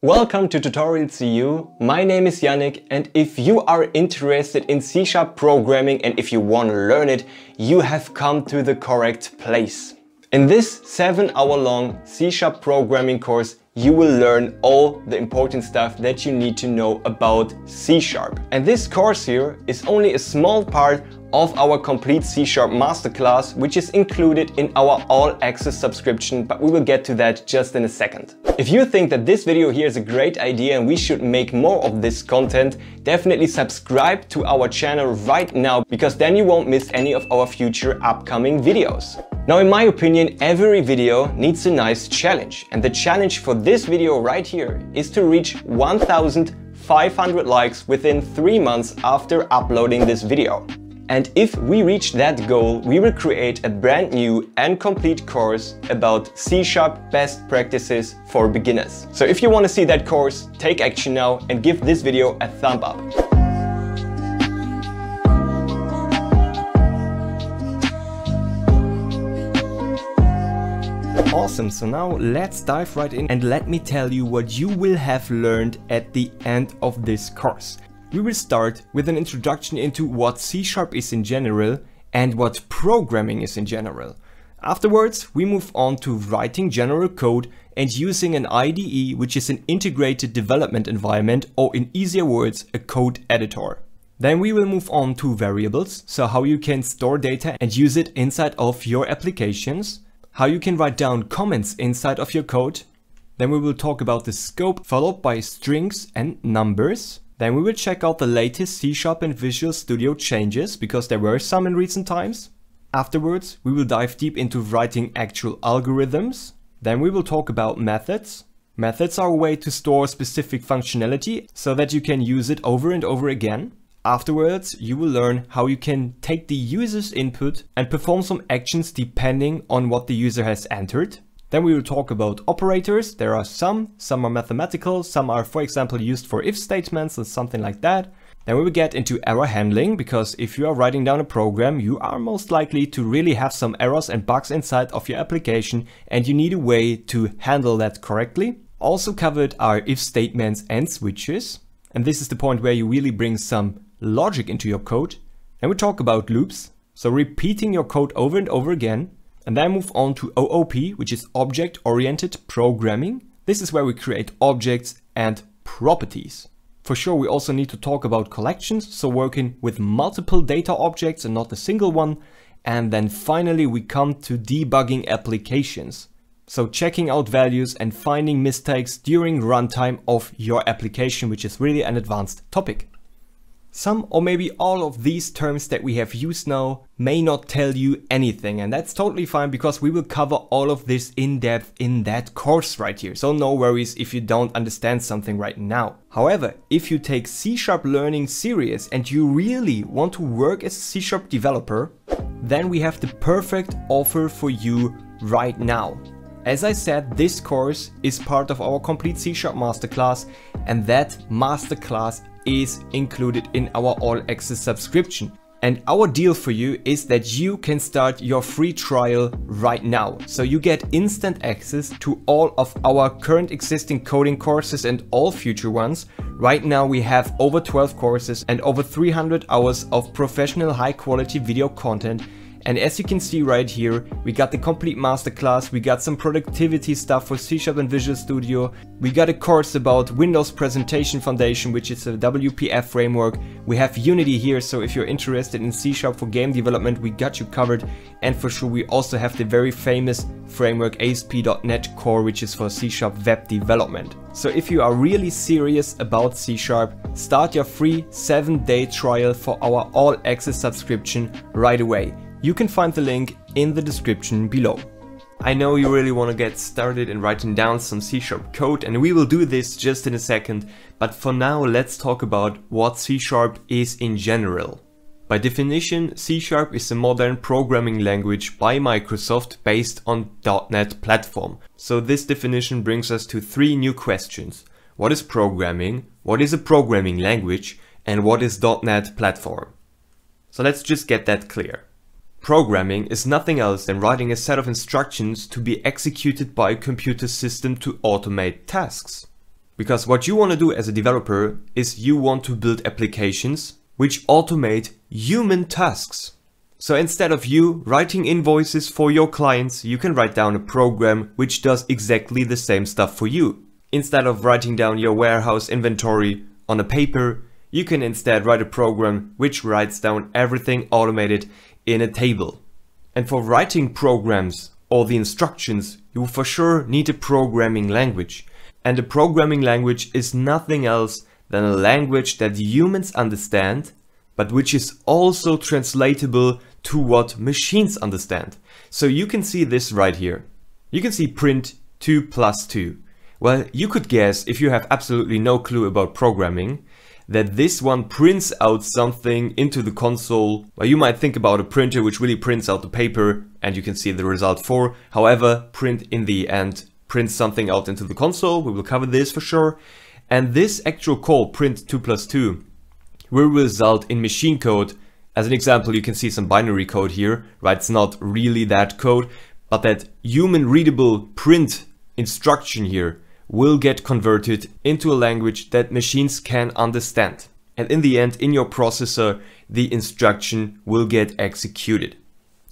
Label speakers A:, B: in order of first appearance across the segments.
A: Welcome to Tutorials EU. My name is Yannick, and if you are interested in C# programming and if you want to learn it, you have come to the correct place. In this 7-hour-long C# programming course, you will learn all the important stuff that you need to know about C#. And this course here is only a small part of our complete C# masterclass, which is included in our all-access subscription, but we will get to that just in a second. If you think that this video here is a great idea and we should make more of this content, definitely subscribe to our channel right now, because then you won't miss any of our future upcoming videos. Now, in my opinion, every video needs a nice challenge, and the challenge for this video right here is to reach 1,500 likes within 3 months after uploading this video. And if we reach that goal, we will create a brand new and complete course about C# best practices for beginners. So if you want to see that course, take action now and give this video a thumb up. Awesome, so now let's dive right in and let me tell you what you will have learned at the end of this course. We will start with an introduction into what C# is in general and what programming is in general. Afterwards, we move on to writing general code and using an IDE, which is an integrated development environment, or in easier words, a code editor. Then we will move on to variables, so how you can store data and use it inside of your applications, how you can write down comments inside of your code. Then we will talk about the scope, followed by strings and numbers. Then we will check out the latest C# and Visual Studio changes, because there were some in recent times. Afterwards, we will dive deep into writing actual algorithms. Then we will talk about methods. Methods are a way to store specific functionality so that you can use it over and over again. Afterwards, you will learn how you can take the user's input and perform some actions depending on what the user has entered. Then we will talk about operators. There are some are mathematical, some are, for example, used for if statements and something like that. Then we will get into error handling, because if you are writing down a program, you are most likely to really have some errors and bugs inside of your application, and you need a way to handle that correctly. Also covered are if statements and switches. And this is the point where you really bring some logic into your code. Then we talk about loops, so repeating your code over and over again. And then move on to OOP, which is object-oriented programming. This is where we create objects and properties. For sure, we also need to talk about collections, so working with multiple data objects and not a single one. And then finally, we come to debugging applications. So checking out values and finding mistakes during runtime of your application, which is really an advanced topic. Some or maybe all of these terms that we have used now may not tell you anything, and that's totally fine, because we will cover all of this in depth in that course right here. So no worries if you don't understand something right now. However, if you take C# learning serious and you really want to work as a C# developer, then we have the perfect offer for you right now. As I said, this course is part of our complete C# masterclass, and that masterclass is included in our all-access subscription. And our deal for you is that you can start your free trial right now. So you get instant access to all of our current existing coding courses and all future ones. Right now we have over 12 courses and over 300 hours of professional high-quality video content. And as you can see right here, we got the complete masterclass, we got some productivity stuff for C# and Visual Studio, we got a course about Windows Presentation Foundation, which is a WPF framework, we have Unity here, so if you're interested in C# for game development, we got you covered, and for sure we also have the very famous framework ASP.NET Core, which is for C# web development. So if you are really serious about C#, start your free 7-day trial for our all-access subscription right away. You can find the link in the description below. I know you really want to get started in writing down some C# code, and we will do this just in a second, but for now let's talk about what C# is in general. By definition, C# is a modern programming language by Microsoft based on .NET platform. So this definition brings us to 3 new questions. What is programming? What is a programming language? And what is .NET platform? So let's just get that clear. Programming is nothing else than writing a set of instructions to be executed by a computer system to automate tasks. Because what you want to do as a developer is you want to build applications which automate human tasks. So instead of you writing invoices for your clients, you can write down a program which does exactly the same stuff for you. Instead of writing down your warehouse inventory on a paper, you can instead write a program which writes down everything automated in a table. And for writing programs or the instructions, you for sure need a programming language. And a programming language is nothing else than a language that humans understand, but which is also translatable to what machines understand. So you can see this right here. You can see print 2 + 2. Well, you could guess, if you have absolutely no clue about programming, that this one prints out something into the console. Well, you might think about a printer which really prints out the paper and you can see the result 4. However, print in the end prints something out into the console. We will cover this for sure. And this actual call, print 2 + 2, will result in machine code. As an example, you can see some binary code here, right? It's not really that code, but that human readable print instruction here will get converted into a language that machines can understand. And in the end, in your processor, the instruction will get executed.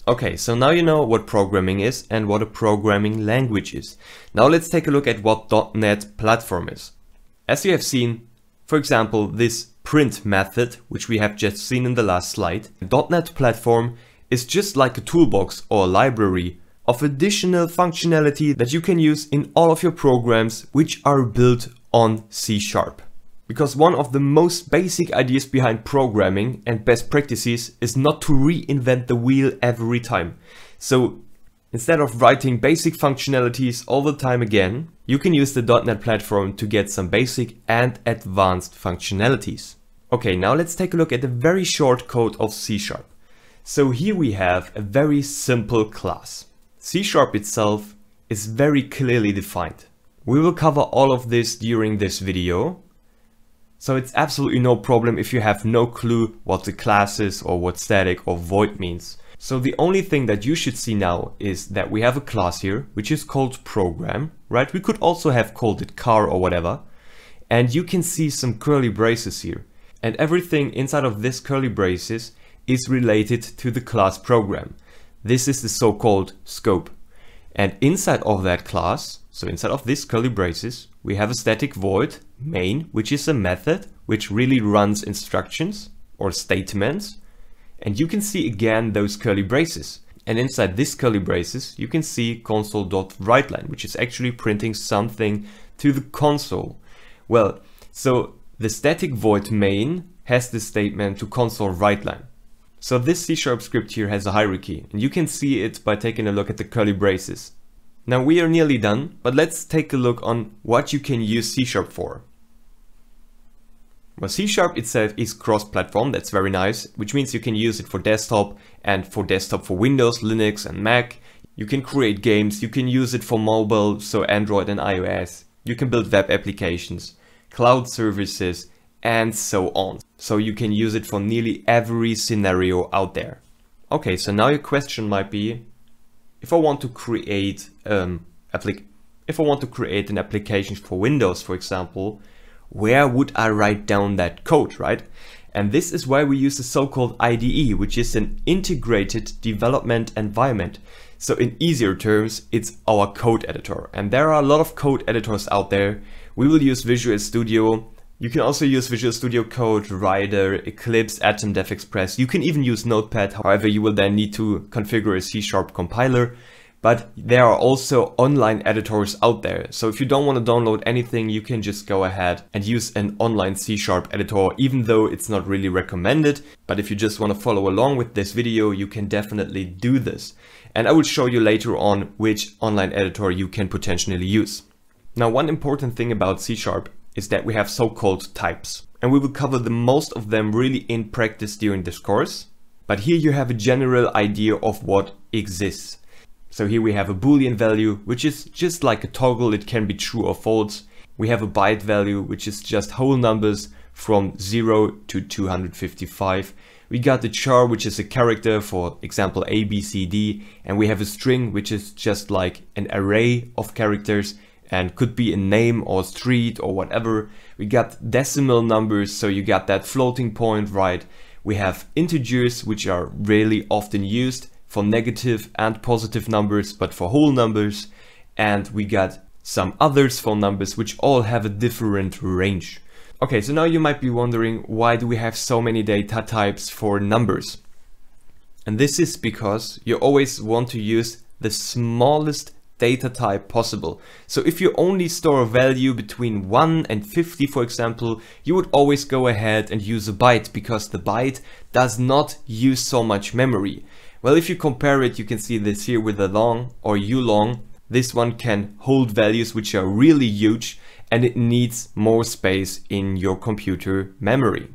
A: Okay, so now you know what programming is and what a programming language is. Now let's take a look at what .NET Platform is. As you have seen, for example, this print method, which we have just seen in the last slide, .NET Platform is just like a toolbox or a library of additional functionality that you can use in all of your programs which are built on C#. Because one of the most basic ideas behind programming and best practices is not to reinvent the wheel every time. So instead of writing basic functionalities all the time again, you can use the .NET Platform to get some basic and advanced functionalities. Okay, now let's take a look at a very short code of C#. So here we have a very simple class. C# itself is very clearly defined. We will cover all of this during this video. So it's absolutely no problem if you have no clue what the class is or what static or void means. So the only thing that you should see now is that we have a class here, which is called program, right? We could also have called it car or whatever. And you can see some curly braces here. And everything inside of this curly braces is related to the class program. This is the so-called scope. And inside of that class, so inside of this curly braces, we have a static void main, which is a method which really runs instructions or statements. And you can see again those curly braces. And inside this curly braces, you can see console.writeLine, which is actually printing something to the console. Well, so the static void main has the statement to console.writeLine. So this C# script here has a hierarchy, and you can see it by taking a look at the curly braces. Now we are nearly done, but let's take a look on what you can use C# for. Well, C# itself is cross-platform, that's very nice, which means you can use it for desktop and for desktop for Windows, Linux and Mac. You can create games, you can use it for mobile, so Android and iOS. You can build web applications, cloud services, and so on. So you can use it for nearly every scenario out there. Okay, so now your question might be, if I want to create an application for Windows, for example, where would I write down that code, right? And this is why we use the so-called IDE, which is an integrated development environment. So in easier terms, it's our code editor. And there are a lot of code editors out there. We will use Visual Studio. You can also use Visual Studio Code, Rider, Eclipse, Atom, DevExpress. You can even use Notepad. However, you will then need to configure a C# compiler. But there are also online editors out there. So if you don't want to download anything, you can just go ahead and use an online C# editor, even though it's not really recommended. But if you just want to follow along with this video, you can definitely do this. And I will show you later on which online editor you can potentially use. Now, one important thing about C# is that we have so-called types. And we will cover the most of them really in practice during this course. But here you have a general idea of what exists. So here we have a Boolean value, which is just like a toggle, it can be true or false. We have a byte value, which is just whole numbers from 0 to 255. We got the char, which is a character, for example, A, B, C, D. And we have a string, which is just like an array of characters. and could be a name or street or whatever. We got decimal numbers, so you got that floating point, right? We have integers, which are really often used for negative and positive numbers, but for whole numbers. And we got some others for numbers, which all have a different range. Okay, so now you might be wondering, why do we have so many data types for numbers? And this is because you always want to use the smallest data type possible. So if you only store a value between 1 and 50, for example, you would always go ahead and use a byte, because the byte does not use so much memory. Well, if you compare it, you can see this here with the long or ulong. This one can hold values which are really huge, and it needs more space in your computer memory.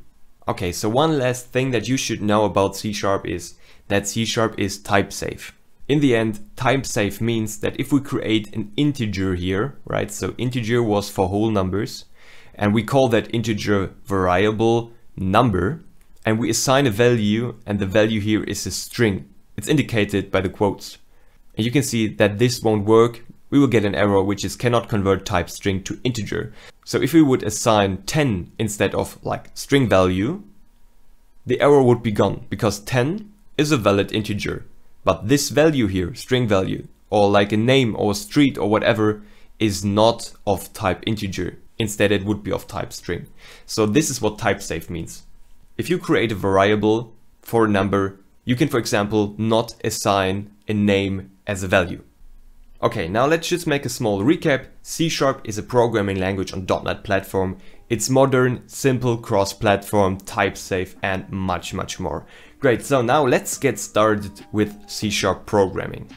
A: Okay, so one last thing that you should know about C# is that C# is type safe. In the end, type safe means that if we create an integer here, right? So integer was for whole numbers, and we call that integer variable number, and we assign a value, and the value here is a string. It's indicated by the quotes. And you can see that this won't work. We will get an error which is cannot convert type string to integer. So if we would assign 10 instead of like string value, the error would be gone, because 10 is a valid integer. But this value here, string value, or like a name or a street or whatever, is not of type integer. Instead it would be of type string. So this is what type safe means. If you create a variable for a number, you can, for example, not assign a name as a value. Okay, now let's just make a small recap. C# is a programming language on .NET platform. It's modern, simple, cross-platform, type-safe, and much more. Great, so now let's get started with C# programming.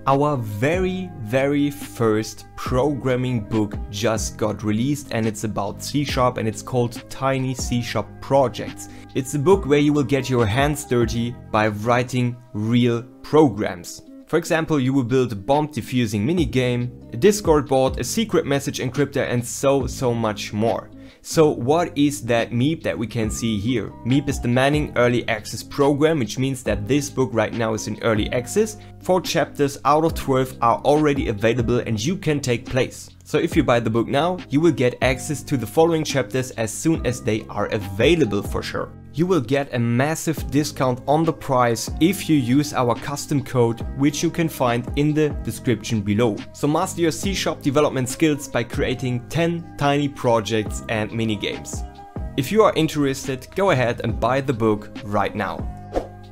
A: Our very first programming book just got released, and it's about C# and it's called Tiny C# Projects. It's a book where you will get your hands dirty by writing real programs. For example, you will build a bomb diffusing minigame, a Discord bot, a secret message encryptor, and so much more. So what is that MEEP that we can see here? MEEP is the Manning Early Access Program, which means that this book right now is in early access. 4 chapters out of 12 are already available and you can take place. So if you buy the book now, you will get access to the following chapters as soon as they are available for sure. You will get a massive discount on the price if you use our custom code, which you can find in the description below. So master your C# development skills by creating 10 tiny projects and minigames. If you are interested, go ahead and buy the book right now.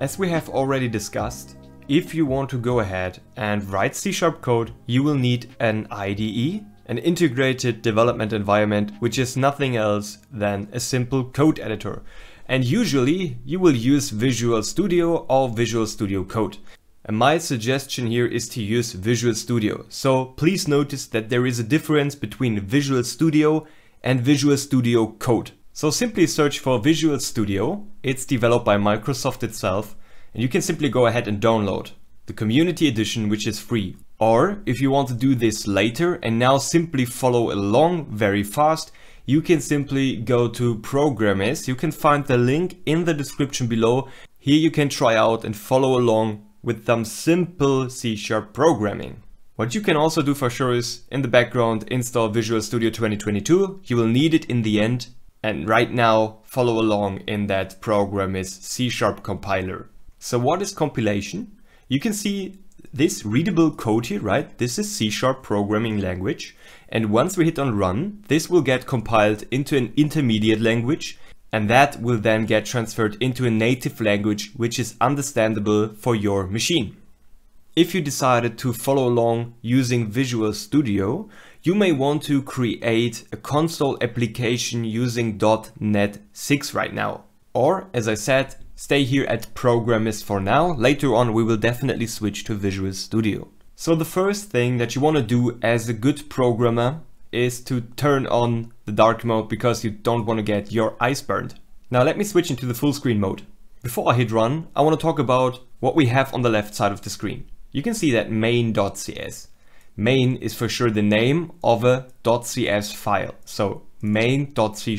A: As we have already discussed, if you want to go ahead and write C# code, you will need an IDE, an integrated development environment, which is nothing else than a simple code editor. And usually you will use Visual Studio or Visual Studio Code. And my suggestion here is to use Visual Studio. So please notice that there is a difference between Visual Studio and Visual Studio Code. So simply search for Visual Studio. It's developed by Microsoft itself, and you can simply go ahead and download the Community Edition, which is free. Or if you want to do this later and now simply follow along very fast, you can simply go to Programmers. You can find the link in the description below. Here you can try out and follow along with some simple C# programming. What you can also do for sure is in the background install Visual Studio 2022. You will need it in the end. And right now follow along in that Programmers C# compiler. So what is compilation? You can see this readable code here, right? This is C# programming language. And once we hit on run, this will get compiled into an intermediate language, and that will then get transferred into a native language which is understandable for your machine. If you decided to follow along using Visual Studio, you may want to create a console application using .NET 6 right now. Or, as I said, stay here at Programmers for now. Later on we will definitely switch to Visual Studio. So the first thing that you want to do as a good programmer is to turn on the dark mode, because you don't want to get your eyes burned. Now let me switch into the full screen mode. Before I hit run, I want to talk about what we have on the left side of the screen. You can see that main.cs. Main is for sure the name of a .cs file. So main.c#.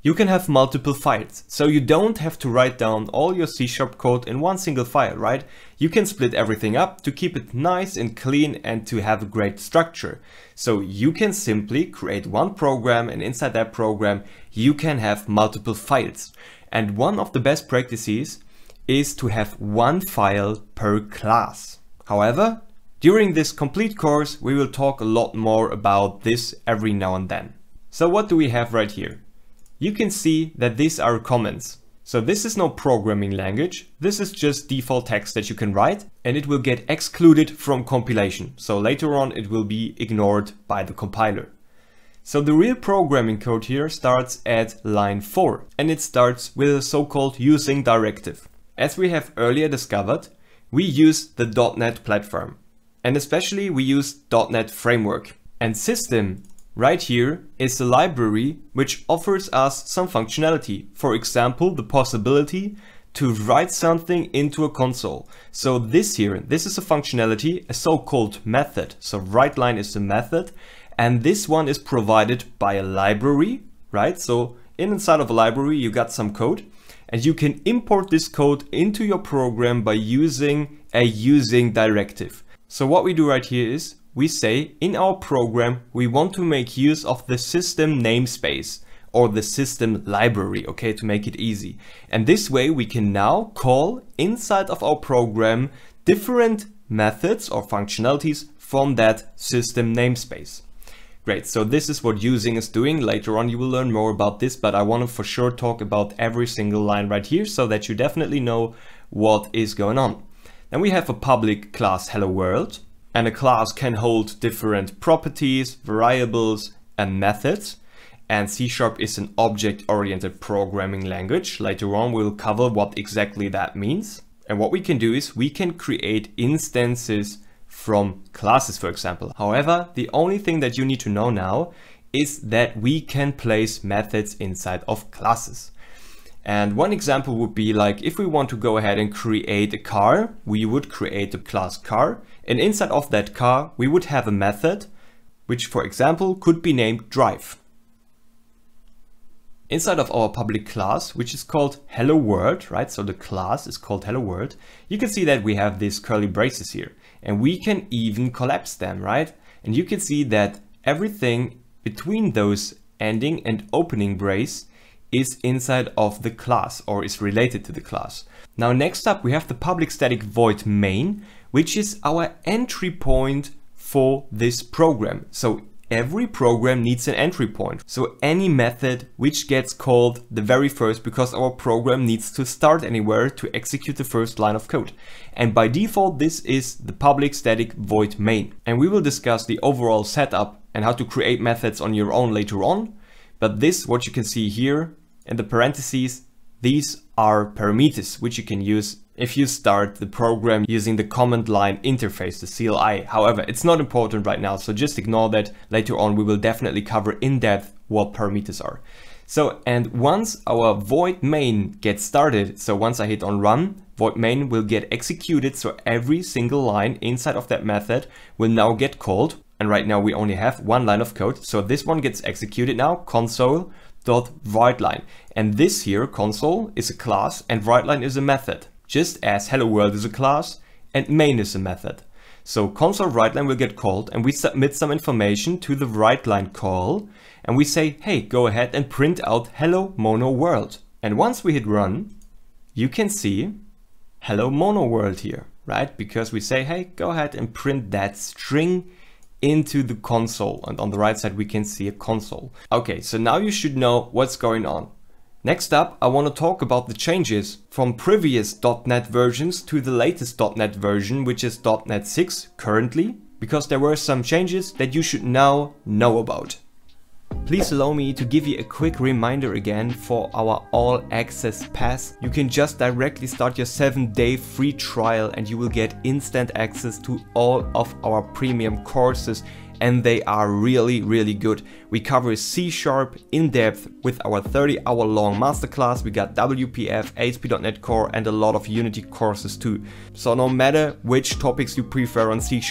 A: You can have multiple files, so you don't have to write down all your C# code in one single file, right? You can split everything up to keep it nice and clean and to have a great structure. So you can simply create one program, and inside that program you can have multiple files. And one of the best practices is to have one file per class. However, during this complete course we will talk a lot more about this every now and then. So what do we have right here? You can see that these are comments. So this is no programming language, this is just default text that you can write, and it will get excluded from compilation. So later on it will be ignored by the compiler. So the real programming code here starts at line 4, and it starts with a so-called using directive. As we have earlier discovered, we use the .NET platform, and especially we use .NET framework. And system right here is a library which offers us some functionality. For example, the possibility to write something into a console. So this is a functionality, a so-called method. So WriteLine is the method, and this one is provided by a library, right? So inside of a library you got some code, and you can import this code into your program by using a using directive. So what we do right here is we say in our program we want to make use of the system namespace or the system library, okay, to make it easy. And this way we can now call inside of our program different methods or functionalities from that system namespace. Great, so this is what using is doing. Later on you will learn more about this, but I want to for sure talk about every single line right here so that you definitely know what is going on. Then we have a public class hello world. And a class can hold different properties, variables, and methods. And C# is an object-oriented programming language. Later on, we'll cover what exactly that means. And what we can do is we can create instances from classes, for example. However, the only thing that you need to know now is that we can place methods inside of classes. And one example would be like if we want to go ahead and create a car, we would create the class car. And inside of that car, we would have a method, which for example could be named drive. Inside of our public class, which is called hello world, right? So the class is called hello world. You can see that we have these curly braces here, and we can even collapse them, right? And you can see that everything between those ending and opening brace is inside of the class or is related to the class. Now next up we have the public static void main, which is our entry point for this program. So every program needs an entry point. So any method which gets called the very first, because our program needs to start anywhere to execute the first line of code. And by default this is the public static void main. And we will discuss the overall setup and how to create methods on your own later on. But this, what you can see here in the parentheses, these are parameters which you can use if you start the program using the command line interface, the CLI. However, it's not important right now, so just ignore that. Later on we will definitely cover in depth what parameters are. So, and once our void main gets started, so once I hit on run, void main will get executed, so every single line inside of that method will now get called. And right now we only have one line of code, so this one gets executed now, console.WriteLine. And this here, console, is a class and WriteLine is a method, just as hello world is a class and main is a method. So console WriteLine will get called, and we submit some information to the WriteLine call, and we say, hey, go ahead and print out hello mono world. And once we hit run, you can see hello mono world here, right? Because we say, hey, go ahead and print that string into the console, and on the right side we can see a console. Okay, so now you should know what's going on. Next up, I want to talk about the changes from previous .NET versions to the latest .NET version, which is .NET 6 currently, because there were some changes that you should now know about. Please allow me to give you a quick reminder again for our all access pass. You can just directly start your 7-day free trial and you will get instant access to all of our premium courses, and they are really good. We cover C# in depth with our 30-hour long masterclass. We got WPF, ASP.NET Core and a lot of Unity courses too. So no matter which topics you prefer on C#,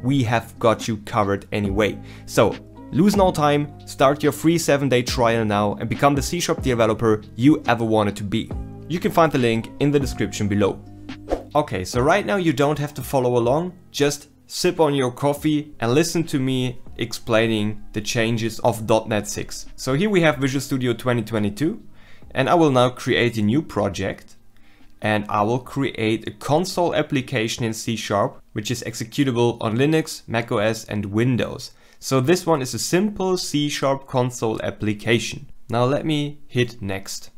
A: we have got you covered anyway. So lose no time, start your free 7-day trial now and become the C# developer you ever wanted to be. You can find the link in the description below. Okay, so right now you don't have to follow along, just sip on your coffee and listen to me explaining the changes of .NET 6. So here we have Visual Studio 2022 and I will now create a new project and I will create a console application in C#, which is executable on Linux, macOS and Windows. So this one is a simple C# console application. Now let me hit next.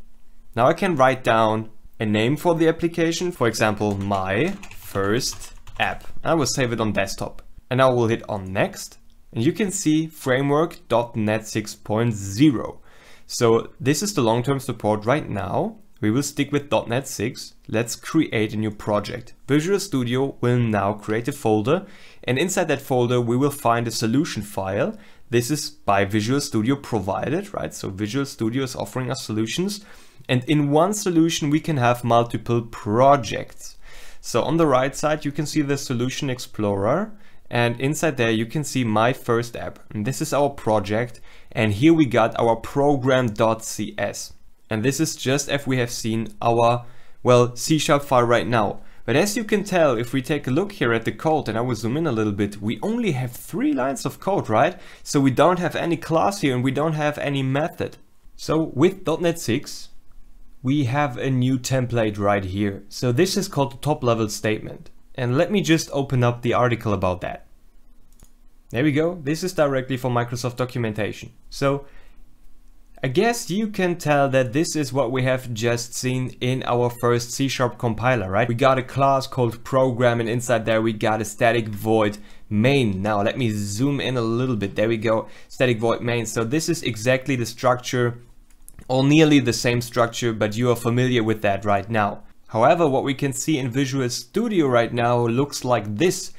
A: Now I can write down a name for the application, for example, my first app. I will save it on desktop and I will hit on next and you can see framework.NET 6.0. So this is the long-term support right now. We will stick with .NET 6. Let's create a new project. Visual Studio will now create a folder and inside that folder we will find a solution file. This is by Visual Studio provided, right? So Visual Studio is offering us solutions and in one solution we can have multiple projects. So on the right side you can see the Solution Explorer and inside there you can see my first app. And this is our project and here we got our program.cs. And this is just as we have seen our, well, C# file right now. But as you can tell, if we take a look here at the code and I will zoom in a little bit, we only have 3 lines of code, right? So we don't have any class here and we don't have any method. So with .NET 6, we have a new template right here. So this is called the top level statement. And let me just open up the article about that. There we go. This is directly from Microsoft documentation. So I guess you can tell that this is what we have just seen in our first C# compiler, right? We got a class called program and inside there we got a static void main. Now let me zoom in a little bit. There we go. Static void main. So this is exactly the structure or nearly the same structure, but you are familiar with that right now. However, what we can see in Visual Studio right now looks like this.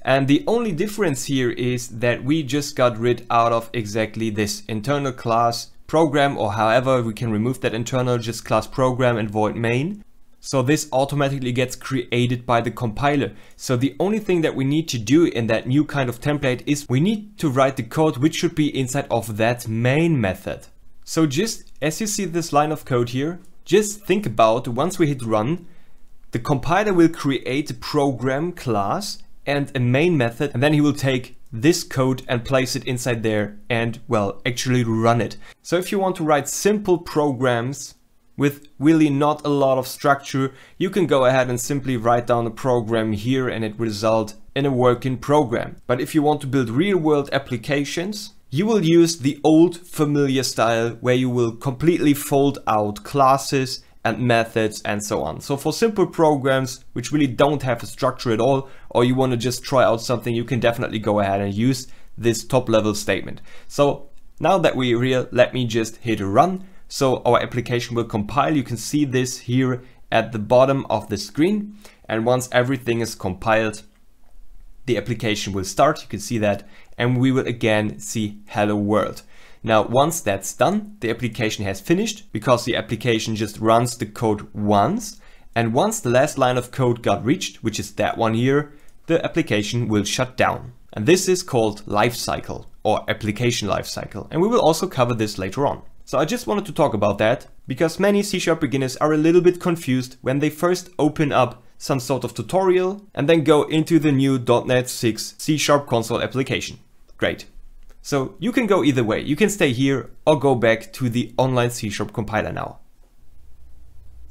A: And the only difference here is that we just got rid out of exactly this internal class program, or however we can remove that internal, just class program and void main. So this automatically gets created by the compiler. So the only thing that we need to do in that new kind of template is we need to write the code which should be inside of that main method. So just as you see this line of code here, just think about once we hit run, the compiler will create a program class and a main method, and then he will take this code and place it inside there and, well, actually run it. So if you want to write simple programs with really not a lot of structure, you can go ahead and simply write down a program here and it will result in a working program. But if you want to build real-world applications, you will use the old familiar style where you will completely fold out classes and methods and so on. So for simple programs which really don't have a structure at all, or you want to just try out something, you can definitely go ahead and use this top level statement. So now that we're here, let me just hit run. So our application will compile. You can see this here at the bottom of the screen. And once everything is compiled, the application will start. You can see that, and we will again see hello world. Now, once that's done, the application has finished because the application just runs the code once. And once the last line of code got reached, which is that one here, the application will shut down. And this is called lifecycle or application lifecycle. And we will also cover this later on. So I just wanted to talk about that because many C# beginners are a little bit confused when they first open up some sort of tutorial and then go into the new .NET 6 C# console application. Great. So you can go either way. You can stay here or go back to the online C# compiler now.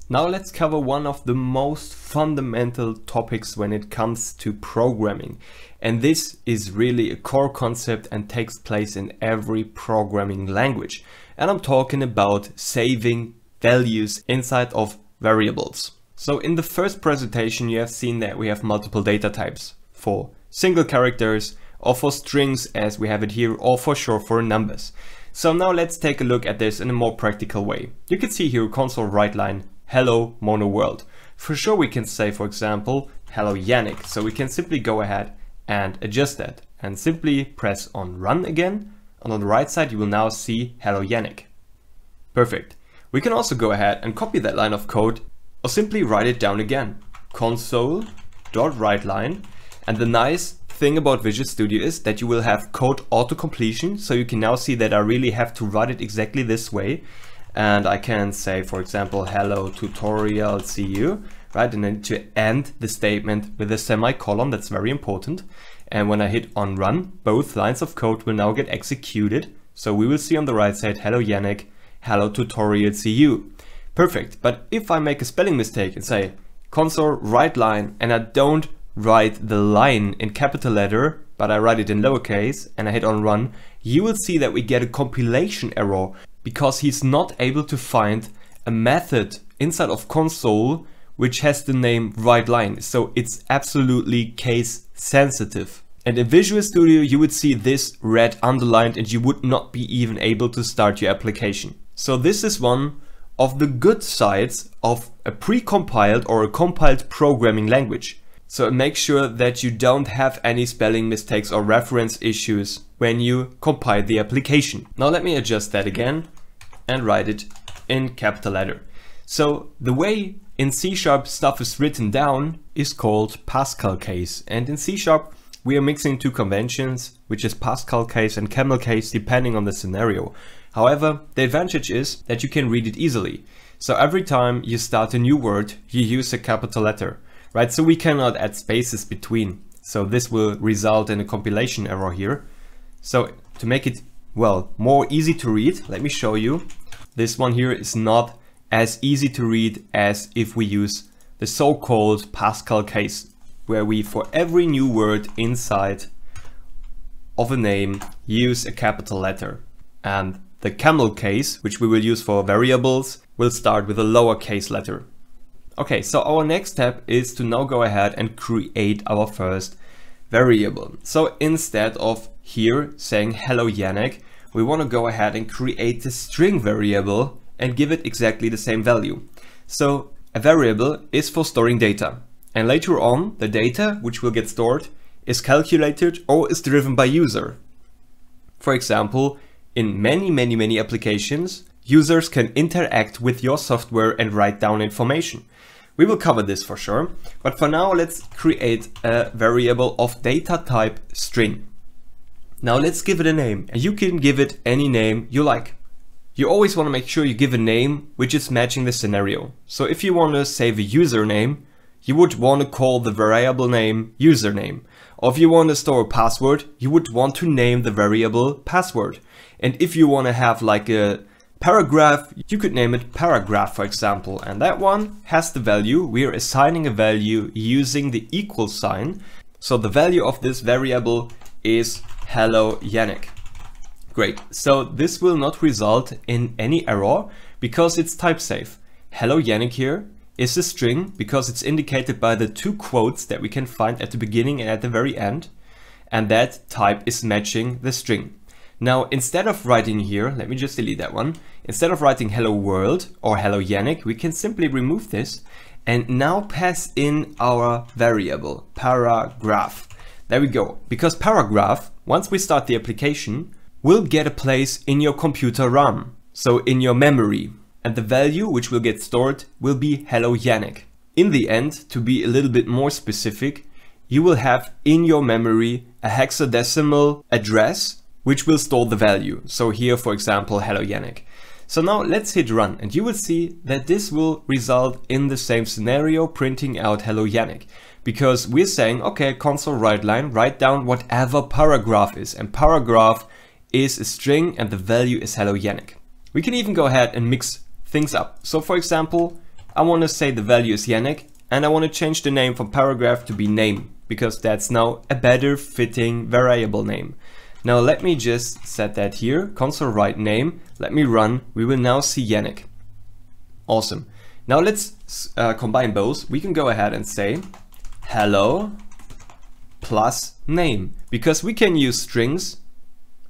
A: Now let's cover one of the most fundamental topics when it comes to programming. And this is really a core concept and takes place in every programming language. And I'm talking about saving values inside of variables. So in the first presentation, you have seen that we have multiple data types for single characters, or for strings as we have it here, or for sure for numbers. So now let's take a look at this in a more practical way. You can see here console write line, hello mono world. For sure we can say, for example, hello Yannick. So we can simply go ahead and adjust that and simply press on run again. And on the right side, you will now see hello Yannick. Perfect. We can also go ahead and copy that line of code or simply write it down again. Console.writeLine. And the nice thing about Visual Studio is that you will have code auto-completion. So you can now see that I really have to write it exactly this way. And I can say, for example, hello tutorial, see you, right? And then to end the statement with a semicolon, that's very important. And when I hit on run, both lines of code will now get executed. So we will see on the right side, hello Yannick, hello tutorial, see you. Perfect. But if I make a spelling mistake and say console write line, and I don't write the line in capital letter, but I write it in lowercase, and I hit on run, you will see that we get a compilation error because he's not able to find a method inside of console which has the name WriteLine. So it's absolutely case sensitive. And in Visual Studio, you would see this red underlined and you would not be even able to start your application. So this is one of the good sides of a pre-compiled or a compiled programming language. So make sure that you don't have any spelling mistakes or reference issues when you compile the application. Now let me adjust that again and write it in capital letter. So the way in C# stuff is written down is called Pascal case. And in C# we are mixing two conventions, which is Pascal case and camel case, depending on the scenario. However, the advantage is that you can read it easily. So every time you start a new word, you use a capital letter, right? So we cannot add spaces between. So this will result in a compilation error here. So to make it, well, more easy to read, let me show you. This one here is not as easy to read as if we use the so-called Pascal case, where we, for every new word inside of a name, use a capital letter. And the camel case, which we will use for variables, will start with a lowercase letter. Okay, so our next step is to now go ahead and create our first variable. So instead of here saying hello Yannick, we want to go ahead and create a string variable and give it exactly the same value. So a variable is for storing data. And later on, the data which will get stored is calculated or is driven by user. For example, in many applications, users can interact with your software and write down information. We will cover this for sure, but for now let's create a variable of data type string. Now let's give it a name, and you can give it any name you like. You always want to make sure you give a name which is matching the scenario. So if you want to save a username, you would want to call the variable name username. Or if you want to store a password, you would want to name the variable password. And if you want to have like a paragraph, you could name it paragraph, for example. And that one has the value. We are assigning a value using the equal sign. So the value of this variable is hello Yannick. Great. So this will not result in any error because it's type safe. Hello Yannick here is a string because it's indicated by the two quotes that we can find at the beginning and at the very end. And that type is matching the string. Now, instead of writing here, let me just delete that one. Instead of writing hello world or hello Yannick, we can simply remove this and now pass in our variable paragraph. There we go. Because paragraph, once we start the application, will get a place in your computer RAM, so in your memory. And the value which will get stored will be hello Yannick. In the end, to be a little bit more specific, you will have in your memory a hexadecimal address which will store the value. So here, for example, hello Yannick. So now let's hit run and you will see that this will result in the same scenario, printing out hello Yannick. Because we're saying, okay, console WriteLine, write down whatever paragraph is, and paragraph is a string and the value is hello Yannick. We can even go ahead and mix things up. So for example, I want to say the value is Yannick and I want to change the name from paragraph to be name, because that's now a better fitting variable name. Now let me just set that here, console write name, let me run, we will now see Yannick. Awesome. Now let's combine both. We can go ahead and say hello plus name, because we can use strings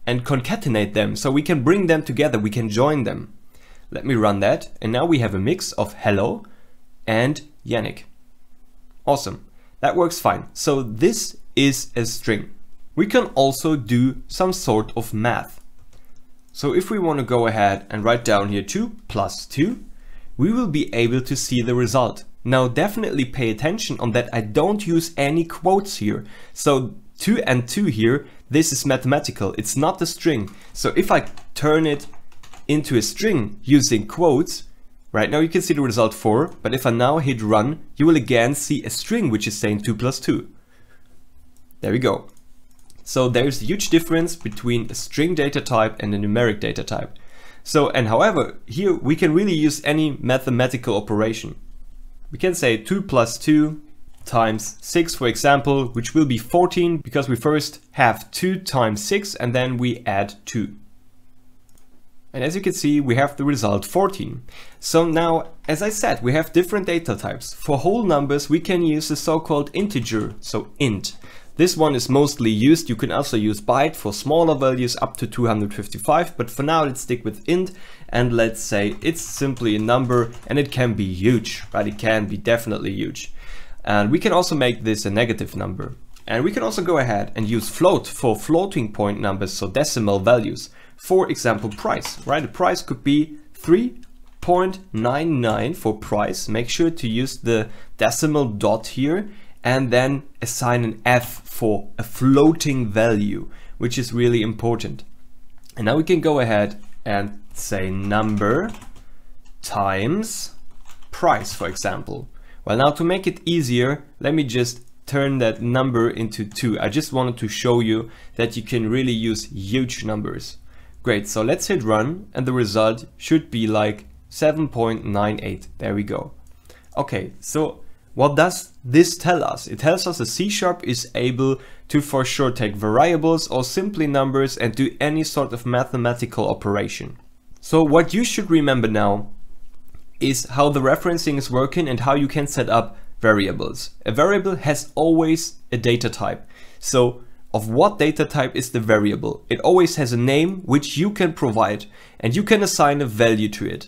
A: and concatenate them, so we can bring them together, we can join them. Let me run that, and now we have a mix of hello and Yannick. Awesome, that works fine. So this is a string. We can also do some sort of math. So if we want to go ahead and write down here 2 plus 2, we will be able to see the result. Now definitely pay attention on that I don't use any quotes here. So 2 and 2 here, this is mathematical, it's not a string. So if I turn it into a string using quotes, right now you can see the result 4, but if I now hit run, you will again see a string which is saying 2 plus 2. There we go. So there's a huge difference between a string data type and a numeric data type. So, and however, here we can really use any mathematical operation. We can say 2 plus 2 times 6, for example, which will be 14, because we first have 2 times 6 and then we add 2. And as you can see, we have the result 14. So now, as I said, we have different data types. For whole numbers, we can use the so-called integer, so int. This one is mostly used. You can also use byte for smaller values up to 255, but for now let's stick with int, and let's say it's simply a number, and it can be huge, right? It can be definitely huge. And we can also make this a negative number. And we can also go ahead and use float for floating point numbers, so decimal values. For example, price, right? The price could be 3.99 for price. Make sure to use the decimal dot here, and then assign an F for a floating value, which is really important. And now we can go ahead and say number times price, for example. Well, now to make it easier, let me just turn that number into 2. I just wanted to show you that you can really use huge numbers. Great, so let's hit run, and the result should be like 7.98. There we go. Okay, so what does this tell us? It tells us that C# is able to for sure take variables or simply numbers and do any sort of mathematical operation. So what you should remember now is how the referencing is working and how you can set up variables. A variable has always a data type. So of what data type is the variable? It always has a name which you can provide, and you can assign a value to it.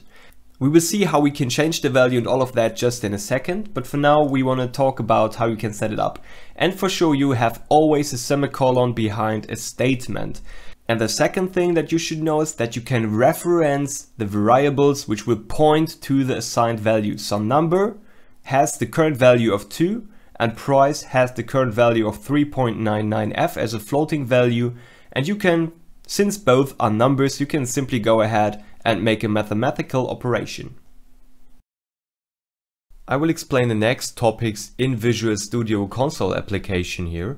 A: We will see how we can change the value and all of that just in a second, but for now we want to talk about how you can set it up. And for sure you have always a semicolon behind a statement. And the second thing that you should know is that you can reference the variables which will point to the assigned value. So number has the current value of 2 and price has the current value of 3.99f as a floating value. And you can, since both are numbers, you can simply go ahead and make a mathematical operation. I will explain the next topics in Visual Studio Console application here,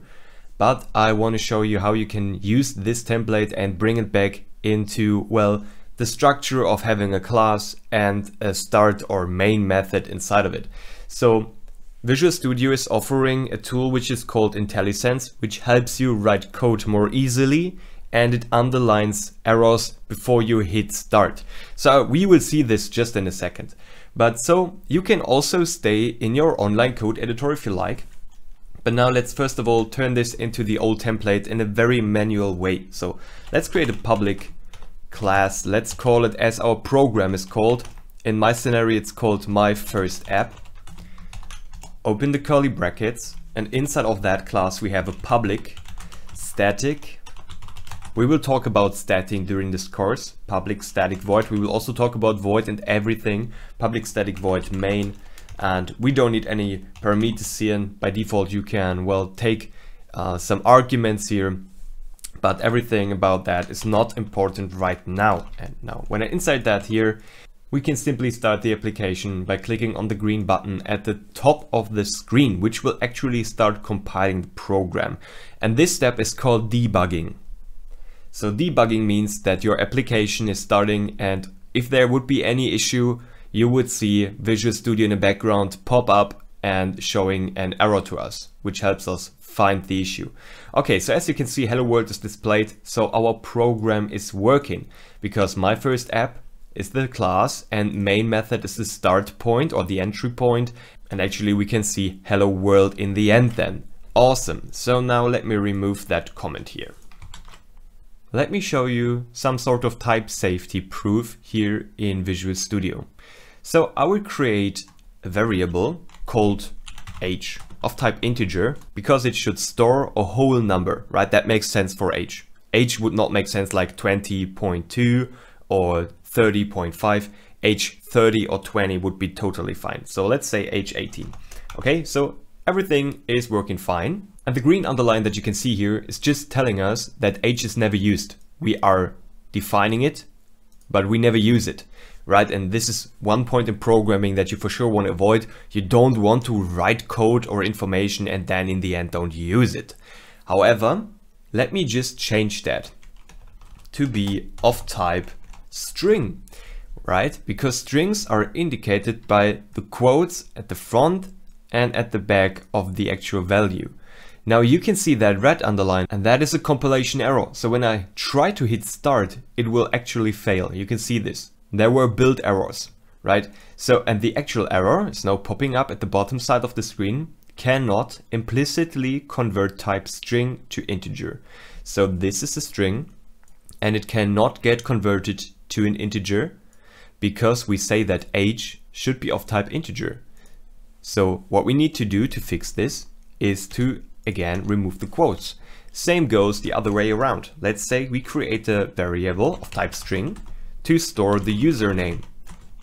A: but I want to show you how you can use this template and bring it back into, well, the structure of having a class and a start or main method inside of it. So Visual Studio is offering a tool which is called IntelliSense, which helps you write code more easily, and it underlines errors before you hit start. So we will see this just in a second. But so you can also stay in your online code editor if you like. But now let's first of all turn this into the old template in a very manual way. So let's create a public class. Let's call it as our program is called. In my scenario, it's called my first app. Open the curly brackets, and inside of that class we have a public static. We will talk about static during this course. Public static void. We will also talk about void and everything. Public static void main. And we don't need any parameters here. By default you can, well, take some arguments here. But everything about that is not important right now. And now when I insert that here, we can simply start the application by clicking on the green button at the top of the screen, which will actually start compiling the program. And this step is called debugging. So debugging means that your application is starting, and if there would be any issue, you would see Visual Studio in the background pop up and showing an error to us, which helps us find the issue. Okay, so as you can see, hello world is displayed. So our program is working because my first app is the class and main method is the start point or the entry point. And actually we can see hello world in the end then. Awesome. So now let me remove that comment here. Let me show you some sort of type safety proof here in Visual Studio. So I will create a variable called age of type integer because it should store a whole number, right? That makes sense for age. Age would not make sense like 20.2 or 30.5. Age 30 or 20 would be totally fine. So let's say age 18. Okay, so everything is working fine. And the green underline that you can see here is just telling us that age is never used. We are defining it, but we never use it, right? And this is one point in programming that you for sure want to avoid. You don't want to write code or information and then in the end don't use it. However, let me just change that to be of type string, right? Because strings are indicated by the quotes at the front and at the back of the actual value. Now you can see that red underline, and that is a compilation error. So when I try to hit start, it will actually fail. You can see this. There were build errors, right? So, and the actual error is now popping up at the bottom side of the screen, cannot implicitly convert type string to integer. So this is a string and it cannot get converted to an integer because we say that age should be of type integer. So what we need to do to fix this is to again remove the quotes. Same goes the other way around. Let's say we create a variable of type string to store the username,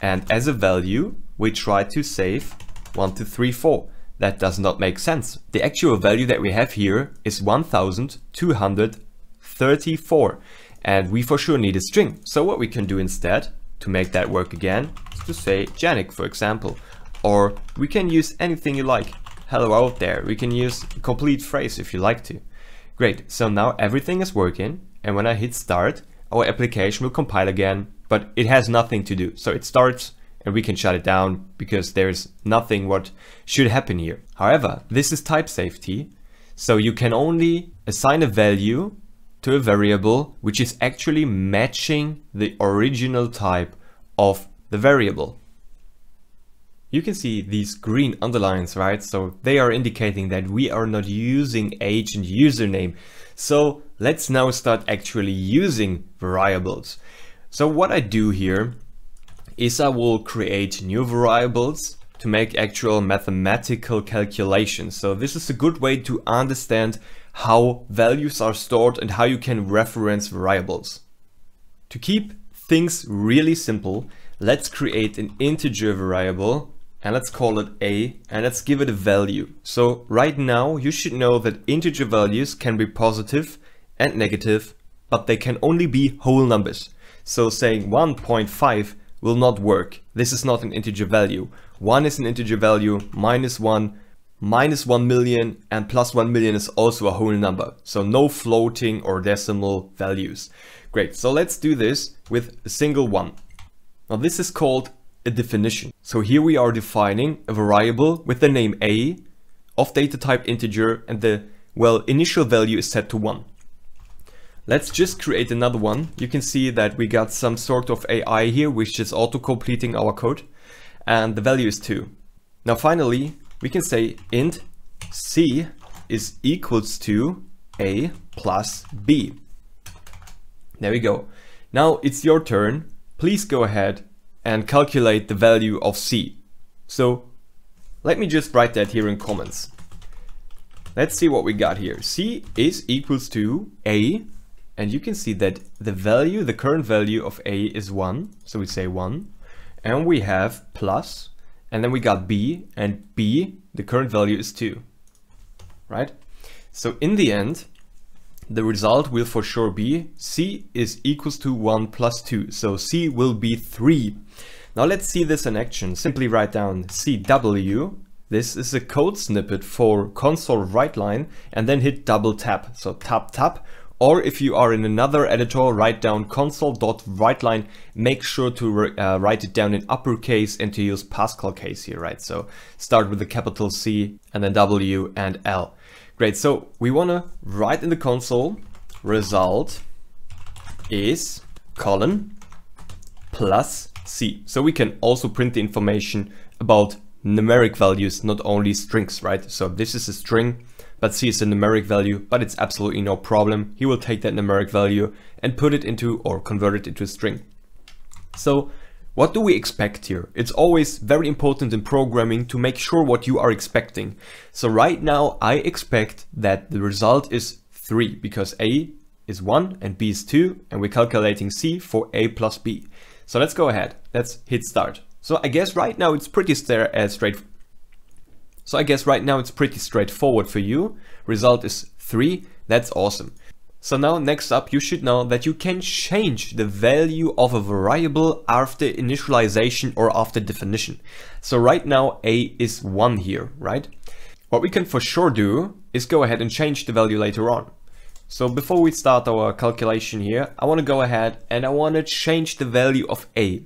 A: and as a value we try to save 1234. That does not make sense. The actual value that we have here is 1234, and we for sure need a string. So what we can do instead to make that work again is to say Janik, for example, or we can use anything you like. Hello out there. We can use a complete phrase if you like to. Great, so now everything is working, and when I hit start, our application will compile again, but it has nothing to do. So it starts and we can shut it down because there's nothing what should happen here. However, this is type safety, so you can only assign a value to a variable which is actually matching the original type of the variable. You can see these green underlines, right? So they are indicating that we are not using age and username. So let's now start actually using variables. So what I do here is I will create new variables to make actual mathematical calculations. So this is a good way to understand how values are stored and how you can reference variables. To keep things really simple, let's create an integer variable and let's call it a, and let's give it a value. So right now you should know that integer values can be positive and negative, but they can only be whole numbers. So saying 1.5 will not work. This is not an integer value. 1 is an integer value, -1, -1 million, and +1 million is also a whole number. So no floating or decimal values. Great, so let's do this with a single one. Now this is called a definition. So here we are defining a variable with the name a of data type integer, and the, well, initial value is set to 1. Let's just create another one. You can see that we got some sort of AI here which is auto-completing our code, and the value is 2. Now finally we can say int c is equals to a plus b. There we go. Now it's your turn. Please go ahead and calculate the value of c. So let me just write that here in comments. Let's see what we got here. C is equals to a, and you can see that the value, the current value of a is 1. So we say 1, and we have plus, and then we got b, and b, the current value is 2, right? So in the end, the result will for sure be c is equals to 1 plus 2. So c will be 3. Now let's see this in action. Simply write down cw. This is a code snippet for console write line, and then hit double tap. So tap tap. Or if you are in another editor, write down console.writeLine. Make sure to write it down in uppercase and to use Pascal case here, right? So start with the capital C and then W and L. Great, so we want to write in the console result is colon plus C. So we can also print the information about numeric values, not only strings, right? So this is a string, but C is a numeric value, but it's absolutely no problem. He will take that numeric value and put it into, or convert it into a string. So what do we expect here? It's always very important in programming to make sure what you are expecting. So right now I expect that the result is 3 because A is 1 and B is 2, and we're calculating C for A plus B. So let's go ahead. Let's hit start. So I guess right now it's pretty straightforward. So I guess right now it's pretty straightforward for you. Result is 3. That's awesome. So now next up, you should know that you can change the value of a variable after initialization or after definition. So right now a is 1 here, right? What we can for sure do is go ahead and change the value later on. So before we start our calculation here, I want to go ahead and I want to change the value of a.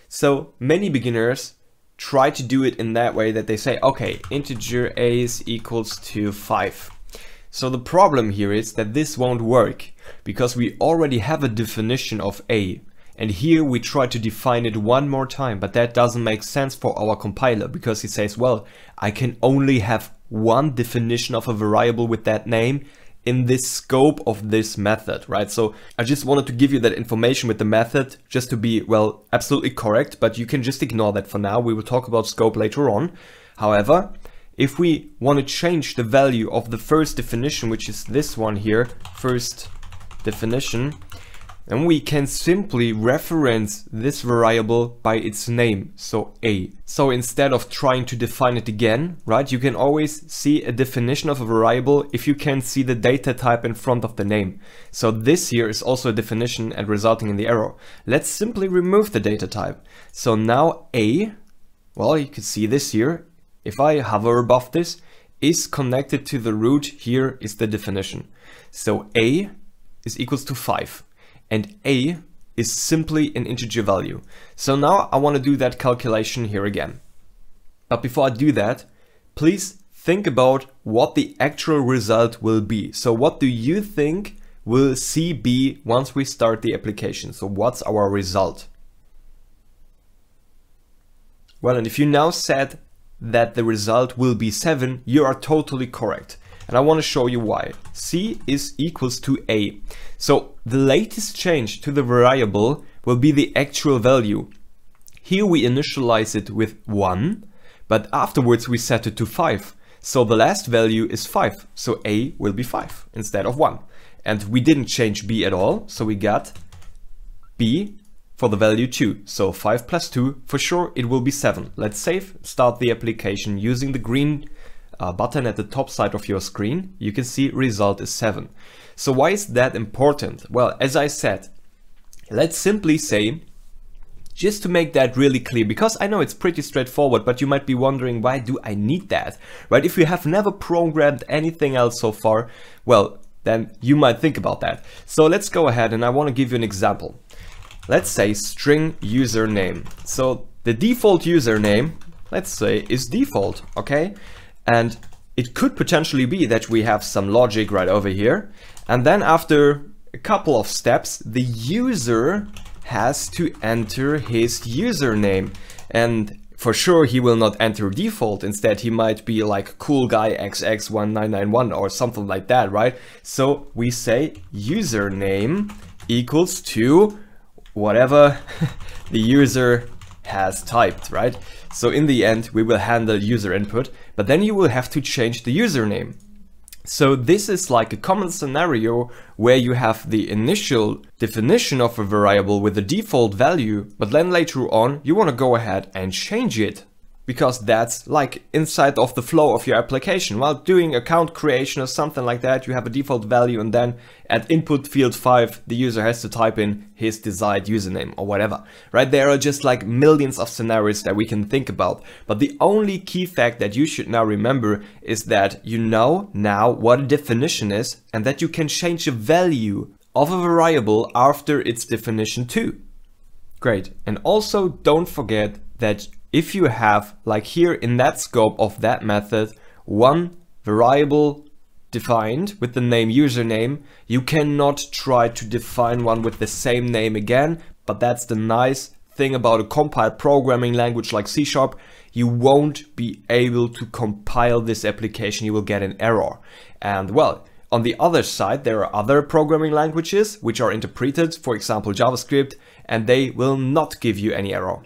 A: So many beginners try to do it in that way that they say, okay, integer a is equals to 5. So the problem here is that this won't work because we already have a definition of a. And here we try to define it one more time, but that doesn't make sense for our compiler because he says, well, I can only have one definition of a variable with that name in this scope of this method, right? So I just wanted to give you that information with the method just to be, well, absolutely correct, but you can just ignore that for now. We will talk about scope later on. However, if we want to change the value of the first definition, which is this one here, first definition, then we can simply reference this variable by its name, so a. So instead of trying to define it again, right, you can always see a definition of a variable if you can see the data type in front of the name. So this here is also a definition and resulting in the error. Let's simply remove the data type. So now a, well, you can see this here. If I hover above this, is connected to the root, here is the definition. So a is equals to 5. And a is simply an integer value. So now I want to do that calculation here again. But before I do that, please think about what the actual result will be. So what do you think will C be once we start the application? So what's our result? Well, and if you now said that the result will be 7, you are totally correct. And I want to show you why. C is equals to a. So the latest change to the variable will be the actual value. Here we initialize it with 1, but afterwards we set it to 5. So the last value is 5. So a will be 5 instead of 1. And we didn't change b at all. So we got b for the value 2. So 5 plus 2, for sure it will be 7. Let's save, start the application using the green button at the top side of your screen. You can see result is 7. So why is that important? Well, as I said, let's simply say, just to make that really clear, because I know it's pretty straightforward, but you might be wondering, why do I need that? Right? If you have never programmed anything else so far, well, then you might think about that. So let's go ahead and I want to give you an example. Let's say string username. So the default username, let's say, is default, okay? And it could potentially be that we have some logic right over here. And then after a couple of steps, the user has to enter his username. And for sure, he will not enter default. Instead, he might be like cool guy XX1991 or something like that, right? So we say username equals to whatever the user has typed, right? So in the end, we will handle user input, but then you will have to change the username. So this is like a common scenario where you have the initial definition of a variable with the default value, but then later on you want to go ahead and change it. Because that's like inside of the flow of your application. While doing account creation or something like that, you have a default value and then at input field 5, the user has to type in his desired username or whatever, right? There are just like millions of scenarios that we can think about. But the only key fact that you should now remember is that you know now what a definition is and that you can change the value of a variable after its definition too. Great. And also don't forget that if you have, like here in that scope of that method, one variable defined with the name username, you cannot try to define one with the same name again. But that's the nice thing about a compiled programming language like C#. You won't be able to compile this application, you will get an error. And well, on the other side, there are other programming languages which are interpreted, for example JavaScript, and they will not give you any error.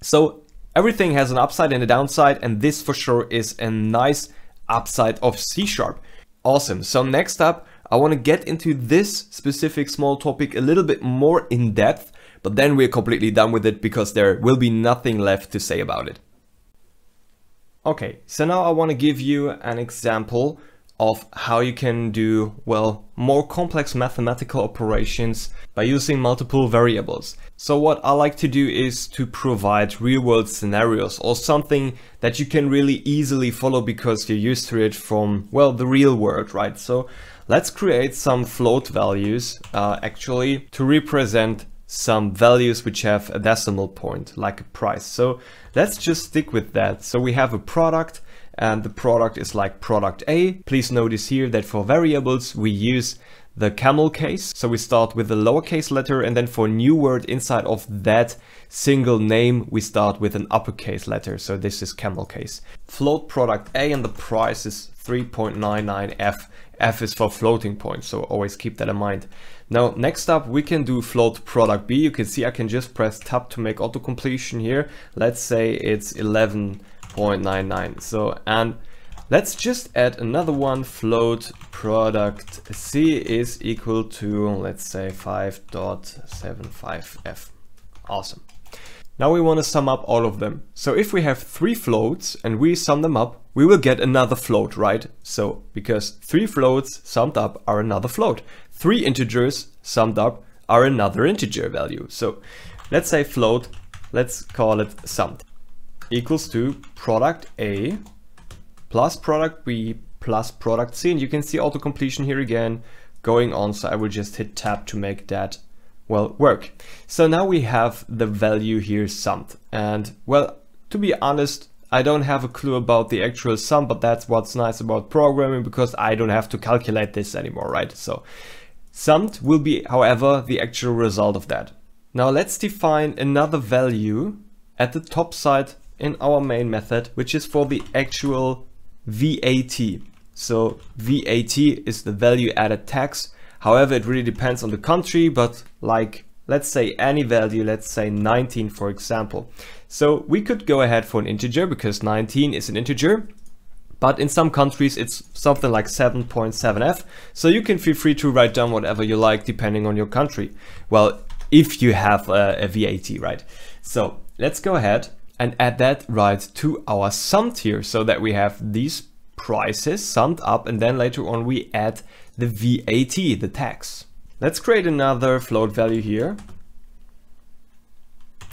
A: So everything has an upside and a downside, and this for sure is a nice upside of C#. Awesome. So next up, I want to get into this specific small topic a little bit more in depth, but then we're completely done with it because there will be nothing left to say about it. Okay, so now I want to give you an example of how you can do, well, more complex mathematical operations by using multiple variables. So what I like to do is to provide real-world scenarios, or something that you can really easily follow because you're used to it from, well, the real world, right? So let's create some float values actually to represent some values which have a decimal point, like a price. So let's just stick with that. So we have a product, and the product is like product A. Please notice here that for variables we use the camel case. So we start with the lowercase letter, and then for a new word inside of that single name we start with an uppercase letter. So this is camel case. Float product A, and the price is 3.99F. F is for floating point, so always keep that in mind. Now next up we can do float product B. You can see I can just press tab to make auto completion here. Let's say it's 11.99. So, and let's just add another one. Float product C is equal to, let's say, 5.75F. Awesome. Now we want to sum up all of them. So if we have 3 floats and we sum them up, we will get another float, right? So because 3 floats summed up are another float. 3 integers summed up are another integer value. So let's say float, let's call it summed, equals to product A plus product B plus product C. And you can see auto completion here again going on. So I will just hit tab to make that, well, work. So now we have the value here summed. And well, to be honest, I don't have a clue about the actual sum, but that's what's nice about programming, because I don't have to calculate this anymore, right? So summed will be, however, the actual result of that. Now let's define another value at the top side in our main method, which is for the actual VAT. So VAT is the value added tax. However, it really depends on the country, but like, let's say any value, let's say 19, for example. So we could go ahead for an integer because 19 is an integer, but in some countries it's something like 7.7F. So you can feel free to write down whatever you like depending on your country. Well, if you have a VAT, right? So let's go ahead and add that right to our summed here, so that we have these prices summed up, and then later on we add the VAT, the tax. Let's create another float value here.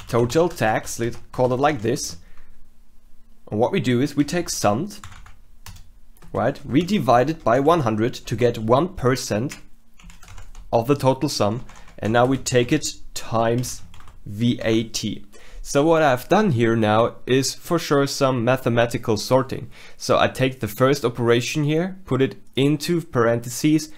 A: Total tax, let's call it like this. And what we do is we take summed, right? We divide it by 100 to get 1% of the total sum. And now we take it times VAT. So what I've done here now is for sure some mathematical sorting. So I take the first operation here, put it into parentheses,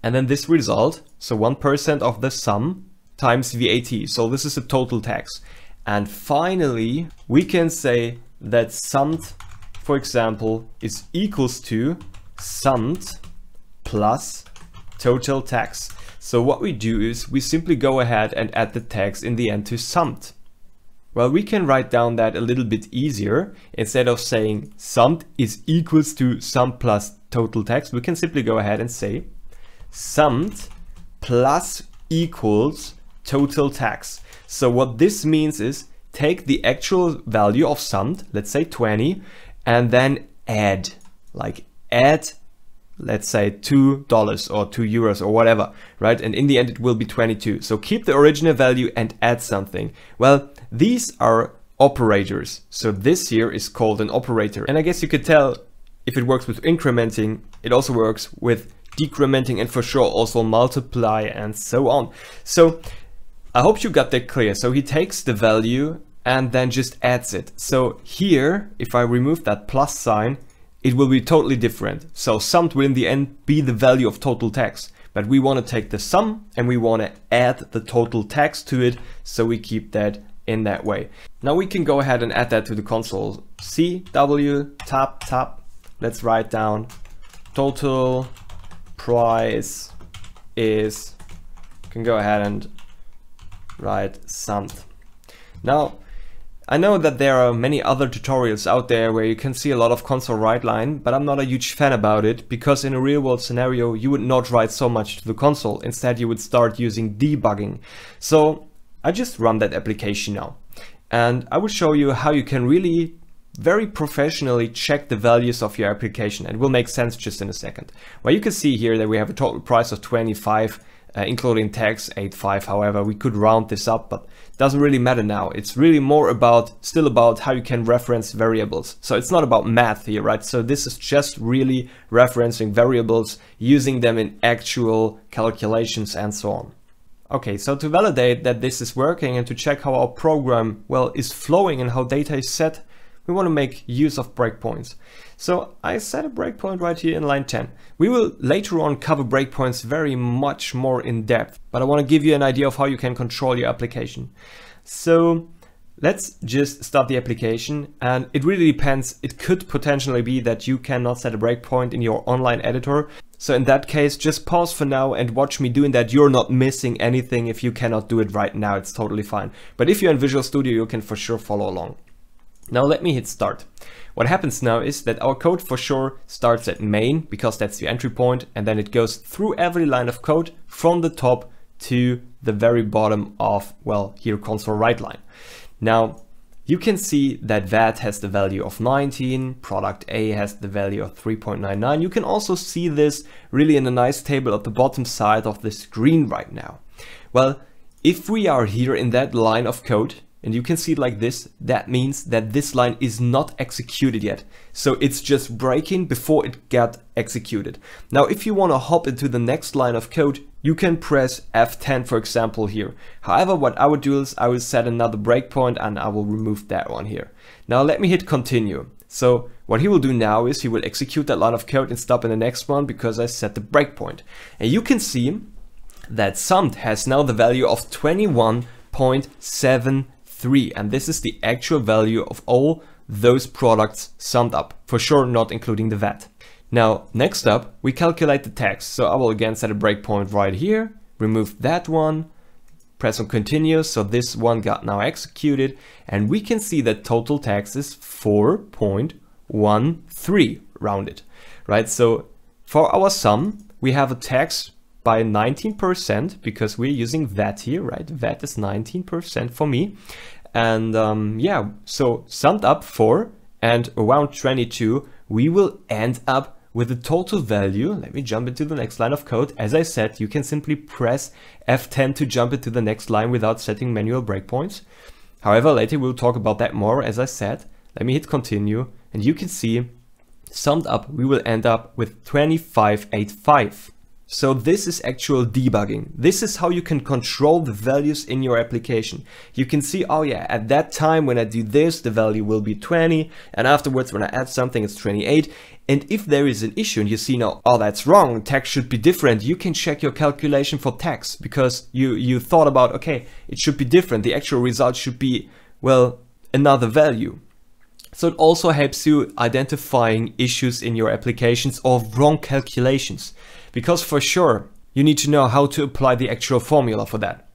A: and then this result, so 1% of the sum times VAT. So this is a total tax. And finally, we can say that summed, for example, is equals to summed plus total tax. So what we do is we simply go ahead and add the tax in the end to summed. Well, we can write down that a little bit easier. Instead of saying summed is equals to sum plus total tax, we can simply go ahead and say summed plus equals total tax. So what this means is take the actual value of summed, let's say 20, and then add, let's say $2 or €2 or whatever, right? And in the end it will be 22. So keep the original value and add something. Well, these are operators. So this here is called an operator. And I guess you could tell if it works with incrementing, it also works with decrementing, and for sure also multiply and so on. So I hope you got that clear. So he takes the value and then just adds it. So here, if I remove that plus sign, it will be totally different. So summed will in the end be the value of total tax, but we want to take the sum and we want to add the total tax to it. So we keep that in that way. Now we can go ahead and add that to the console. CW tab. Let's write down total price is, you can go ahead and write summed. Now, I know that there are many other tutorials out there where you can see a lot of console write line, but I'm not a huge fan about it, because in a real world scenario you would not write so much to the console. Instead you would start using debugging. So I just run that application now, and I will show you how you can really very professionally check the values of your application, and it will make sense just in a second. Well, you can see here that we have a total price of 25, including tax 8.5. However, we could round this up, but it doesn't really matter now. It's really more still about how you can reference variables. So it's not about math here, right? So this is just really referencing variables, using them in actual calculations and so on. Okay, so to validate that this is working and to check how our program, well, is flowing and how data is set, we want to make use of breakpoints. So I set a breakpoint right here in line 10. We will later on cover breakpoints very much more in depth, but I want to give you an idea of how you can control your application. So let's just start the application, and it really depends. It could potentially be that you cannot set a breakpoint in your online editor. So in that case, just pause for now and watch me doing that. You're not missing anything if you cannot do it right now. It's totally fine. But if you're in Visual Studio, you can for sure follow along. Now let me hit start. What happens now is that our code for sure starts at main, because that's the entry point, and then it goes through every line of code from the top to the very bottom of, well, here console write line. Now you can see that VAT has the value of 19, product A has the value of 3.99. You can also see this really in a nice table at the bottom side of the screen right now. Well, if we are here in that line of code, and you can see it like this, that means that this line is not executed yet. So it's just breaking before it got executed. Now, if you want to hop into the next line of code, you can press F10, for example, here. However, what I would do is I will set another breakpoint and I will remove that one here. Now let me hit continue. So what he will do now is he will execute that line of code and stop in the next one because I set the breakpoint. And you can see that summed has now the value of 21.73. And this is the actual value of all those products summed up, for sure not including the VAT. Now next up we calculate the tax, so I will again set a breakpoint right here, remove that one, press on continue, so this one got now executed, and we can see that total tax is 4.13 rounded, right? So for our sum we have a tax by 19% because we're using VAT here, right? VAT is 19% for me. And yeah, so summed up 4 and around 22, we will end up with a total value. Let me jump into the next line of code. As I said, you can simply press F10 to jump into the next line without setting manual breakpoints. However, later we'll talk about that more, as I said. Let me hit continue, and you can see summed up, we will end up with 25.85. So this is actual debugging. This is how you can control the values in your application. You can see, oh yeah, at that time when I do this, the value will be 20, and afterwards when I add something, it's 28. And if there is an issue and you see now, oh, that's wrong, tax should be different, you can check your calculation for tax because you thought about, okay, it should be different. The actual result should be, well, another value. So it also helps you identifying issues in your applications or wrong calculations. Because for sure, you need to know how to apply the actual formula for that.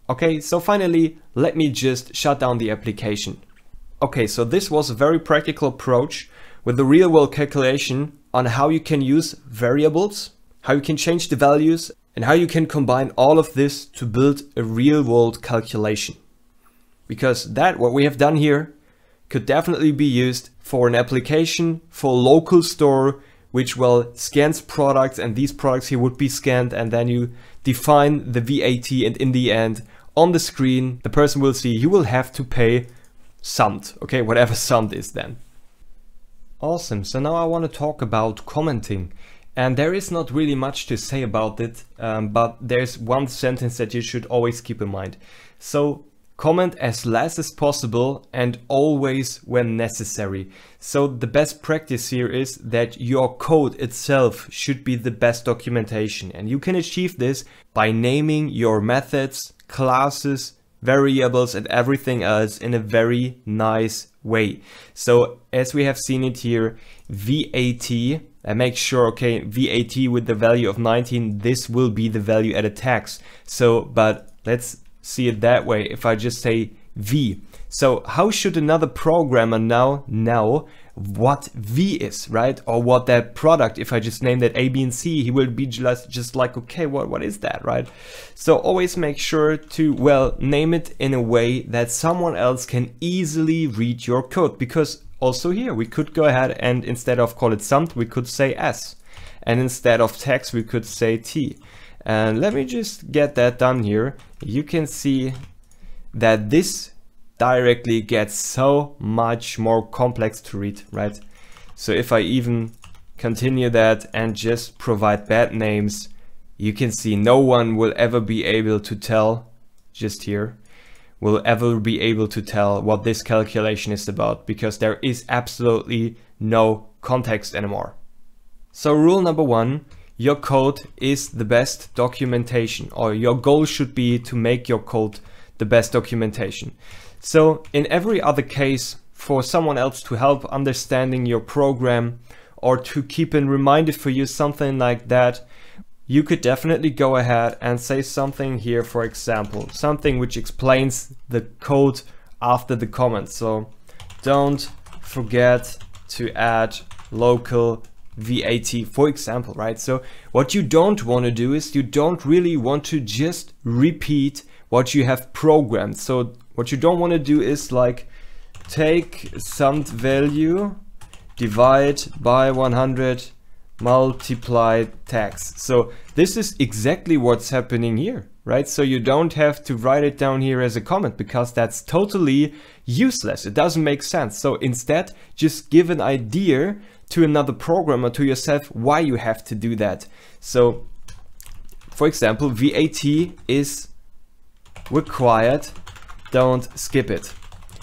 A: Okay, so finally, let me just shut down the application. Okay, so this was a very practical approach with the real world calculation on how you can use variables, how you can change the values, and how you can combine all of this to build a real world calculation. Because that, what we have done here, could definitely be used for an application, for a local store, which well scans products, and these products here would be scanned, and then you define the VAT, and in the end on the screen the person will see you will have to pay summed, okay, whatever summed is then. Awesome, so now I want to talk about commenting, and there is not really much to say about it, but there's one sentence that you should always keep in mind. So comment as less as possible and always when necessary. So the best practice here is that your code itself should be the best documentation, and you can achieve this by naming your methods, classes, variables and everything else in a very nice way. So as we have seen it here, VAT, and make sure, okay, VAT with the value of 19, this will be the value added tax. So, but let's see it that way. If I just say V, so how should another programmer now know what V is, right? Or what that product, if I just name that A, B, and C, he will be just like, okay, what is that, right? So always make sure to, well, name it in a way that someone else can easily read your code, because also here. We could go ahead and instead of call it summed, we could say s. And instead of text, we could say t. And let me just get that done here. You can see that this directly gets so much more complex to read, right? So if I even continue that and just provide bad names, you can see no one will ever be able to tell, just here, will ever be able to tell what this calculation is about, because there is absolutely no context anymore. So rule number 1, your code is the best documentation, or your goal should be to make your code the best documentation. So in every other case, for someone else to help understanding your program or to keep in reminder for you, something like that, you could definitely go ahead and say something here, for example, something which explains the code after the comment. So don't forget to add local VAT, for example, right? So what you don't want to do is you don't really want to just repeat what you have programmed. So what you don't want to do is like take summed value, divide by 100, multiply tax. So this is exactly what's happening here, right? So you don't have to write it down here as a comment, because that's totally useless. It doesn't make sense. So instead, just give an idea to another programmer, to yourself, why you have to do that. So for example, VAT is required, don't skip it,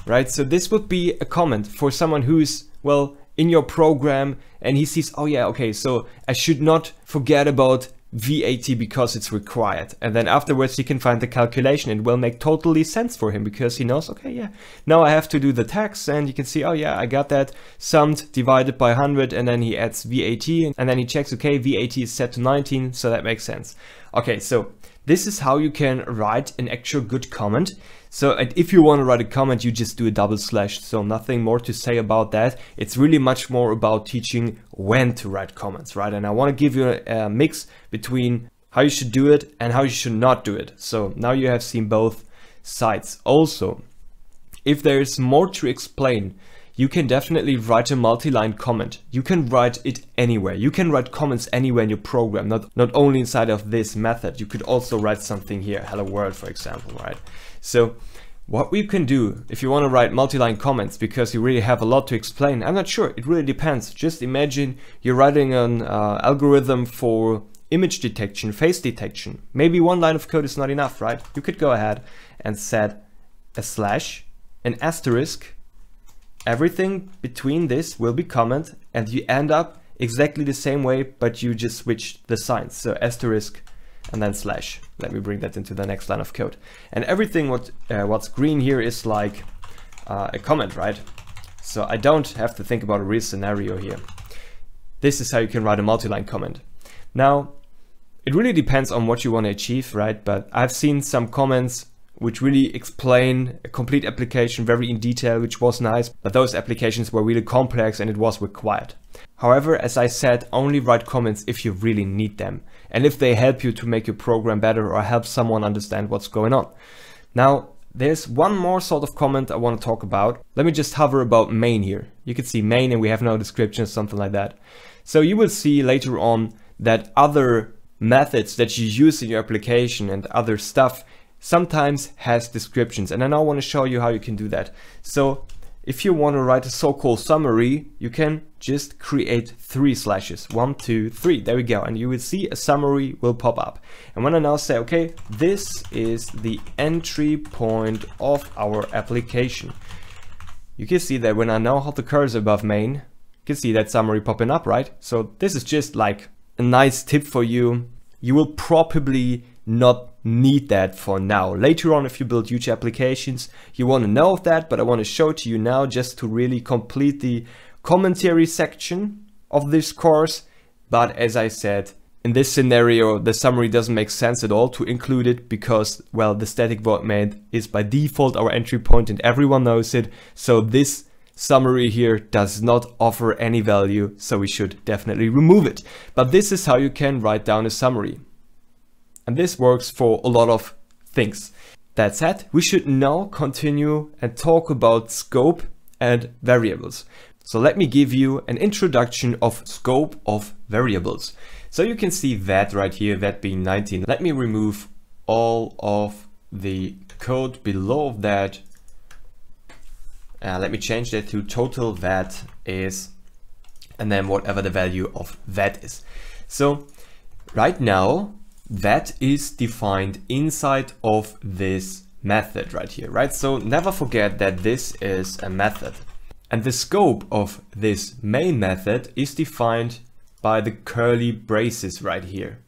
A: right? So this would be a comment for someone who's, well, in your program and he sees, oh yeah, okay, so I should not forget about VAT because it's required. And then afterwards he can find the calculation. It will make totally sense for him because he knows, okay, yeah, now I have to do the tax, and you can see, oh yeah, I got that summed divided by 100, and then he adds VAT, and then he checks, okay, VAT is set to 19, so that makes sense. Okay, so this is how you can write an actual good comment. So if you want to write a comment, you just do a double slash. So nothing more to say about that. It's really much more about teaching when to write comments, right? And I want to give you a mix between how you should do it and how you should not do it. So now you have seen both sides. Also, if there is more to explain, you can definitely write a multi-line comment. You can write it anywhere. You can write comments anywhere in your program, not only inside of this method. You could also write something here, hello world, for example, right? So what we can do if you want to write multi-line comments, because you really have a lot to explain, I'm not sure, it really depends. Just imagine you're writing an algorithm for image detection, face detection. Maybe one line of code is not enough, right? You could go ahead and set a slash, an asterisk. Everything between this will be comment, and you end up exactly the same way, but you just switch the signs. So asterisk and then slash. Let me bring that into the next line of code. And everything what's green here is like a comment, right? So I don't have to think about a real scenario here. This is how you can write a multi-line comment. Now, it really depends on what you want to achieve, right? But I've seen some comments which really explain a complete application very in detail, which was nice, but those applications were really complex and it was required. However, as I said, only write comments if you really need them, and if they help you to make your program better or help someone understand what's going on. Now, there's one more sort of comment I want to talk about. Let me just hover about main here. You can see main and we have no description or something like that. So you will see later on that other methods that you use in your application and other stuff sometimes has descriptions, and I now want to show you how you can do that. So if you want to write a so-called summary, you can just create 3 slashes, 1, 2, 3, there we go, and you will see a summary will pop up. And when I now say, okay, this is the entry point of our application, you can see that when I now hold the cursor above main, you can see that summary popping up, right? So this is just like a nice tip for you. You will probably not need that for now. Later on, if you build huge applications, you want to know of that, but I want to show it to you now just to really complete the commentary section of this course. But as I said, in this scenario, the summary doesn't make sense at all to include it because, well, the static void main is by default our entry point and everyone knows it. So this summary here does not offer any value, so we should definitely remove it. But this is how you can write down a summary. And this works for a lot of things. That said, we should now continue and talk about scope and variables. So let me give you an introduction of scope of variables. So you can see that right here, that being 19. Let me remove all of the code below that. Let me change that to total that is, and then whatever the value of that is. So right now that is defined inside of this method right here, right? So never forget that this is a method. And the scope of this main method is defined by the curly braces right here.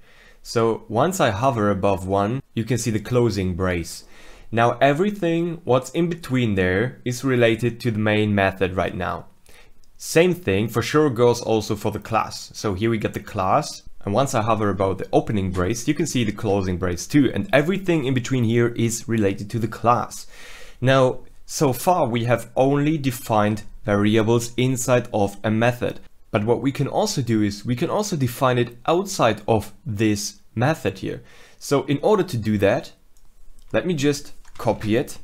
A: So once I hover above 1, you can see the closing brace. Now everything what's in between there is related to the main method right now. Same thing for sure goes also for the class. So here we get the class, and once I hover above the opening brace, you can see the closing brace too, and everything in between here is related to the class. Now so far we have only defined variables inside of a method, but what we can also do is we can also define it outside of this method here. So in order to do that, let me just copy it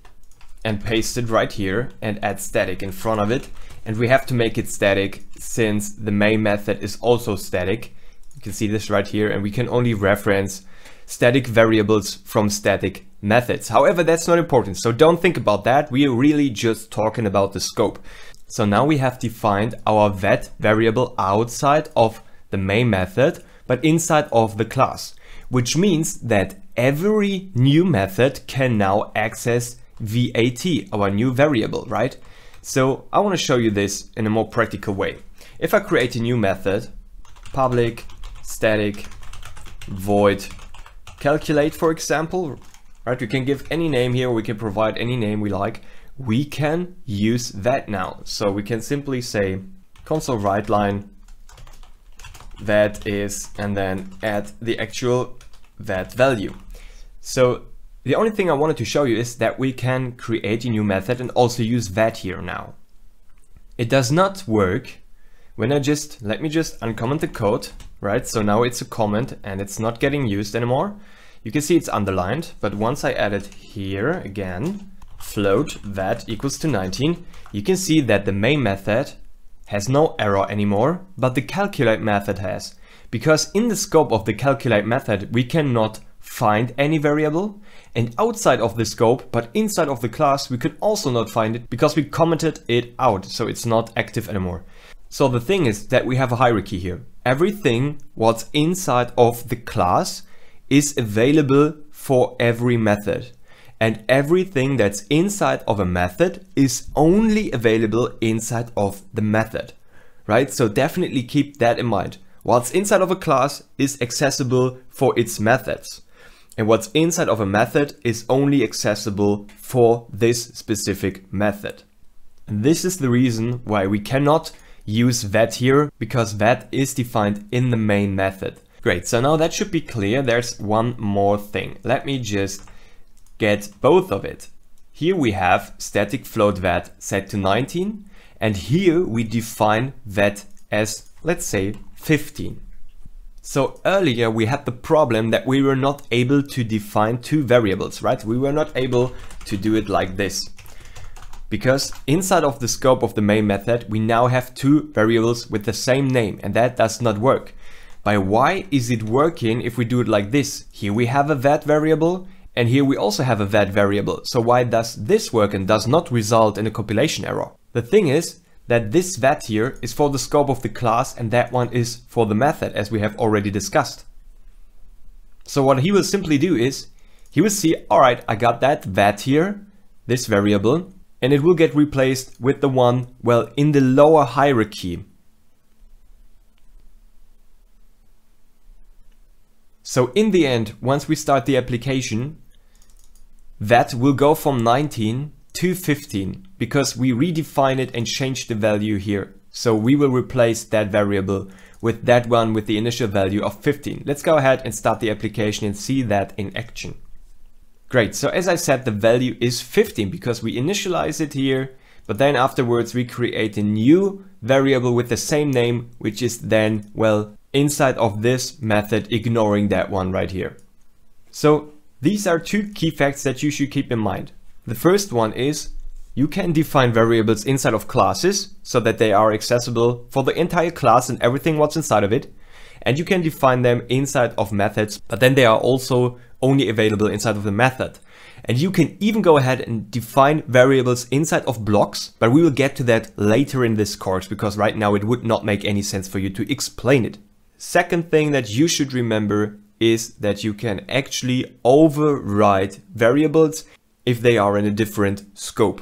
A: and paste it right here and add static in front of it. And we have to make it static since the main method is also static. You can see this right here, and we can only reference static variables from static methods. However, that's not important, so don't think about that. We are really just talking about the scope. So now we have defined our vet variable outside of the main method, but inside of the class, which means that every new method can now access VAT, our new variable, right? So I want to show you this in a more practical way. If I create a new method, public static void calculate, for example, right? We can give any name here, we can provide any name we like. We can use that now. So we can simply say console write line that is, and then add the actual that value. So the only thing I wanted to show you is that we can create a new method and also use that here now. It does not work when let me just uncomment the code, right? So now it's a comment and it's not getting used anymore. You can see it's underlined, but once I add it here again, float that equals to 19, you can see that the main method has no error anymore, but the calculate method has. Because in the scope of the calculate method, we cannot find any variable, and outside of the scope, but inside of the class, we could also not find it because we commented it out, so it's not active anymore. So the thing is that we have a hierarchy here. Everything what's inside of the class is available for every method, and everything that's inside of a method is only available inside of the method, right? So definitely keep that in mind. What's inside of a class is accessible for its methods, and what's inside of a method is only accessible for this specific method. And this is the reason why we cannot use that here, because that is defined in the main method. Great, so now that should be clear. There's one more thing. Let me just get both of it. Here we have static float that set to 19, and here we define that as, let's say, 15. So earlier we had the problem that we were not able to define two variables, right? We were not able to do it like this, because inside of the scope of the main method, we now have two variables with the same name, and that does not work. By why is it working if we do it like this? Here we have a that variable, and here we also have a that variable. So why does this work and does not result in a compilation error? The thing is that this that here is for the scope of the class, and that one is for the method, as we have already discussed. So what he will simply do is, he will see, all right, I got that here, this variable, and it will get replaced with the one, well, in the lower hierarchy. So in the end, once we start the application, that will go from 19 to 15, because we redefine it and change the value here. So we will replace that variable with that one with the initial value of 15. Let's go ahead and start the application and see that in action. Great, so as I said, the value is 15 because we initialize it here, but then afterwards we create a new variable with the same name, which is then, well, inside of this method, ignoring that one right here. So these are two key facts that you should keep in mind. The first one is You can define variables inside of classes so that they are accessible for the entire class and everything what's inside of it. And you can define them inside of methods, but then they are also only available inside of the method. And you can even go ahead and define variables inside of blocks, but we will get to that later in this course because right now it would not make any sense for you to explain it. Second thing that you should remember is that you can actually override variables if they are in a different scope,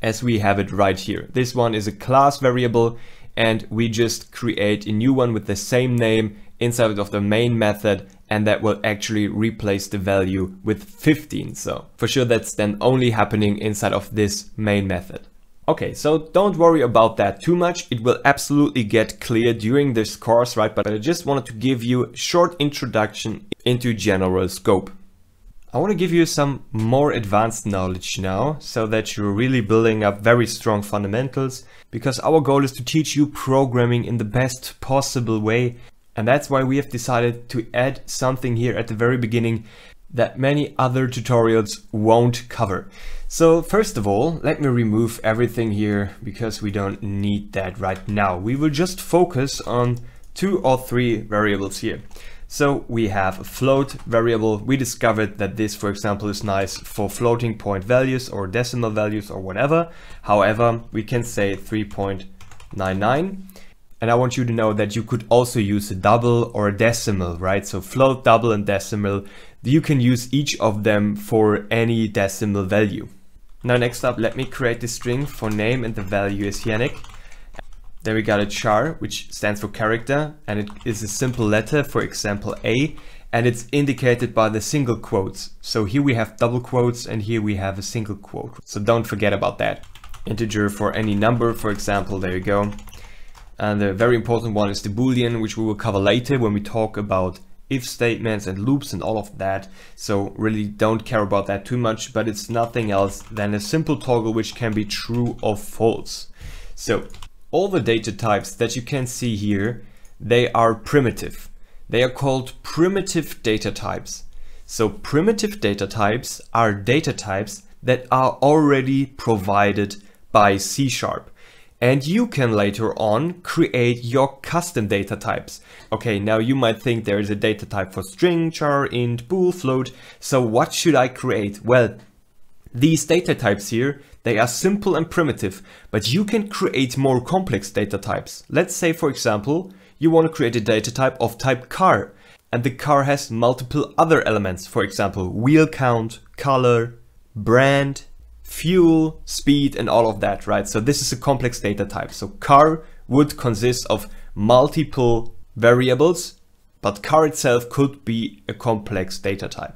A: as we have it right here. This one is a class variable and we just create a new one with the same name inside of the main method, and that will actually replace the value with 15. So for sure that's then only happening inside of this main method. Okay, so don't worry about that too much. It will absolutely get clear during this course, right? But I just wanted to give you a short introduction into general scope. I want to give you some more advanced knowledge now so that you're really building up very strong fundamentals, because our goal is to teach you programming in the best possible way. And that's why we have decided to add something here at the very beginning that many other tutorials won't cover. So first of all, let me remove everything here because we don't need that right now. We will just focus on 2 or 3 variables here. So we have a float variable. We discovered that this, for example, is nice for floating point values or decimal values or whatever. However, we can say 3.99. And I want you to know that you could also use a double or a decimal, right? So float, double and decimal, you can use each of them for any decimal value. Now next up, let me create the string for name and the value is Yannick. There we got a char, which stands for character, and it is a simple letter, for example A, and it's indicated by the single quotes. So here we have double quotes and here we have a single quote. So don't forget about that. Integer for any number, for example, there you go. And the very important one is the Boolean, which we will cover later when we talk about if statements and loops and all of that. So really don't care about that too much, but it's nothing else than a simple toggle which can be true or false. So all the data types that you can see here, they are primitive. They are called primitive data types. So primitive data types are data types that are already provided by C#. And you can later on create your custom data types. Okay, now you might think there is a data type for string, char, int, bool, float. So what should I create? Well, these data types here, they are simple and primitive, but you can create more complex data types. Let's say, for example, you want to create a data type of type car, and the car has multiple other elements. For example, wheel count, color, brand, fuel, speed, and all of that, right? So this is a complex data type. So car would consist of multiple variables, but car itself could be a complex data type.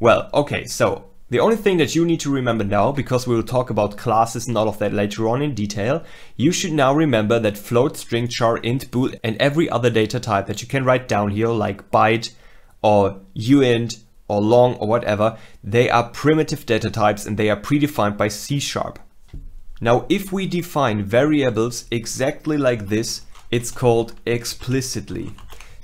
A: Well, okay, so the only thing that you need to remember now, because we will talk about classes and all of that later on in detail, you should now remember that float, string, char, int, bool, and every other data type that you can write down here, like byte or uint, or long or whatever, they are primitive data types and they are predefined by C#. Now, if we define variables exactly like this, it's called explicitly.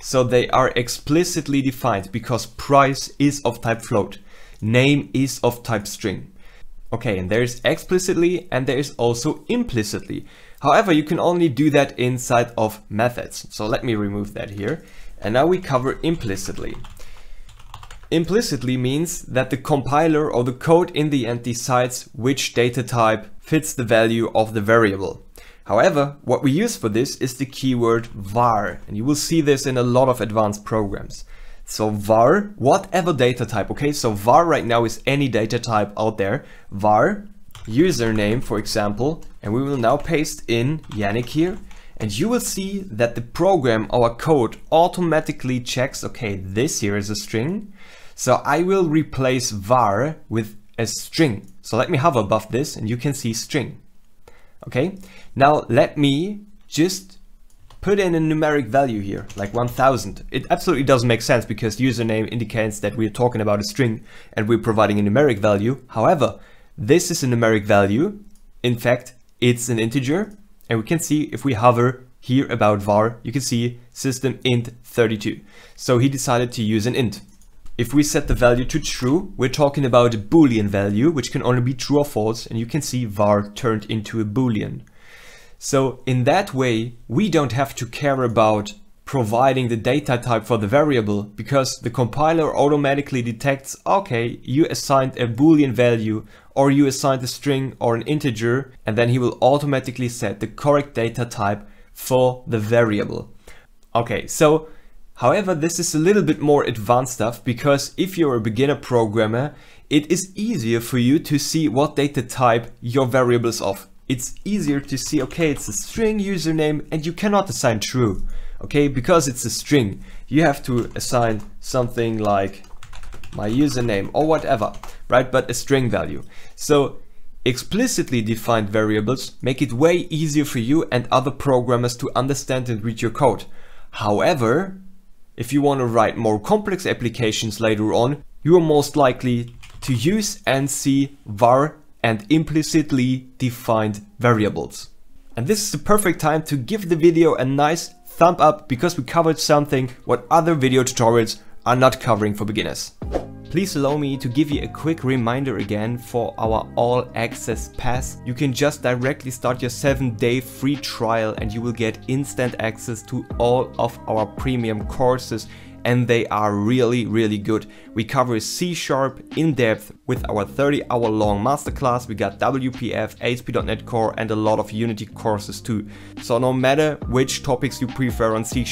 A: So they are explicitly defined because price is of type float, name is of type string. Okay, and there's explicitly and there is also implicitly. However, you can only do that inside of methods. So let me remove that here. And now we cover implicitly. Implicitly means that the compiler or the code in the end decides which data type fits the value of the variable. However, what we use for this is the keyword var, and you will see this in a lot of advanced programs. So var, whatever data type, okay, so var right now is any data type out there, var, username for example, and we will now paste in Yannick here, and you will see that the program, our code, automatically checks, okay, this here is a string. So I will replace var with a string. So let me hover above this and you can see string. Okay, now let me just put in a numeric value here, like 1000. It absolutely doesn't make sense because username indicates that we're talking about a string and we're providing a numeric value. However, this is a numeric value. In fact, it's an integer. And we can see if we hover here about var, you can see system int 32. So he decided to use an int. If we set the value to true, we're talking about a Boolean value, which can only be true or false, and you can see var turned into a Boolean. So in that way, we don't have to care about providing the data type for the variable, because the compiler automatically detects, okay, you assigned a Boolean value, or you assigned a string or an integer, and then he will automatically set the correct data type for the variable. Okay, so however, this is a little bit more advanced stuff, because if you're a beginner programmer, it is easier for you to see what data type your variable is of. It's easier to see, okay, it's a string username and you cannot assign true. Okay, because it's a string, you have to assign something like my username or whatever, right? But a string value. So explicitly defined variables make it way easier for you and other programmers to understand and read your code. However, if you want to write more complex applications later on, you are most likely to use and see var and implicitly defined variables. And this is the perfect time to give the video a nice thumb up, because we covered something what other video tutorials are not covering for beginners. Please allow me to give you a quick reminder again for our all access pass. You can just directly start your 7-day free trial and you will get instant access to all of our premium courses, and they are really good. We cover C# in depth with our 30-hour long masterclass. We got WPF, ASP.NET Core and a lot of Unity courses too. So no matter which topics you prefer on C#,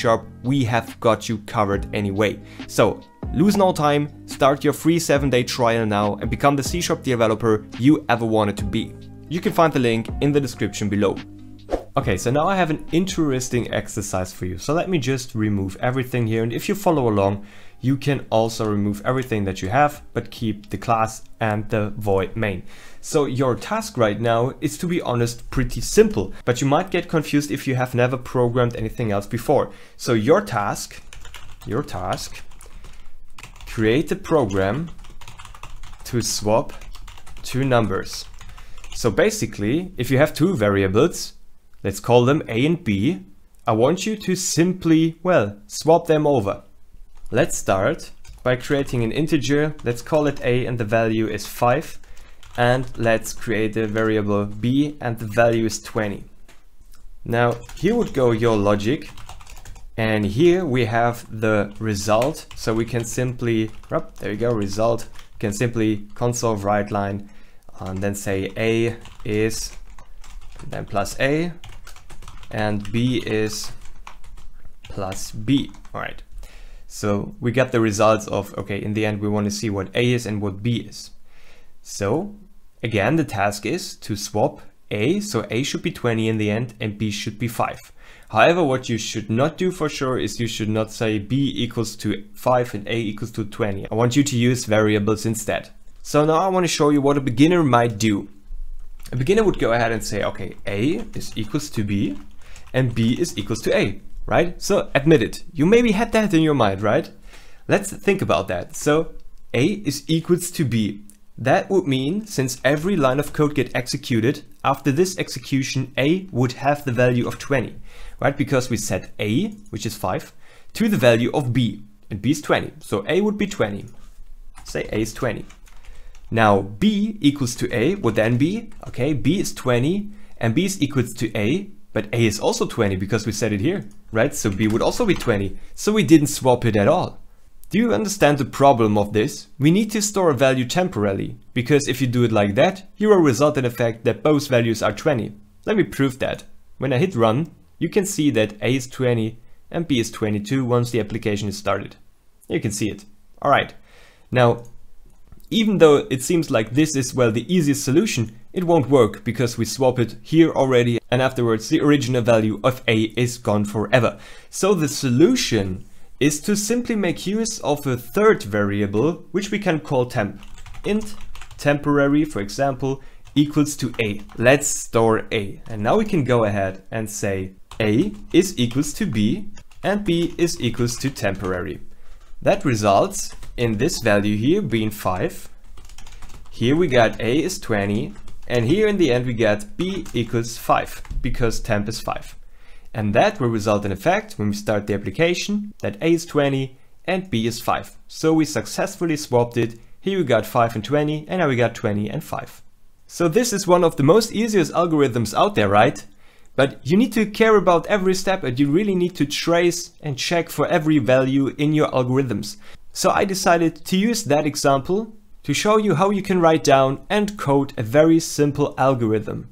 A: we have got you covered anyway. So lose no time, start your free 7-day trial now and become the C# developer you ever wanted to be. You can find the link in the description below. Okay, so now I have an interesting exercise for you. So let me just remove everything here, and if you follow along, you can also remove everything that you have, but keep the class and the void main. So your task right now is, to be honest, pretty simple, but you might get confused if you have never programmed anything else before. So your task, create a program to swap two numbers. So basically, if you have two variables, let's call them A and B, I want you to simply, well, swap them over. Let's start by creating an integer. Let's call it A and the value is 5. And let's create a variable B and the value is 20. Now here would go your logic. And here we have the result. So we can simply, there you go, result. We can simply console write line and then say A is, and then plus A, and B is plus B. All right. So we got the results of, okay, in the end we want to see what A is and what B is. So again, the task is to swap A, so A should be 20 in the end and B should be 5. However, what you should not do for sure is you should not say B equals to 5 and A equals to 20. I want you to use variables instead. So now I want to show you what a beginner might do. A beginner would go ahead and say, okay, A is equals to B and B is equals to A, right? So admit it, you maybe had that in your mind, right? Let's think about that. So A is equals to B. That would mean, since every line of code gets executed, after this execution, A would have the value of 20, right? Because we set A, which is 5, to the value of B, and B is 20. So A would be 20. Say A is 20. Now B equals to A would then be, okay, B is 20 and B is equals to A, but A is also 20 because we set it here, right? So B would also be 20. So we didn't swap it at all. Do you understand the problem of this? We need to store a value temporarily, because if you do it like that, you will result in the fact that both values are 20. Let me prove that. When I hit run, you can see that A is 20 and B is 22 once the application is started. You can see it. All right. Now, even though it seems like this is, well, the easiest solution, it won't work because we swap it here already and afterwards the original value of A is gone forever. So the solution is to simply make use of a third variable, which we can call temp. Int temporary, for example, equals to A. Let's store A. And now we can go ahead and say A is equals to B and B is equals to temporary. That results in this value here being 5. Here we got A is 20 and here in the end we get B equals 5 because temp is 5. And that will result in effect when we start the application that A is 20 and b is 5. So we successfully swapped it. Here we got 5 and 20, and now we got 20 and 5. So this is one of the most easiest algorithms out there, right? But you need to care about every step, and you really need to trace and check for every value in your algorithms. So I decided to use that example to show you how you can write down and code a very simple algorithm.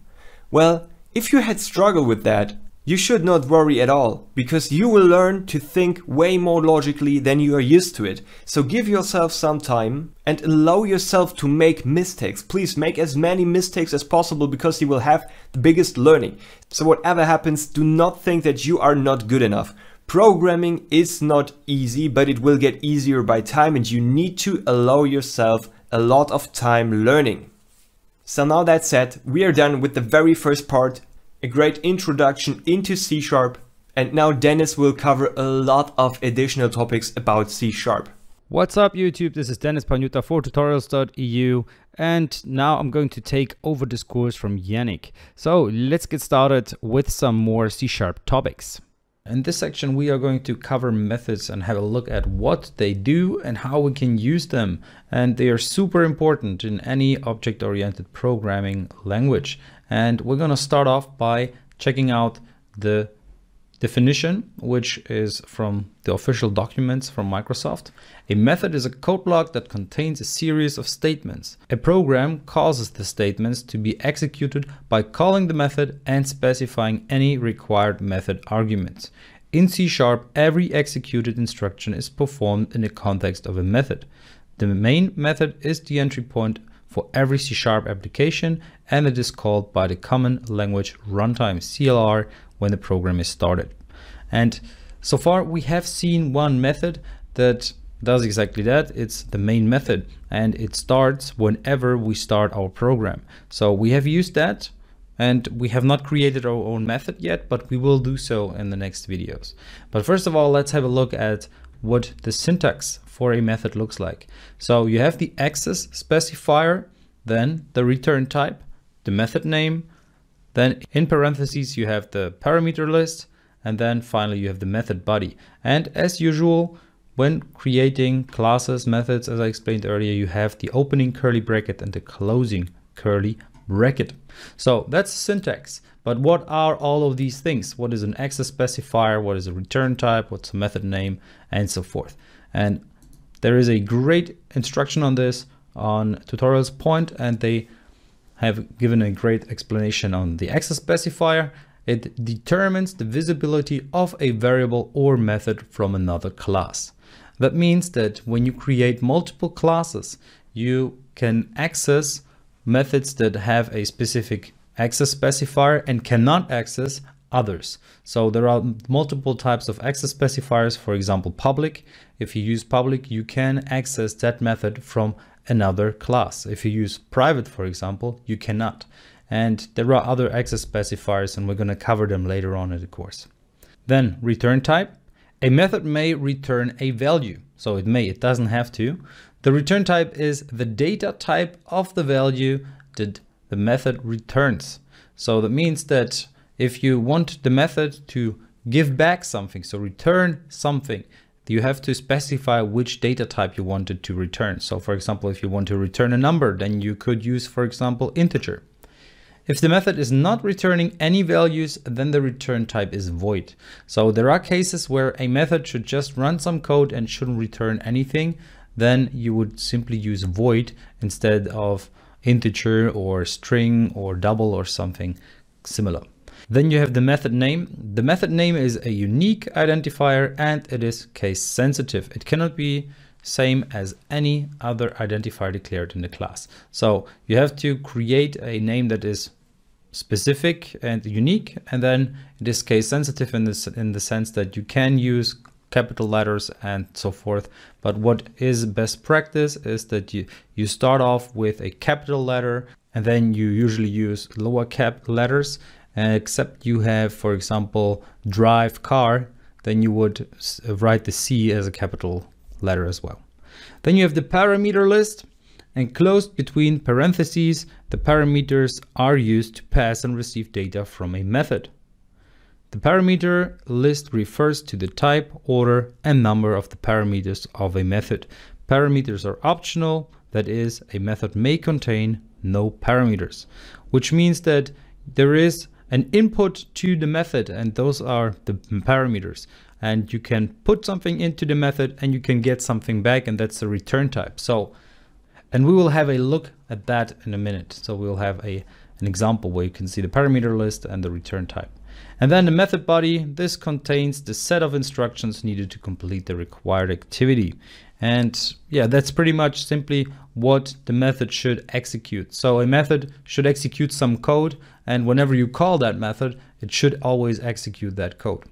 A: Well, if you had struggled with that, you should not worry at all, because you will learn to think way more logically than you are used to it. So give yourself some time and allow yourself to make mistakes. Please make as many mistakes as possible, because you will have the biggest learning. So whatever happens, do not think that you are not good enough. Programming is not easy, but it will get easier by time, and you need to allow yourself a lot of time learning. So now that said, we are done with the very first part, a great introduction into C#, and now Dennis will cover a lot of additional topics about C#.
B: What's up YouTube, this is Dennis Panuta for tutorials.eu, and now I'm going to take over this course from Yannick. So let's get started with some more C# topics. In this section we are going to cover methods and have a look at what they do and how we can use them, and they are super important in any object-oriented programming language. And we're going to start off by checking out the definition, which is from the official documents from Microsoft. A method is a code block that contains a series of statements. A program causes the statements to be executed by calling the method and specifying any required method arguments. In C#, every executed instruction is performed in the context of a method. The main method is the entry point for every C# application, and it is called by the Common Language Runtime (CLR) when the program is started. And so far we have seen one method that does exactly that. It's the main method, and it starts whenever we start our program. So we have used that, and we have not created our own method yet, but we will do so in the next videos. But first of all, let's have a look at what the syntax for a method looks like. So you have the access specifier, then the return type, the method name, then in parentheses you have the parameter list, and then finally you have the method body. And as usual, when creating classes, methods, as I explained earlier, you have the opening curly bracket and the closing curly bracket. So that's syntax. But what are all of these things? What is an access specifier? What is a return type? What's a method name? And so forth. And there is a great instruction on this on Tutorials Point, and they have given a great explanation on the access specifier. It determines the visibility of a variable or method from another class. That means that when you create multiple classes, you can access methods that have a specific access specifier and cannot access others. So there are multiple types of access specifiers. For example, public. If you use public, you can access that method from another class. If you use private, for example, you cannot. And there are other access specifiers, and we're going to cover them later on in the course. Then return type. A method may return a value. So it doesn't have to. The return type is the data type of the value that the method returns. So that means that if you want the method to give back something, so return something, you have to specify which data type you wanted to return. So for example, if you want to return a number, then you could use, for example, integer. If the method is not returning any values, then the return type is void. So there are cases where a method should just run some code and shouldn't return anything. Then you would simply use void instead of integer or string or double or something similar. Then you have the method name. The method name is a unique identifier, and it is case sensitive. It cannot be same as any other identifier declared in the class. So you have to create a name that is specific and unique, and then it is case sensitive in the sense that you can use capital letters and so forth. But what is best practice is that you start off with a capital letter, and then you usually use lower cap letters, except you have, for example, drive car, then you would write the C as a capital letter as well. Then you have the parameter list. Enclosed between parentheses, the parameters are used to pass and receive data from a method. The parameter list refers to the type, order, and number of the parameters of a method. Parameters are optional, that is, a method may contain no parameters, which means that there is an input to the method, and those are the parameters. And you can put something into the method and you can get something back, and that's the return type. And we will have a look at that in a minute. So we'll have an example where you can see the parameter list and the return type. And then the method body, this contains the set of instructions needed to complete the required activity. And yeah, that's pretty much simply what the method should execute. So a method should execute some code, and whenever you call that method, it should always execute that code.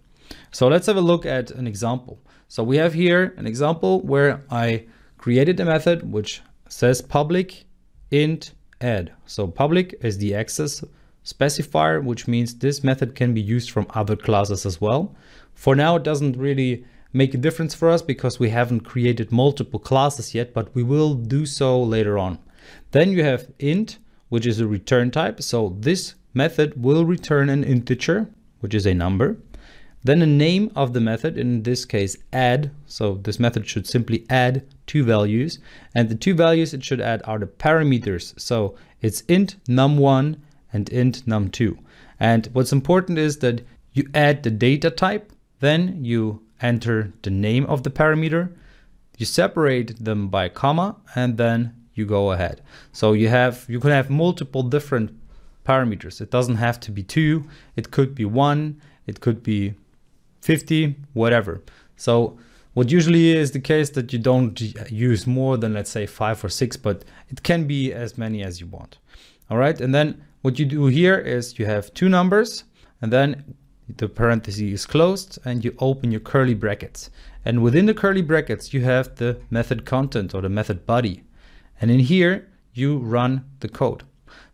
B: So let's have a look at an example. So we have here an example where I created a method which says public int add. So public is the access specifier, which means this method can be used from other classes as well. For now, it doesn't really make a difference for us because we haven't created multiple classes yet, but we will do so later on. Then you have int, which is a return type. So this method will return an integer, which is a number. Then the name of the method, in this case add. So this method should simply add two values, and the two values it should add are the parameters. So it's int num1 and int num2. And what's important is that you add the data type, then you enter the name of the parameter, you separate them by comma, and then you go ahead. So you can have multiple different parameters. It doesn't have to be 2, it could be 1, it could be 50, whatever. So what usually is the case that you don't use more than, let's say, 5 or 6, but it can be as many as you want. All right, and then what you do here is you have two numbers, and then the parenthesis is closed, and you open your curly brackets. And within the curly brackets, you have the method content or the method body. And in here, you run the code.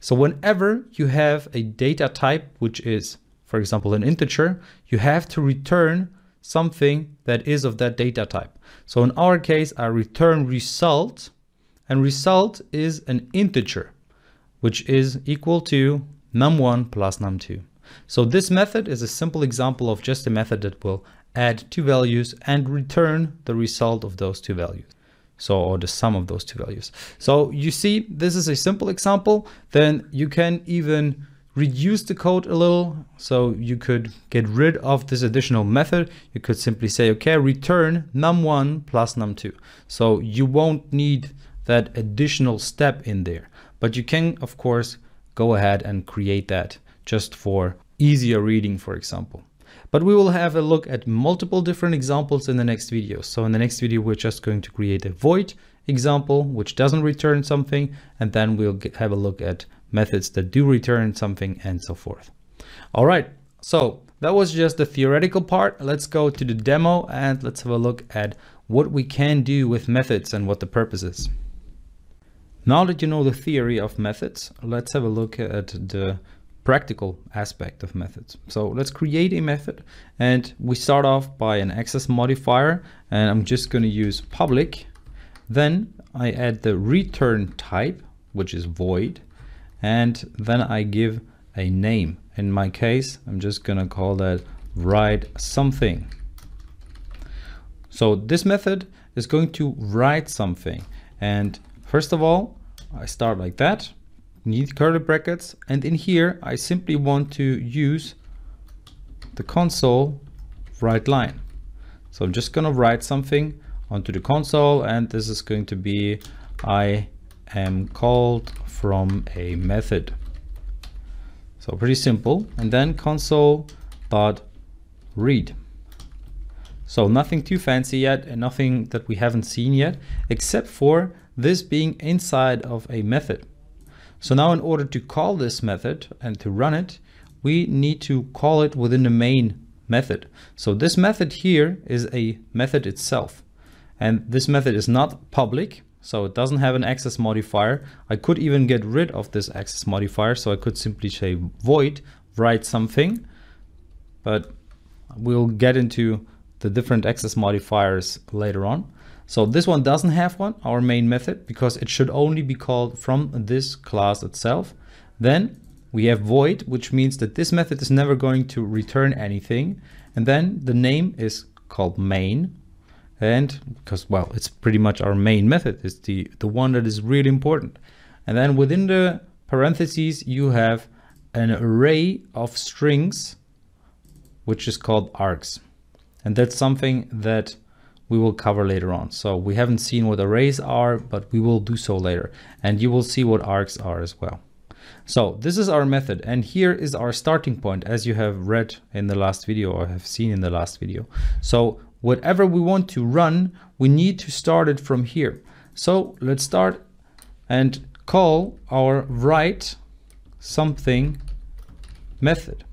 B: So whenever you have a data type, which is, for example, an integer, you have to return something that is of that data type. So in our case, I return result, and result is an integer, which is equal to num1 plus num2. So this method is a simple example of just a method that will add two values and return the result of those two values. So, or the sum of those two values. So you see, this is a simple example. Then you can even reduce the code a little. So you could get rid of this additional method. You could simply say, okay, return num1 plus num2. So you won't need that additional step in there, but you can, of course, go ahead and create that just for easier reading, for example. But we will have a look at multiple different examples in the next video. So in the next video, we're just going to create a void example, which doesn't return something. And then we'll have a look at methods that do return something and so forth. All right, so that was just the theoretical part. Let's go to the demo and let's have a look at what we can do with methods and what the purpose is. Now that you know the theory of methods, let's have a look at the practical aspect of methods. So let's create a method, and we start off by an access modifier, and I'm just going to use public. Then I add the return type, which is void, and then I give a name. In my case, I'm just going to call that write something. So this method is going to write something, and first of all, I start like that, need curly brackets, and in here I simply want to use the console write line. So I'm just gonna write something onto the console, and this is going to be I am called from a method. So pretty simple. And then console.read. So nothing too fancy yet, and nothing that we haven't seen yet, except for this being inside of a method. So now in order to call this method and to run it, we need to call it within the main method. So this method here is a method itself. And this method is not public, so it doesn't have an access modifier. I could even get rid of this access modifier. So I could simply say void write something, but we'll get into the different access modifiers later on. So this one doesn't have one, our main method, because it should only be called from this class itself. Then we have void, which means that this method is never going to return anything. And then the name is called main. And because, well, it's pretty much our main method, it's the one that is really important. And then within the parentheses, you have an array of strings, which is called args. And that's something that we will cover later on. So we haven't seen what arrays are, but we will do so later. And you will see what args are as well. So this is our method, and here is our starting point, as you have read in the last video or have seen in the last video. So whatever we want to run, we need to start it from here. So let's start and call our write something method.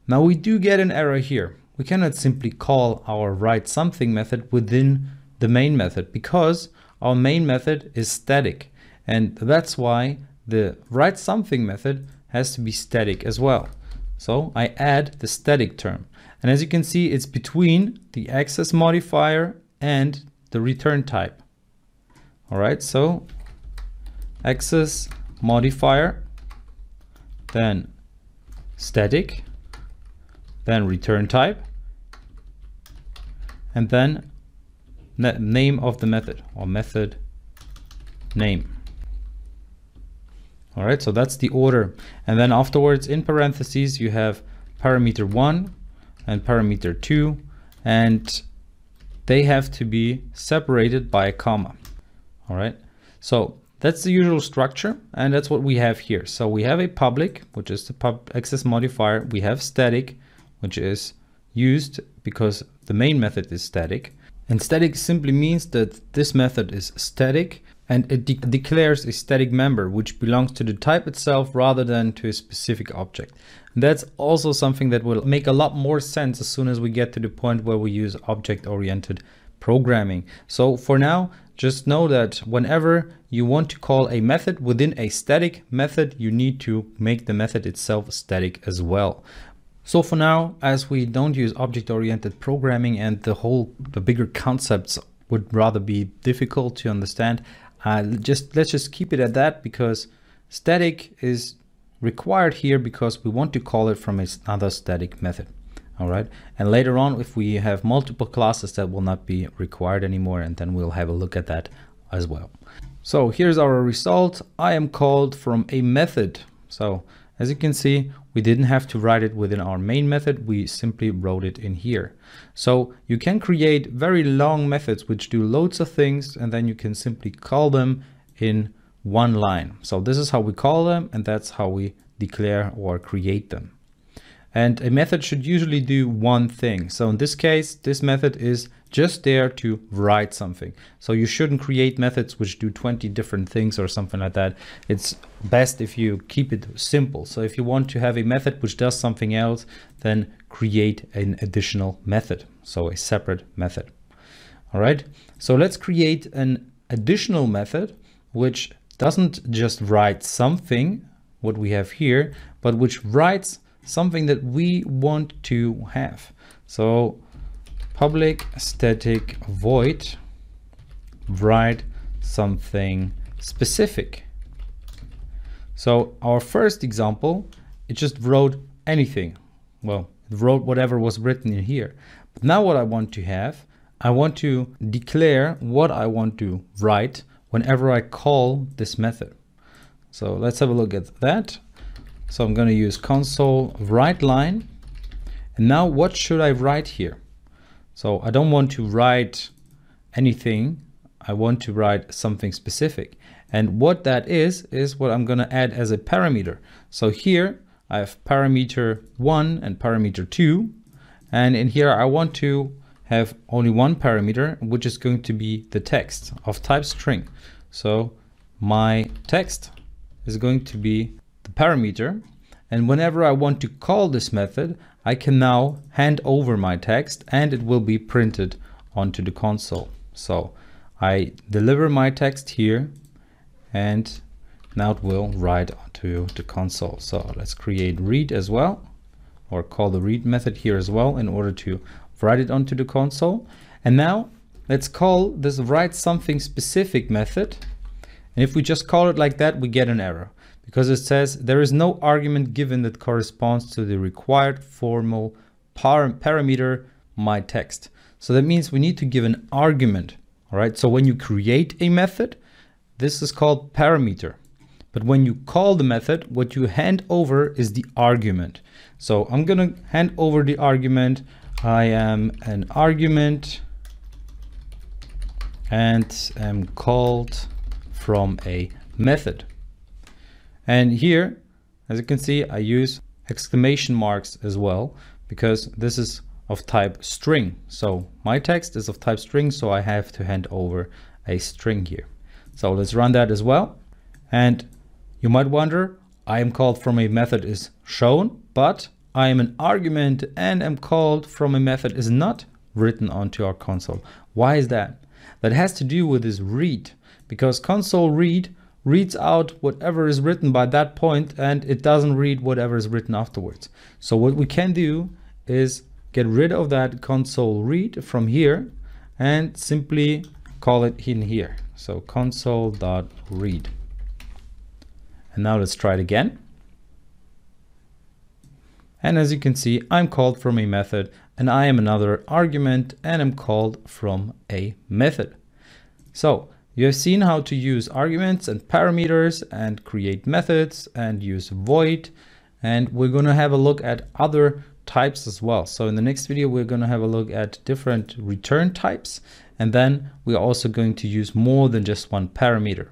B: Now we do get an error here. We cannot simply call our write something method within the main method because our main method is static, and that's why the write something method has to be static as well. So I add the static term, and as you can see, it's between the access modifier and the return type. All right, so access modifier, then static, then return type, and then name of the method or method name. All right, so that's the order. And then afterwards in parentheses, you have parameter 1 and parameter 2, and they have to be separated by a comma. All right, so that's the usual structure, and that's what we have here. So we have a public, which is the access modifier. We have static, which is used because the main method is static. And static simply means that this method is static, and it declares a static member which belongs to the type itself rather than to a specific object. And that's also something that will make a lot more sense as soon as we get to the point where we use object-oriented programming. So for now, just know that whenever you want to call a method within a static method, you need to make the method itself static as well. So for now, as we don't use object-oriented programming and the bigger concepts would rather be difficult to understand, let's just keep it at that, because static is required here because we want to call it from another static method. All right, and later on, if we have multiple classes, that will not be required anymore, and then we'll have a look at that as well. So here's our result. I am called from a method. So as you can see, we didn't have to write it within our main method. We simply wrote it in here. So you can create very long methods which do loads of things, and then you can simply call them in one line. So this is how we call them, and that's how we declare or create them. And a method should usually do one thing. So in this case, this method is just there to write something. So you shouldn't create methods which do 20 different things or something like that. It's best if you keep it simple. So if you want to have a method which does something else, then create an additional method. So a separate method. All right. So let's create an additional method which doesn't just write something, what we have here, but which writes something that we want to have. So public static void write something specific. So our first example, it just wrote anything. Well, it wrote whatever was written in here. But now what I want to have, I want to declare what I want to write whenever I call this method. So let's have a look at that. So I'm going to use console write line. And now what should I write here? So I don't want to write anything. I want to write something specific. And what that is what I'm going to add as a parameter. So here I have parameter 1 and parameter 2. And in here I want to have only one parameter, which is going to be the text of type string. So my text is going to be the parameter, and whenever I want to call this method, I can now hand over my text and it will be printed onto the console. So I deliver my text here, and now it will write onto the console. So let's create read as well, or call the read method here as well in order to write it onto the console. And now let's call this write something specific method. And if we just call it like that, we get an error because it says there is no argument given that corresponds to the required formal parameter myText. So that means we need to give an argument. All right. So when you create a method, this is called parameter. But when you call the method, what you hand over is the argument. So I'm going to hand over the argument. I am an argument and am called from a method. And here, as you can see, I use exclamation marks as well, because this is of type string. So my text is of type string, so I have to hand over a string here. So let's run that as well. And you might wonder, I am called from a method is shown, but I am an argument and am called from a method is not written onto our console. Why is that? That has to do with this read, because console read reads out whatever is written by that point, and it doesn't read whatever is written afterwards. So what we can do is get rid of that console read from here and simply call it in here. So console.read. And now let's try it again. And as you can see, I'm called from a method and I am another argument and I'm called from a method. So you have seen how to use arguments and parameters and create methods and use void. And we're going to have a look at other types as well. So in the next video, we're going to have a look at different return types. And then we're also going to use more than just one parameter.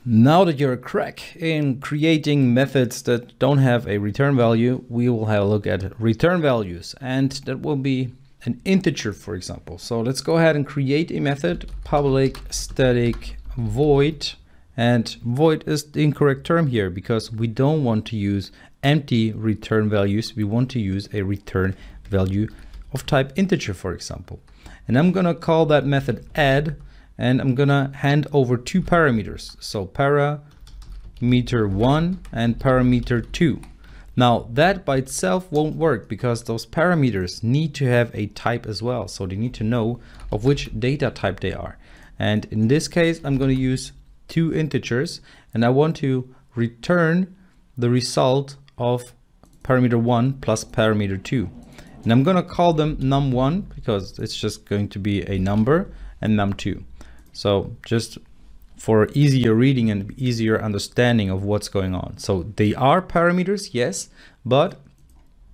B: Now that you're a crack in creating methods that don't have a return value, we will have a look at return values, and that will be an integer, for example. So let's go ahead and create a method, public static void, and void is the incorrect term here because we don't want to use empty return values. We want to use a return value of type integer, for example. And I'm going to call that method add. And I'm gonna hand over two parameters. So parameter1 and parameter2. Now that by itself won't work because those parameters need to have a type as well. So they need to know of which data type they are. And in this case, I'm gonna use two integers and I want to return the result of parameter1 plus parameter2. And I'm gonna call them num1 because it's just going to be a number, and num2. So just for easier reading and easier understanding of what's going on. So they are parameters, yes, but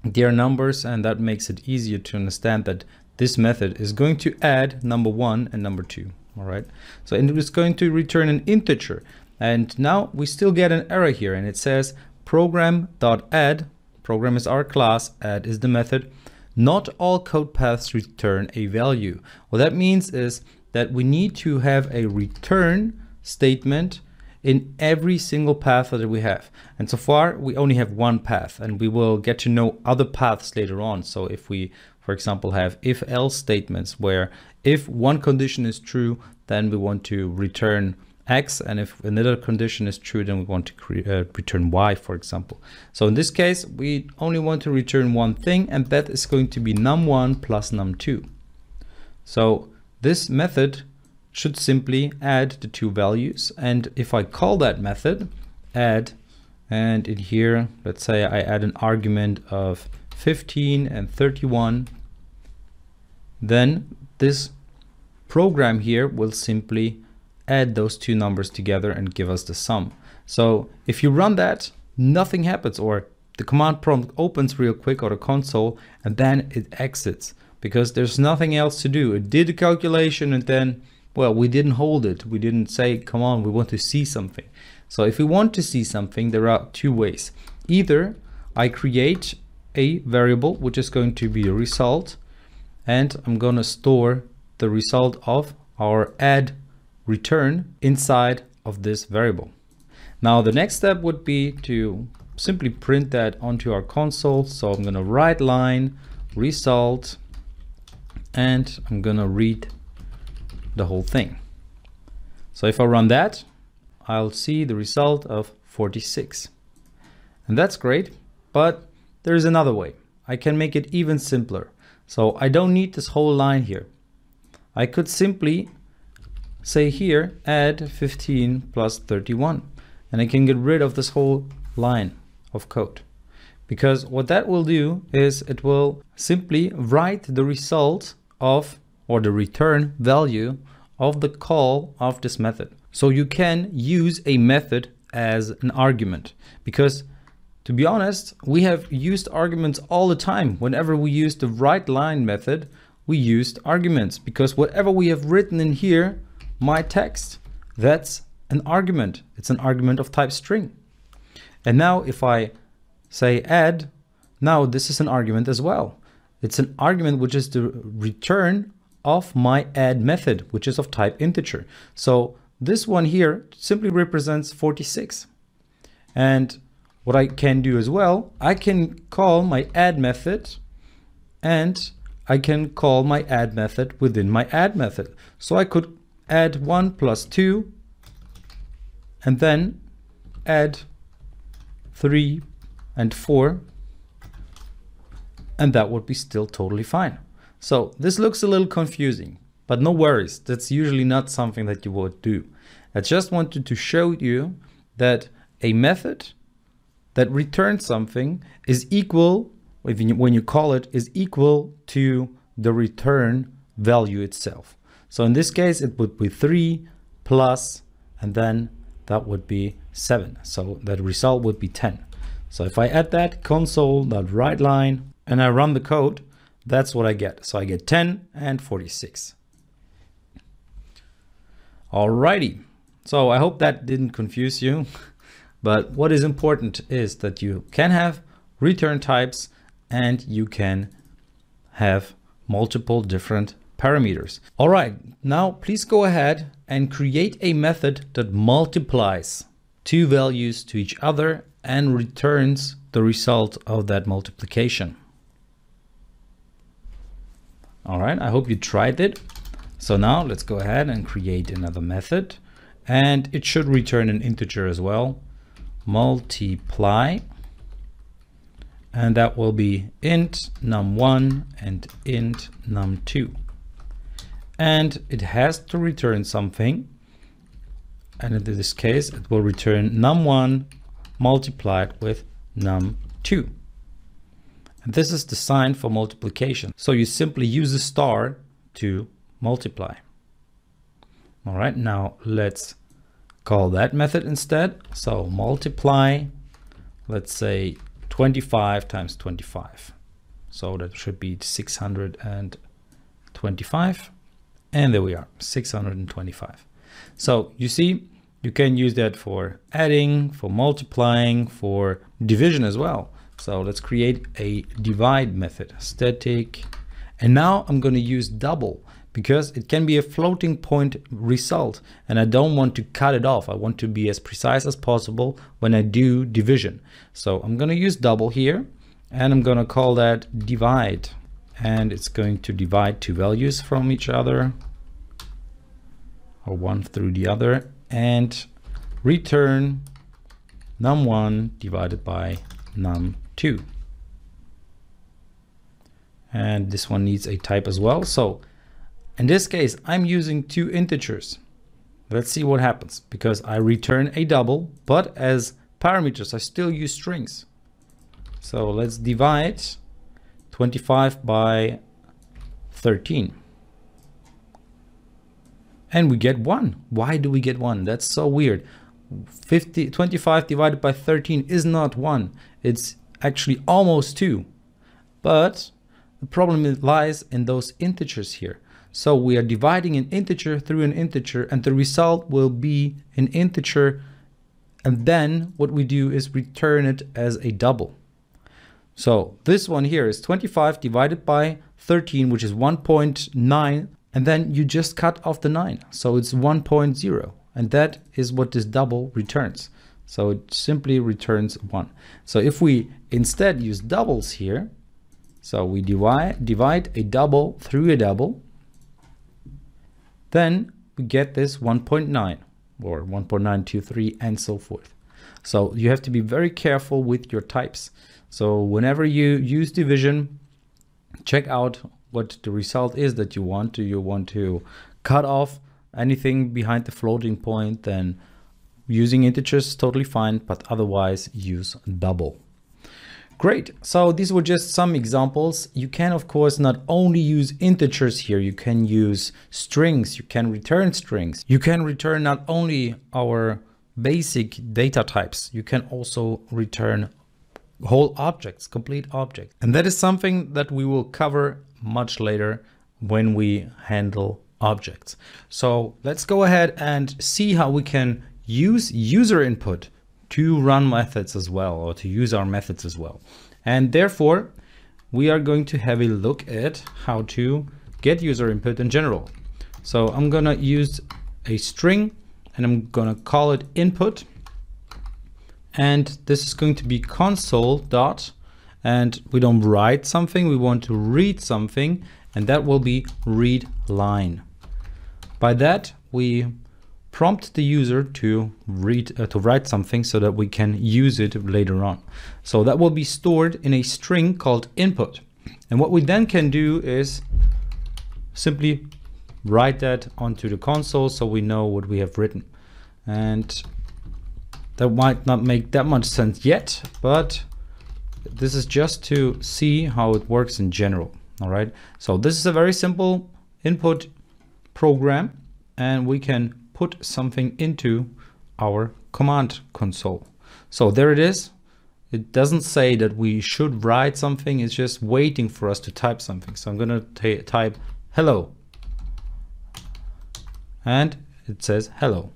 B: they are numbers, and that makes it easier to understand that this method is going to add number 1 and number 2. All right. So and it is going to return an integer. And now we still get an error here, and it says program.add. Program is our class, add is the method. Not all code paths return a value. What that means is that we need to have a return statement in every single path that we have. And so far we only have one path, and we will get to know other paths later on. So if we, for example, have if-else statements where if one condition is true, then we want to return X, and if another condition is true, then we want to return Y, for example. So in this case, we only want to return one thing, and that is going to be num1 plus num2. So this method should simply add the two values. And if I call that method add, and in here, let's say I add an argument of 15 and 31, then this program here will simply add those two numbers together and give us the sum. So if you run that, nothing happens, or the command prompt opens real quick, or the console, and then it exits, because there's nothing else to do. It did the calculation and then, well, we didn't hold it. We didn't say, come on, we want to see something. So if we want to see something, there are two ways. Either I create a variable, which is going to be a result, and I'm going to store the result of our add return inside of this variable. Now the next step would be to simply print that onto our console. So I'm going to write line result, and I'm going to read the whole thing. So if I run that, I'll see the result of 46. And that's great, but there's another way. I can make it even simpler. So I don't need this whole line here. I could simply say here, add 15 plus 31. and I can get rid of this whole line of code. Because what that will do is it will simply write the result of, or the return value of the call of this method. So you can use a method as an argument, because to be honest, we have used arguments all the time. Whenever we use the writeLine method, we used arguments, because whatever we have written in here, my text, that's an argument. It's an argument of type string. And now if I say add, now this is an argument as well. It's an argument which is the return of my add method, which is of type integer. So this one here simply represents 46. And what I can do as well, I can call my add method, and I can call my add method within my add method. So I could add 1 plus 2, and then add 3 and 4, and that would be still totally fine. So this looks a little confusing, but no worries. That's usually not something that you would do. I just wanted to show you that a method that returns something is equal, when you call it, is equal to the return value itself. So in this case, it would be 3 plus, and then that would be 7. So that result would be 10. So if I add that console.writeLine and I run the code, that's what I get. So I get 10 and 46. Alrighty. So I hope that didn't confuse you. But what is important is that you can have return types and you can have multiple different parameters. All right, now please go ahead and create a method that multiplies two values to each other and returns the result of that multiplication. All right, I hope you tried it. So now let's go ahead and create another method, and it should return an integer as well. Multiply, and that will be int num1 and int num2, and it has to return something, and in this case it will return num1 multiplied with num2, and this is the sign for multiplication. So you simply use a star to multiply. All right, now let's call that method instead. So multiply, let's say 25 times 25. So that should be 625. And there we are, 625. So you see, you can use that for adding, for multiplying, for division as well. So let's create a divide method, static. And now I'm going to use double, because it can be a floating point result and I don't want to cut it off. I want to be as precise as possible when I do division. So I'm going to use double here, and I'm going to call that divide, and it's going to divide two values from each other, or one through the other, and return num1 divided by num2. And this one needs a type as well. So in this case, I'm using two integers. Let's see what happens, because I return a double, but as parameters, I still use strings. So let's divide 25 by 13. And we get 1. Why do we get 1? That's so weird. 25 divided by 13 is not 1. It's actually almost 2. But the problem lies in those integers here. So we are dividing an integer through an integer, and the result will be an integer. And then what we do is return it as a double. So this one here is 25 divided by 13, which is 1.9. And then you just cut off the 9. So it's 1.0. And that is what this double returns. So it simply returns 1. So if we instead use doubles here, so we divide a double through a double, then we get this 1.9 or 1.923 and so forth. So you have to be very careful with your types. So whenever you use division, check out what the result is that you want. Do you want to cut off anything behind the floating point? Then using integers is totally fine, but otherwise use double. Great. So these were just some examples. You can, of course, not only use integers here, you can use strings, you can return strings. You can return not only our basic data types, you can also return whole objects, complete objects. And that is something that we will cover much later when we handle objects. So let's go ahead and see how we can use user input to run methods as well, or to use our methods as well. And therefore, we are going to have a look at how to get user input in general. So I'm gonna use a string and I'm gonna call it input. And this is going to be console dot, and we don't write something, we want to read something, and that will be read line. By that, we prompt the user to write something so that we can use it later on. So that will be stored in a string called input. And what we then can do is simply write that onto the console so we know what we have written. And that might not make that much sense yet, but this is just to see how it works in general. All right. So this is a very simple input program, and we can put something into our command console. So there it is. It doesn't say that we should write something. It's just waiting for us to type something. So I'm going to type hello, and it says hello.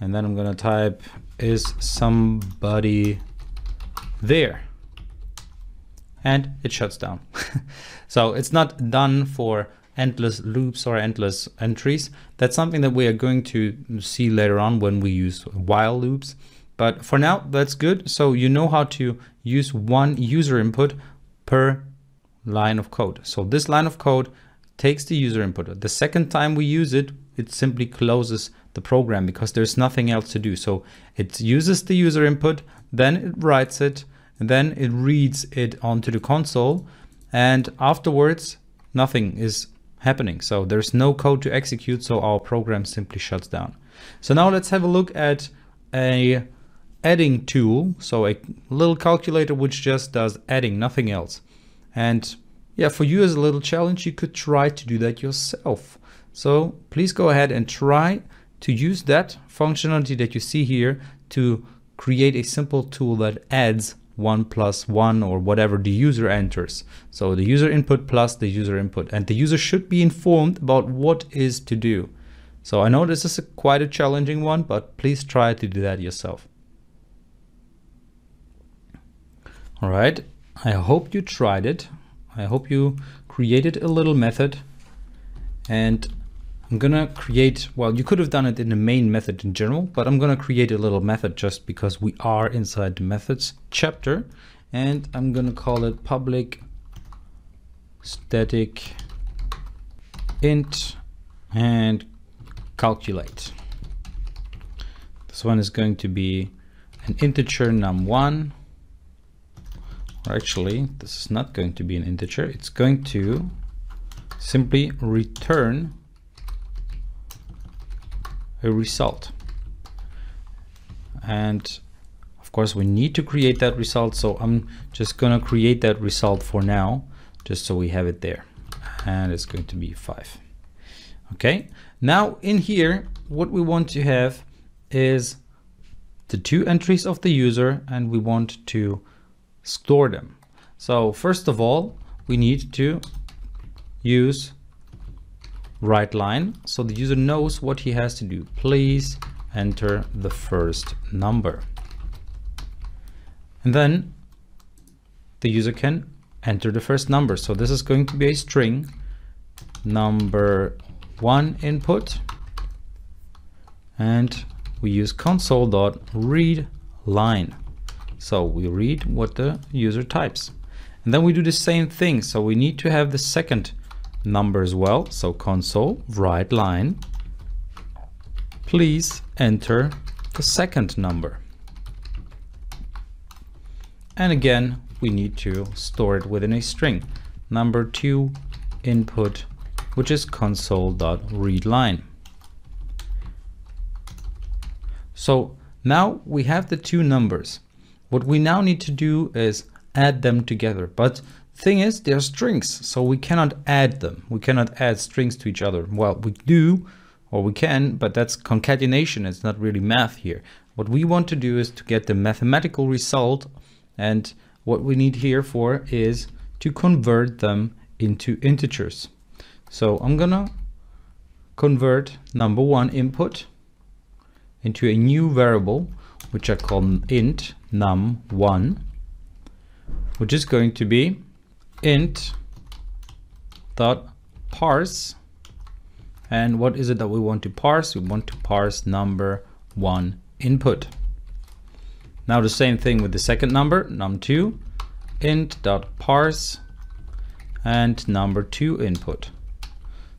B: And then I'm going to type, is somebody there? And it shuts down. So it's not done for endless loops or endless entries. That's something that we are going to see later on when we use while loops. But for now, that's good. So you know how to use one user input per line of code. So this line of code takes the user input. The second time we use it, it simply closes the program because there's nothing else to do. So it uses the user input, then it writes it, and then it reads it onto the console, and afterwards nothing is happening. So there's no code to execute, so our program simply shuts down. So now let's have a look at a adding tool. So a little calculator which just does adding, nothing else. And yeah, for you as a little challenge, you could try to do that yourself. So please go ahead and try to use that functionality that you see here to create a simple tool that adds 1 plus 1 or whatever the user enters. So the user input plus the user input, and the user should be informed about what is to do. So I know this is quite a challenging one, but please try to do that yourself. All right, I hope you tried it. I hope you created a little method, and I'm gonna create, well, you could have done it in the main method in general, but I'm gonna create a little method just because we are inside the methods chapter, and I'm gonna call it public static int and calculate. This one is going to be an integer num1. Or actually, this is not going to be an integer. It's going to simply return a result. And of course, we need to create that result. So I'm just going to create that result for now, just so we have it there. And it's going to be 5. Okay. Now in here, what we want to have is the 2 entries of the user, and we want to store them. So first of all, we need to use write line so the user knows what he has to do. Please enter the first number. And then the user can enter the first number. So this is going to be a string number1 input, and we use console.read line. So we read what the user types, and then we do the same thing. So we need to have the second number as well. So console write line, please enter the second number. And again, we need to store it within a string number2 input, which is console.readLine. So Now we have the two numbers. What we now need to do is add them together. But the thing is, they're strings, so we cannot add them. We cannot add strings to each other. Well, we do, or we can, but that's concatenation. It's not really math here. What we want to do is to get the mathematical result, and what we need here for is to convert them into integers. So I'm gonna convert number one input into a new variable, which I call int num1, which is going to be int dot parse. And what is it that we want to parse? We want to parse number one input. Now the same thing with the second number, num2, int dot parse and number two input.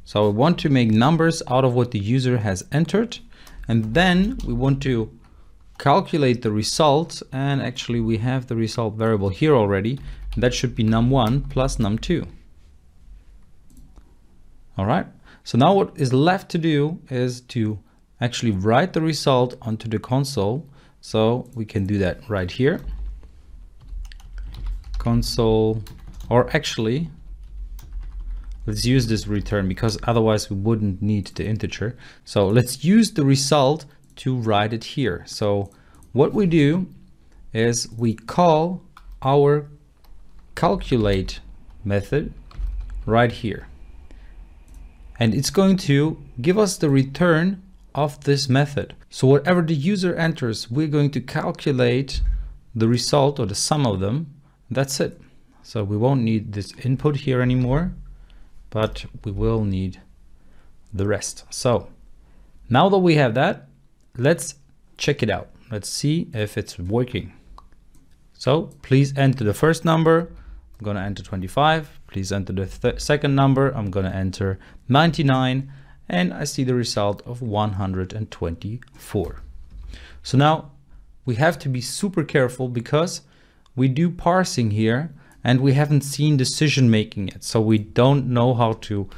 B: So we want to make numbers out of what the user has entered, and then we want to calculate the result, and actually we have the result variable here already, and that should be num1 plus num2. All right, so now what is left to do is to actually write the result onto the console. So we can do that right here. Console, or actually, let's use this return because otherwise we wouldn't need the integer. So let's use the result to write it here. So what we do is we call our calculate method right here. And it's going to give us the return of this method. So whatever the user enters, we're going to calculate the result or the sum of them. That's it. So we won't need this input here anymore, but we will need the rest. So now that we have that, let's check it out. Let's see if it's working. So please enter the first number. I'm going to enter 25. Please enter the second number. I'm going to enter 99. And I see the result of 124. So now we have to be super careful because we do parsing here and we haven't seen decision making yet. So we don't know how to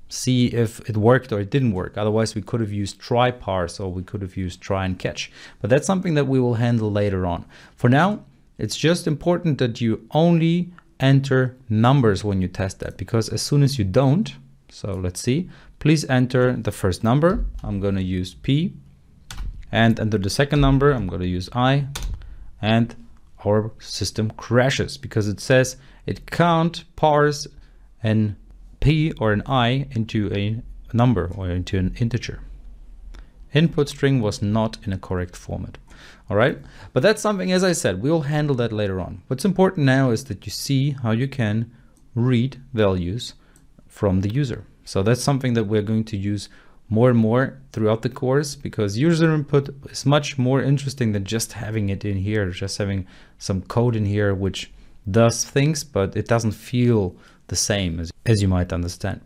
B: see if it worked or it didn't work. Otherwise we could have used TryParse or we could have used try and catch. But that's something that we will handle later on. For now, it's just important that you only enter numbers when you test that, because as soon as you don't, so let's see, please enter the first number. I'm going to use P, and enter the second number. I'm going to use I, and our system crashes because it says it can't parse an P or an I into a number or into an integer. Input string was not in a correct format. All right, but that's something, as I said, we'll handle that later on. What's important now is that you see how you can read values from the user. So that's something that we're going to use more and more throughout the course, because user input is much more interesting than just having it in here, just having some code in here which does things, but it doesn't feel the same as you might understand.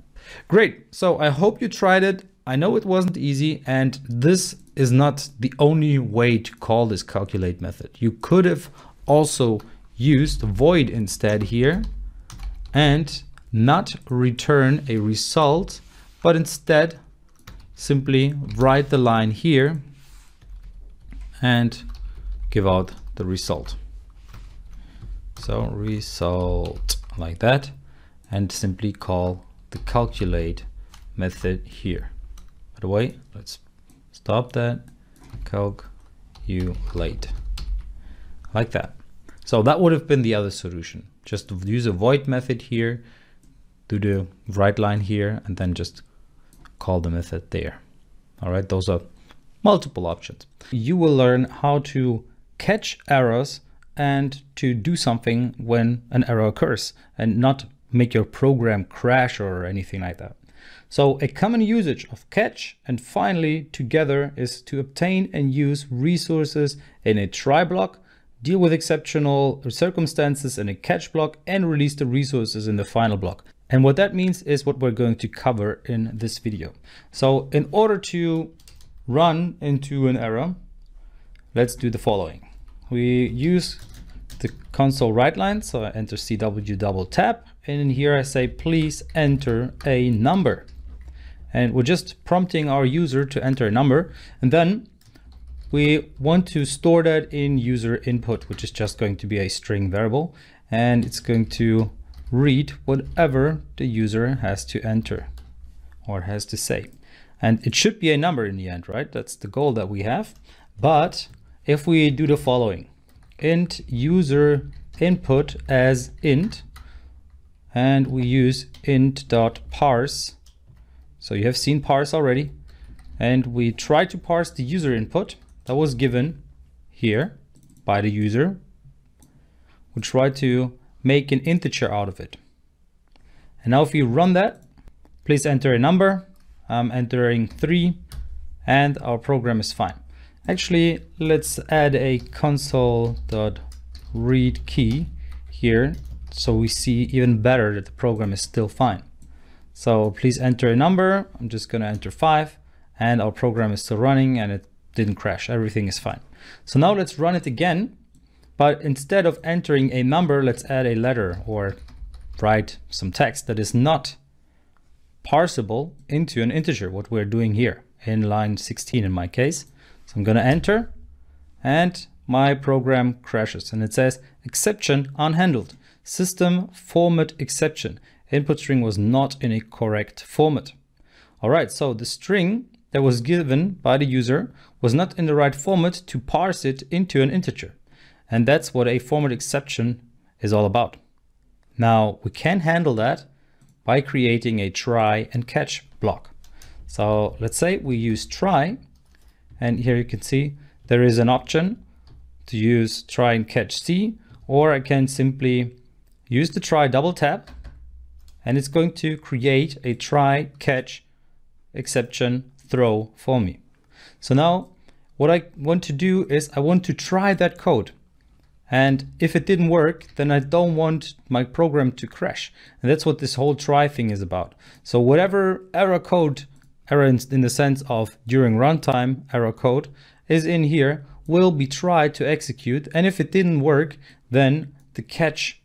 B: Great, so I hope you tried it. I know it wasn't easy, and this is not the only way to call this calculate method. You could have also used void instead here and not return a result, but instead simply write the line here and give out the result. So result like that, and simply call the calculate method here. By the way, let's stop that, calculate, like that. So that would have been the other solution. Just to use a void method here, do the write line here, and then just call the method there. All right, those are multiple options. You will learn how to catch errors and to do something when an error occurs and not make your program crash or anything like that. So a common usage of catch and finally together is to obtain and use resources in a try block, deal with exceptional circumstances in a catch block, and release the resources in the final block. And what that means is what we're going to cover in this video. So in order to run into an error, let's do the following. We use the console write line. So I enter CW double tap, and in here I say, please enter a number. And we're just prompting our user to enter a number. And then we want to store that in user input, which is just going to be a string variable, and it's going to read whatever the user has to enter or has to say. And it should be a number in the end, right? That's the goal that we have. But if we do the following, int user input as int, and we use int.parse. So you have seen parse already. And we try to parse the user input that was given here by the user. We try to make an integer out of it. And now if we run that, please enter a number. I'm entering 3 and our program is fine. Actually, let's add a console.read key here so we see even better that the program is still fine. So please enter a number. I'm just going to enter 5 and our program is still running and it didn't crash. Everything is fine. So now let's run it again. But instead of entering a number, let's add a letter or write some text that is not parsable into an integer, what we're doing here in line 16 in my case. So I'm going to enter and my program crashes and it says exception unhandled, system format exception, input string was not in a correct format. All right, so the string that was given by the user was not in the right format to parse it into an integer. And that's what a format exception is all about. Now we can handle that by creating a try and catch block. So let's say we use try, and here you can see there is an option to use try and catch C, or I can simply use the try double tap and it's going to create a try catch exception throw for me. So now what I want to do is I want to try that code. And if it didn't work, then I don't want my program to crash. And that's what this whole try thing is about. So whatever error in the sense of during runtime error code is in here will be tried to execute. And if it didn't work, then the catch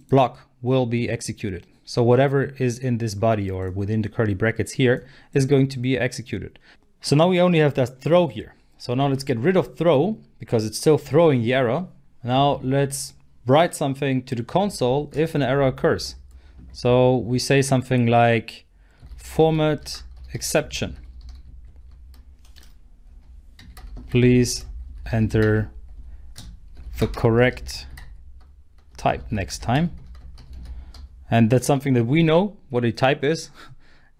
B: block will be executed. So whatever is in this body or within the curly brackets here is going to be executed. So now we only have that throw here. So now let's get rid of throw because it's still throwing the error. Now let's write something to the console if an error occurs. So we say something like format exception. Please enter the correct type next time. And that's something that we know what a type is.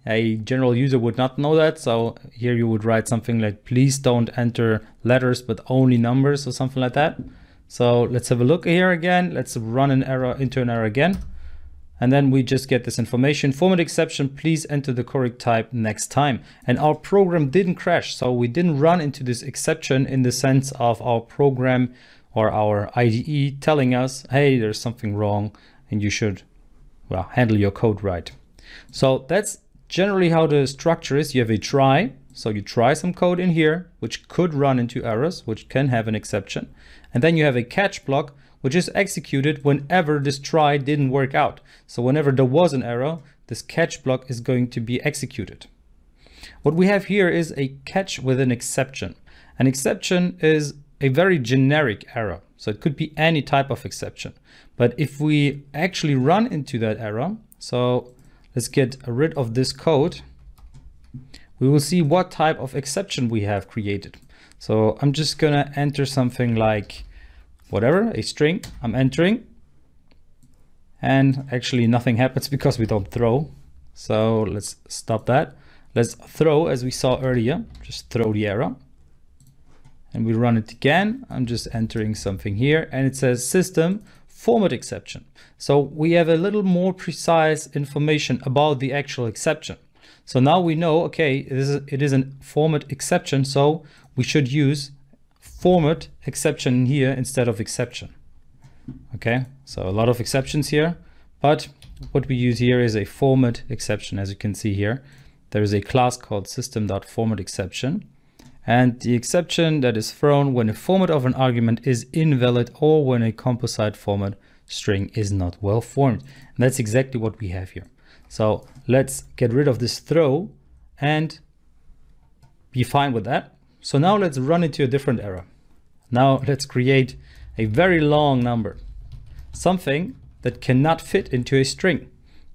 B: A general user would not know that. So here you would write something like, please don't enter letters, but only numbers or something like that. So let's have a look here again. Let's run an error into an error again. And then we just get this information, format exception, please enter the correct type next time. And our program didn't crash. So we didn't run into this exception in the sense of our program or our IDE telling us, hey, there's something wrong and you should, well, handle your code right. So that's generally how the structure is. You have a try. So you try some code in here, which could run into errors, which can have an exception. And then you have a catch block, which is executed whenever this try didn't work out. So whenever there was an error, this catch block is going to be executed. What we have here is a catch with an exception. An exception is a very generic error. So it could be any type of exception. But if we actually run into that error, so let's get rid of this code, we will see what type of exception we have created. So I'm just gonna enter something like whatever, a string I'm entering. And actually nothing happens because we don't throw. So let's stop that. Let's throw as we saw earlier, just throw the error. And we run it again. I'm just entering something here and it says system format exception. So we have a little more precise information about the actual exception. So now we know, okay, it is a format exception. So we should use format exception here instead of exception. Okay, so a lot of exceptions here, but what we use here is a format exception. As you can see here, there is a class called system.formatException. And the exception that is thrown when the format of an argument is invalid or when a composite format string is not well formed. And that's exactly what we have here. So let's get rid of this throw and be fine with that. So now let's run into a different error. Now let's create a very long number, something that cannot fit into a string.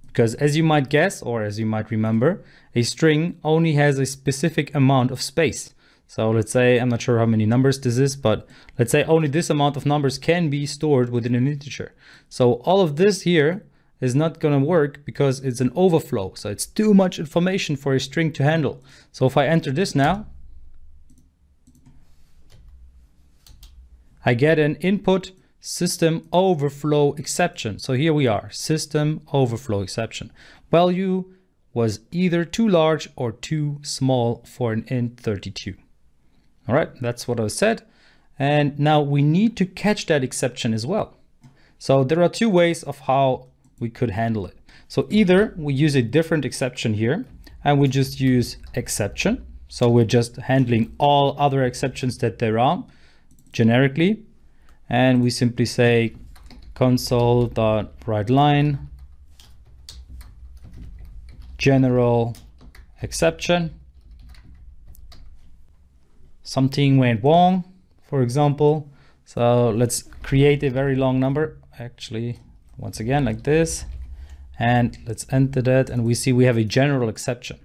B: Because as you might guess, or as you might remember, a string only has a specific amount of space. So let's say, I'm not sure how many numbers this is, but let's say only this amount of numbers can be stored within an integer. So all of this here is not going to work because it's an overflow. So it's too much information for a string to handle. So if I enter this now, I get an input system overflow exception. So here we are, system overflow exception. Value was either too large or too small for an int 32. All right, that's what I said. And now we need to catch that exception as well. So there are two ways of how we could handle it. So either we use a different exception here and we just use exception. So we're just handling all other exceptions that there are generically. And we simply say console.writeLine general exception. Something went wrong, for example. So let's create a very long number. Actually, once again, like this. And let's enter that. And we see we have a general exception,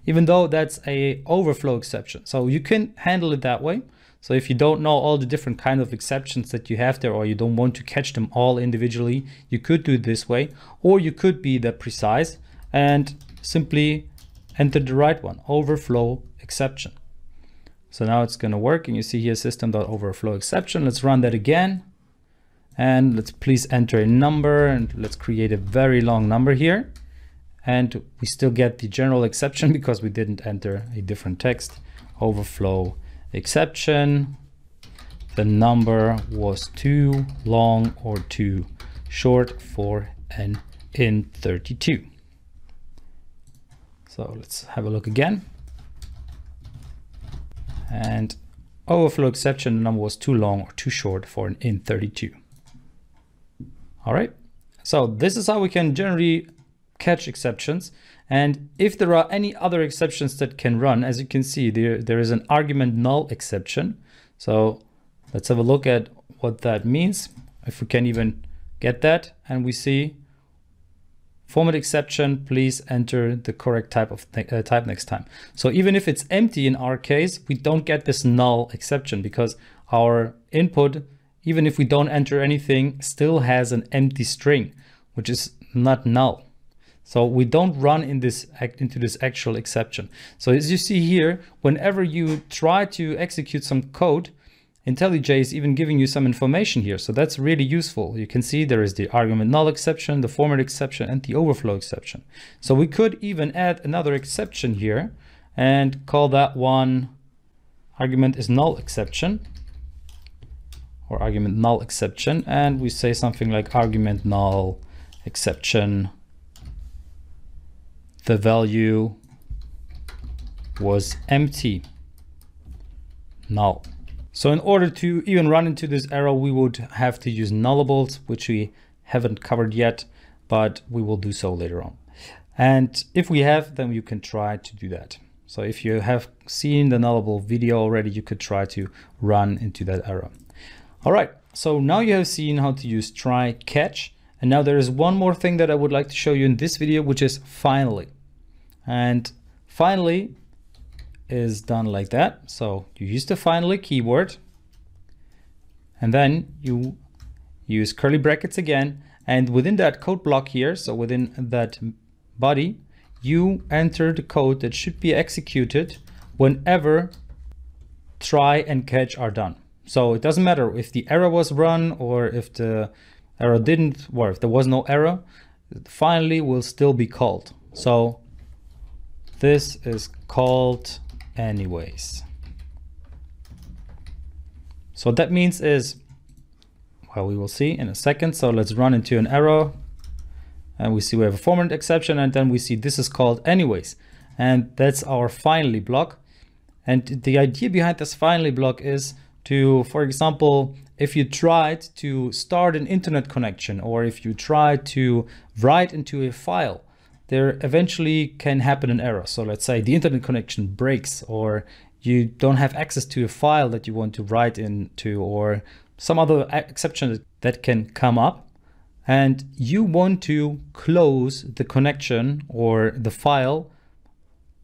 B: even though that's a overflow exception. So you can handle it that way. So if you don't know all the different kind of exceptions that you have there, or you don't want to catch them all individually, you could do it this way, or you could be that precise and simply enter the right one, overflow exception. So now it's going to work, and you see here system.overflow exception. Let's run that again, and let's please enter a number, and let's create a very long number here. And we still get the general exception because we didn't enter a different text. Overflow exception. The number was too long or too short for an int 32. So let's have a look again. And overflow exception, the number was too long or too short for an int 32. All right, so this is how we can generally catch exceptions. And if there are any other exceptions that can run, as you can see, there is an argument null exception. So let's have a look at what that means, if we can even get that. And we see format exception, please enter the correct type next time. So even if it's empty in our case, we don't get this null exception because our input, even if we don't enter anything, still has an empty string, which is not null. So we don't run into this actual exception. So as you see here, whenever you try to execute some code, IntelliJ is even giving you some information here. So that's really useful. You can see there is the argument null exception, the format exception, and the overflow exception. So we could even add another exception here and call that one argument is null exception, or argument null exception. And we say something like argument null exception. The value was empty, null. So in order to even run into this error, we would have to use nullables, which we haven't covered yet, but we will do so later on. And if we have, then you can try to do that. So if you have seen the nullable video already, you could try to run into that error. All right, so now you have seen how to use try catch. And now there is one more thing that I would like to show you in this video, which is finally. And finally is done like that. So you use the finally keyword, and then you use curly brackets again. And within that code block here, so within that body, you enter the code that should be executed whenever try and catch are done. So it doesn't matter if the error was run or if the error didn't, or if there was no error, finally will still be called. So this is called anyways. So what that means is, well, we will see in a second. So let's run into an error, and we see we have a format exception, and then we see this is called anyways, and that's our finally block. And the idea behind this finally block is to, for example, if you tried to start an internet connection, or if you try to write into a file, there eventually can happen an error. So let's say the internet connection breaks, or you don't have access to a file that you want to write into, or some other exception that can come up, and you want to close the connection or the file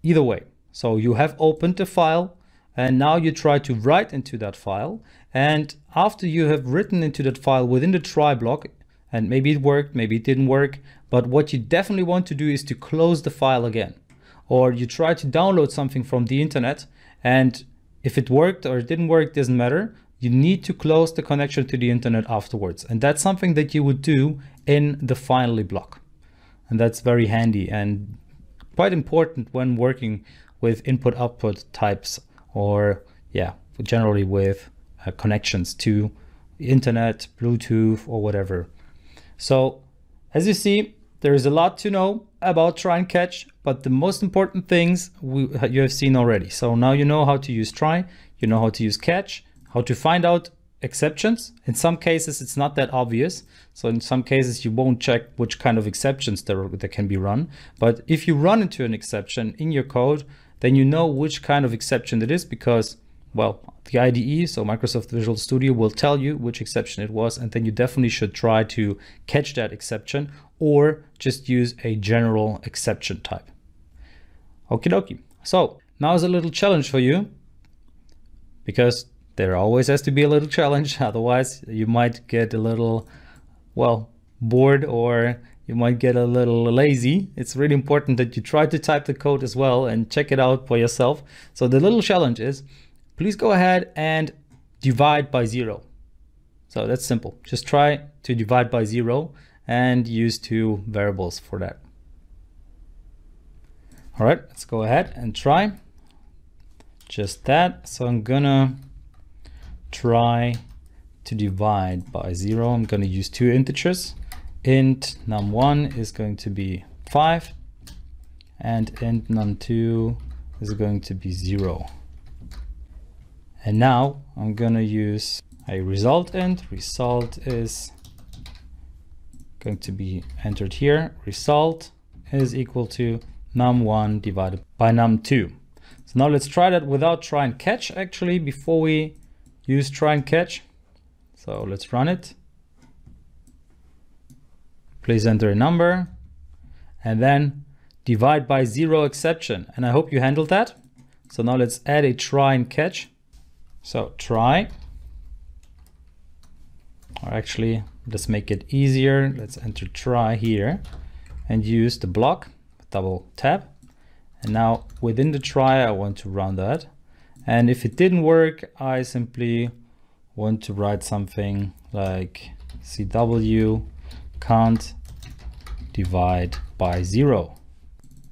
B: either way. So you have opened the file and now you try to write into that file, and after you have written into that file within the try block, and maybe it worked, maybe it didn't work, but what you definitely want to do is to close the file again. Or you try to download something from the internet, and if it worked or it didn't work, doesn't matter. You need to close the connection to the internet afterwards. And that's something that you would do in the finally block. And that's very handy and quite important when working with input-output types, or generally with connections to the internet, Bluetooth, or whatever. So as you see, there is a lot to know about try and catch, but the most important things you have seen already. So now you know how to use try, you know how to use catch, how to find out exceptions. In some cases, it's not that obvious. So in some cases, you won't check which kind of exceptions there can be run. But if you run into an exception in your code, then you know which kind of exception it is, because, well, the IDE, so Microsoft Visual Studio, will tell you which exception it was, and then you definitely should try to catch that exception, or just use a general exception type. Okie dokie. So now is a little challenge for you, because there always has to be a little challenge. Otherwise you might get a little, well, bored, or you might get a little lazy. It's really important that you try to type the code as well and check it out for yourself. So the little challenge is, please go ahead and divide by 0. So that's simple. Just try to divide by 0 and use 2 variables for that. All right, let's go ahead and try just that. So I'm gonna try to divide by 0. I'm gonna use 2 integers. Int num1 is going to be 5, and int num2 is going to be 0. And now I'm gonna use a result int. Result is going to be entered here. Result is equal to num1 divided by num2. So now let's try that without try and catch, actually, before we use try and catch. So let's run it. Please enter a number and then divide by 0 exception. And I hope you handled that. So now let's add a try and catch. So try, or actually let's make it easier. Let's enter try here and use the block, double tap. And now within the try, I want to run that. And if it didn't work, I simply want to write something like CW can't divide by 0.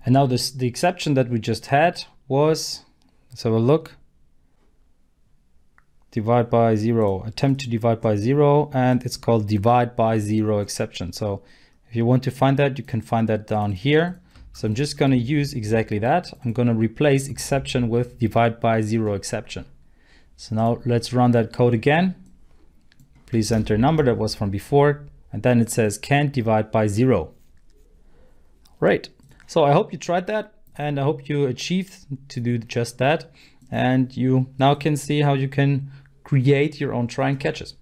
B: And now the exception that we just had was, let's have a look, divide by 0, attempt to divide by 0, and it's called divide by 0 exception. So if you want to find that, you can find that down here. So I'm just going to use exactly that. I'm going to replace exception with divide by 0 exception. So now let's run that code again. Please enter a number that was from before, and then it says can't divide by 0. Right. So I hope you tried that, and I hope you achieved to do just that. And you now can see how you can create your own try and catches.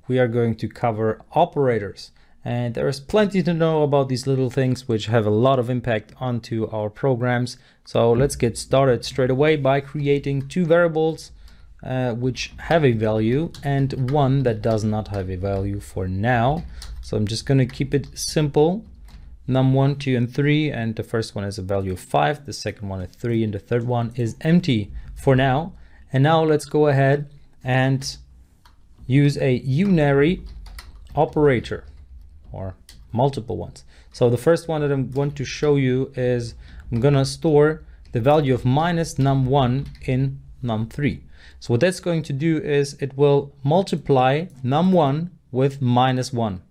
B: We are going to cover operators, and there is plenty to know about these little things which have a lot of impact onto our programs. So let's get started straight away by creating 2 variables which have a value and one that does not have a value for now. So I'm just going to keep it simple. Num1, 2, and 3, and the first one is a value of 5, the second one is 3, and the third one is empty for now. And now let's go ahead and use a unary operator, or multiple ones. So the first one that I want to show you is I'm gonna store the value of minus num1 in num3. So what that's going to do is it will multiply num1 with minus 1.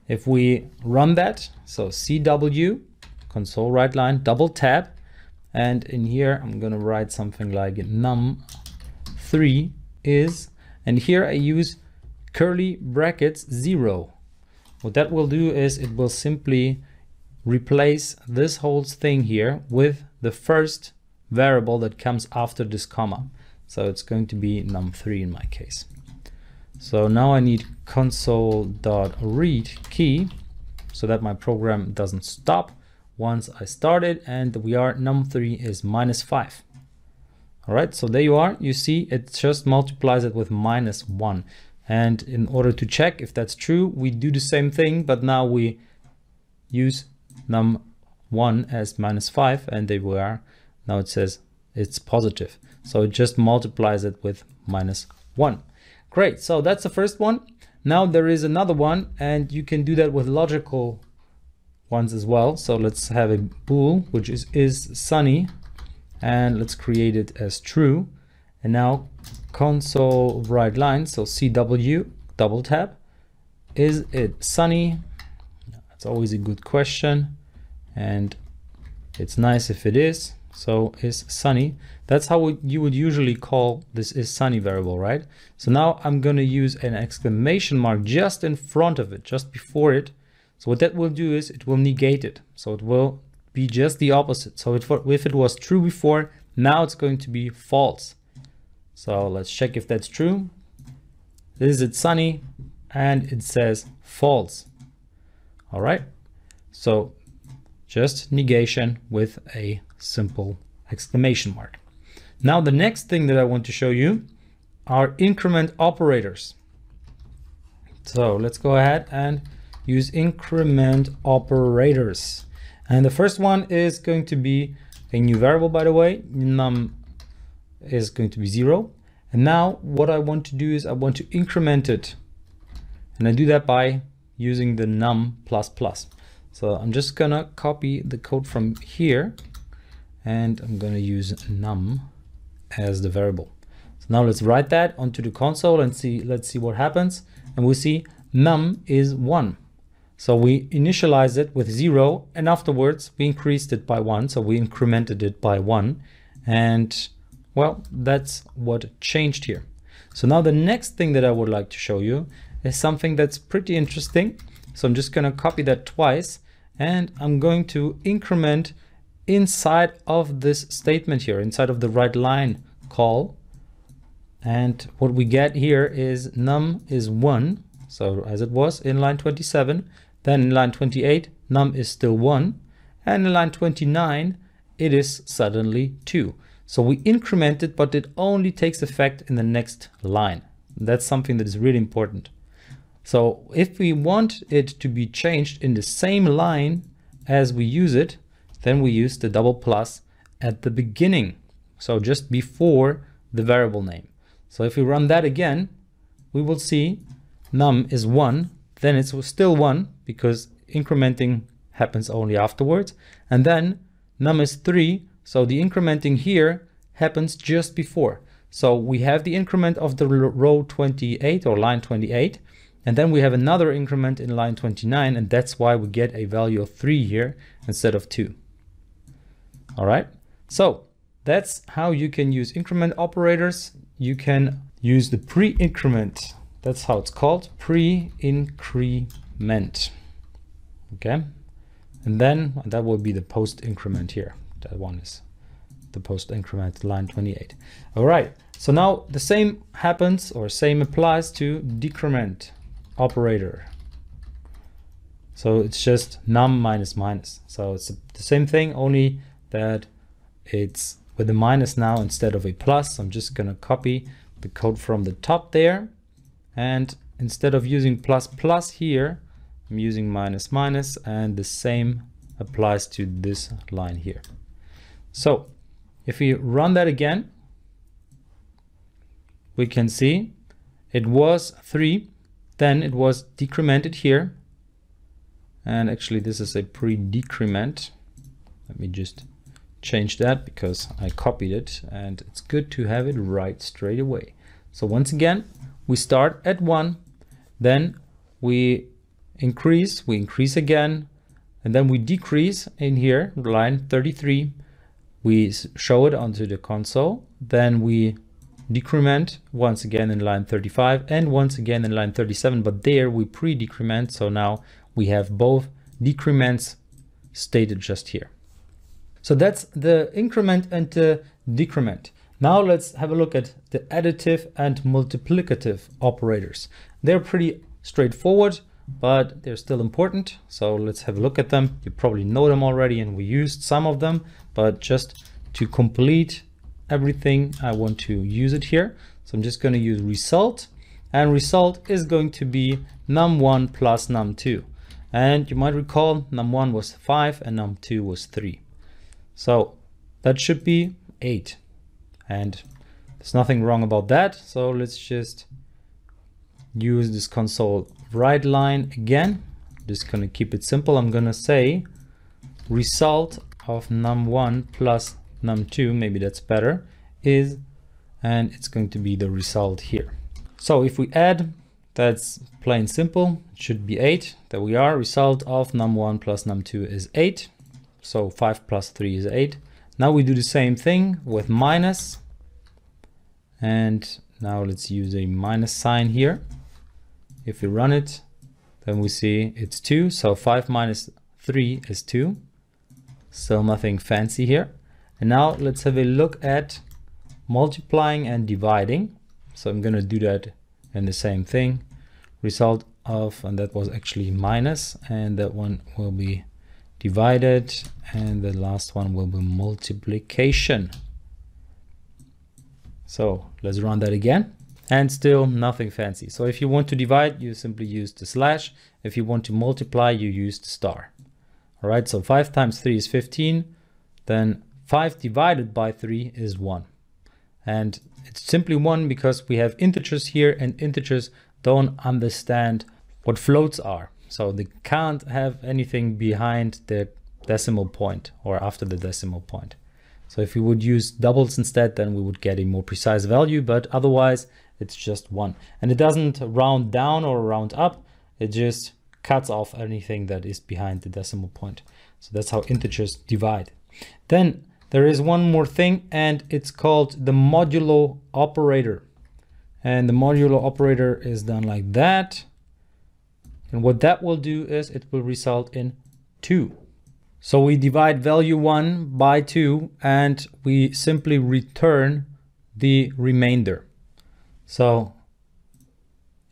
B: If we run that, so CW, console write line, double tap, and in here I'm gonna write something like num3 is, and here I use curly brackets 0. What that will do is it will simply replace this whole thing here with the first variable that comes after this comma. So it's going to be num3 in my case. So now I need console.read key so that my program doesn't stop once I start it, and we are num3 is -5. All right, so there you are. You see it just multiplies it with -1. And in order to check if that's true, we do the same thing, but now we use num1 as -5, and there we are. Now it says it's positive. So it just multiplies it with -1. Great, so that's the first one. Now there is another one, and you can do that with logical ones as well. So let's have a bool, which is sunny, and let's create it as true. And now console write line, so CW, double tap, is it sunny? That's always a good question, and it's nice if it is. So is sunny. That's how you would usually call this is sunny variable, right? So now I'm going to use an exclamation mark just in front of it, just before it. So what that will do is it will negate it. So it will be just the opposite. So if it was true before, now it's going to be false. So let's check if that's true. Is it sunny? And it says false. All right. So just negation with a simple exclamation mark. Now the next thing that I want to show you are increment operators. So let's go ahead and use increment operators. And the first one is going to be a new variable, by the way. Num is going to be 0. And now what I want to do is I want to increment it. And I do that by using the num++. So I'm just gonna copy the code from here, and I'm gonna use num as the variable. So now let's write that onto the console and let's see what happens. And we see num is 1. So we initialize it with 0, and afterwards we increased it by 1. So we incremented it by 1. And well, that's what changed here. So now the next thing that I would like to show you is something that's pretty interesting. So I'm just gonna copy that twice, and I'm going to increment inside of this statement here, inside of the write line call. And what we get here is num is 1. So as it was in line 27, then in line 28, num is still 1. And in line 29, it is suddenly 2. So we increment it, but it only takes effect in the next line. That's something that is really important. So if we want it to be changed in the same line as we use it, then we use the double plus at the beginning. So just before the variable name. So if we run that again, we will see num is 1, then it's still 1 because incrementing happens only afterwards. And then num is 3, so the incrementing here happens just before. So we have the increment of the row 28 or line 28, and then we have another increment in line 29, and that's why we get a value of 3 here instead of 2. All right, so that's how you can use increment operators. You can use the pre-increment. That's how it's called, pre-increment. Okay, and then that will be the post increment here. That one is the post increment line 28. All right, so now the same happens, or same applies to decrement operator. So it's just num minus minus. So it's the same thing, only that it's with a minus now instead of a plus. I'm just gonna copy the code from the top there, and instead of using plus plus here, I'm using minus minus, and the same applies to this line here. So if we run that again, we can see it was 3, then it was decremented here, and actually this is a pre-decrement. Let me just change that because I copied it, and it's good to have it right straight away. So once again, we start at 1, then we increase again, and then we decrease in here, line 33. We show it onto the console, then we decrement once again in line 35 and once again in line 37, but there we pre-decrement, so now we have both decrements stated just here. So that's the increment and the decrement. Now let's have a look at the additive and multiplicative operators. They're pretty straightforward, but they're still important. So let's have a look at them. You probably know them already and we used some of them, but just to complete everything, I want to use it here. So I'm just going to use result, and result is going to be num1 plus num2. And you might recall num1 was 5 and num2 was 3. So that should be 8. And there's nothing wrong about that. So let's just use this console write line again. I'm just going to keep it simple. I'm going to say result of num1 plus num2, maybe that's better, is, and it's going to be the result here. So if we add, that's plain simple, it should be 8. There we are, result of num1 plus num2 is 8. So 5 plus 3 is 8. Now we do the same thing with minus. And now let's use a minus sign here. If we run it, then we see it's 2. So 5 minus 3 is 2. Still nothing fancy here. And now let's have a look at multiplying and dividing. So I'm going to do that in the same thing. Result of, and that was actually minus, and that one will be divided, and the last one will be multiplication. So let's run that again, and still nothing fancy. So if you want to divide, you simply use the slash. If you want to multiply, you use the star. All right, so 5 times 3 is 15. Then 5 divided by 3 is 1. And it's simply 1 because we have integers here, and integers don't understand what floats are. So they can't have anything behind the decimal point or after the decimal point. So if we would use doubles instead, then we would get a more precise value, but otherwise it's just 1. And it doesn't round down or round up, it just cuts off anything that is behind the decimal point. So that's how integers divide. Then there is one more thing, and it's called the modulo operator. And the modulo operator is done like that. And what that will do is it will result in 2. So we divide value 1 by 2, and we simply return the remainder. So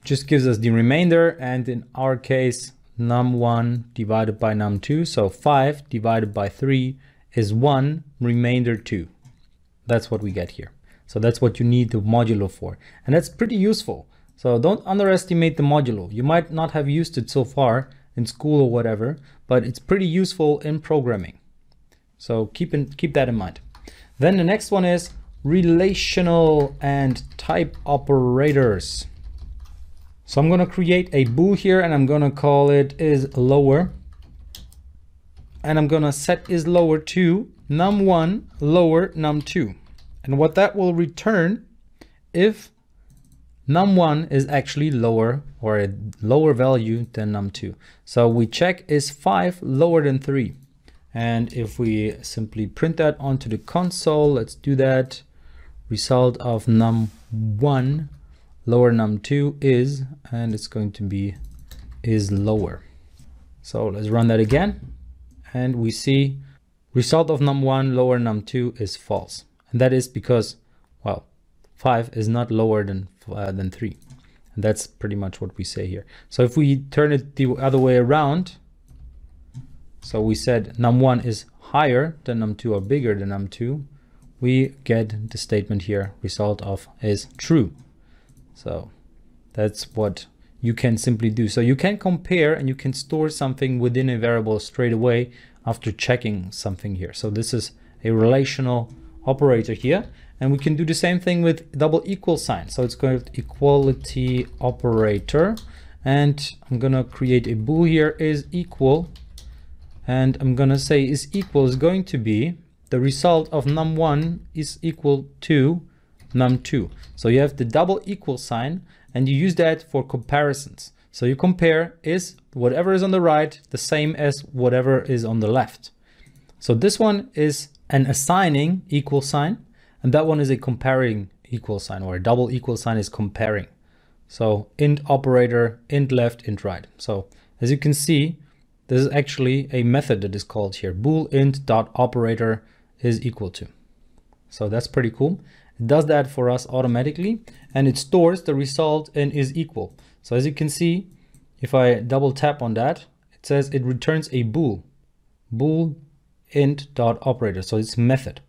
B: just gives us the remainder, and in our case num1 divided by num2, so 5 divided by 3 is 1, remainder 2. That's what we get here. So that's what you need the modulo for, and that's pretty useful. So don't underestimate the modulo. You might not have used it so far in school or whatever, but it's pretty useful in programming. So keep that in mind. Then the next one is relational and type operators. So I'm going to create a bool here, and I'm going to call it is lower. And I'm going to set is lower to num1 lower num2. And what that will return if num1 is actually lower or a lower value than num2. So we check is 5 lower than 3. And if we simply print that onto the console, let's do that. Result of num1 lower num2 is, and it's going to be is lower. So let's run that again. And we see result of num1 lower num2 is false. And that is because, well, 5 is not lower than 3. And that's pretty much what we say here. So if we turn it the other way around, so we said num1 is higher than num2 or bigger than num2, we get the statement here, result of is true. So that's what you can simply do. So you can compare and you can store something within a variable straight away after checking something here. So this is a relational operator here, and we can do the same thing with double equal sign. So it's going to equality operator, and I'm gonna create a bool here is equal, and I'm gonna say is equal is going to be the result of num1 is equal to num2. So you have the double equal sign, and you use that for comparisons. So you compare is whatever is on the right the same as whatever is on the left. So this one is an assigning equal sign, and that one is a comparing equal sign, or a double equal sign is comparing. So int operator, int left, int right. So as you can see, this is actually a method that is called here, bool int dot operator is equal to. So that's pretty cool. It does that for us automatically, and it stores the result in is equal. So as you can see, if I double tap on that, it says it returns a bool int dot operator. So it's method.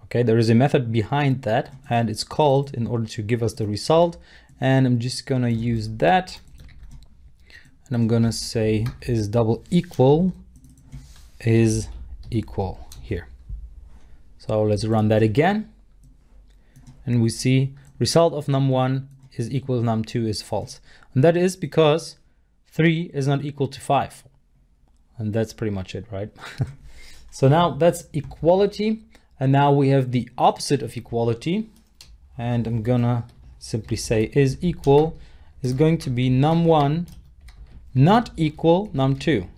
B: Okay, there is a method behind that, and it's called in order to give us the result. And I'm just gonna use that, and I'm gonna say is equal here. So let's run that again, and we see result of num1 is equal to num2 is false, and that is because 3 is not equal to 5, and that's pretty much it, right? So now that's equality, and now we have the opposite of equality, and I'm gonna simply say is equal is going to be num1 not equal num2.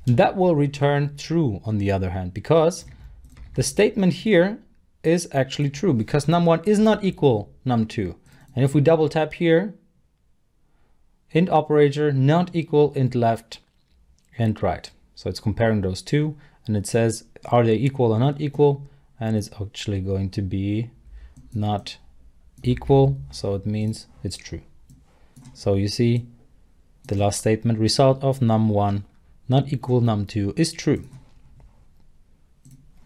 B: And that will return true on the other hand, because the statement here is actually true, because num1 is not equal num2. And if we double tap here, int operator not equal int left and right. So it's comparing those two, and it says are they equal or not equal, and it's actually going to be not equal, so it means it's true. So you see the last statement, result of num1 not equal num2 is true.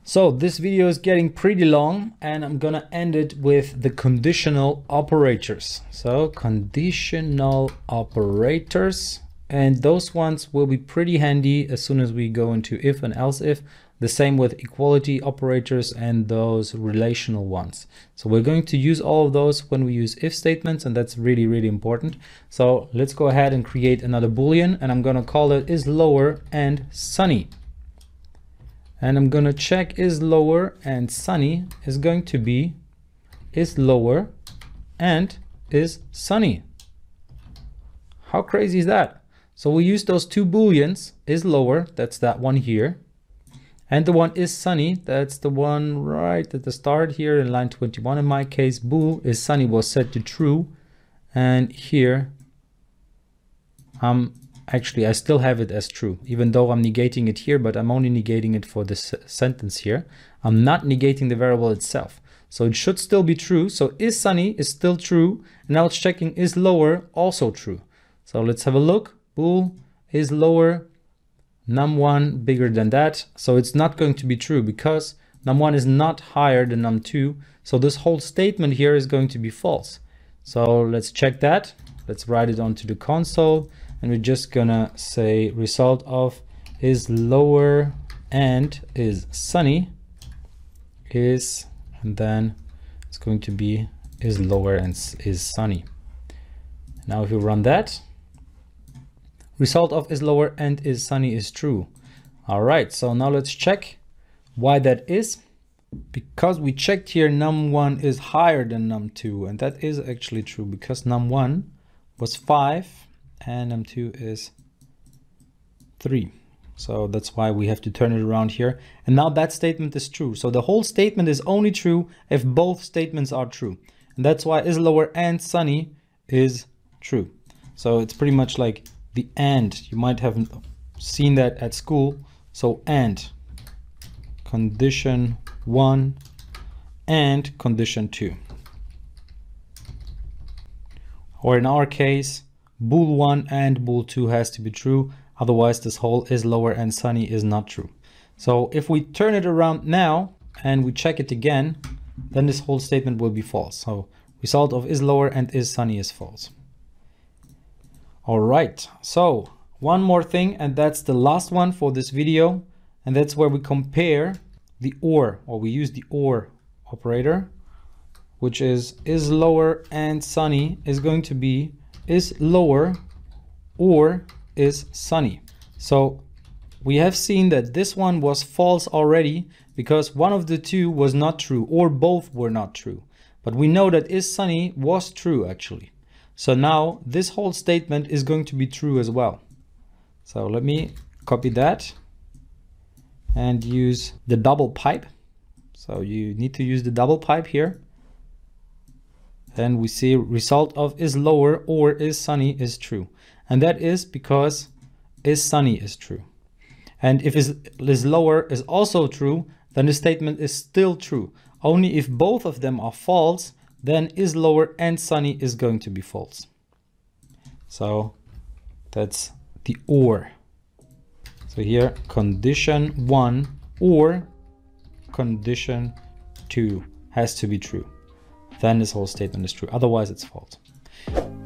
B: So this video is getting pretty long, and I'm gonna end it with the conditional operators. So conditional operators, and those ones will be pretty handy as soon as we go into if and else if. The same with equality operators and those relational ones. So we're going to use all of those when we use if statements, and that's really, really important. So let's go ahead and create another Boolean, and I'm gonna call it is lower and sunny. And I'm gonna check is lower and sunny is going to be is lower and is sunny. How crazy is that? So we use those two Booleans, is lower, that's that one here, and the one is sunny, that's the one right at the start here in line 21. In my case, bool is sunny was set to true, and here actually I still have it as true, even though I'm negating it here, but I'm only negating it for this sentence here. I'm not negating the variable itself, so it should still be true. So is sunny is still true, and now it's checking is lower also true. So let's have a look. Bool is lower, num1 bigger than that, so it's not going to be true because num1 is not higher than num2, so this whole statement here is going to be false. So let's check that. Let's write it onto the console, and we're just gonna say result of is lower and is sunny is, and then it's going to be is lower and is sunny. Now if you run that, result of is lower and is sunny is true. All right, so now let's check why that is. Because we checked here num1 is higher than num2, and that is actually true because num1 was 5 and num2 is 3. So that's why we have to turn it around here. And now that statement is true. So the whole statement is only true if both statements are true. And that's why is lower and sunny is true. So it's pretty much like the and. You might have seen that at school. So and condition 1 and condition 2. Or in our case, bool 1 and bool 2 has to be true. Otherwise, this whole is lower and sunny is not true. So if we turn it around now and we check it again, then this whole statement will be false. So result of is lower and is sunny is false. All right, so one more thing, and that's the last one for this video, and that's where we compare the or we use the or operator, which is lower and sunny is going to be is lower or is sunny. So we have seen that this one was false already because one of the two was not true, or both were not true. But we know that is sunny was true actually. So now this whole statement is going to be true as well. So let me copy that and use the double pipe. So you need to use the double pipe here. And we see result of is lower or is sunny is true. And that is because is sunny is true. And if is lower is also true, then the statement is still true. Only if both of them are false, then is lower and sunny is going to be false. So that's the or. So here condition 1 or condition 2 has to be true. Then this whole statement is true, otherwise it's false.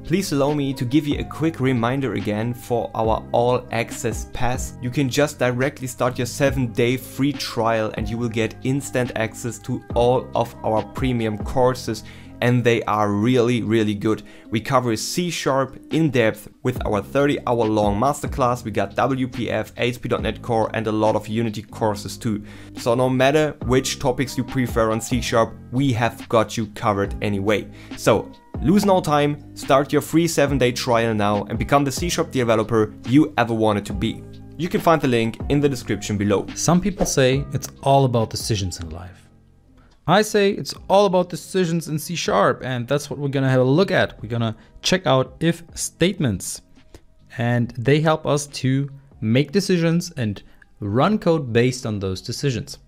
A: Please allow me to give you a quick reminder again for our all access pass. You can just directly start your 7-day free trial and you will get instant access to all of our premium courses, and they are really good. We cover C# in depth with our 30-hour long masterclass. We got WPF, ASP.NET Core and a lot of Unity courses too. So no matter which topics you prefer on C#, we have got you covered anyway. So lose no time, start your free 7-day trial now and become the C# developer you ever wanted to be. You can find the link in the description below.
B: Some people say it's all about decisions in life. I say it's all about decisions in C#, and that's what we're gonna have a look at. We're gonna check out if statements, and they help us to make decisions and run code based on those decisions.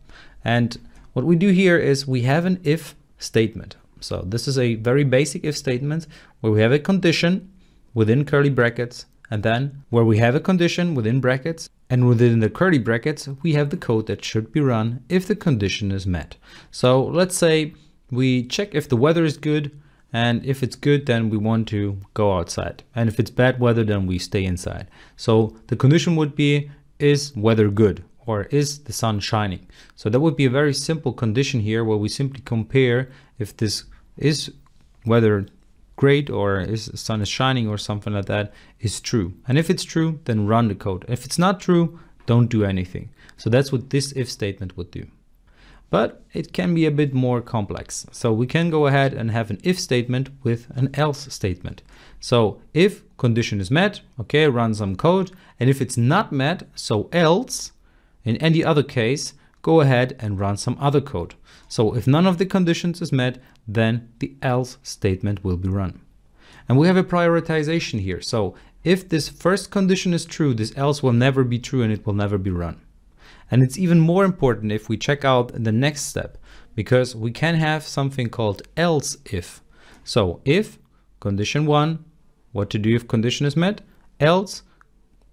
B: And what we do here is we have an if statement. So this is a very basic if statement where we have a condition within curly brackets, and then where we have a condition within brackets, and within the curly brackets, we have the code that should be run if the condition is met. So let's say we check if the weather is good, and if it's good, then we want to go outside. And if it's bad weather, then we stay inside. So the condition would be, is weather good? Or is the sun shining? So that would be a very simple condition here where we simply compare if this is weather great or is the sun is shining or something like that is true. And if it's true, then run the code. If it's not true, don't do anything. So that's what this if statement would do. But it can be a bit more complex. So we can go ahead and have an if statement with an else statement. So if condition is met, okay, run some code. And if it's not met, so else, in any other case, go ahead and run some other code. So if none of the conditions is met, then the else statement will be run. And we have a prioritization here. So if this first condition is true, this else will never be true and it will never be run. And it's even more important if we check out the next step, because we can have something called else if. So if condition 1, what to do if condition is met, else,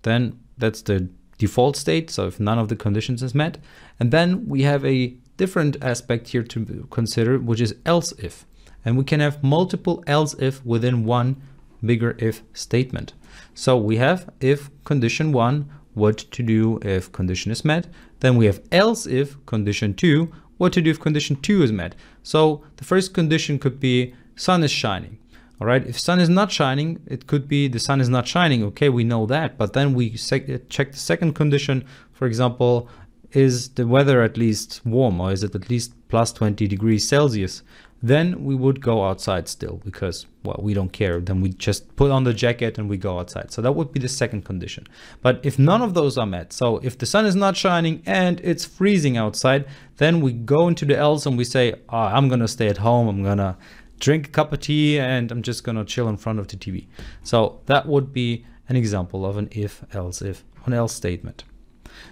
B: then that's the default state. So if none of the conditions is met, and then we have a different aspect here to consider, which is else if. And we can have multiple else if within one bigger if statement. So we have if condition 1, what to do if condition is met. Then we have else if condition 2, what to do if condition 2 is met. So the first condition could be sun is shining. All right, if sun is not shining, it could be the sun is not shining. Okay, we know that, but then we check the second condition. For example, is the weather at least warm, or is it at least plus 20 degrees Celsius? Then we would go outside still because, well, we don't care. Then we just put on the jacket and we go outside. So that would be the second condition. But if none of those are met, so if the sun is not shining and it's freezing outside, then we go into the else and we say, oh, I'm gonna stay at home, I'm gonna drink a cup of tea and I'm just gonna chill in front of the TV. So that would be an example of an if, else if, an else statement.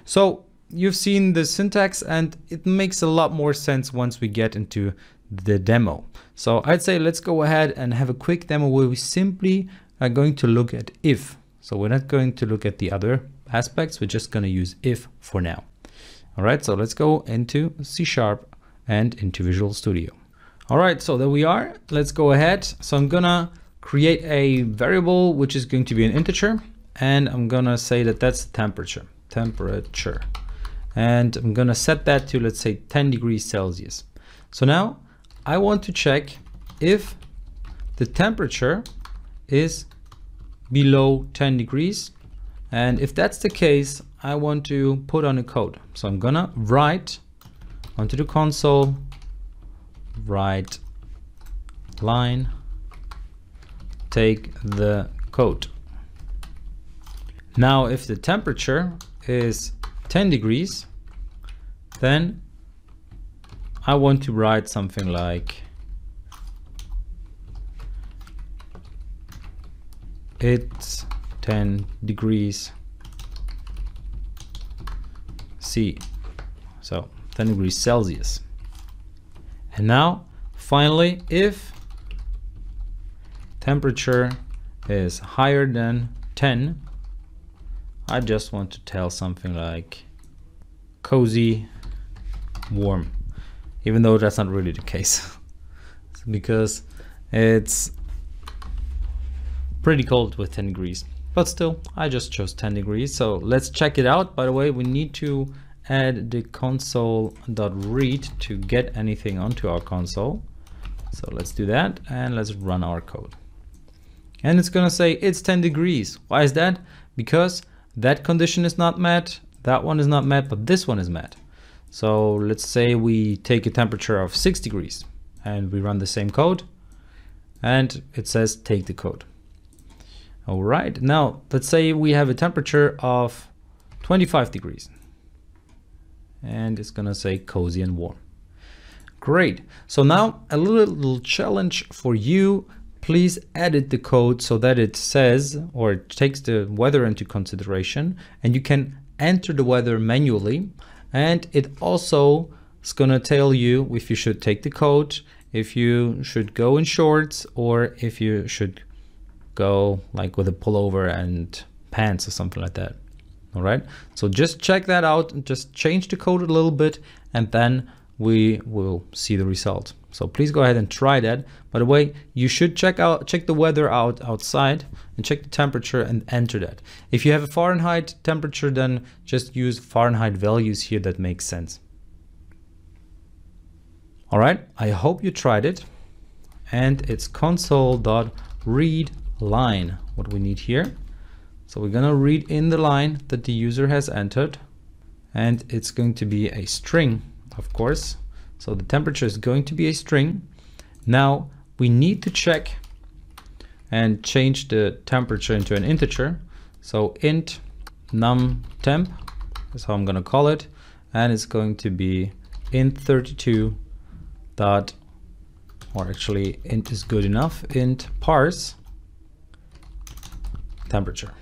B: So you've seen the syntax and it makes a lot more sense once we get into the demo. So I'd say let's go ahead and have a quick demo where we simply are going to look at if. So we're not going to look at the other aspects, we're just going to use if for now. All right, so let's go into C# and into Visual Studio. All right, so there we are. Let's go ahead. So I'm gonna create a variable which is going to be an integer, and I'm gonna say that that's temperature. And I'm gonna set that to, let's say, 10 degrees Celsius. So now I want to check if the temperature is below 10 degrees. And if that's the case, I want to put on a code. So I'm gonna write onto the console, write line, take the code. Now, if the temperature is 10 degrees, then I want to write something like it's 10 degrees C. So 10 degrees Celsius. And now finally, if temperature is higher than 10, I just want to tell something like cozy, warm, even though that's not really the case because it's pretty cold with 10 degrees. But still, I just chose 10 degrees. So let's check it out. By the way, we need to add the console.read to get anything onto our console. So let's do that and let's run our code. And it's gonna say it's 10 degrees. Why is that? Because that condition is not met, that one is not met, but this one is met. So let's say we take a temperature of 6 degrees and we run the same code and it says take the code. All right, now let's say we have a temperature of 25 degrees and it's gonna say cozy and warm. Great, so now a little challenge for you. Please edit the code so that it says, or it takes the weather into consideration, and you can enter the weather manually. And it also is gonna tell you if you should take the code, if you should go in shorts, or if you should go like with a pullover and pants or something like that. All right, so just check that out, just change the code a little bit, and then we will see the result. So please go ahead and try that. By the way, you should check the weather out outside and check the temperature and enter that. If you have a Fahrenheit temperature, then just use Fahrenheit values here. That makes sense. All right, I hope you tried it. And it's console.read line, what we need here. So we're gonna read in the line that the user has entered, and it's going to be a string, of course. So the temperature is going to be a string. Now we need to check and change the temperature into an integer. So int num temp is how I'm going to call it. And it's going to be int 32 dot, or actually int is good enough, int parse temperature.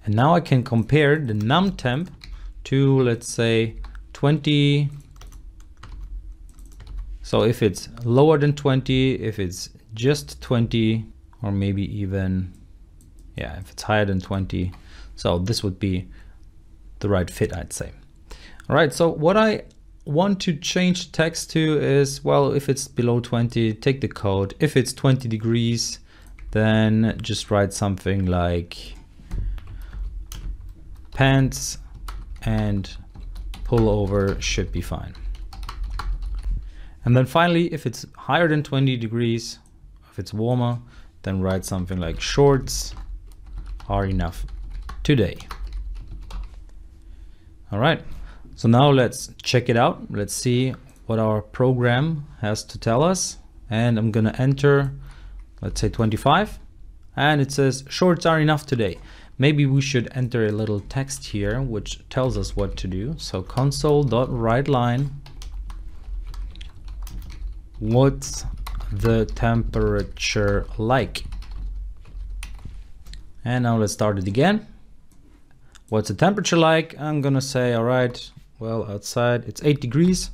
B: And now I can compare the num temp to, let's say, 20. So if it's lower than 20, if it's just 20, or maybe even, yeah, if it's higher than 20. So this would be the right fit, I'd say. All right, so what I want to change text to is, well, if it's below 20, take the code. If it's 20 degrees, then just write something like pants and pullover should be fine. And then finally, if it's higher than 20 degrees, if it's warmer, then write something like shorts are enough today. All right, so now let's check it out. Let's see what our program has to tell us. And I'm gonna enter, let's say 25, and it says shorts are enough today. Maybe we should enter a little text here which tells us what to do. So console.writeLine, what's the temperature like? And now let's start it again. What's the temperature like? I'm gonna say, all right, well, outside it's 8 degrees.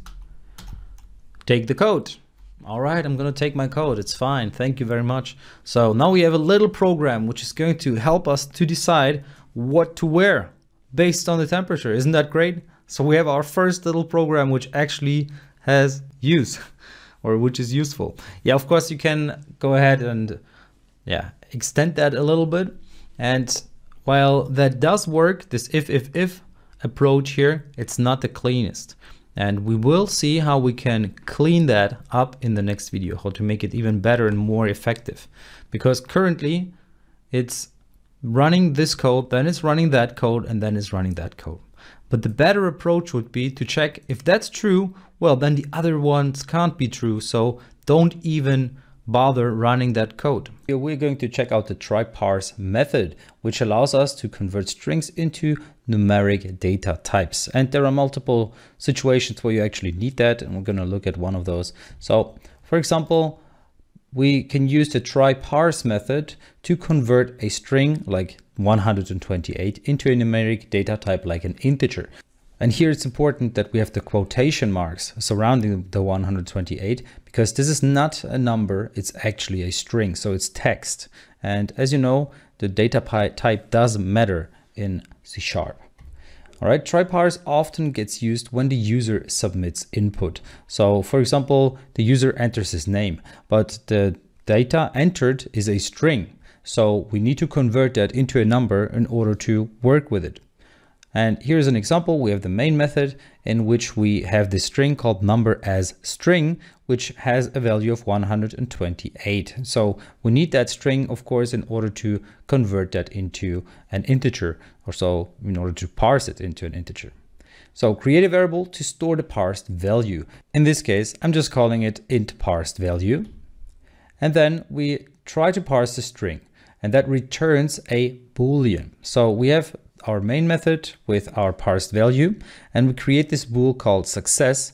B: Take the code. All right, I'm gonna take my code. It's fine. Thank you very much. So now we have a little program which is going to help us to decide what to wear based on the temperature. Isn't that great? So we have our first little program which actually has use or which is useful. Yeah, of course you can go ahead and extend that a little bit. And while that does work, this if approach here, it's not the cleanest. And we will see how we can clean that up in the next video, how to make it even better and more effective. Because currently it's running this code, then it's running that code, and then it's running that code. But the better approach would be to check if that's true, well, then the other ones can't be true. So don't even bother running that code. Here we're going to check out the TryParse method, which allows us to convert strings into numeric data types. And there are multiple situations where you actually need that, and we're going to look at one of those. So for example, we can use the TryParse method to convert a string like 128 into a numeric data type like an integer. And here it's important that we have the quotation marks surrounding the 128, because this is not a number, it's actually a string, so it's text. And as you know, the data type does matter in C#. All right, TryParse often gets used when the user submits input. So for example, the user enters his name, but the data entered is a string. So we need to convert that into a number in order to work with it. And here's an example. We have the main method in which we have this string called number as string, which has a value of 128. So we need that string, of course, in order to convert that into an integer, or so in order to parse it into an integer. So create a variable to store the parsed value. In this case, I'm just calling it int parsed value. And then we try to parse the string, and that returns a Boolean. So we have our main method with our parsed value, and we create this bool called success,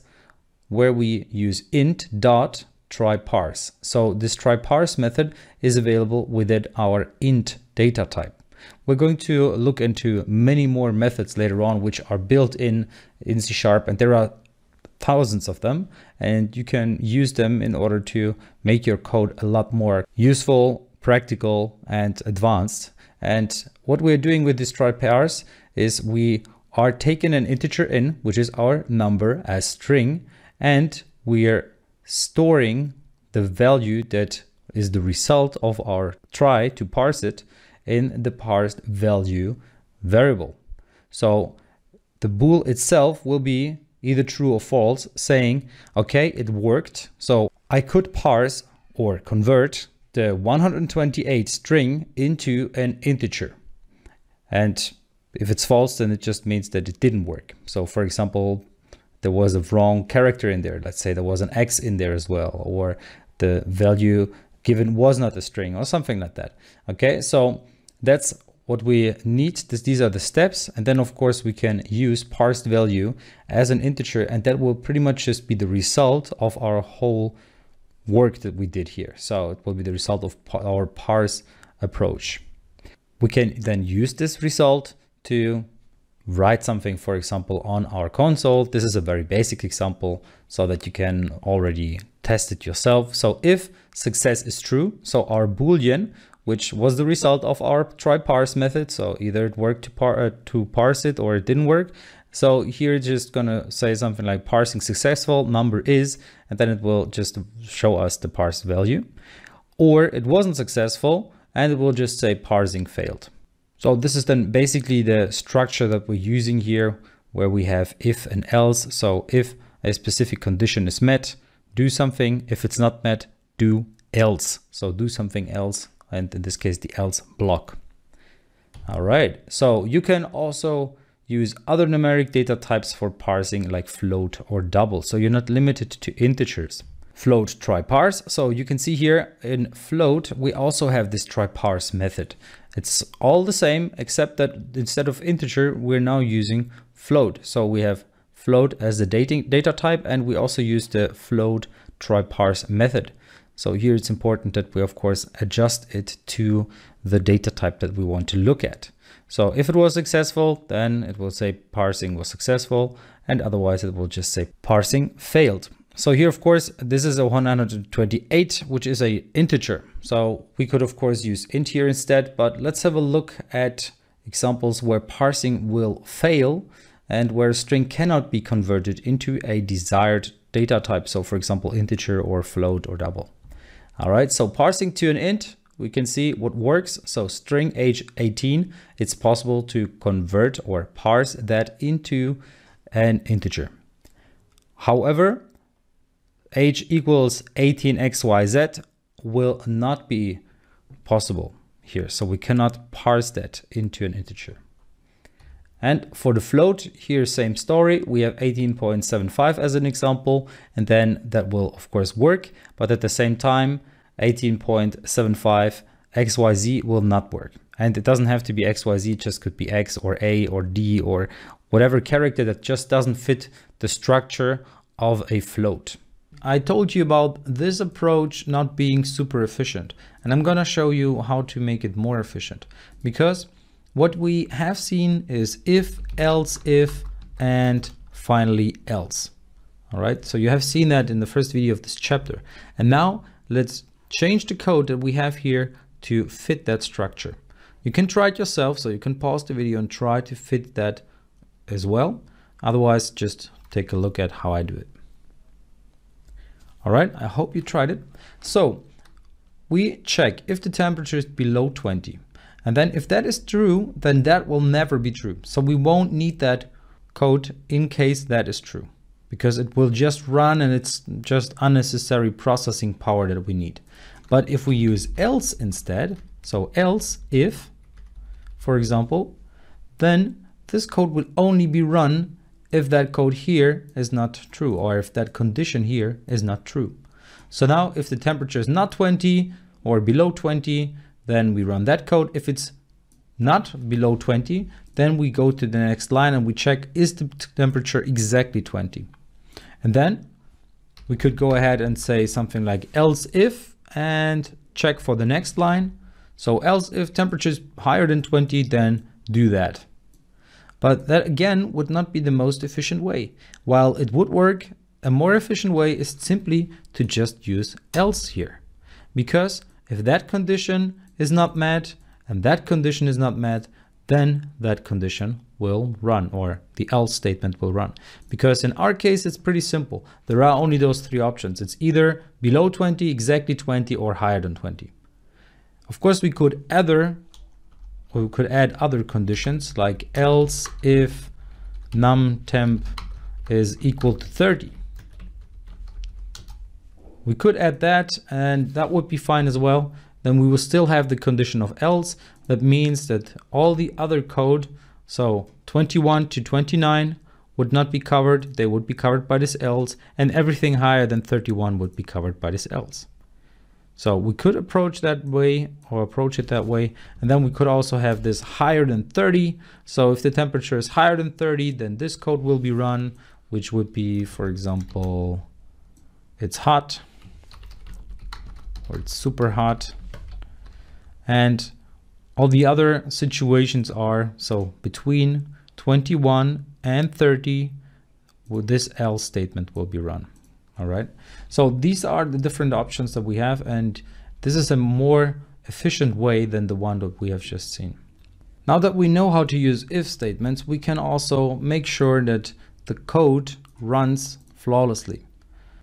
B: where we use int dot TryParse. So this TryParse method is available within our int data type. We're going to look into many more methods later on, which are built in C#, and there are thousands of them, and you can use them in order to make your code a lot more useful, practical, and advanced. And what we're doing with this TryParse is we are taking an integer in, which is our number as string, and we are storing the value that is the result of our try to parse it in the parsed value variable. So the bool itself will be either true or false, saying, okay, it worked. So I could parse or convert the 128 string into an integer. And if it's false, then it just means that it didn't work. So for example, there was a wrong character in there. Let's say there was an X in there as well, or the value given was not a string or something like that. Okay, so that's what we need. These are the steps. And then of course we can use parsed value as an integer, and that will pretty much just be the result of our whole work that we did here. So it will be the result of our parse approach. We can then use this result to write something, for example, on our console. This is a very basic example so that you can already test it yourself. So if success is true, so our Boolean, which was the result of our TryParse method, so either it worked to parse it or it didn't work. So here it's just gonna say something like parsing successful, number is, and then it will just show us the parsed value. Or it wasn't successful, and it will just say parsing failed. So this is then basically the structure that we're using here, where we have if and else. So if a specific condition is met, do something. If it's not met, do else. So do something else, and in this case, the else block. All right, so you can also use other numeric data types for parsing, like float or double. So you're not limited to integers. Float TryParse. So you can see here in float, we also have this TryParse method. It's all the same, except that instead of integer, we're now using float. So we have float as the data type, and we also use the float TryParse method. So here it's important that we of course adjust it to the data type that we want to look at. So if it was successful, then it will say parsing was successful, and otherwise it will just say parsing failed. So here, of course, this is a 128, which is a integer. So we could of course use int here instead, but let's have a look at examples where parsing will fail and where a string cannot be converted into a desired data type. So for example, integer or float or double. All right, so parsing to an int, we can see what works. So string age 18, it's possible to convert or parse that into an integer. However, age equals 18xyz will not be possible here. So we cannot parse that into an integer. And for the float, here same story. We have 18.75 as an example, and then that will of course work, but at the same time, 18.75 XYZ will not work. And it doesn't have to be XYZ, it just could be X or A or D or whatever character that just doesn't fit the structure of a float. I told you about this approach not being super efficient, and I'm gonna show you how to make it more efficient, because what we have seen is if, else, if, and finally else. All right, so you have seen that in the first video of this chapter. And now let's change the code that we have here to fit that structure. You can try it yourself, so you can pause the video and try to fit that as well. Otherwise, just take a look at how I do it. All right, I hope you tried it. So we check if the temperature is below 20. And then if that is true, then that will never be true. So we won't need that code in case that is true, because it will just run and it's just unnecessary processing power that we need. But if we use else instead, so else if, for example, then this code will only be run if that code here is not true, or if that condition here is not true. So now if the temperature is not 20 or below 20, then we run that code. If it's not below 20, then we go to the next line and we check, is the temperature exactly 20? And then we could go ahead and say something like else if, and check for the next line. So else if temperature is higher than 20, then do that. But that again would not be the most efficient way. While it would work, a more efficient way is simply to just use else here. Because if that condition is not met and that condition is not met, then that condition will run, or the else statement will run. Because in our case, it's pretty simple. There are only those three options. It's either below 20, exactly 20, or higher than 20. Of course, we could add other conditions like else if num temp is equal to 30. We could add that, and that would be fine as well. Then we will still have the condition of else. That means that all the other code, so 21 to 29 would not be covered. They would be covered by this else, and everything higher than 31 would be covered by this else. So we could approach that way, or approach it that way. And then we could also have this higher than 30. So if the temperature is higher than 30, then this code will be run, which would be, for example, it's hot, or it's super hot. And all the other situations are, so between 21 and 30, well, this else statement will be run. All right. So these are the different options that we have, and this is a more efficient way than the one that we have just seen. Now that we know how to use if statements, we can also make sure that the code runs flawlessly.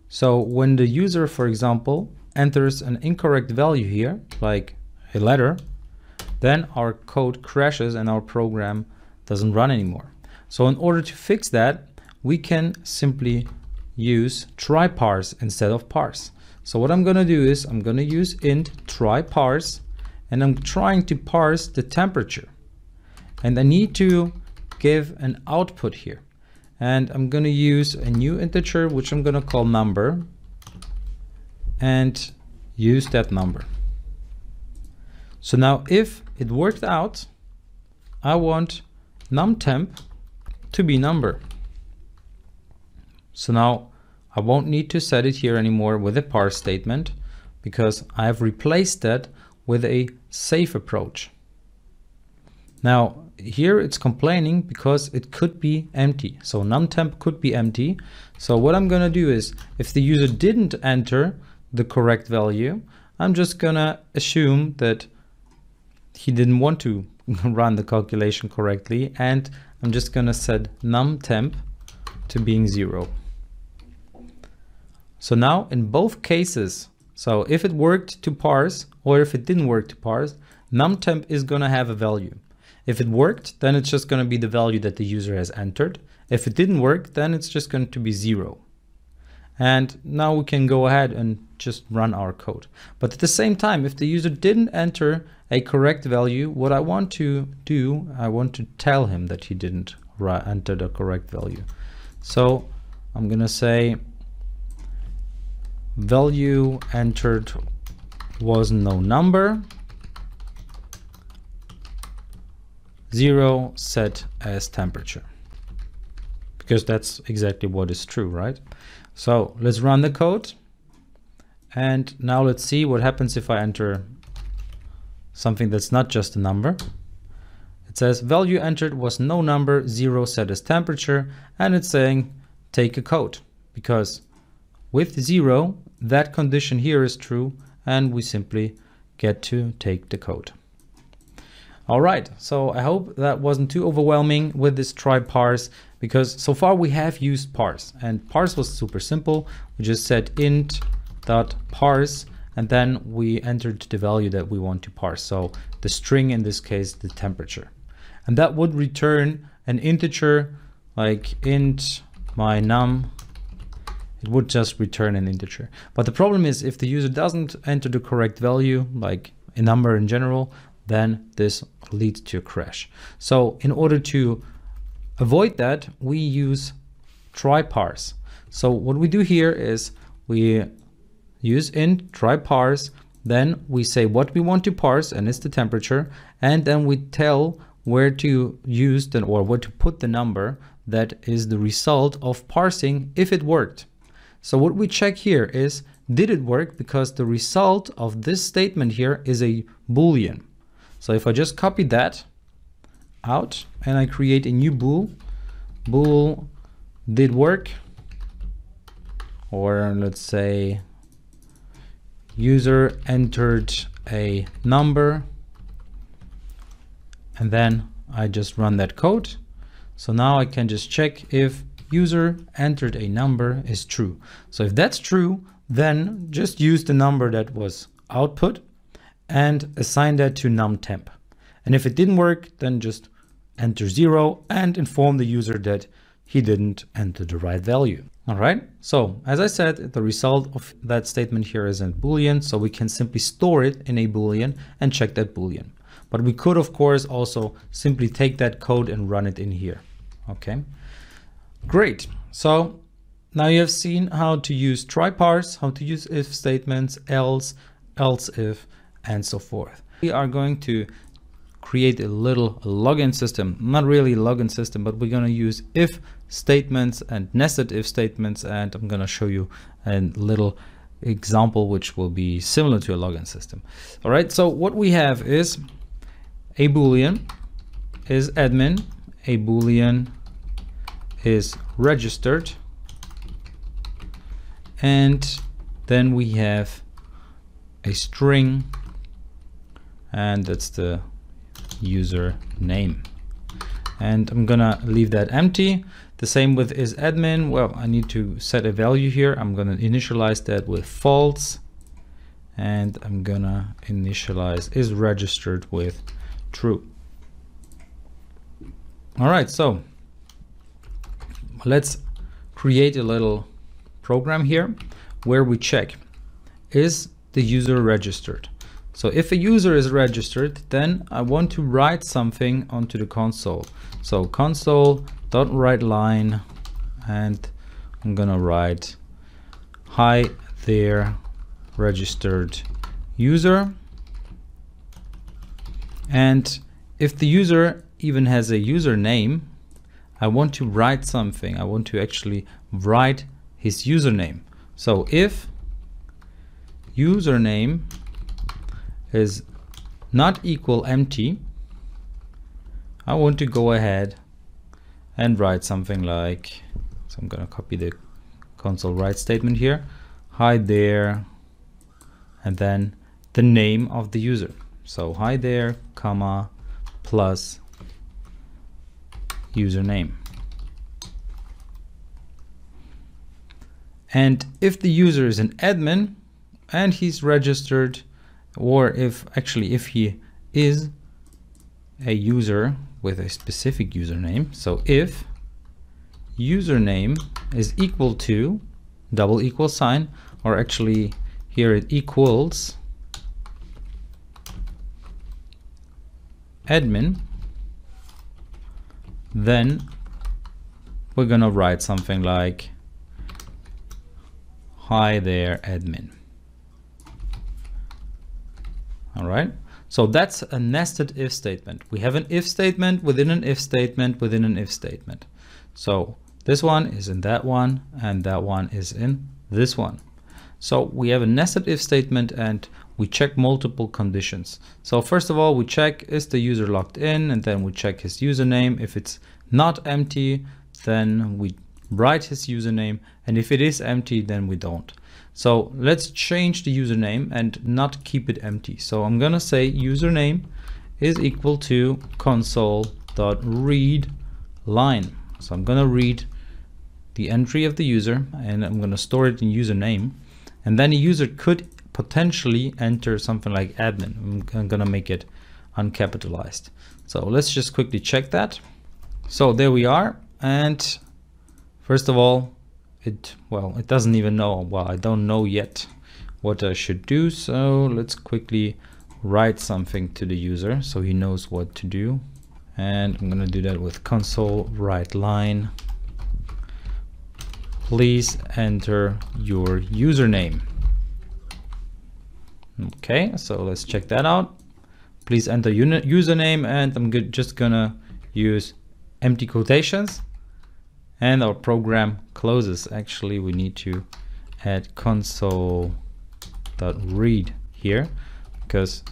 B: So when the user, for example, enters an incorrect value here, like a letter, then our code crashes and our program doesn't run anymore. So in order to fix that, we can simply use TryParse instead of parse. So what I'm going to do is I'm going to use int TryParse, and I'm trying to parse the temperature. And I need to give an output here. And I'm going to use a new integer, which I'm going to call number, and use that number. So now if it worked out, I want numTemp to be number. So now I won't need to set it here anymore with a parse statement, because I have replaced that with a safe approach. Now here it's complaining because it could be empty. So numTemp could be empty. So what I'm going to do is, if the user didn't enter the correct value, I'm just going to assume that he didn't want to run the calculation correctly, and I'm just going to set numTemp to being 0. So now in both cases, so if it worked to parse or if it didn't work to parse, numTemp is going to have a value. If it worked, then it's just going to be the value that the user has entered. If it didn't work, then it's just going to be 0. And now we can go ahead and just run our code. But at the same time, if the user didn't enter a correct value, what I want to do, I want to tell him that he didn't enter the correct value. So I'm going to say value entered was no number, 0 set as temperature. because that's exactly what is true, right? So let's run the code. And now let's see what happens if I enter something that's not just a number. It says value entered was no number, 0 set as temperature, and it's saying take a code, because with 0, that condition here is true, and we simply get to take the code. All right, so I hope that wasn't too overwhelming with this TryParse, because so far we have used parse, and parse was super simple. We just said int.parse, and then we entered the value that we want to parse. So the string, in this case, the temperature. And that would return an integer like int my num. It would just return an integer. But the problem is if the user doesn't enter the correct value, like a number in general, then this leads to a crash. So in order to avoid that, we use TryParse. So what we do here is we use int TryParse, then we say what we want to parse, and it's the temperature, and then we tell where to use the, or where to put the number that is the result of parsing if it worked. So what we check here is, did it work? Because the result of this statement here is a Boolean. So if I just copy that out and I create a new bool did work, or let's say user entered a number, and then I just run that code. So now I can just check if user entered a number is true. So if that's true, then just use the number that was output and assign that to numTemp. And if it didn't work, then just enter 0 and inform the user that he didn't enter the right value. All right. So as I said, the result of that statement here is a Boolean. So we can simply store it in a Boolean and check that Boolean. But we could, of course, also simply take that code and run it in here. Okay, great. So now you have seen how to use TryParse, how to use if statements, else if, and so forth. We are going to create a little login system, not really a login system, but we're going to use if statements and nested if statements. And I'm going to show you a little example, which will be similar to a login system. All right. So what we have is a Boolean is admin, a Boolean is registered, and then we have a string, and that's the user name. And I'm gonna leave that empty. The same with is admin. Well, I need to set a value here. I'm gonna initialize that with false, and I'm gonna initialize is registered with true. All right, so let's create a little program here where we check, is the user registered? So if a user is registered, then I want to write something onto the console. So console.writeLine, and I'm gonna write, hi there, registered user. And if the user even has a username, I want to write something. I want to actually write his username. So if username is not equal empty, I want to go ahead and write something like, so I'm going to copy the console write statement here, hi there, and then the name of the user. So hi there, comma, plus username. And if the user is an admin and he's registered, or if he is a user with a specific username, so if username is equal to double equal sign, or actually here it equals admin, then we're gonna write something like, hi there admin. All right, so that's a nested if statement. We have an if statement within an if statement within an if statement. So This one is in that one, and that one is in this one. So we have a nested if statement, and we check multiple conditions. So first of all, we check, is the user logged in? And then we check his username. If it's not empty, then we write his username. And if it is empty, then we don't. So let's change the username and not keep it empty. So I'm gonna say username is equal to console.read line. So I'm gonna read the entry of the user, and I'm gonna store it in username. And then a user could potentially enter something like admin. I'm gonna make it uncapitalized. So let's just quickly check that. So there we are. And first of all, it doesn't even know. Well, I don't know yet what I should do. So let's quickly write something to the user so he knows what to do. And I'm gonna do that with console write line. Please enter your username. Okay, so let's check that out. Please enter username, and I'm just gonna use empty quotations, and our program closes. Actually, we need to add console.read here, because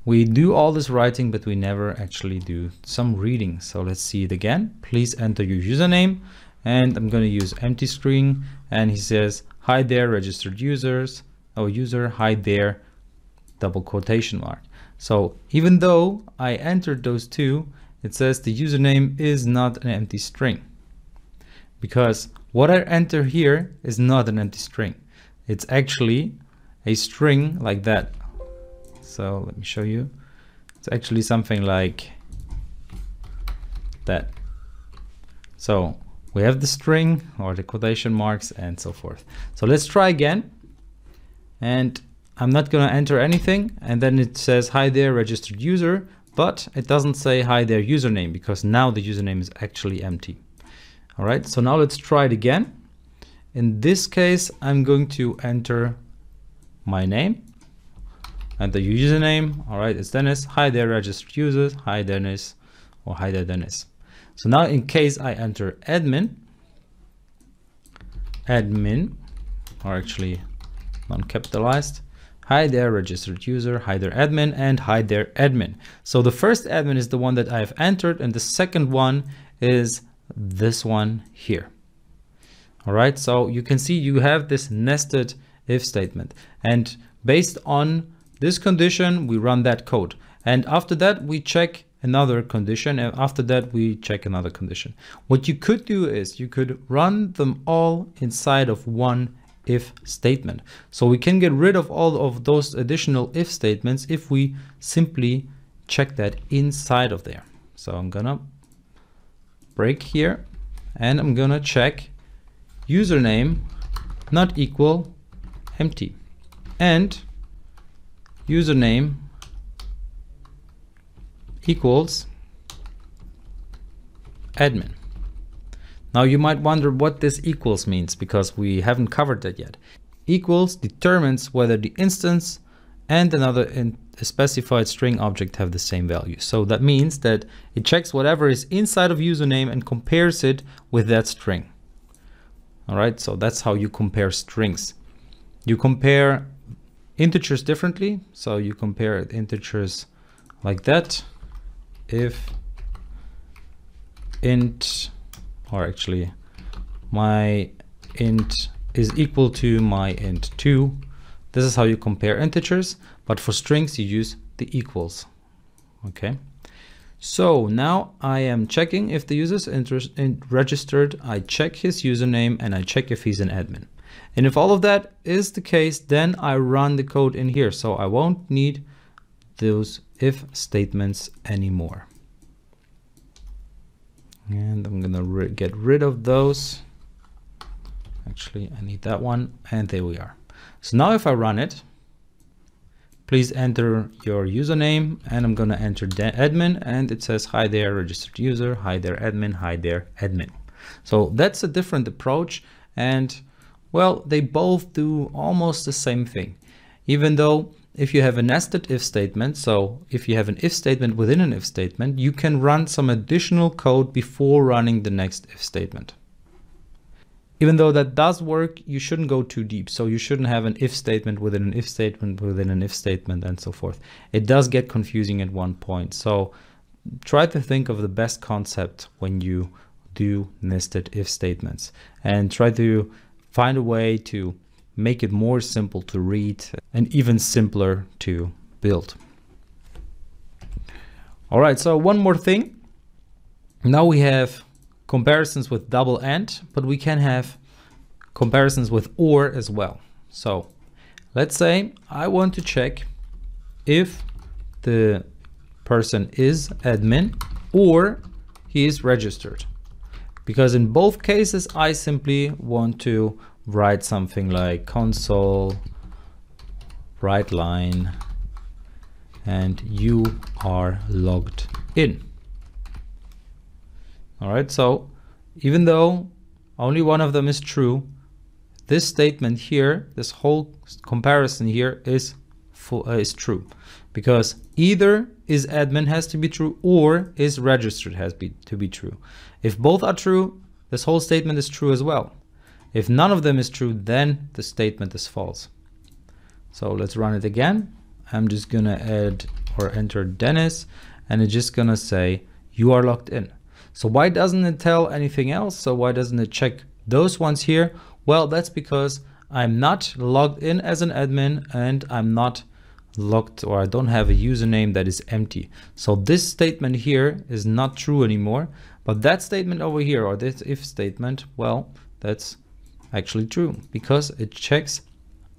B: we do all this writing, but we never actually do some reading. So let's see it again. Please enter your username. And I'm going to use empty string, and he says, hi there, registered users, user, hi there, double quotation mark. So even though I entered those two, it says the username is not an empty string, because what I enter here is not an empty string. It's actually a string like that. So let me show you. It's actually something like that. So we have the string or the quotation marks and so forth. So let's try again. And I'm not going to enter anything. And then it says, hi there, registered user. But it doesn't say hi there, username, because now the username is actually empty. All right, so now let's try it again. In this case, I'm going to enter my name and the username. All right, it's Dennis. Hi there, registered users. Hi, Dennis, or hi there, Dennis. So now in case I enter admin, or actually non-capitalized, hi there, registered user, hi there, admin, and hi there, admin. So the first admin is the one that I've entered, and the second one is this one here. All right, so you can see you have this nested if statement, and based on this condition, we run that code. And after that, we check another condition, and after that we check another condition. What you could do is you could run them all inside of one if statement. So we can get rid of all of those additional if statements if we simply check that inside of there. So I'm gonna break here, and I'm gonna check username not equal empty, and username equals admin. Now you might wonder what this equals means, because we haven't covered that yet. Equals determines whether the instance and another specified string object have the same value. So that means that it checks whatever is inside of username and compares it with that string. All right, so that's how you compare strings. You compare integers differently. So you compare integers like that. If int, or actually my int is equal to my int 2, this is how you compare integers, but for strings you use the equals. Okay, so now I am checking if the user is registered. I check his username, and I check if he's an admin. And if all of that is the case, then I run the code in here. So I won't need those if statements anymore. And I'm gonna get rid of those. Actually, I need that one, and there we are. So now if I run it, please enter your username, and I'm gonna enter admin, and it says hi there, registered user, hi there, admin, hi there, admin. So that's a different approach, and well, they both do almost the same thing, even though if you have a nested if statement, so if you have an if statement within an if statement, you can run some additional code before running the next if statement. Even though that does work, you shouldn't go too deep. So you shouldn't have an if statement within an if statement within an if statement and so forth. It does get confusing at one point. So try to think of the best concept when you do nested if statements, and try to find a way to make it more simple to read and even simpler to build. All right, so one more thing. Now we have comparisons with double and, but we can have comparisons with or as well. So let's say I want to check if the person is admin or he is registered, because in both cases I simply want to write something like console write line and you are logged in. All right, so even though only one of them is true, this statement here, this whole comparison here is true, because either is admin has to be true or is registered has to be true. If both are true, this whole statement is true as well. If none of them is true, then the statement is false. So let's run it again. I'm just gonna add or enter Dennis, and it's just gonna say you are logged in. So why doesn't it tell anything else? So why doesn't it check those ones here? Well, that's because I'm not logged in as an admin and I'm not logged, or I don't have a username that is empty. So this statement here is not true anymore, but that statement over here, or this if statement, well, that's actually true, because it checks,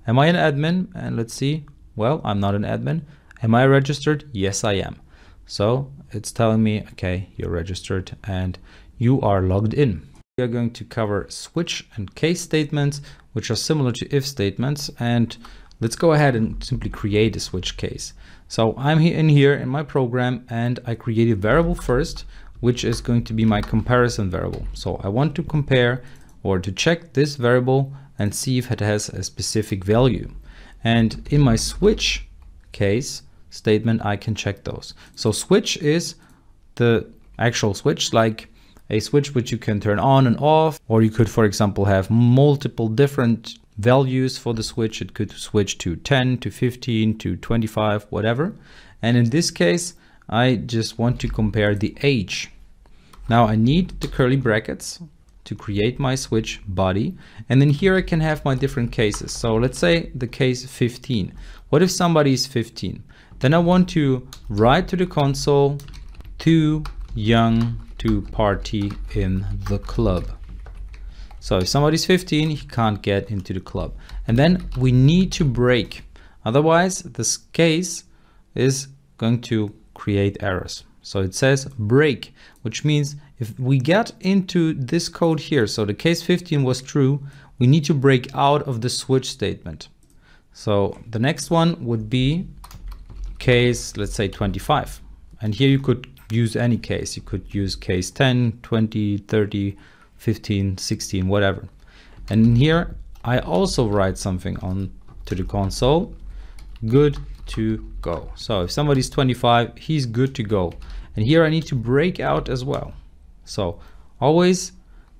B: am I an admin? And let's see, well, I'm not an admin. Am I registered? Yes, I am. So it's telling me, okay, you're registered and you are logged in. We are going to cover switch and case statements, which are similar to if statements. And let's go ahead and simply create a switch case. So I'm here in my program and I create a variable first, which is going to be my comparison variable. So I want to compare or to check this variable and see if it has a specific value. And in my switch case statement, I can check those. So switch is the actual switch, like a switch which you can turn on and off, or you could, for example, have multiple different values for the switch. It could switch to 10, to 15, to 25, whatever. And in this case, I just want to compare the age. Now I need the curly brackets to create my switch body. And then here I can have my different cases. So let's say the case 15. What if somebody is 15? Then I want to write to the console, too young to party in the club. So if somebody's 15, he can't get into the club. And then we need to break. Otherwise, this case is going to create errors. So it says break, which means if we get into this code here, so the case 15 was true, we need to break out of the switch statement. So the next one would be case, let's say 25. And here you could use any case. You could use case 10, 20, 30, 15, 16, whatever. And here I also write something on to the console, good to go. So if somebody's 25, he's good to go. And here I need to break out as well. So always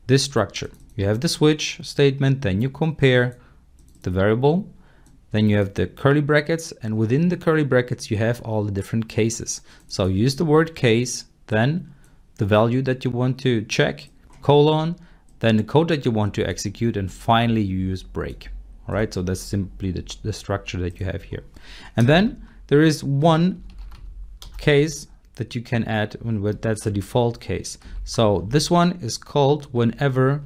B: this structure. You have the switch statement, then you compare the variable, then you have the curly brackets, and within the curly brackets you have all the different cases. So use the word case, then the value that you want to check, colon, then the code that you want to execute, and finally you use break. All right, so that's simply the structure that you have here. And then there is one case that you can add, that's the default case. So this one is called whenever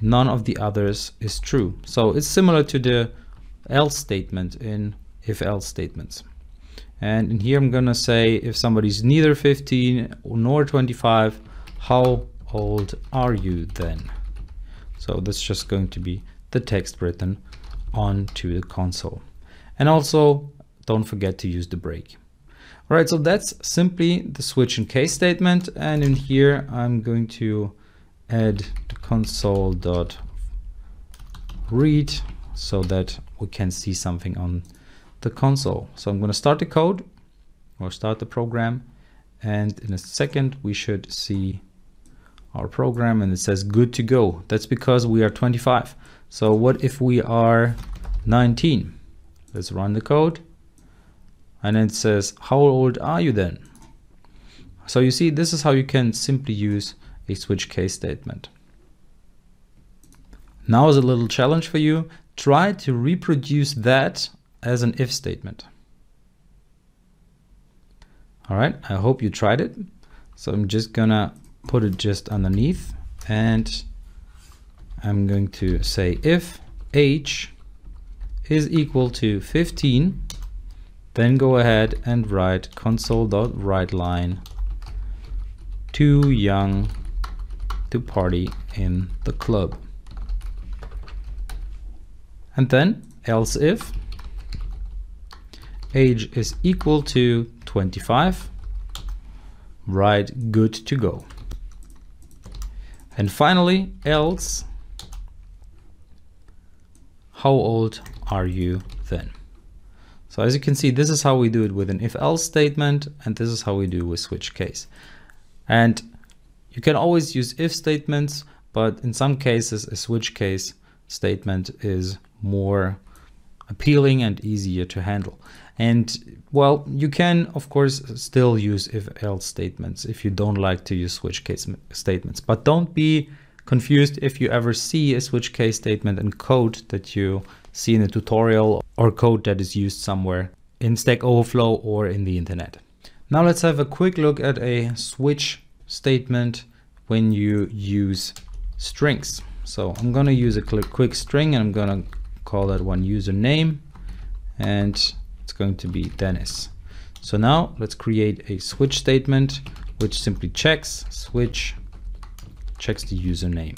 B: none of the others is true. So it's similar to the else statement in if else statements. And in here I'm gonna say if somebody's neither 15 nor 25, how old are you then? So that's just going to be the text written onto the console. And also don't forget to use the break. All right, so that's simply the switch and case statement. And in here I'm going to add the console.read so that we can see something on the console. So I'm going to start the code or start the program, and in a second we should see our program and it says good to go. That's because we are 25. So what if we are 19? Let's run the code. And it says, how old are you then? So you see, this is how you can simply use a switch case statement. Now is a little challenge for you. Try to reproduce that as an if statement. All right, I hope you tried it. So I'm just gonna put it just underneath and I'm going to say if age is equal to 15, then go ahead and write console.writeLine too young to party in the club. And then else if age is equal to 25, write good to go. And finally, else how old are you then? So as you can see, this is how we do it with an if else statement, and this is how we do with switch case. And you can always use if statements, but in some cases a switch case statement is more appealing and easier to handle. And well, you can of course still use if else statements if you don't like to use switch case statements, but don't be confused if you ever see a switch case statement in code that you see in a tutorial or code that is used somewhere in Stack Overflow or in the internet. Now let's have a quick look at a switch statement when you use strings. So I'm going to use a quick string and I'm going to call that one username, and it's going to be Dennis. So now let's create a switch statement which simply checks switch, checks the username.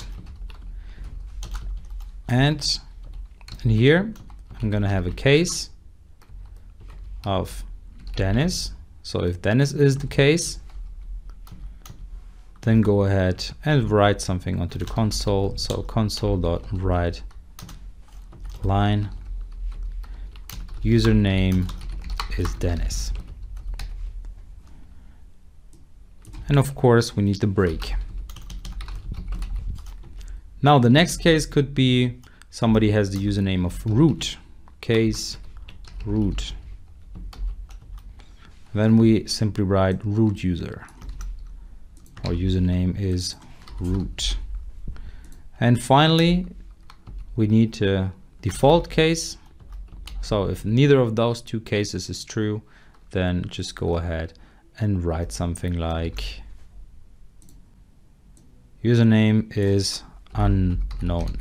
B: And in here I'm going to have a case of Dennis. So if Dennis is the case, then go ahead and write something onto the console. So console.write line username is Dennis. And of course we need the break. Now the next case could be somebody has the username of root, case root. Then we simply write root user. Our username is root. And finally, we need a default case. So if neither of those two cases is true, then just go ahead and write something like username is unknown.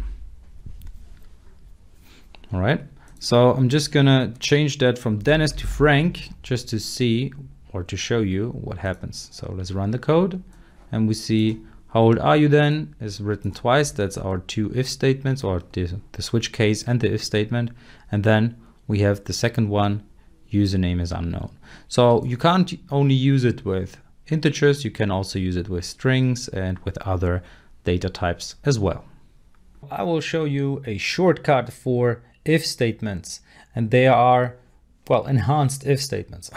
B: All right. So I'm just gonna change that from Dennis to Frank just to see or to show you what happens. So let's run the code and we see how old are you then is written twice. That's our two if statements, or the switch case and the if statement. And then we have the second one, username is unknown. So you can't only use it with integers, you can also use it with strings and with other data types as well. I will show you a shortcut for if statements, and they are, well, enhanced if statements.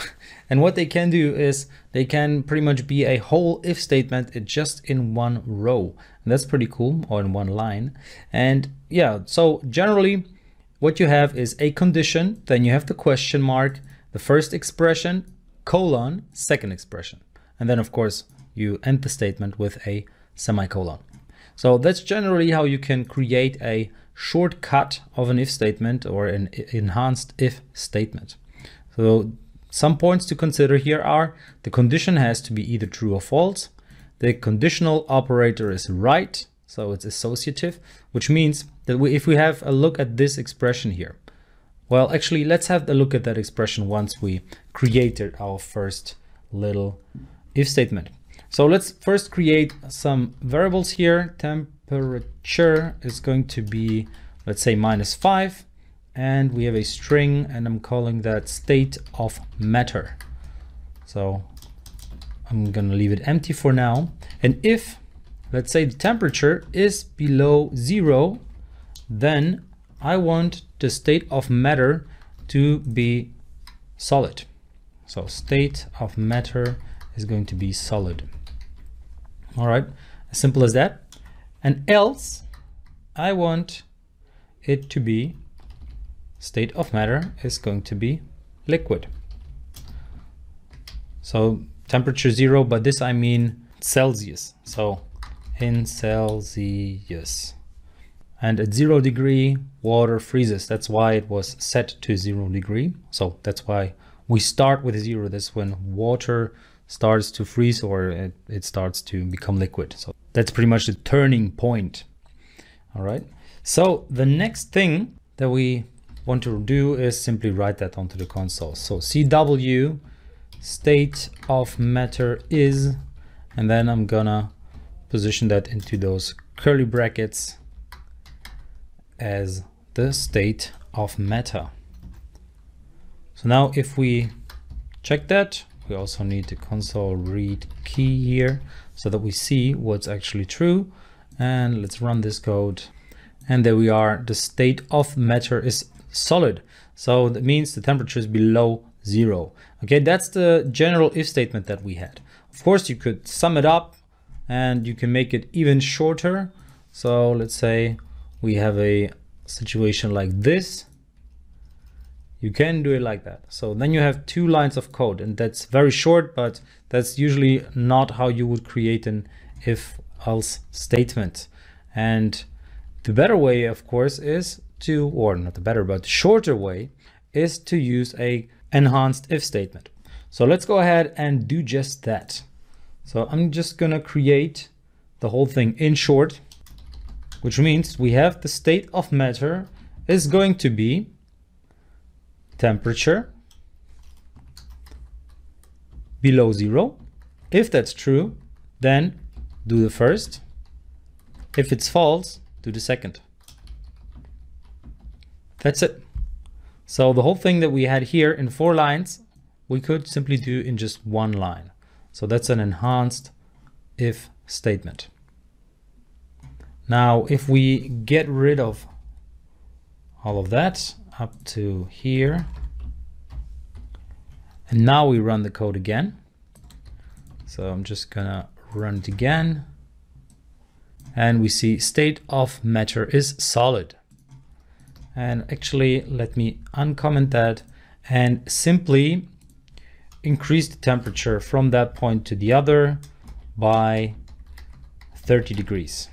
B: And what they can do is they can pretty much be a whole if statement just in one row. And that's pretty cool, or in one line. And yeah, so generally what you have is a condition, then you have the question mark, the first expression, colon, second expression. And then of course you end the statement with a semicolon. So that's generally how you can create a shortcut of an if statement or an enhanced if statement. So some points to consider here are the condition has to be either true or false. The conditional operator is right, so it's associative, which means that if we have a look at this expression here, well, actually, let's have a look at that expression once we created our first little if statement. So let's first create some variables here. Temperature is going to be, let's say, -5. And we have a string, and I'm calling that state of matter. So I'm going to leave it empty for now. And if, let's say, the temperature is below 0, then I want the state of matter to be solid. So state of matter is going to be solid. All right. As simple as that. And else I want it to be state of matter is going to be liquid. So temperature 0, but this I mean Celsius. So in Celsius. And at 0 degree, water freezes. That's why it was set to 0 degree. So that's why we start with 0. That's when water starts to freeze, or it starts to become liquid. So that's pretty much the turning point. All right. So the next thing that we want to do is simply write that onto the console. So CW state of matter is, and then I'm gonna position that into those curly brackets as the state of matter. So now if we check that, we also need the console read key here so that we see what's actually true. And let's run this code. And there we are. The state of matter is solid. So that means the temperature is below 0. Okay, that's the general if statement that we had. Of course, you could sum it up and you can make it even shorter. So let's say we have a situation like this. You can do it like that. So then you have 2 lines of code, and that's very short, but that's usually not how you would create an if else statement. And the better way, of course, is to, or not the better, but the shorter way is to use a enhanced if statement. So let's go ahead and do just that. So I'm just gonna create the whole thing in short, which means we have the state of matter is going to be temperature below 0. If that's true, then do the first. If it's false, do the second. That's it. So the whole thing that we had here in 4 lines, we could simply do in just 1 line. So that's an enhanced if statement. Now, if we get rid of all of that up to here, and now we run the code again. So I'm just gonna run it again, and we see state of matter is solid. And actually, let me uncomment that and simply increase the temperature from that point to the other by 30 degrees.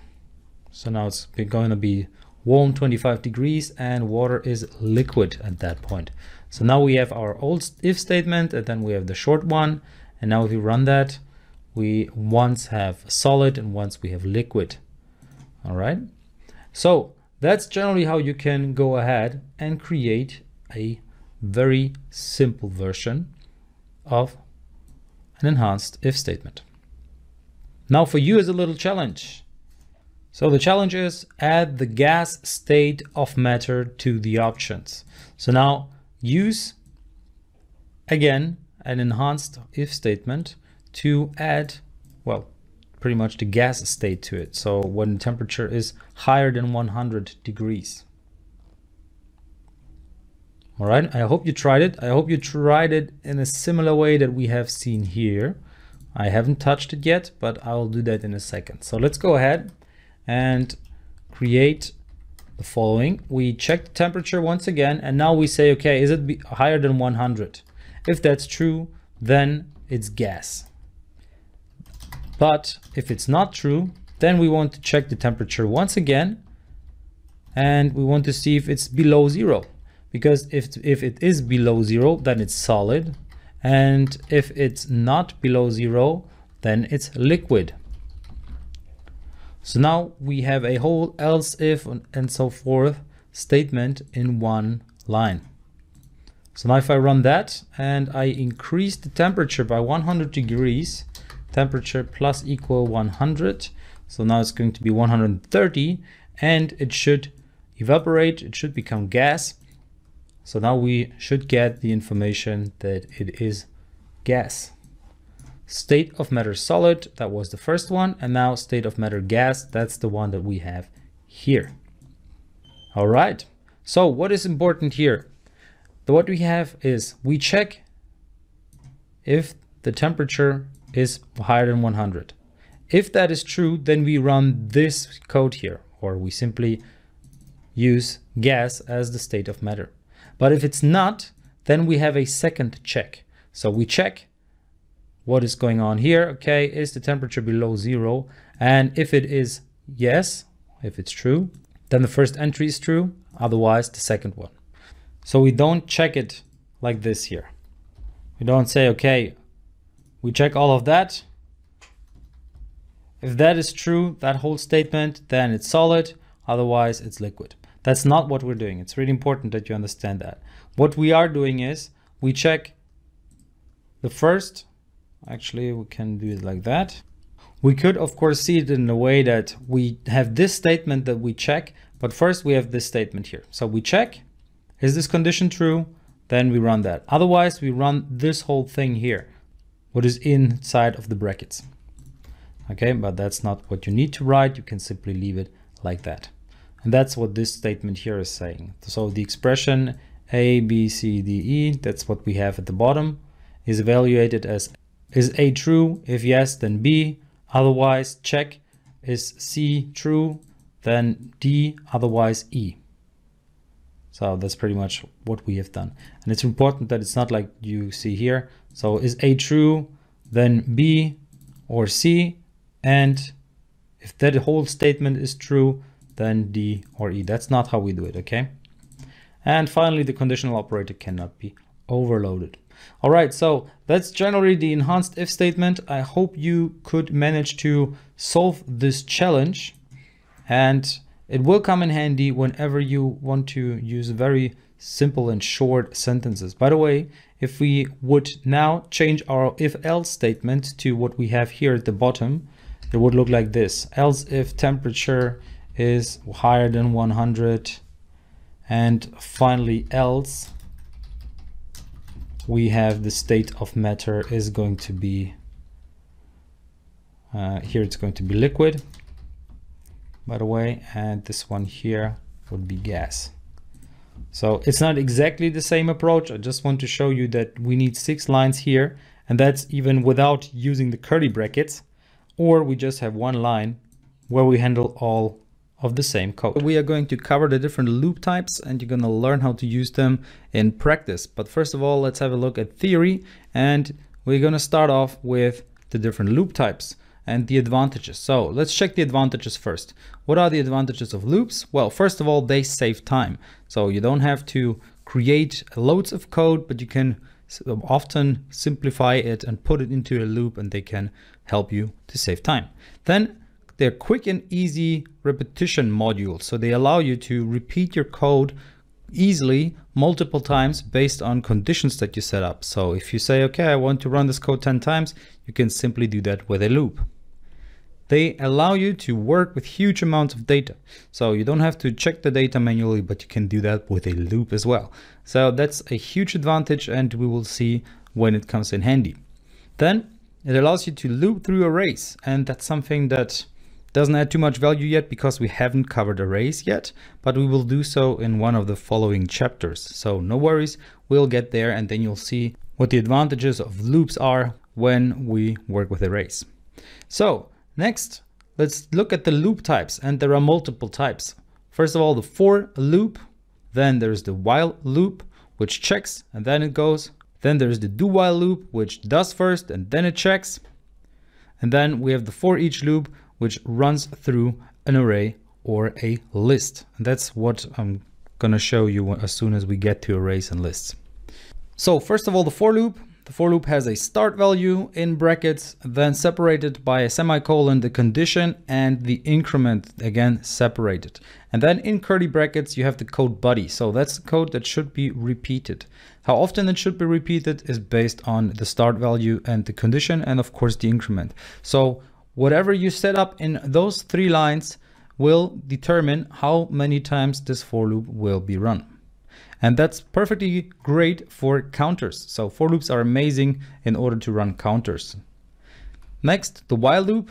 B: So now it's going to be warm 25 degrees and water is liquid at that point. So now we have our old if statement, and then we have the short one. And now if we run that, we once have solid and once we have liquid. All right. So that's generally how you can go ahead and create a very simple version of an enhanced if statement. Now for you is a little challenge. So the challenge is add the gas state of matter to the options. So now use again an enhanced if statement to add, well, pretty much the gas state to it. So when the temperature is higher than 100 degrees. All right, I hope you tried it. I hope you tried it in a similar way that we have seen here. I haven't touched it yet, but I'll do that in a second. So let's go ahead and create the following. We check the temperature once again, and now we say, okay, is it higher than 100? If that's true, then it's gas. But if it's not true, then we want to check the temperature once again, and we want to see if it's below 0. Because if it is below 0, then it's solid. And if it's not below 0, then it's liquid. So now we have a whole else if and so forth statement in one line. So now if I run that and I increase the temperature by 100 degrees, temperature plus equal 100. So now it's going to be 130 and it should evaporate. It should become gas. So now we should get the information that it is gas. State of matter solid, that was the first one. And now state of matter gas, that's the one that we have here. All right. So what is important here? What we have is we check if the temperature is higher than 100. If that is true, then we run this code here, or we simply use gas as the state of matter. But if it's not, then we have a second check. So we check what is going on here. Okay, is the temperature below 0? And if it is yes, if it's true, then the first entry is true, otherwise the second one. So we don't check it like this here. We don't say, okay, we check all of that. If that is true, that whole statement, then it's solid, otherwise it's liquid. That's not what we're doing. It's really important that you understand that. What we are doing is we check the first, actually we can do it like that. We could of course see it in a way that we have this statement that we check, but first we have this statement here. So we check, is this condition true? Then we run that. Otherwise we run this whole thing here, what is inside of the brackets. Okay, but that's not what you need to write. You can simply leave it like that. And that's what this statement here is saying. So the expression A, B, C, D, E, that's what we have at the bottom, is evaluated as, is A true? If yes, then B. Otherwise, check. Is C true? Then D, otherwise E. So that's pretty much what we have done. And it's important that it's not like you see here. So is A true? Then B or C. And if that whole statement is true, then D or E. That's not how we do it, okay? And finally, the conditional operator cannot be overloaded. All right, so that's generally the enhanced if statement. I hope you could manage to solve this challenge, and it will come in handy whenever you want to use very simple and short sentences. By the way, if we would now change our if-else statement to what we have here at the bottom, it would look like this. Else if temperature is higher than 100, and finally else we have the state of matter is going to be here, it's going to be liquid, by the way, and this one here would be gas. So it's not exactly the same approach. I just want to show you that we need 6 lines here, and that's even without using the curly brackets, or we just have 1 line where we handle all of the same code. We are going to cover the different loop types, and you're going to learn how to use them in practice. But first of all, let's have a look at theory, and we're going to start off with the different loop types and the advantages. So let's check the advantages first. What are the advantages of loops? Well, first of all, they save time. So you don't have to create loads of code, but you can often simplify it and put it into a loop, and they can help you to save time. Then they're quick and easy repetition modules. So they allow you to repeat your code easily multiple times based on conditions that you set up. So if you say, okay, I want to run this code 10 times, you can simply do that with a loop. They allow you to work with huge amounts of data. So you don't have to check the data manually, but you can do that with a loop as well. So that's a huge advantage, and we will see when it comes in handy. Then it allows you to loop through arrays, and that's something that doesn't add too much value yet because we haven't covered arrays yet, but we will do so in one of the following chapters. So no worries, we'll get there, and then you'll see what the advantages of loops are when we work with arrays. So next, let's look at the loop types, and there are multiple types. First of all, the for loop, then there's the while loop, which checks and then it goes. Then there's the do while loop, which does first and then it checks. And then we have the for each loop, which runs through an array or a list. And that's what I'm gonna show you as soon as we get to arrays and lists. So first of all, the for loop. The for loop has a start value in brackets, then separated by a semicolon, the condition, and the increment, again separated. And then in curly brackets, you have the code body. So that's the code that should be repeated. How often it should be repeated is based on the start value and the condition, and of course the increment. So whatever you set up in those 3 lines will determine how many times this for loop will be run. And that's perfectly great for counters. So for loops are amazing in order to run counters. Next, the while loop.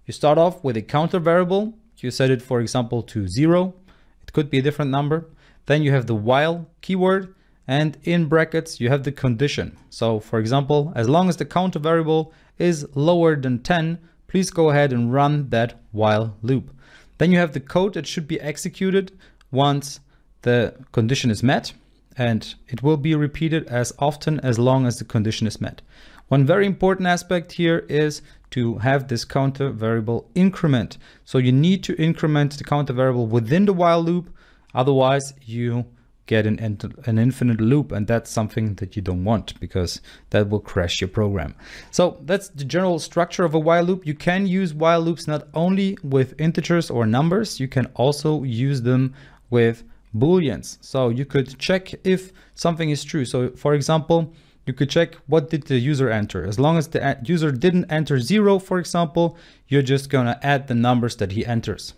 B: You start off with a counter variable. You set it, for example, to 0. It could be a different number. Then you have the while keyword, and in brackets, you have the condition. So for example, as long as the counter variable is lower than 10, please go ahead and run that while loop. Then you have the code that should be executed once the condition is met, and it will be repeated as often as long as the condition is met. One very important aspect here is to have this counter variable increment. So you need to increment the counter variable within the while loop, otherwise you get an infinite loop, and that's something that you don't want because that will crash your program. So that's the general structure of a while loop. You can use while loops not only with integers or numbers, you can also use them with booleans. So you could check if something is true. So for example, you could check what did the user enter. As long as the user didn't enter 0, for example, you're just gonna add the numbers that he enters.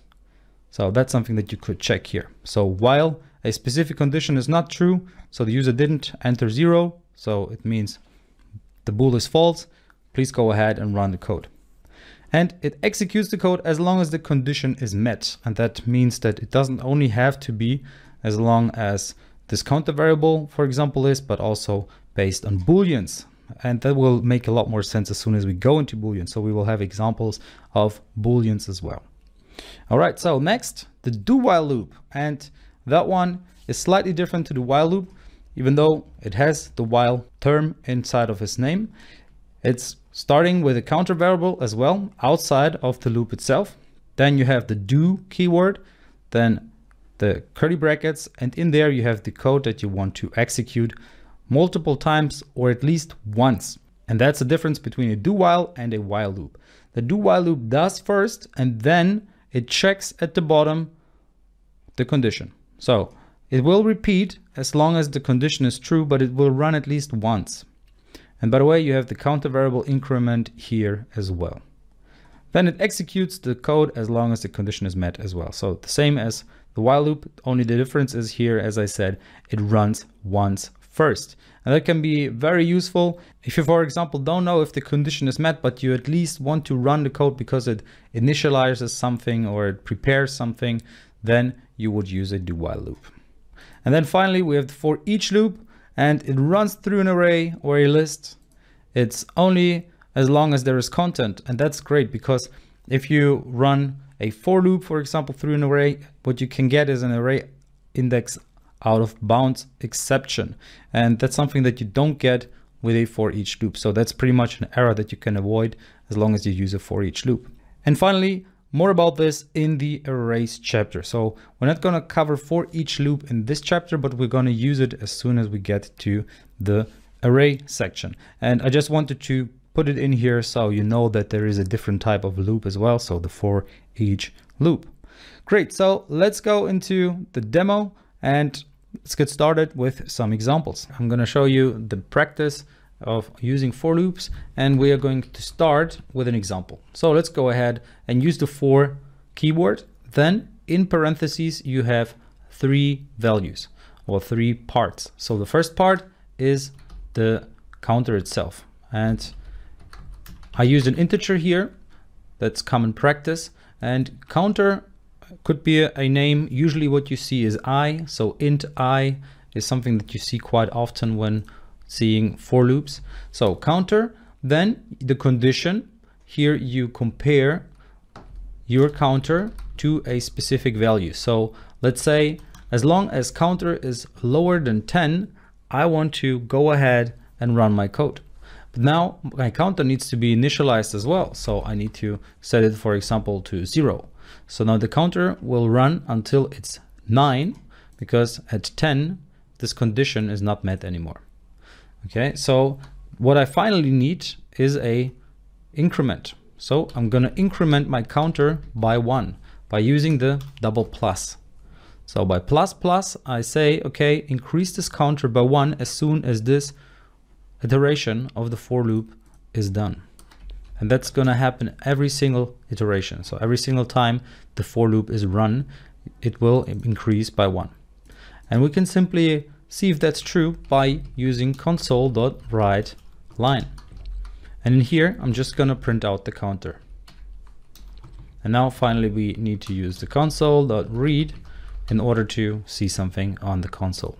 B: So that's something that you could check here. So while a specific condition is not true, so the user didn't enter 0, so it means the bool is false, please go ahead and run the code. And it executes the code as long as the condition is met. And that means that it doesn't only have to be as long as this counter variable, for example, is, but also based on booleans. And that will make a lot more sense as soon as we go into booleans. So we will have examples of booleans as well. All right, so next, the do while loop. And that one is slightly different to the while loop, even though it has the while term inside of its name. It's starting with a counter variable as well outside of the loop itself. Then you have the do keyword, then the curly brackets, and in there you have the code that you want to execute multiple times or at least once. And that's the difference between a do while and a while loop. The do while loop does first, and then it checks at the bottom the condition. So it will repeat as long as the condition is true, but it will run at least once. And by the way, you have the counter variable increment here as well. Then it executes the code as long as the condition is met as well. So the same as the while loop, only the difference is here, as I said, it runs once first. And that can be very useful if you, for example, don't know if the condition is met, but you at least want to run the code because it initializes something or it prepares something, then you would use a do while loop. And then finally, we have the for each loop, and it runs through an array or a list. It's only as long as there is content. And that's great because if you run a for loop, for example, through an array, what you can get is an array index out of bounds exception. And that's something that you don't get with a for each loop. So that's pretty much an error that you can avoid as long as you use a for each loop. And finally, more about this in the arrays chapter. So we're not going to cover for each loop in this chapter, but we're going to use it as soon as we get to the array section. And I just wanted to put it in here so you know that there is a different type of loop as well. So the for each loop. Great. So let's go into the demo and let's get started with some examples. I'm going to show you the practice of using for loops, and we are going to start with an example. So let's go ahead and use the for keyword. Then in parentheses, you have 3 values or 3 parts. So the first part is the counter itself. And I use an integer here. That's common practice. And counter could be a name. Usually what you see is I. So int I is something that you see quite often when seeing for loops. So counter, then the condition. Here you compare your counter to a specific value. So let's say as long as counter is lower than 10, I want to go ahead and run my code. But now my counter needs to be initialized as well. So I need to set it, for example, to 0. So now the counter will run until it's 9, because at 10, this condition is not met anymore. Okay, so what I finally need is a increment. So I'm going to increment my counter by 1 by using the double plus. So by plus plus, I say, okay, increase this counter by 1 as soon as this iteration of the for loop is done. And that's going to happen every single iteration. So every single time the for loop is run, it will increase by 1. And we can simply see if that's true by using console.writeLine. And in here, I'm just going to print out the counter. And now finally, we need to use the console.read in order to see something on the console.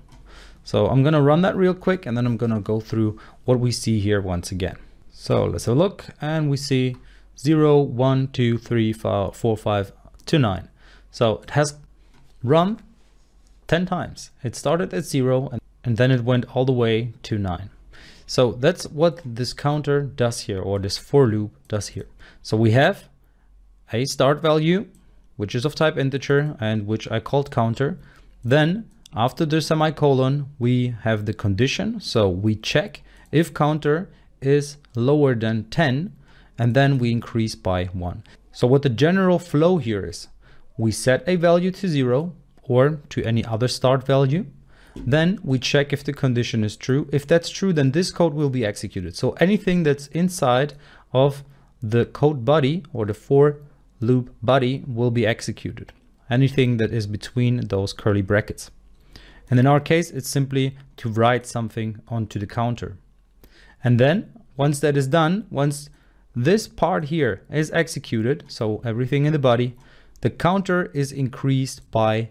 B: So I'm going to run that real quick, and then I'm going to go through what we see here once again. So let's have a look, and we see 0, 1, 2, 3, 4, 5 to 9. So it has run 10 times. It started at 0 and then it went all the way to 9. So that's what this counter does here, or this for loop does here. So we have a start value, which is of type integer and which I called counter. Then after the semicolon, we have the condition. So we check if counter is lower than 10, and then we increase by 1. So what the general flow here is, we set a value to 0 or to any other start value. Then we check if the condition is true. If that's true, then this code will be executed. So anything that's inside of the code body or the for loop body will be executed. Anything that is between those curly brackets. And in our case, it's simply to write something onto the counter. And then once that is done, once this part here is executed, so everything in the body, the counter is increased by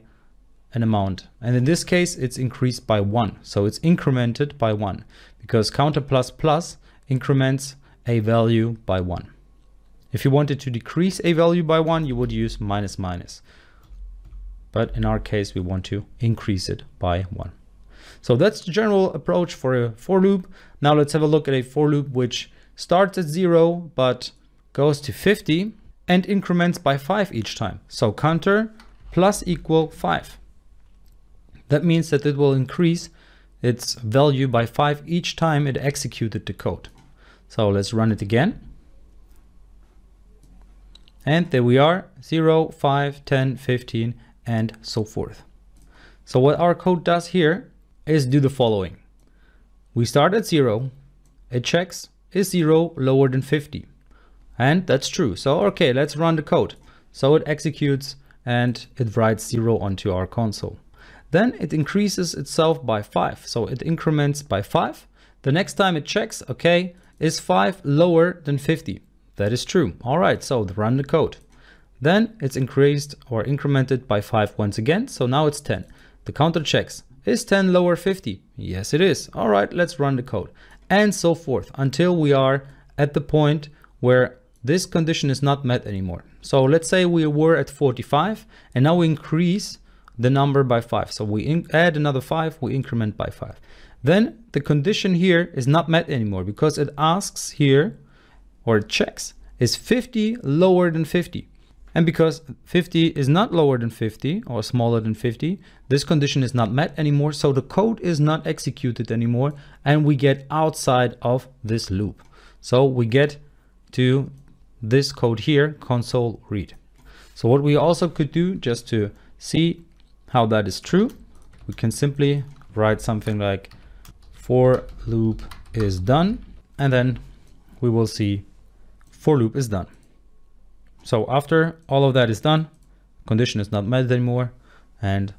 B: an amount. And in this case, it's increased by 1. So it's incremented by 1 because counter plus plus increments a value by 1. If you wanted to decrease a value by 1, you would use minus minus. But in our case, we want to increase it by 1. So that's the general approach for a for loop. Now let's have a look at a for loop which starts at 0 but goes to 50 and increments by 5 each time. So counter plus equal 5. That means that it will increase its value by 5 each time it executed the code. So let's run it again. And there we are, 0, 5, 10, 15, and so forth. So what our code does here is do the following. We start at 0, it checks, is 0 lower than 50? And that's true. So okay, let's run the code. So it executes and it writes 0 onto our console. Then it increases itself by 5. So it increments by 5. The next time it checks, okay, is 5 lower than 50? That is true. All right, so run the code. Then it's increased or incremented by 5 once again. So now it's 10. The counter checks. Is 10 lower 50? Yes, it is. All right, let's run the code. And so forth until we are at the point where this condition is not met anymore. So let's say we were at 45 and now we increase the number by 5. So we add another 5, we increment by 5. Then the condition here is not met anymore because it asks here, or it checks, is 50 lower than 50? And because 50 is not lower than 50 or smaller than 50, this condition is not met anymore. So the code is not executed anymore and we get outside of this loop. So we get to this code here, console read. So what we also could do just to see how that is true, we can simply write something like for loop is done, and then we will see for loop is done. So after all of that is done, condition is not met anymore and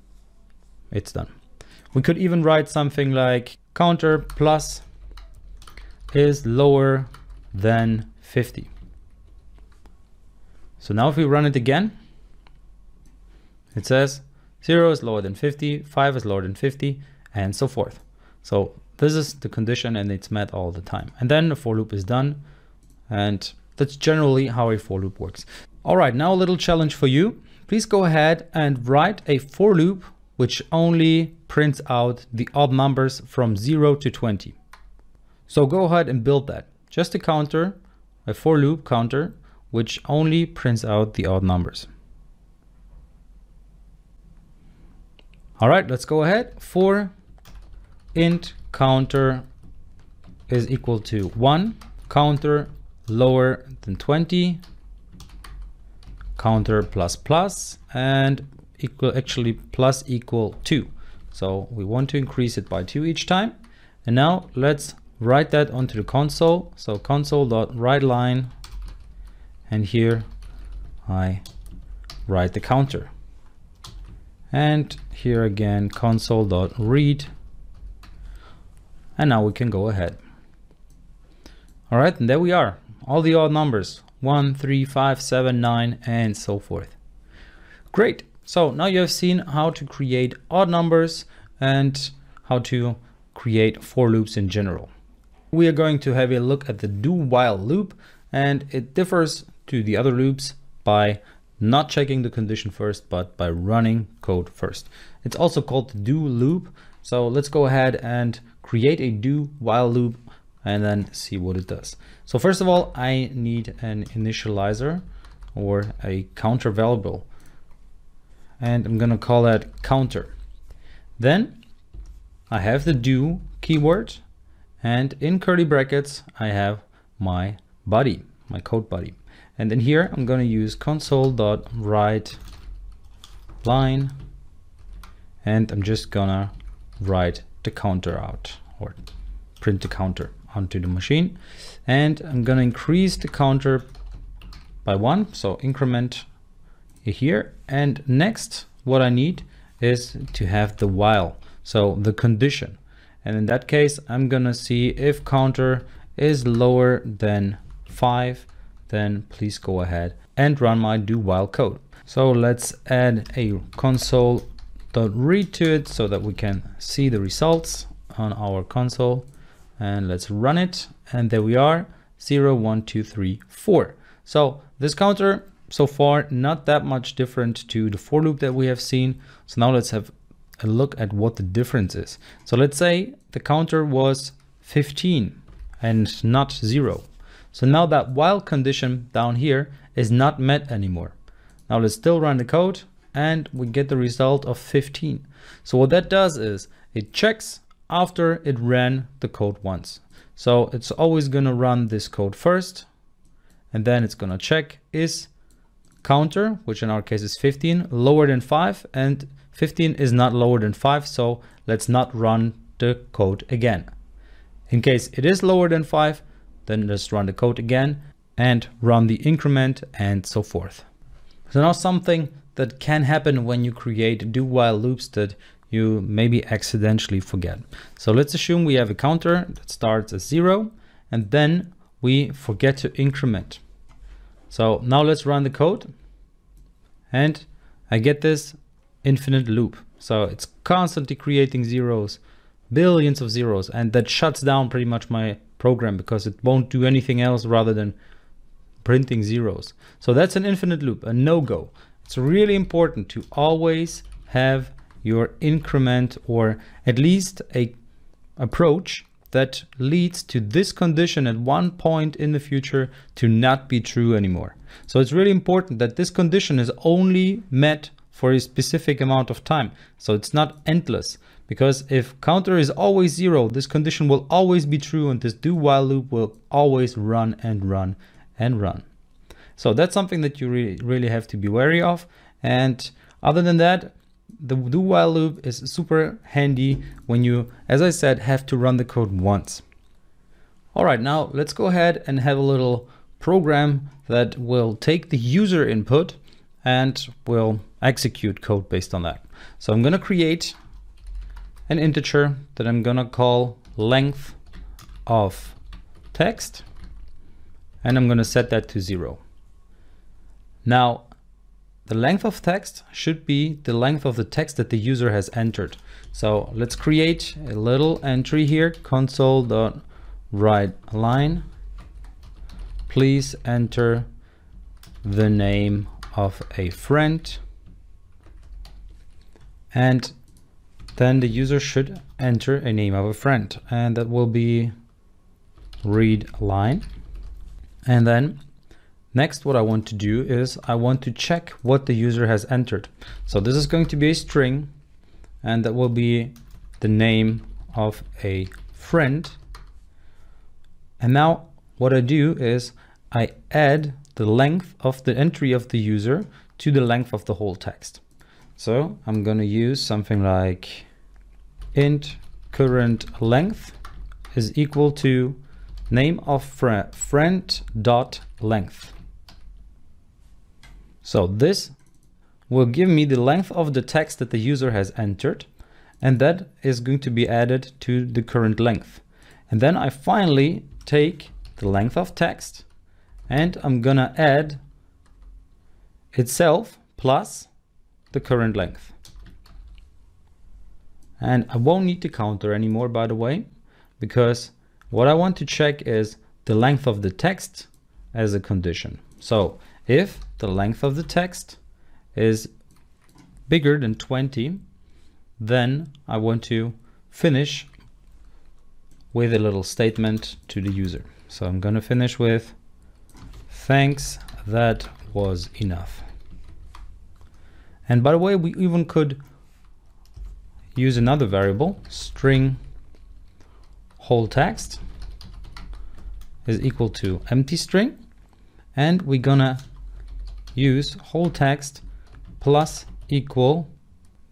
B: it's done. We could even write something like counter plus is lower than 50. So now if we run it again, it says 0 is lower than 50, 5 is lower than 50, and so forth. So this is the condition and it's met all the time. And then the for loop is done. And that's generally how a for loop works. All right, now a little challenge for you. Please go ahead and write a for loop which only prints out the odd numbers from 0 to 20. So go ahead and build that. Just a counter, a for loop counter, which only prints out the odd numbers. All right, let's go ahead. For int counter is equal to 1, counter lower than 20, counter plus plus, and equal, actually plus equal 2. So we want to increase it by 2 each time. And now let's write that onto the console. So console.writeLine, and here I write the counter. And here again, console.read. And now we can go ahead. All right, and there we are. All the odd numbers, 1, 3, 5, 7, 9, and so forth. Great. So now you have seen how to create odd numbers and how to create for loops in general. We are going to have a look at the do while loop, and it differs to the other loops by not checking the condition first, but by running code first. It's also called the do loop. So let's go ahead and create a do while loop and then see what it does. So first of all, I need an initializer or a counter variable, and I'm gonna call that counter. Then I have the do keyword, and in curly brackets I have my body, my code body. And in here I'm gonna use console.write line, and I'm just gonna write the counter out or print the counter onto the machine. And I'm gonna increase the counter by 1, so increment here. And next what I need is to have the while, so the condition. And in that case I'm gonna see if counter is lower than 5, then please go ahead and run my do while code. So let's add a console.read to it so that we can see the results on our console, and let's run it. And there we are, 0, 1, 2, 3, 4. So this counter so far not that much different to the for loop that we have seen. So now let's have a look at what the difference is. So let's say the counter was 15 and not 0. So now that while condition down here is not met anymore. Now let's still run the code and we get the result of 15. So what that does is it checks after it ran the code once. So it's always gonna run this code first, and then it's gonna check is counter, which in our case is 15, lower than 5, and 15 is not lower than 5, so let's not run the code again. In case it is lower than 5, then let's run the code again and run the increment and so forth. So now something that can happen when you create do while loops that you maybe accidentally forget. So let's assume we have a counter that starts at 0 and then we forget to increment. So now let's run the code and I get this infinite loop. So it's constantly creating zeros, billions of zeros, and that shuts down pretty much my program because it won't do anything else rather than printing zeros. So that's an infinite loop, a no-go. It's really important to always have your increment, or at least a approach that leads to this condition at one point in the future to not be true anymore. So it's really important that this condition is only met for a specific amount of time. So it's not endless, because if counter is always 0, this condition will always be true and this do while loop will always run and run and run. So that's something that you really have to be wary of. And other than that, the do while loop is super handy when you, as I said, have to run the code once. All right, now let's go ahead and have a little program that will take the user input and will execute code based on that. So I'm going to create an integer that I'm going to call length of text, and I'm going to set that to 0. Now, the length of text should be the length of the text that the user has entered. So let's create a little entry here, console.writeLine. Please enter the name of a friend. And then the user should enter a name of a friend, and that will be read line. And then next, what I want to do is I want to check what the user has entered. So this is going to be a string, and that will be the name of a friend. And now what I do is I add the length of the entry of the user to the length of the whole text. So I'm going to use something like int current length is equal to name of friend dot length. So this will give me the length of the text that the user has entered, and that is going to be added to the current length. And then I finally take the length of text and I'm gonna add itself plus the current length. And I won't need to counter anymore, by the way, because what I want to check is the length of the text as a condition. So if the length of the text is bigger than 20, then I want to finish with a little statement to the user. So I'm going to finish with thanks, that was enough. And by the way, we even could use another variable, string whole text is equal to empty string, and we're gonna use whole text plus equal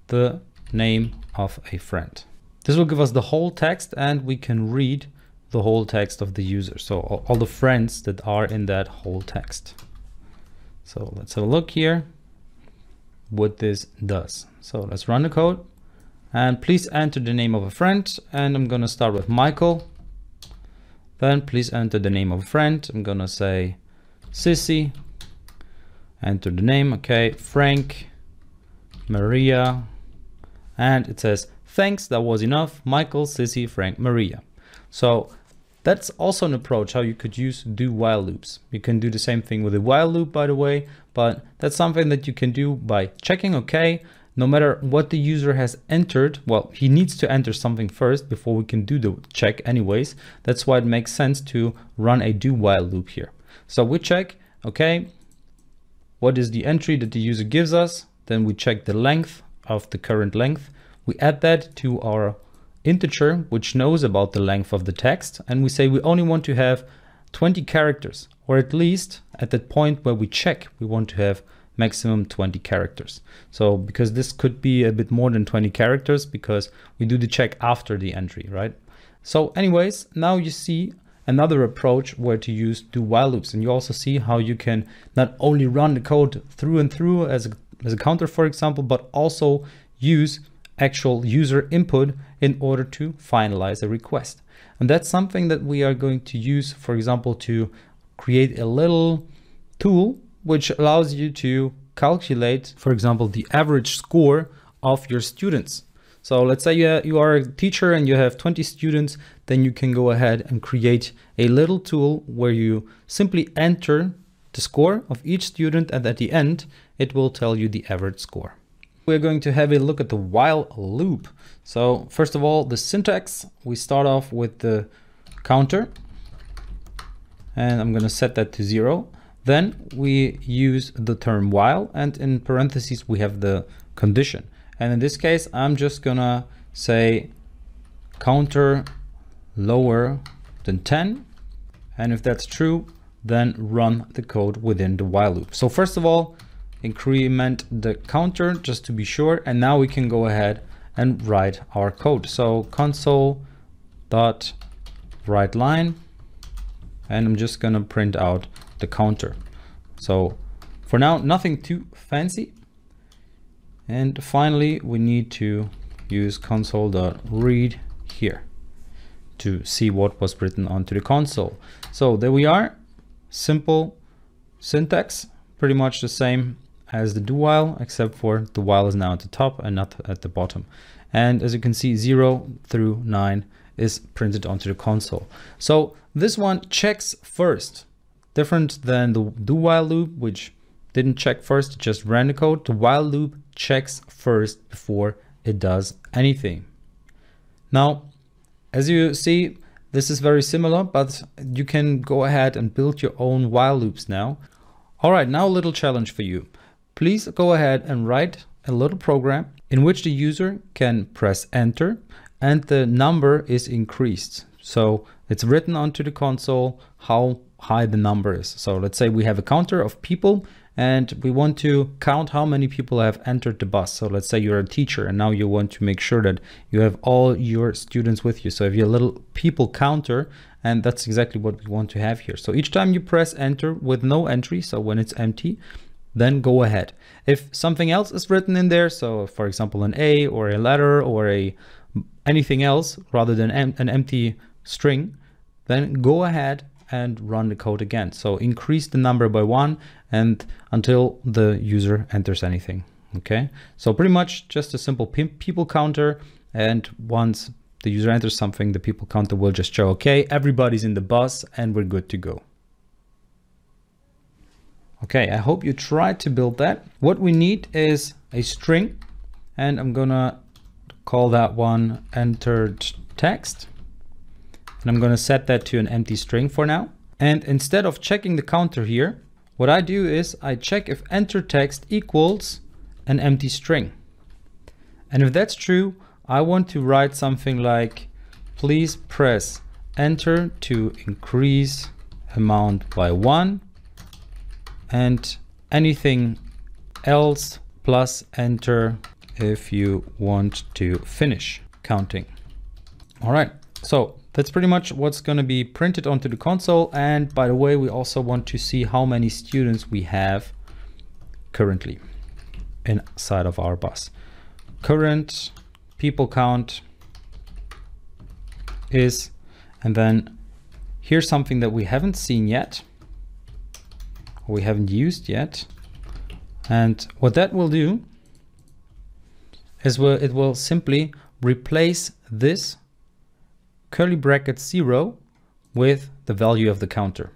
B: the name of a friend. This will give us the whole text, and we can read the whole text of the user. So all the friends that are in that whole text. So let's have a look here what this does. So let's run the code, and please enter the name of a friend. And I'm gonna start with Michael. Then please enter the name of a friend. I'm gonna say Sissy. Enter the name, okay, Frank, Maria, and it says thanks, that was enough, Michael, Sissy, Frank, Maria. So that's also an approach how you could use do while loops. You can do the same thing with a while loop, by the way, but that's something that you can do by checking, okay, no matter what the user has entered, well, he needs to enter something first before we can do the check anyways. That's why it makes sense to run a do while loop here. So we check, okay, what is the entry that the user gives us? Then we check the length of the current length. We add that to our integer, which knows about the length of the text. And we say we only want to have 20 characters, or at least at that point where we check, we want to have maximum 20 characters. So because this could be a bit more than 20 characters because we do the check after the entry, right? So anyways, now you see another approach where to use do while loops, and you also see how you can not only run the code through and through as a counter, for example, but also use actual user input in order to finalize a request. And that's something that we are going to use, for example, to create a little tool which allows you to calculate, for example, the average score of your students. So let's say you are a teacher and you have 20 students, then you can go ahead and create a little tool where you simply enter the score of each student, and at the end, it will tell you the average score. We're going to have a look at the while loop. So first of all, the syntax, we start off with the counter, and I'm going to set that to 0. Then we use the term while, and in parentheses, we have the condition. And in this case, I'm just gonna say counter lower than 10. And if that's true, then run the code within the while loop. So first of all, increment the counter just to be sure. And now we can go ahead and write our code. So console.writeLine, and I'm just gonna print out the counter. So for now, nothing too fancy. And finally, we need to use console.read here to see what was written onto the console. So there we are, simple syntax, pretty much the same as the do while, except for the while is now at the top and not at the bottom. And as you can see, 0 through 9 is printed onto the console. So this one checks first, different than the do while loop, which didn't check first, it just ran the code. The while loop checks first before it does anything. Now, as you see, this is very similar, but you can go ahead and build your own while loops now. All right, now a little challenge for you. Please go ahead and write a little program in which the user can press enter and the number is increased. So it's written onto the console how high the number is. So let's say we have a counter of people and we want to count how many people have entered the bus. So let's say you're a teacher and now you want to make sure that you have all your students with you. So if you have a little people counter, and that's exactly what we want to have here. So each time you press enter with no entry, so when it's empty, then go ahead. If something else is written in there, so for example, an A or a letter or anything else rather than an empty string, then go ahead and run the code again. So increase the number by 1 and until the user enters anything. Okay, so pretty much just a simple people counter, and once the user enters something, the people counter will just show, okay, everybody's in the bus and we're good to go. Okay, I hope you tried to build that. What we need is a string, and I'm gonna call that one entered text. And I'm gonna set that to an empty string for now. And instead of checking the counter here, what I do is I check if entered text equals an empty string. And if that's true, I want to write something like, please press enter to increase amount by 1, and anything else plus enter if you want to finish counting. All right, so that's pretty much what's going to be printed onto the console. And by the way, we also want to see how many students we have currently inside of our bus. Current people count is, and then here's something that we haven't seen yet, or we haven't used yet. And what that will do is it will simply replace this curly bracket 0 with the value of the counter.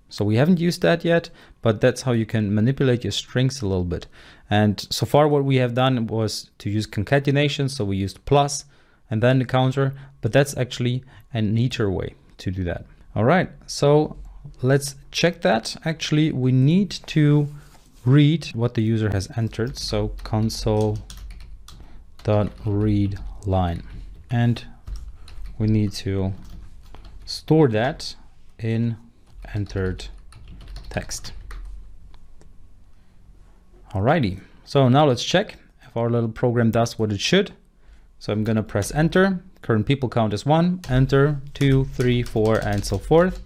B: So we haven't used that yet, but that's how you can manipulate your strings a little bit. And so far what we have done was to use concatenation. So we used plus and then the counter, but that's actually a neater way to do that. All right, so let's check that. Actually, we need to read what the user has entered. So console.read line. And we need to store that in entered text. Alrighty, so now let's check if our little program does what it should. So I'm gonna press enter. Current people count is 1, enter, 2, 3, 4, and so forth.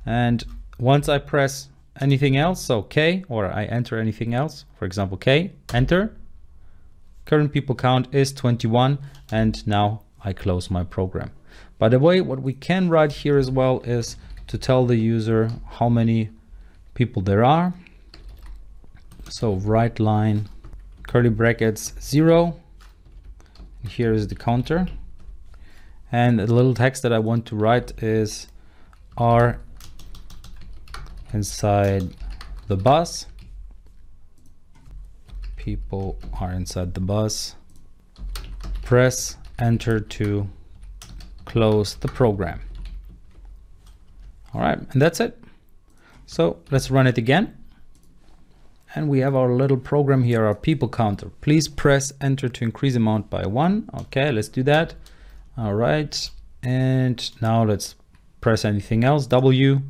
B: And once I press anything else, so K, or I enter anything else, for example, K, enter, current people count is 21, and now I close my program. By the way, what we can write here as well is to tell the user how many people there are. So write line, curly brackets 0. Here is the counter. And the little text that I want to write is are inside the bus. People are inside the bus. Press enter to close the program. All right, and that's it. So let's run it again. And we have our little program here, our people counter. Please press enter to increase amount by 1. Okay, let's do that. All right, and now let's press anything else. W.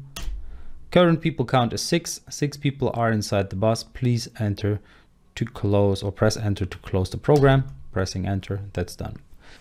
B: Current people count is 6. 6 people are inside the bus. Please enter to close, or press enter to close the program. Pressing enter, that's done.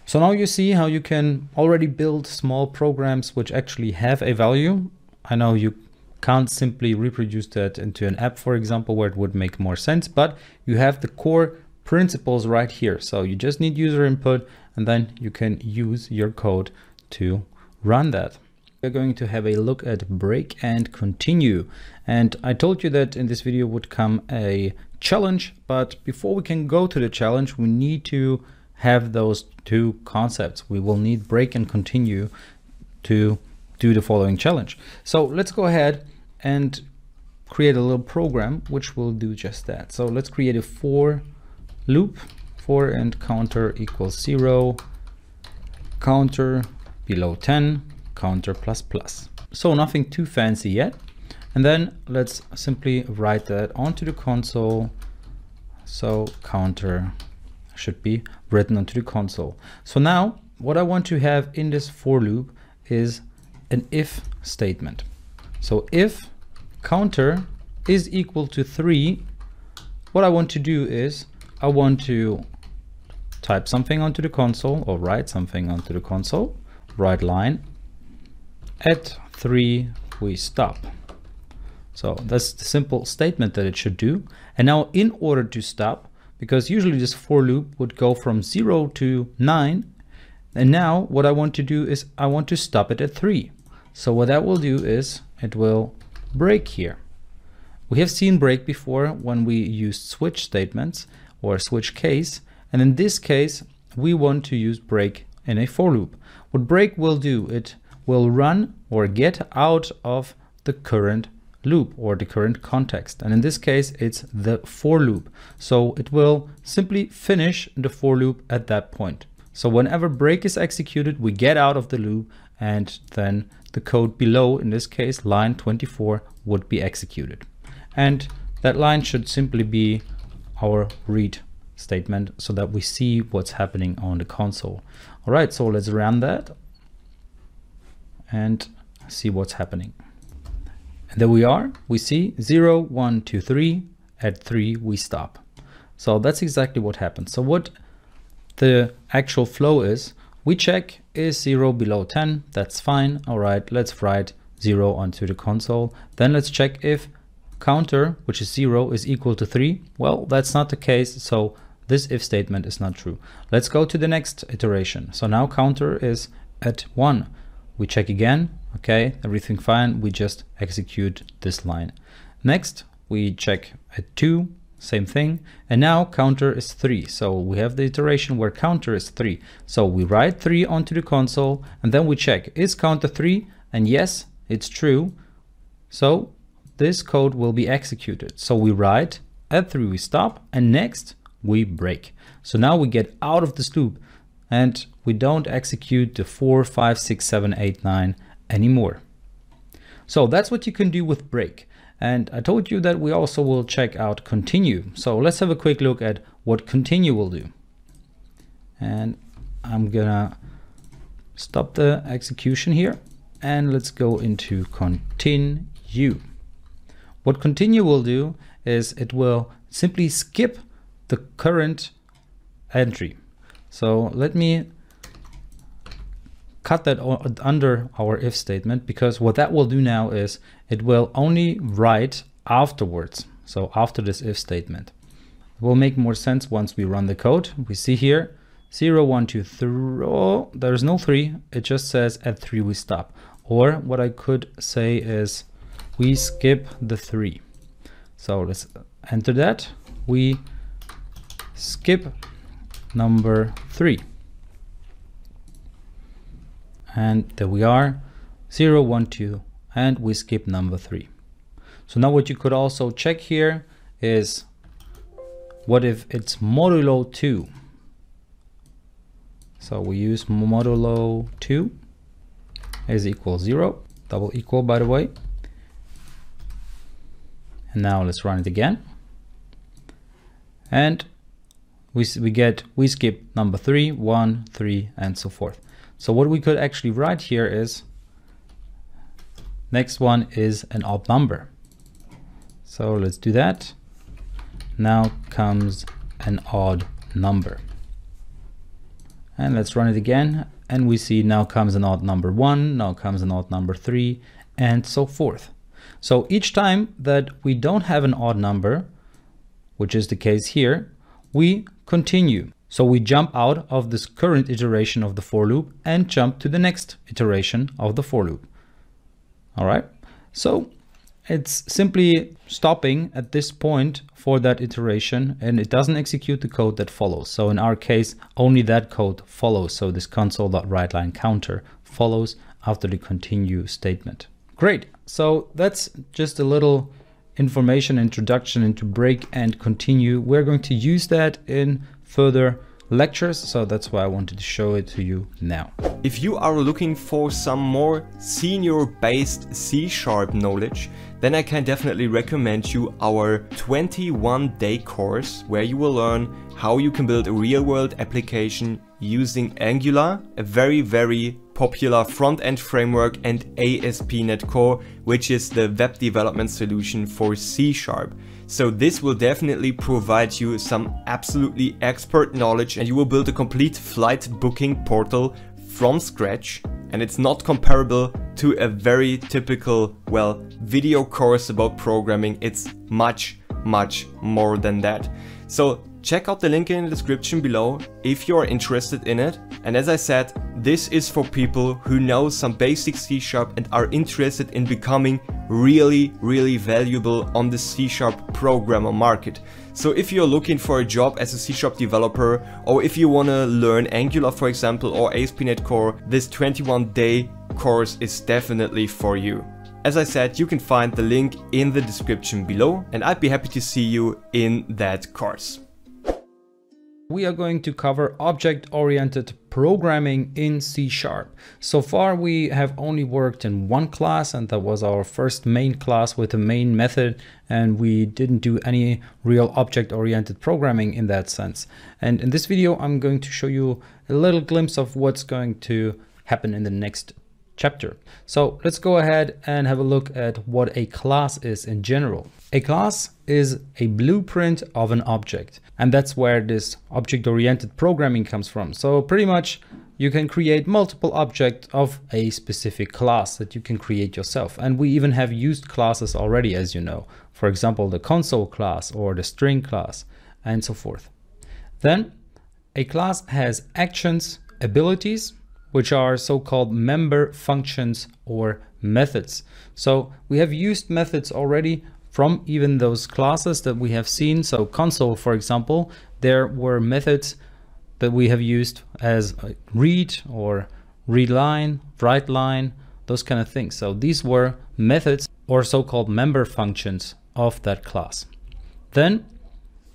B: So now you see how you can already build small programs which actually have a value. I know you can't simply reproduce that into an app, for example, where it would make more sense, but you have the core principles right here. So you just need user input, and then you can use your code to run that. We're going to have a look at break and continue. And I told you that in this video would come a challenge, but before we can go to the challenge, we need to have those two concepts. We will need break and continue to do the following challenge. So let's go ahead and create a little program which will do just that. So let's create a for loop, for and counter equals 0, counter below 10, counter plus plus. So nothing too fancy yet. And then let's simply write that onto the console. So counter should be written onto the console. So now what I want to have in this for loop is an if statement. So if counter is equal to 3, what I want to do is I want to type something onto the console, or write something onto the console, write line, at 3 we stop. So that's the simple statement that it should do. And now in order to stop, because usually this for loop would go from 0 to 9, and now what I want to do is I want to stop it at 3. So what that will do is it will break here. We have seen break before when we used switch statements or switch case, and in this case we want to use break in a for loop. What break will do, it will run or get out of the current loop or the current context. And in this case, it's the for loop. So it will simply finish the for loop at that point. So whenever break is executed, we get out of the loop, and then the code below, in this case, line 24, would be executed. And that line should simply be our read statement so that we see what's happening on the console. All right, so let's run that and see what's happening. And there we are. We see 0, 1, 2, 3. At 3, we stop. So that's exactly what happens. So what the actual flow is, we check, is 0 below 10? That's fine. All right, let's write 0 onto the console. Then let's check if counter, which is 0, is equal to 3. Well, that's not the case. So this if statement is not true. Let's go to the next iteration. So now counter is at 1. We check again. Okay, everything fine. We just execute this line. Next, we check at 2, same thing. And now counter is 3. So we have the iteration where counter is 3. So we write 3 onto the console, and then we check, is counter 3? And yes, it's true. So this code will be executed. So we write at 3 we stop, and next we break. So now we get out of this loop and we don't execute the 4, 5, 6, 7, 8, 9 anymore. So that's what you can do with break. And I told you that we also will check out continue. So let's have a quick look at what continue will do. And I'm gonna stop the execution here and let's go into continue. What continue will do is it will simply skip the current entry. So let me cut that under our if statement, because what that will do now is it will only write afterwards. So after this if statement, it will make more sense once we run the code. We see here 0, 1, 2, 3. Oh, there's no 3. It just says at 3 we stop. Or what I could say is we skip the 3. So let's enter that. We skip number 3. And there we are, 0, 1, 2, and we skip number 3. So now what you could also check here is, what if it's modulo 2? So we use modulo 2 is equal 0, double equal by the way. And now let's run it again. And we skip number 3, 1, 3, and so forth. So what we could actually write here is, next one is an odd number. So let's do that. Now comes an odd number. And let's run it again. And we see now comes an odd number 1, now comes an odd number 3, and so forth. So each time that we don't have an odd number, which is the case here, we continue. So we jump out of this current iteration of the for loop and jump to the next iteration of the for loop. All right. So it's simply stopping at this point for that iteration, and it doesn't execute the code that follows. So in our case, only that code follows. So this console.writeLine counter follows after the continue statement. Great. So that's just a little information introduction into break and continue. We're going to use that in further lectures, so that's why I wanted to show it to you now.
A: If you are looking for some more senior based C# knowledge, then I can definitely recommend you our 21-day course, where you will learn how you can build a real-world application using Angular, a very popular front-end framework, and ASP.NET Core, which is the web development solution for C#. So this will definitely provide you some absolutely expert knowledge, and you will build a complete flight booking portal from scratch. And it's not comparable to a very typical, well, video course about programming. It's much more than that. So check out the link in the description below if you are interested in it. And as I said, this is for people who know some basic C# and are interested in becoming really valuable on the C# programmer market. So if you're looking for a job as a C# developer, or if you want to learn Angular, for example, or ASP.NET Core, this 21-day course is definitely for you. As I said, you can find the link in the description below, and I'd be happy to see you in that course.
B: We are going to cover object-oriented programming in C#. So far we have only worked in one class, and that was our first main class with a main method, and we didn't do any real object-oriented programming in that sense. And in this video I'm going to show you a little glimpse of what's going to happen in the next chapter. So let's go ahead and have a look at what a class is in general. A class is a blueprint of an object, and that's where this object-oriented programming comes from. So pretty much you can create multiple objects of a specific class that you can create yourself. And we even have used classes already, as you know. For example, the console class or the string class and so forth. Then a class has actions, abilities, which are so-called member functions or methods. So we have used methods already from even those classes that we have seen. So console, for example, there were methods that we have used as read or read line, write line, those kind of things. So these were methods or so-called member functions of that class. Then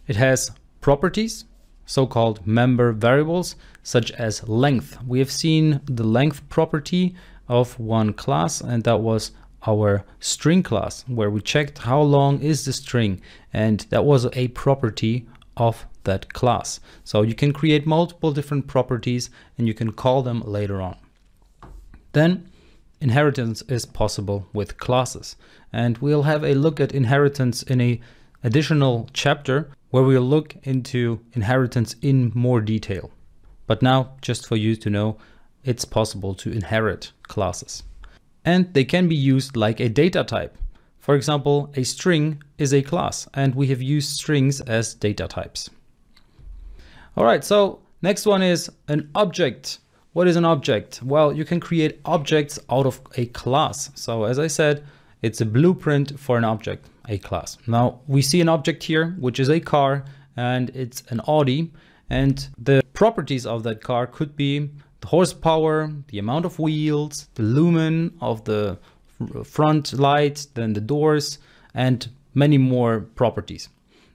B: it has properties, so-called member variables, such as length. We have seen the length property of one class, and that was our string class, where we checked how long is the string, and that was a property of that class. So you can create multiple different properties and you can call them later on. Then inheritance is possible with classes, and we'll have a look at inheritance in a additional chapter where we'll look into inheritance in more detail. But now, just for you to know, it's possible to inherit classes. And they can be used like a data type. For example, a string is a class, and we have used strings as data types. All right, so next one is an object. What is an object? Well, you can create objects out of a class. So as I said, it's a blueprint for an object, a class. Now we see an object here, which is a car, and it's an Audi, and the properties of that car could be the horsepower, the amount of wheels, the lumen of the front light, then the doors, and many more properties.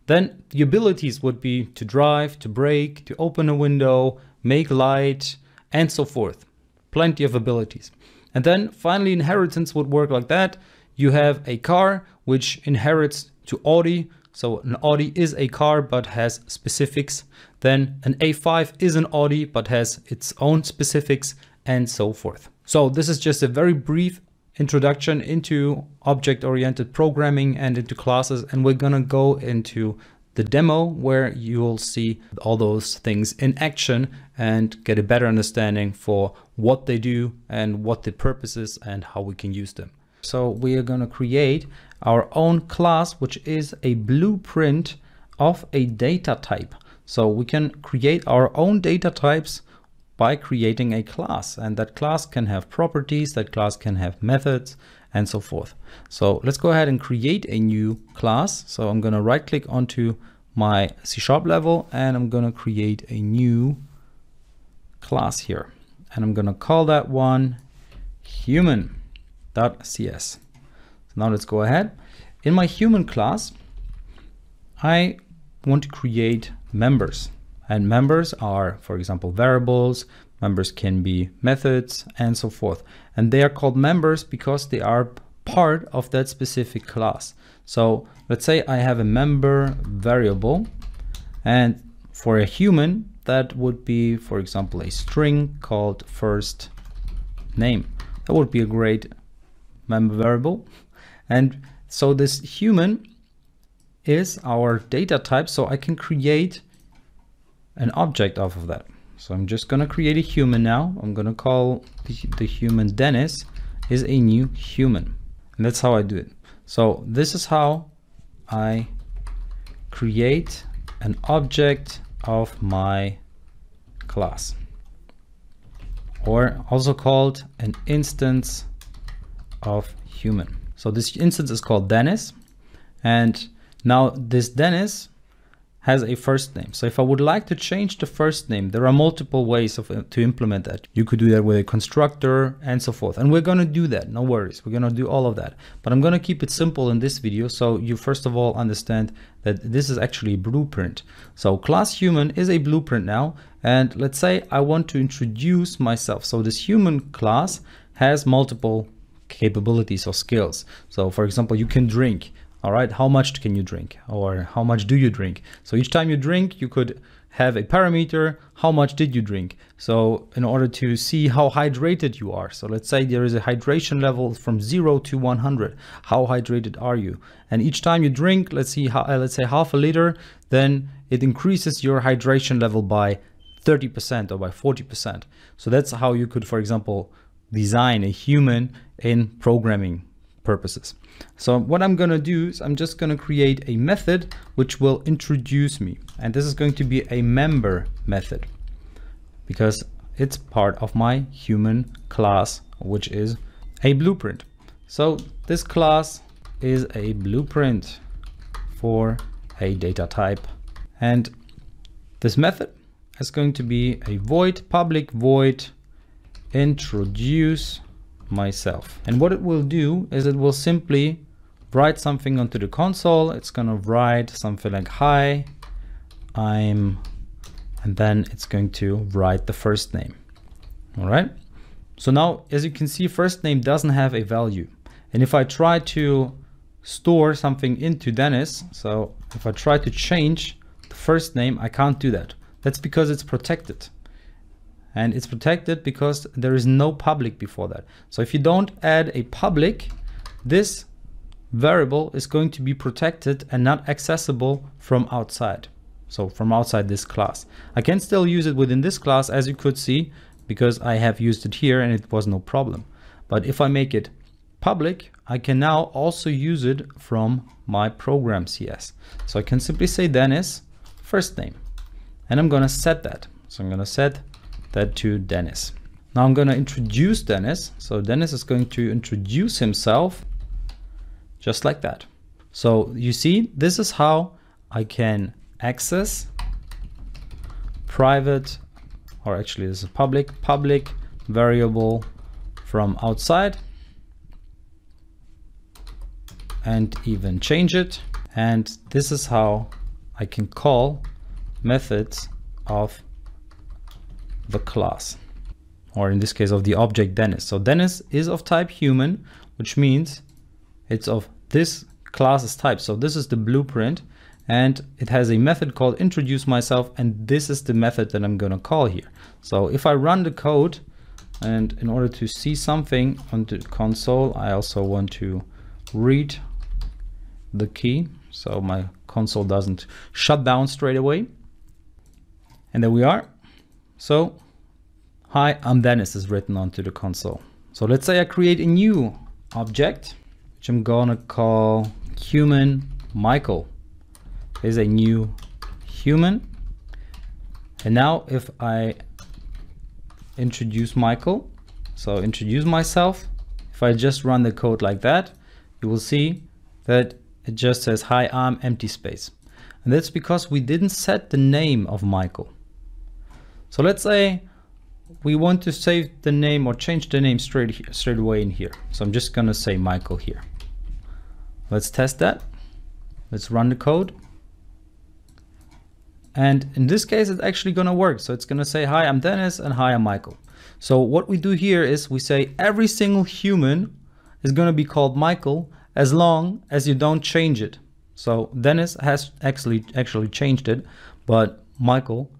B: Then the abilities would be to drive, to brake, to open a window, make light, and so forth. Plenty of abilities. And then finally inheritance would work like that. You have a car which inherits to Audi. So an Audi is a car but has specifics. Then an A5 is an Audi but has its own specifics, and so forth. So this is just a very brief introduction into object-oriented programming and into classes, and we're gonna go into the demo where you will see all those things in action and get a better understanding for what they do and what the purpose is and how we can use them. So we are going to create our own class, which is a blueprint of a data type. So we can create our own data types by creating a class, and that class can have properties, that class can have methods, and so forth. So let's go ahead and create a new class. So I'm going to right click onto my C# level, and I'm going to create a new class here, and I'm going to call that one human.cs. So now let's go ahead. In my human class, I want to create members, and members are, for example, variables. Members can be methods and so forth, and they are called members because they are part of that specific class. So let's say I have a member variable, and for a human that would be, for example, a string called first name. That would be a great member variable. And so this human is our data type, so I can create an object off of that. So I'm just going to create a human now. I'm going to call the human Dennis is a new human. And that's how I do it. So this is how I create an object of my class, or also called an instance of human. So this instance is called Dennis, and now this Dennis has a first name. So if I would like to change the first name, there are multiple ways to implement that. You could do that with a constructor and so forth. And we're going to do that. No worries. We're going to do all of that. But I'm going to keep it simple in this video. So you first of all understand that this is actually a blueprint. So class human is a blueprint now. And let's say I want to introduce myself. So this human class has multiple capabilities or skills. So for example, you can drink. All right, how much can you drink, or how much do you drink? So each time you drink, you could have a parameter, how much did you drink? So in order to see how hydrated you are. So let's say there is a hydration level from 0 to 100. How hydrated are you? And each time you drink, let's say half a liter, then it increases your hydration level by 30% or by 40%. So that's how you could, for example, design a human in programming purposes. So what I'm going to do is I'm just going to create a method which will introduce me. And this is going to be a member method because it's part of my human class, which is a blueprint. So this class is a blueprint for a data type. And this method is going to be a void, public void, introduce myself. And what it will do is it will simply write something onto the console. It's going to write something like hi, and then it's going to write the first name. All right. So now, as you can see, first name doesn't have a value. And if I try to store something into Dennis, so if I try to change the first name, I can't do that. That's because it's protected. And it's protected because there is no public before that. So if you don't add a public, this variable is going to be protected and not accessible from outside. So from outside this class. I can still use it within this class, as you could see, because I have used it here and it was no problem. But if I make it public, I can now also use it from my program CS. So I can simply say Dennis first name, and I'm going to set that. So I'm going to set that to Dennis. Now I'm going to introduce Dennis. So Dennis is going to introduce himself just like that. So you see, this is how I can access private, or actually this is public variable from outside, and even change it. And this is how I can call methods of the class, or in this case of the object Dennis. So Dennis is of type human, which means it's of this class's type. So this is the blueprint, and it has a method called introduce myself, and this is the method that I'm going to call here. So if I run the code, and in order to see something on the console, I also want to read the key so my console doesn't shut down straight away. And there we are. So hi, I'm Dennis is written onto the console. So let's say I create a new object, which I'm gonna call human Michael. Is a new human. And now if I introduce Michael, so introduce myself, if I just run the code like that, you will see that it just says hi, I'm empty space. And that's because we didn't set the name of Michael. So let's say we want to save the name or change the name straight away in here. So I'm just gonna say Michael here. Let's test that. Let's run the code. And in this case, it's actually gonna work. So it's gonna say, hi, I'm Dennis, and hi, I'm Michael. So what we do here is we say every single human is gonna be called Michael as long as you don't change it. So Dennis has actually changed it, but Michael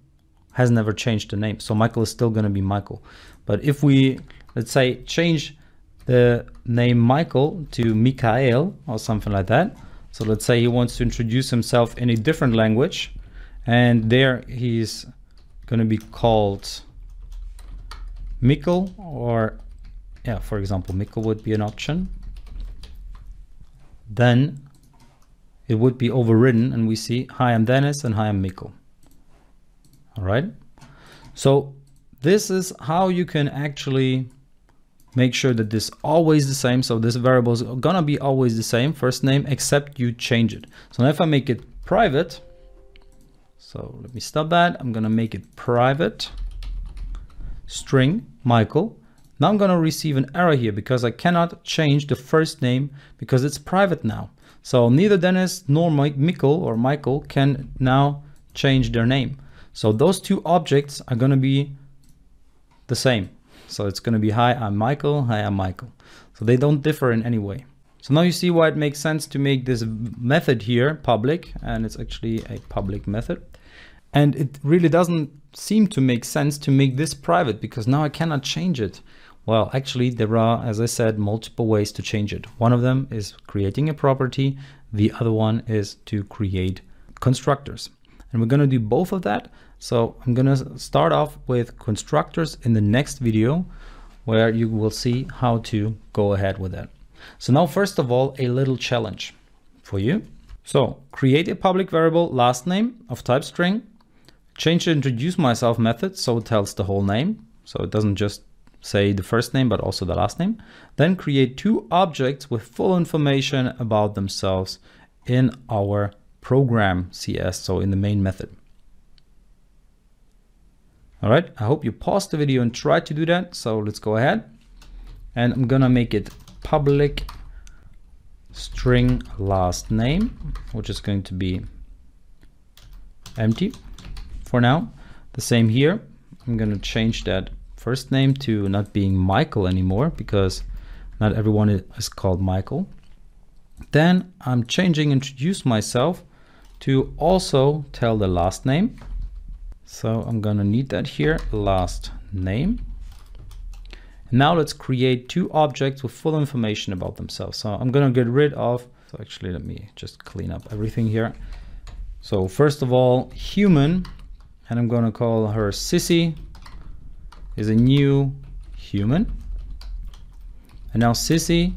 B: has never changed the name. So Michael is still gonna be Michael. But if we, let's say, change the name Michael to Mikael or something like that. So let's say he wants to introduce himself in a different language, and there he's gonna be called Mikkel, or yeah, for example, Mikkel would be an option. Then it would be overridden and we see, hi, I'm Dennis, and hi, I'm Mikkel. All right. So this is how you can actually make sure that this is always the same. So this variable is gonna be always the same, first name, except you change it. So now if I make it private, So let me stop that. I'm gonna make it private string Michael. Now I'm gonna receive an error here because I cannot change the first name because it's private now. So neither Dennis nor Michael can now change their name. So those two objects are gonna be the same. So it's gonna be hi, I'm Michael, hi, I'm Michael. So they don't differ in any way. So now you see why it makes sense to make this method here public, and it's actually a public method. And it really doesn't seem to make sense to make this private because now I cannot change it. Well, actually there are, as I said, multiple ways to change it. One of them is creating a property. The other one is to create constructors. And we're gonna do both of that. So I'm gonna start off with constructors in the next video where you will see how to go ahead with that. So now, first of all, a little challenge for you. So create a public variable last name of type string, change the introduce myself method so it tells the whole name. So it doesn't just say the first name, but also the last name. Then create two objects with full information about themselves in our program CS, so in the main method. All right, I hope you paused the video and tried to do that. So let's go ahead. And I'm gonna make it public string last name, which is going to be empty for now. The same here. I'm gonna change that first name to not being Michael anymore because not everyone is called Michael. Then I'm changing introduce myself to also tell the last name. So I'm gonna need that here, last name. And now let's create two objects with full information about themselves. So I'm gonna get rid of, so actually let me just clean up everything here. So first of all, human, and I'm gonna call her Sissy, is a new human. And now Sissy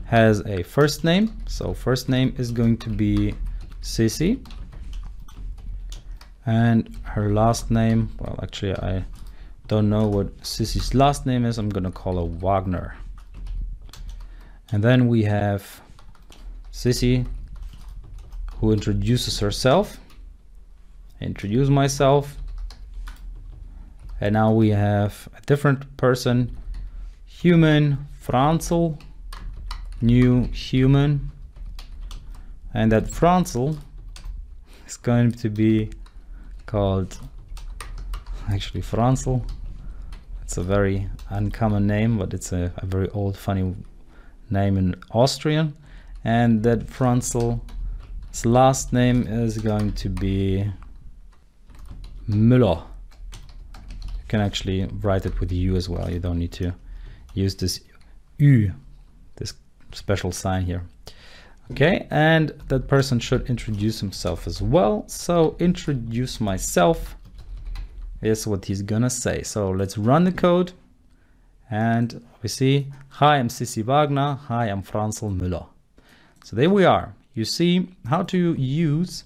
B: has a first name. So first name is going to be Sissy. And her last name, well, actually I don't know what Sissy's last name is. I'm gonna call her Wagner. And then we have Sissy, who introduces herself. Introduce myself. And now we have a different person, human, Franzel, new human. And that Franzel is going to be called, actually Franzel. It's a very uncommon name, but it's a very old funny name in Austrian. And that Franzel's last name is going to be Müller. You can actually write it with U as well. You don't need to use this Ü, this special sign here. Okay, and that person should introduce himself as well. So introduce myself is what he's gonna say. So let's run the code and we see, hi, I'm Sissy Wagner. Hi, I'm Franzel Müller. So there we are. You see how to use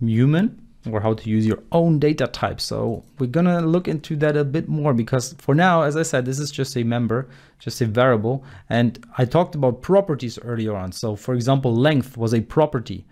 B: human or how to use your own data type. So we're gonna look into that a bit more because for now, as I said, this is just a member, just a variable. And I talked about properties earlier on. So for example, length was a property,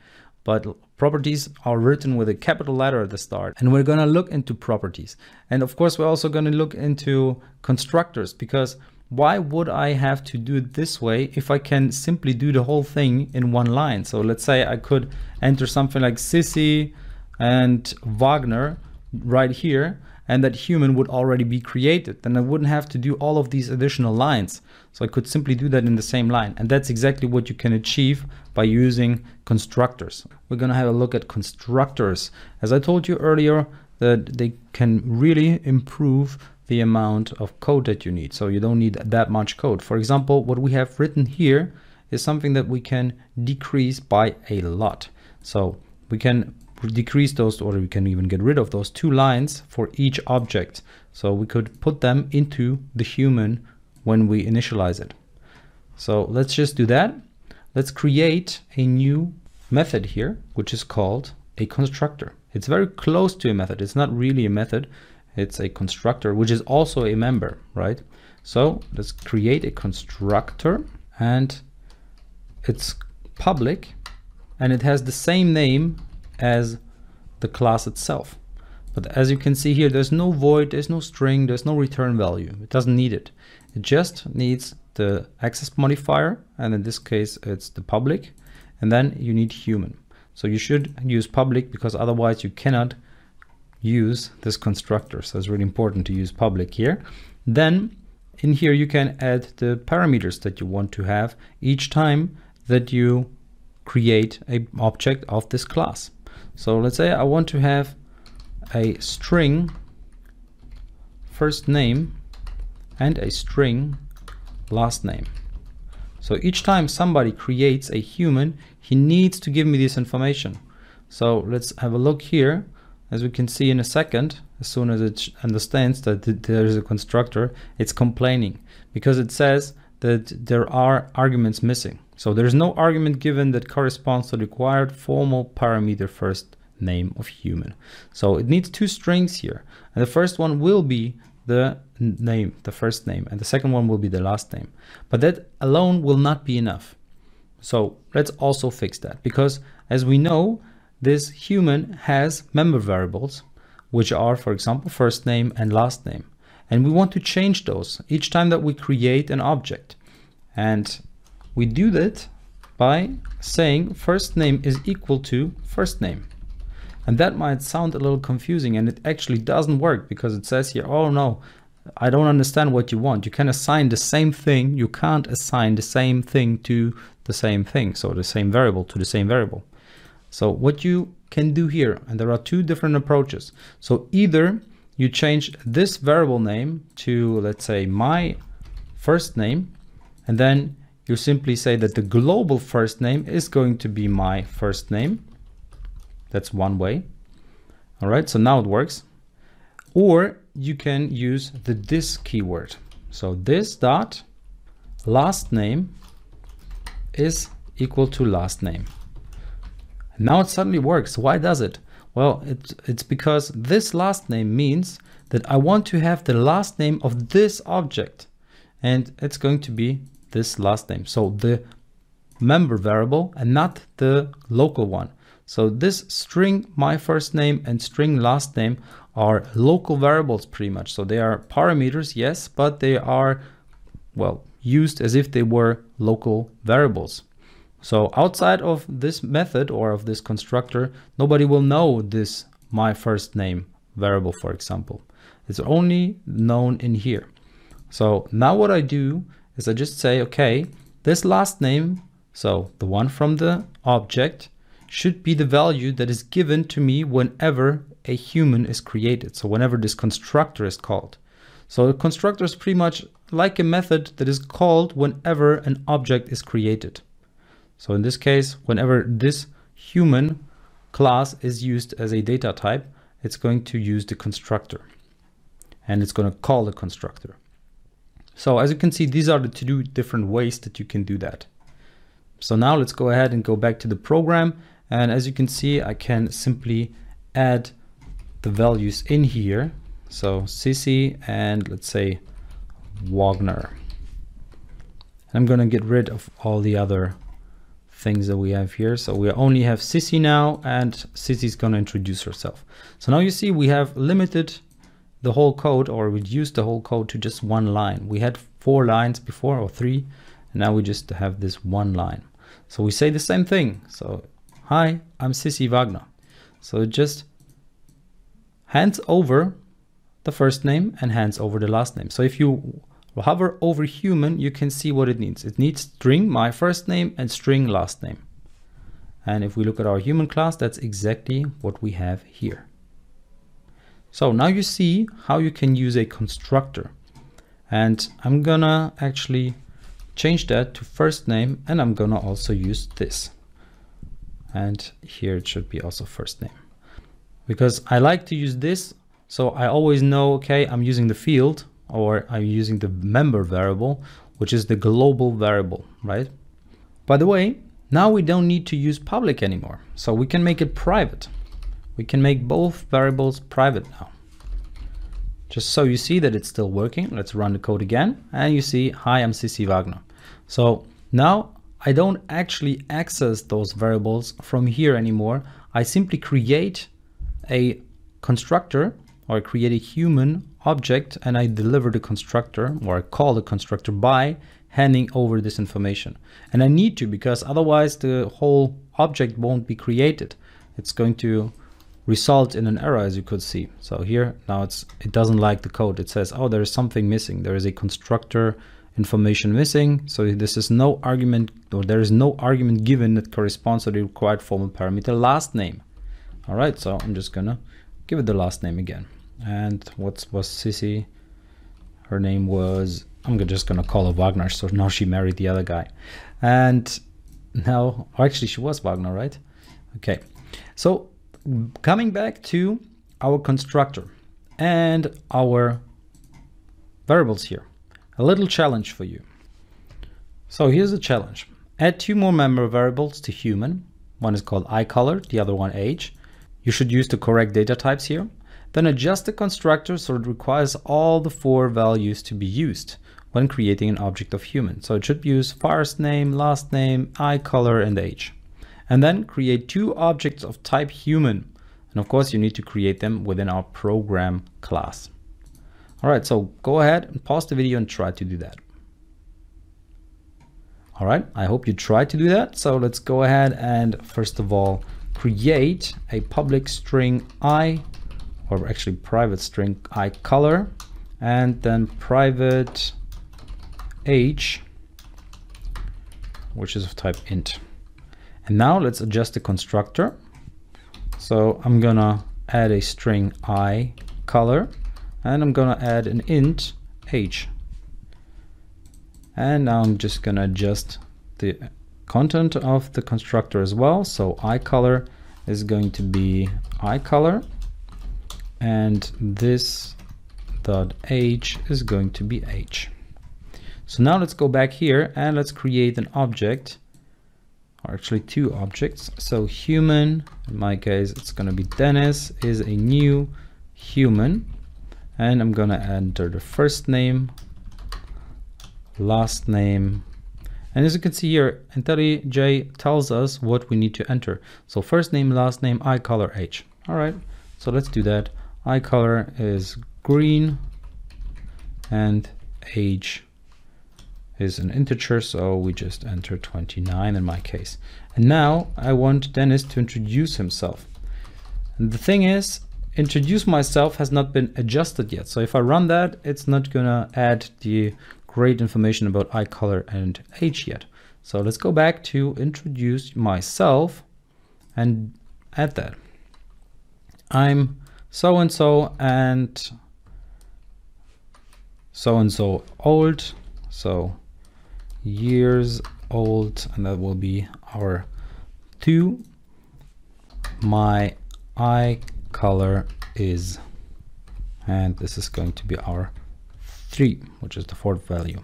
B: but properties are written with a capital letter at the start. And we're gonna look into properties. And of course, we're also gonna look into constructors because why would I have to do it this way if I can simply do the whole thing in one line? So let's say I could enter something like Sissy and Wagner right here, and that human would already be created. Then I wouldn't have to do all of these additional lines. So I could simply do that in the same line. And that's exactly what you can achieve by using constructors. We're gonna have a look at constructors. As I told you earlier, that they can really improve the amount of code that you need. So you don't need that much code. For example, what we have written here is something that we can decrease by a lot. So we can decrease those, or we can even get rid of those 2 lines for each object. So we could put them into the human when we initialize it. So let's just do that. Let's create a new method here, which is called a constructor. It's very close to a method. It's not really a method. It's a constructor, which is also a member, right? So let's create a constructor, and it's public, and it has the same name as the class itself. But as you can see here, there's no void, there's no string, there's no return value. It doesn't need it. It just needs the access modifier, and in this case it's the public, and then you need human. So you should use public, because otherwise you cannot use this constructor. So it's really important to use public here. Then in here you can add the parameters that you want to have each time that you create an object of this class. So let's say I want to have a string first name and a string last name. So each time somebody creates a human, he needs to give me this information. So let's have a look here. As we can see in a second, as soon as it understands that there is a constructor, it's complaining because it says that there are arguments missing. So there's no argument given that corresponds to the required formal parameter first name of human. So it needs two strings here, and the first one will be the name, the first name, and the second one will be the last name. But that alone will not be enough. So let's also fix that, because as we know, this human has member variables, which are, for example, first name and last name. And we want to change those each time that we create an object. And we do that by saying first name is equal to first name. And that might sound a little confusing, and it actually doesn't work, because it says here, oh no, I don't understand what you want. You can assign the same thing. You can't assign the same thing to the same thing. So the same variable to the same variable. So what you can do here, and there are two different approaches. So either you change this variable name to, let's say, my first name, and then you simply say that the global first name is going to be my first name. That's one way. All right, so now it works. Or you can use the this keyword. So this dot last name is equal to last name. Now it suddenly works. Why does it? Well, it's because this last name means that I want to have the last name of this object, and it's going to be this last name. So the member variable and not the local one. So this string my first name and string last name are local variables pretty much. So they are parameters, yes, but they are, well, used as if they were local variables. So outside of this method or of this constructor, nobody will know this my first name variable, for example. It's only known in here. So now what I do is I just say, okay, this last name, so the one from the object, should be the value that is given to me whenever a human is created. So whenever this constructor is called. So a constructor is pretty much like a method that is called whenever an object is created. So in this case, whenever this human class is used as a data type, it's going to use the constructor, and it's going to call the constructor. So as you can see, these are the two different ways that you can do that. So now let's go ahead and go back to the program. And as you can see, I can simply add the values in here. So Sissy and let's say Wagner. I'm going to get rid of all the other things that we have here. So we only have Sissy now, and Sissy's going to introduce herself. So now you see we have limited the whole code, or reduced the whole code to just one line. We had 4 lines before, or 3, and now we just have this one line. So we say the same thing. So hi, I'm Sissy Wagner. So it just hands over the first name and hands over the last name. So if you hover over human, you can see what it needs. It needs string my first name and string last name. And if we look at our human class, that's exactly what we have here. So now you see how you can use a constructor. And I'm gonna actually change that to first name, and I'm gonna also use this. And here it should be also first name. Because I like to use this, so I always know, okay, I'm using the field, or I'm using the member variable, which is the global variable, right? By the way, now we don't need to use public anymore. So we can make it private. We can make both variables private now. Just so you see that it's still working. Let's run the code again. And you see, hi, I'm Sissy Wagner. So now I don't actually access those variables from here anymore. I simply create a constructor, or I create a human object and I deliver the constructor, or I call the constructor by handing over this information. And I need to, because otherwise the whole object won't be created. It's going to result in an error, as you could see. So here now it doesn't like the code. It says, oh, there is something missing. There is a constructor information missing. So this is no argument, or there is no argument given that corresponds to the required formal parameter last name. All right, so I'm just gonna give it the last name again. And what was Sissy? Her name was, I'm just gonna call her Wagner. So now she married the other guy. And now, or actually she was Wagner, right? Okay, so coming back to our constructor and our variables here, a little challenge for you. So here's the challenge. Add 2 more member variables to human. One is called iColor, the other one age. You should use the correct data types here. Then adjust the constructor so it requires all the 4 values to be used when creating an object of human. So it should use first name, last name, iColor, and age. And then create 2 objects of type human. And of course you need to create them within our program class. All right, so go ahead and pause the video and try to do that. All right, I hope you try to do that. So let's go ahead and first of all, create a public string I, or actually private string iColor, and then private age, which is of type int. And now let's adjust the constructor. So I'm gonna add a string iColor, and I'm gonna add an int age. And now I'm just gonna adjust the content of the constructor as well. So iColor is going to be iColor, and this dot age is going to be age. So now let's go back here and let's create an object, or actually 2 objects. So human, in my case it's going to be Dennis, is a new human, and I'm going to enter the first name, last name, and as you can see here, IntelliJ tells us what we need to enter. So first name, last name, iColor, age. All right, so let's do that. iColor is green and age is an integer, so we just enter 29 in my case. And now I want Dennis to introduce himself. And the thing is, introduce myself has not been adjusted yet. So if I run that, it's not gonna add the great information about iColor and age yet. So let's go back to introduce myself and add that. I'm so-and-so and so-and-so old, so years old, and that will be our 2. My eye color is, and this is going to be our 3, which is the 4th value.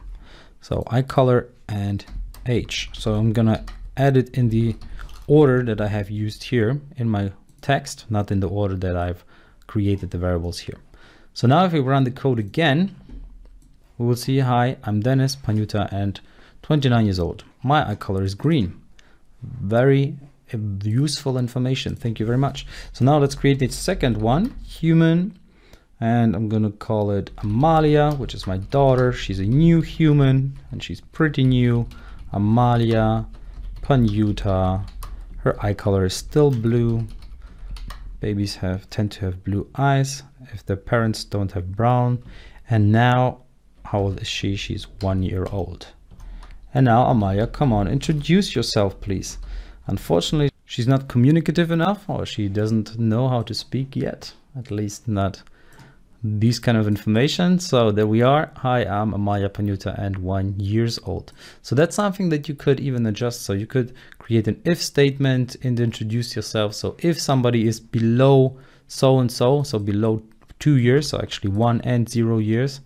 B: So eye color and age. So I'm gonna add it in the order that I have used here in my text, not in the order that I've created the variables here. So now if we run the code again, we will see, hi, I'm Dennis Panuta and 29 years old. My eye color is green. Very useful information. Thank you very much. So now let's create the second one, human, and I'm gonna call it Amalia, which is my daughter. She's a new human and she's pretty new. Amalia Panuta. Her eye color is still blue. Babies tend to have blue eyes if their parents don't have brown. And now, how old is she? She's 1 year old. And now, Amalia, come on, introduce yourself, please. Unfortunately, she's not communicative enough, or she doesn't know how to speak yet, at least not these kind of information. So there we are. Hi, I'm Amalia Panuta and 1 year old. So that's something that you could even adjust. So you could create an if statement and introduce yourself. So if somebody is below so-and-so, so below 2 years, so actually 1 and 0 years,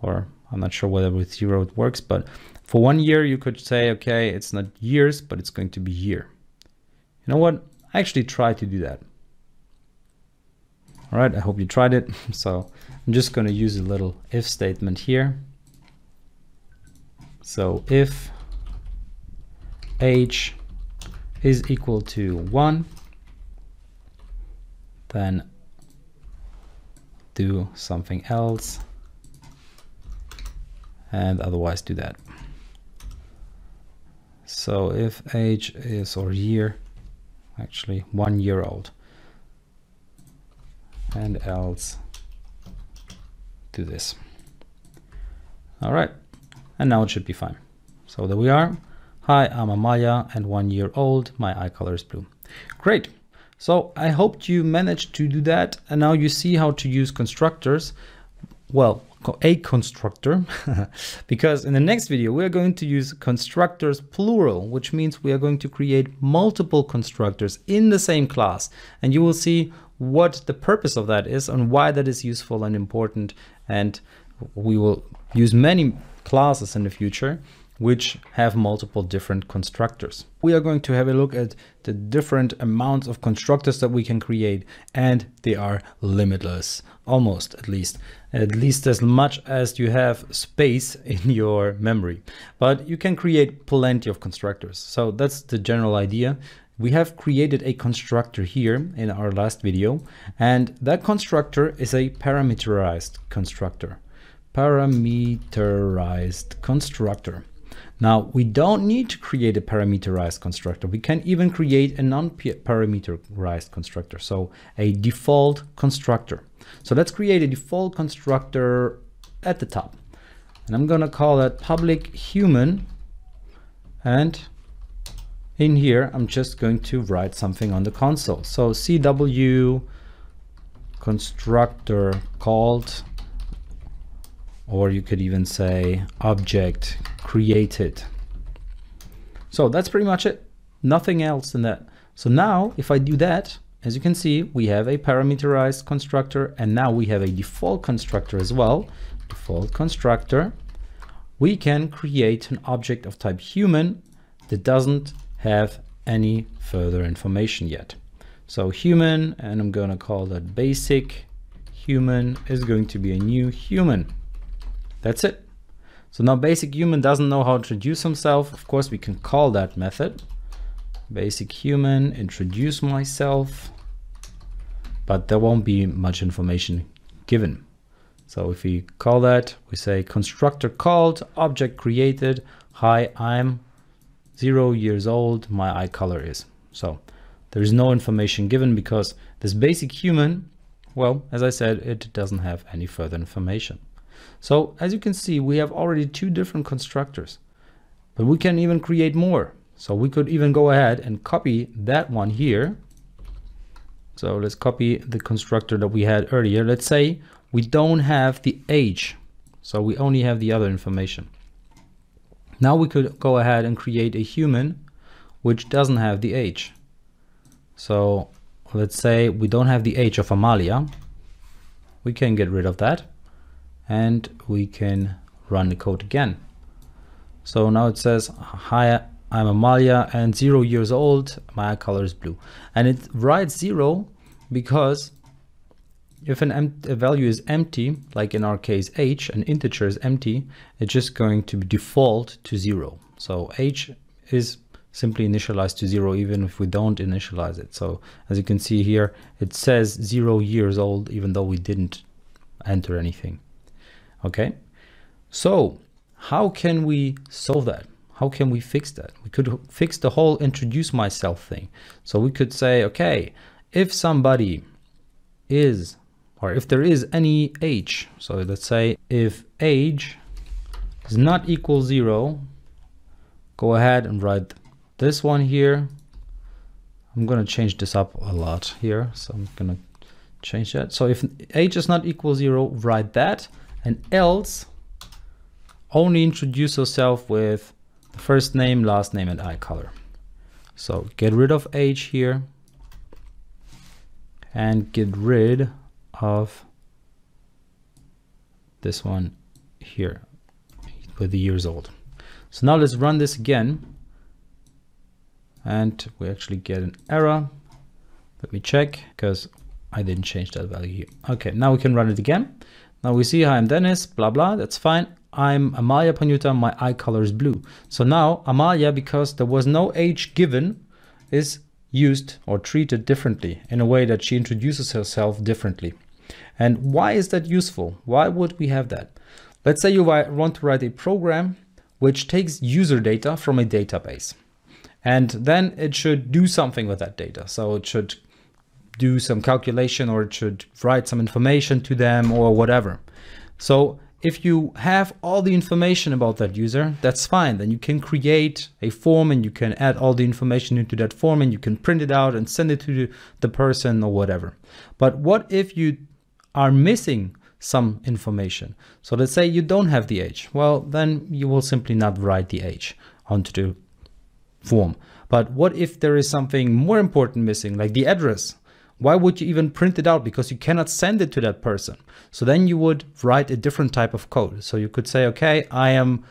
B: or I'm not sure whether with 0 it works, but for 1 year, you could say, okay, it's not years, but it's going to be year. You know what? I actually tried to do that. All right, I hope you tried it. So I'm just going to use a little if statement here. So if age is equal to 1, then do something else, and otherwise do that. So if age is, or year, actually 1 year old, and else do this. All right, and now it should be fine. So there we are. Hi, I'm Amalia and 1 year old. My eye color is blue. Great. So I hope you managed to do that. And now you see how to use constructors. Well, a constructor, because in the next video, we are going to use constructors plural, which means we are going to create multiple constructors in the same class. And you will see what the purpose of that is and why that is useful and important. And we will use many classes in the future which have multiple different constructors. We are going to have a look at the different amounts of constructors that we can create, and they are limitless, almost at least as much as you have space in your memory. But you can create plenty of constructors. So that's the general idea. We have created a constructor here in our last video, and that constructor is a parameterized constructor. Parameterized constructor. Now, we don't need to create a parameterized constructor. We can even create a non-parameterized constructor, so a default constructor. So let's create a default constructor at the top. And I'm going to call that public human. And in here, I'm just going to write something on the console. So CW constructor called, or you could even say object created. So that's pretty much it. Nothing else in that. So now if I do that, as you can see, we have a parameterized constructor, and now we have a default constructor as well. Default constructor. We can create an object of type human that doesn't have any further information yet. So human, and I'm going to call that basic human, is going to be a new human. That's it. So now basic human doesn't know how to introduce himself. Of course, we can call that method. Basic human, introduce myself, but there won't be much information given. So if we call that, we say constructor called, object created. Hi, I'm 0 years old. My eye color is. So there is no information given because this basic human, well, as I said, it doesn't have any further information. So as you can see, we have already 2 different constructors, but we can even create more. So we could even go ahead and copy that one here. So let's copy the constructor that we had earlier. Let's say we don't have the age, so we only have the other information. Now we could go ahead and create a human which doesn't have the age. So let's say we don't have the age of Amalia. We can get rid of that. And we can run the code again. So now it says, hi, I'm Amalia and 0 years old. My eye color is blue. And it writes 0 because if a value is empty, like in our case age, an integer is empty, it's just going to default to 0. So age is simply initialized to 0 even if we don't initialize it. So as you can see here, it says 0 years old even though we didn't enter anything. Okay, so how can we solve that? How can we fix that? We could fix the whole introduce myself thing. So we could say, okay, if somebody is, or if there is any age, so let's say if age is not equal 0, go ahead and write this one here. I'm going to change this up a lot here. So I'm going to change that. So if age is not equal 0, write that. And else only introduce yourself with the first name, last name, and eye color. So get rid of age here and get rid of this one here with the years old. So now let's run this again. And we actually get an error. Let me check because I didn't change that value here. Okay, now we can run it again. Now we see, hi, I'm Dennis, blah, blah, that's fine. I'm Amalia Panyuta, my eye color is blue. So now Amalia, because there was no age given, is used or treated differently in a way that she introduces herself differently. And why is that useful? Why would we have that? Let's say you want to write a program which takes user data from a database, and then it should do something with that data. So it should do some calculation, or it should write some information to them or whatever. So if you have all the information about that user, that's fine. Then you can create a form and you can add all the information into that form and you can print it out and send it to the person or whatever. But what if you are missing some information? So let's say you don't have the age. Well, then you will simply not write the age onto the form. But what if there is something more important missing, like the address? Why would you even print it out? Because you cannot send it to that person. So then you would write a different type of code. So you could say, okay, I am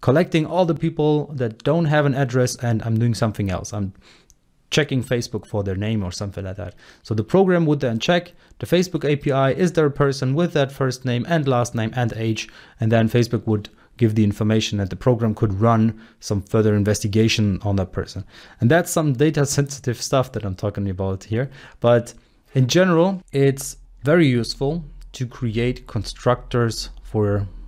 B: collecting all the people that don't have an address and I'm doing something else. I'm checking Facebook for their name or something like that. So the program would then check the Facebook API, is there a person with that first name and last name and age? And then Facebook would give the information and the program could run some further investigation on that person. And that's some data sensitive stuff that I'm talking about here. But in general, it's very useful to create constructors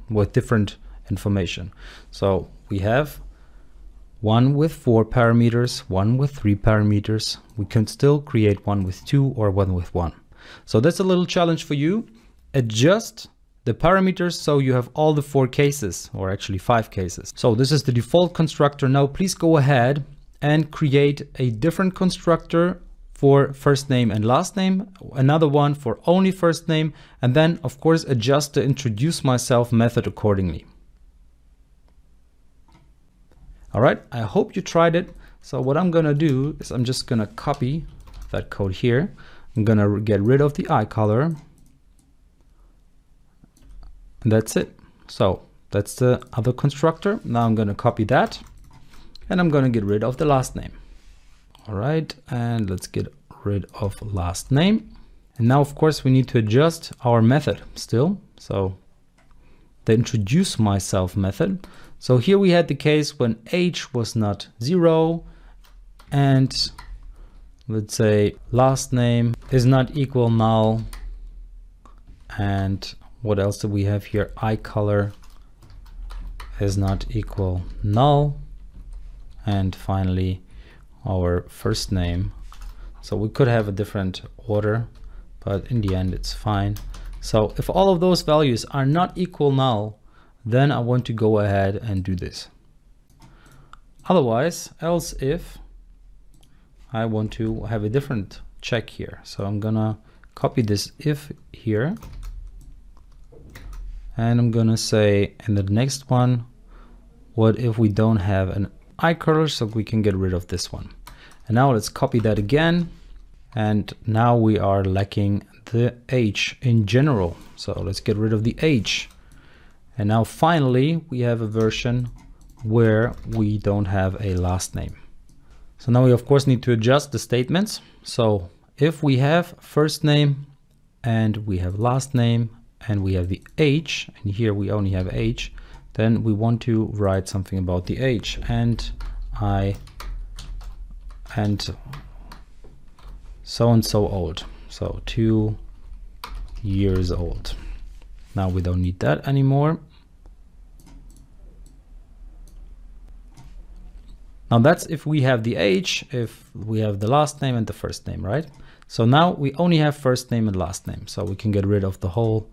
B: with different information. So we have one with 4 parameters, one with 3 parameters. We can still create one with 2 or one with 1. So that's a little challenge for you. Adjust the parameters so you have all the 4 cases, or actually 5 cases. So this is the default constructor. Now please go ahead and create a different constructor for first name and last name, another one for only first name, and then of course adjust the introduce myself method accordingly. All right, I hope you tried it. So what I'm gonna do is I'm just gonna copy that code here. I'm gonna get rid of the eye color. And that's it. So that's the other constructor. Now I'm gonna copy that and I'm gonna get rid of the last name. All right, and let's get rid of last name. And now of course we need to adjust our method still. So the introduce myself method. So here we had the case when age was not 0 and let's say last name is not equal null. And what else do we have here? Eye color is not equal null. And finally our first name. So we could have a different order, but in the end it's fine. So if all of those values are not equal null, then I want to go ahead and do this. Otherwise, else if I want to have a different check here. So I'm gonna copy this if here. And I'm gonna say in the next one, what if we don't have an eye color, so we can get rid of this one. And now let's copy that again. And now we are lacking the age in general. So let's get rid of the age. And now finally, we have a version where we don't have a last name. So now we of course need to adjust the statements. So if we have first name and we have last name and we have the age, and here we only have age, then we want to write something about the age. And so and so old. So 2 years old. Now we don't need that anymore. Now that's if we have the age, if we have the last name and the first name, right? So now we only have first name and last name. So we can get rid of the whole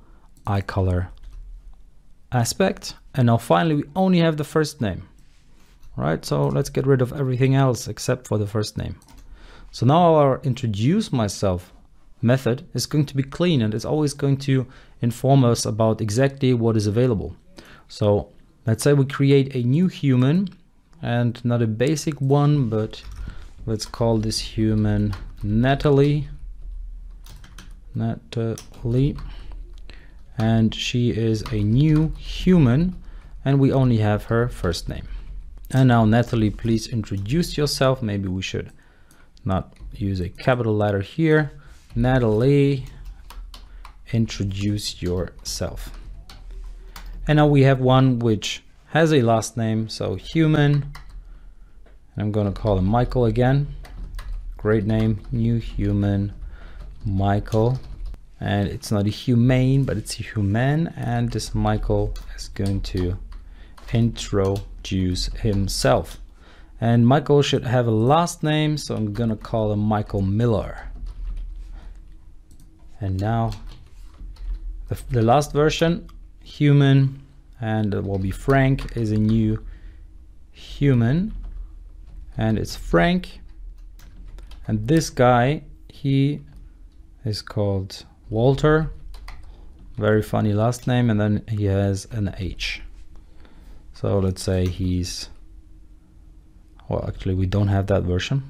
B: eye color aspect. And now finally, we only have the first name, right? So let's get rid of everything else except for the first name. So now our introduce myself method is going to be clean and it's always going to inform us about exactly what is available. So let's say we create a new human, and not a basic one, but let's call this human Natalie. And she is a new human and we only have her first name. And now Natalie, please introduce yourself. Maybe we should not use a capital letter here. Natalie, introduce yourself. And now we have one which has a last name, so human. I'm going to call him Michael again. great name, new human Michael. And it's not a humane, but it's a human. And this Michael is going to introduce himself. And Michael should have a last name, so I'm gonna call him Michael Miller. And now the last version, human, and it will be Frank, is a new human, and it's Frank. And this guy, he is called Walter, very funny last name, and then he has an H. So let's say he's, well, actually we don't have that version.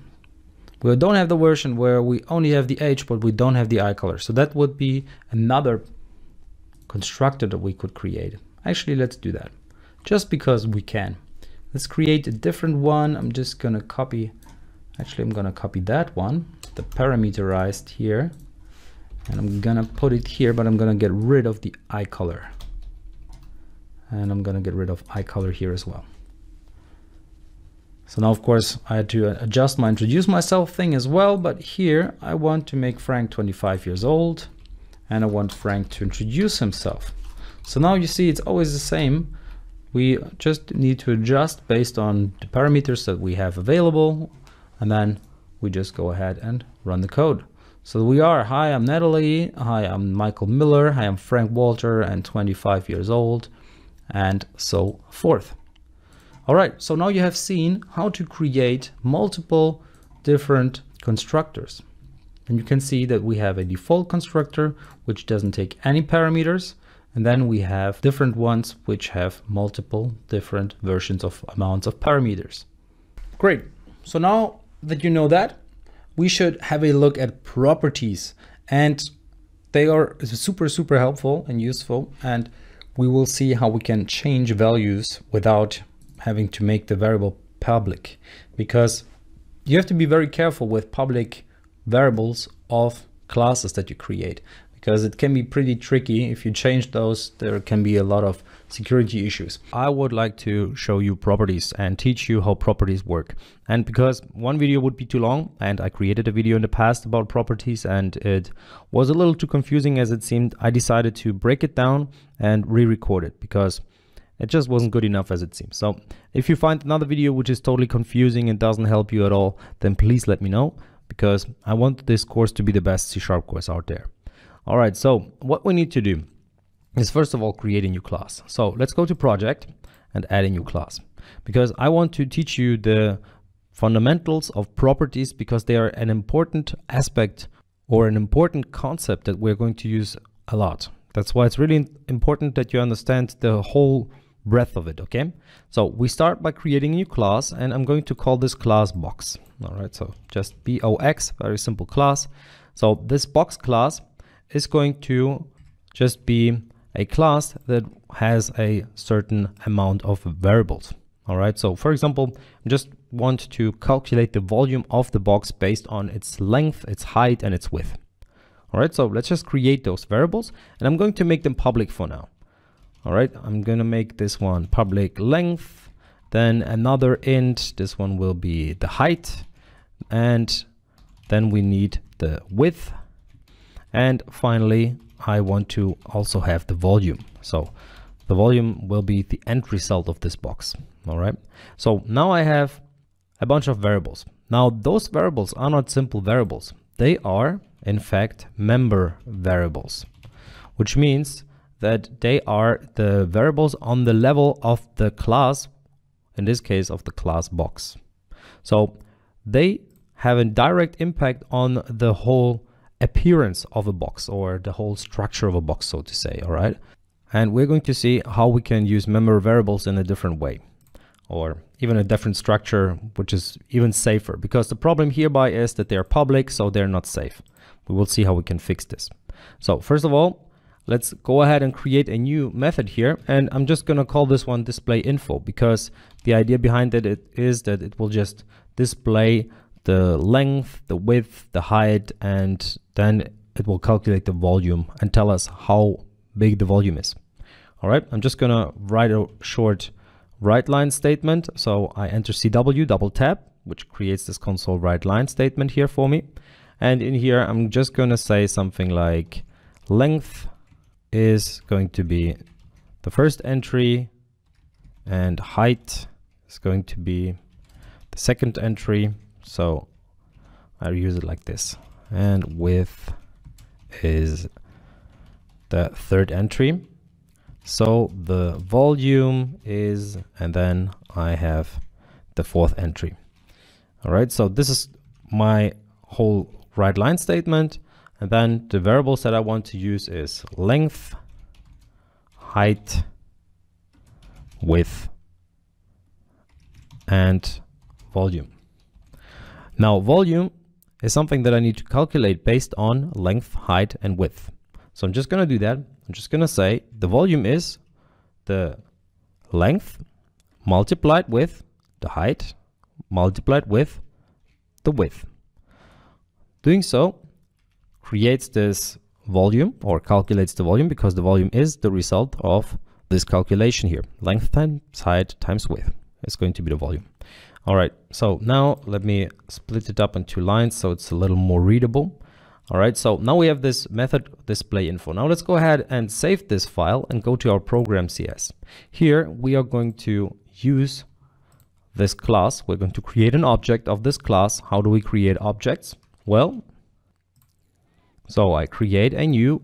B: We don't have the version where we only have the H, but we don't have the eye color. So that would be another constructor that we could create. Actually, let's do that just because we can. Let's create a different one. I'm just gonna copy, actually I'm gonna copy that one, the parameterized here, and I'm gonna put it here, but I'm gonna get rid of the eye color. And I'm gonna get rid of eye color here as well. So now, of course, I had to adjust my introduce myself thing as well, but here I want to make Frank 25 years old, and I want Frank to introduce himself. So now you see it's always the same. We just need to adjust based on the parameters that we have available, and then we just go ahead and run the code. So we are, hi, I'm Natalie, hi, I'm Michael Miller, hi, I'm Frank Walter, and 25 years old, and so forth. All right, so now you have seen how to create multiple different constructors. And you can see that we have a default constructor, which doesn't take any parameters. And then we have different ones which have multiple different versions of amounts of parameters. Great. So now that you know that, we should have a look at properties, and they are super helpful and useful. And we will see how we can change values without having to make the variable public, because you have to be very careful with public variables of classes that you create, because it can be pretty tricky. If you change those, there can be a lot of security issues. I would like to show you properties and teach you how properties work. And because one video would be too long, and I created a video in the past about properties and it was a little too confusing as it seemed, I decided to break it down and re-record it because it just wasn't good enough as it seems. So if you find another video which is totally confusing and doesn't help you at all, then please let me know, because I want this course to be the best C# course out there. All right, so what we need to do is first of all create a new class. So let's go to project and add a new class, because I want to teach you the fundamentals of properties, because they are an important aspect or an important concept that we're going to use a lot. That's why it's really important that you understand the whole breadth of it, okay? So we start by creating a new class, and I'm going to call this class box. All right, so just box, very simple class. So this box class is going to just be a class that has a certain amount of variables. All right, so for example, I just want to calculate the volume of the box based on its length, its height, and its width. All right, so let's just create those variables, and I'm going to make them public for now. All right, I'm going to make this one public length, then another int, this one will be the height, and then we need the width, and finally I want to also have the volume. So the volume will be the end result of this box. All right, so now I have a bunch of variables. Now those variables are not simple variables. They are in fact member variables, which means that they are the variables on the level of the class, in this case of the class box. So they have a direct impact on the whole appearance of a box, or the whole structure of a box, so to say. All right, and we're going to see how we can use member variables in a different way, or even a different structure, which is even safer, because the problem hereby is that they're public, so they're not safe. We will see how we can fix this. So first of all, let's go ahead and create a new method here, and I'm just going to call this one display info, because the idea behind it is that it will just display the length, the width, the height, and then it will calculate the volume and tell us how big the volume is. All right, I'm just going to write a short write line statement. So I enter CW, double tap, which creates this console write line statement here for me. And in here, I'm just going to say something like length is going to be the first entry and height is going to be the second entry. So I use it like this. And width is the third entry. So the volume is, and then I have the fourth entry. All right, so this is my whole write line statement. And then the variables that I want to use is length, height, width, and volume. Now volume is something that I need to calculate based on length, height, and width. So I'm just going to do that. I'm just going to say the volume is the length multiplied with the height multiplied with the width. Doing so creates this volume, or calculates the volume, because the volume is the result of this calculation here. Length times height times width is going to be the volume. All right, so now let me split it up into lines so it's a little more readable. All right, so now we have this method display info. Now let's go ahead and save this file and go to our program CS. Here we are going to use this class. We're going to create an object of this class. How do we create objects? Well, so I create a new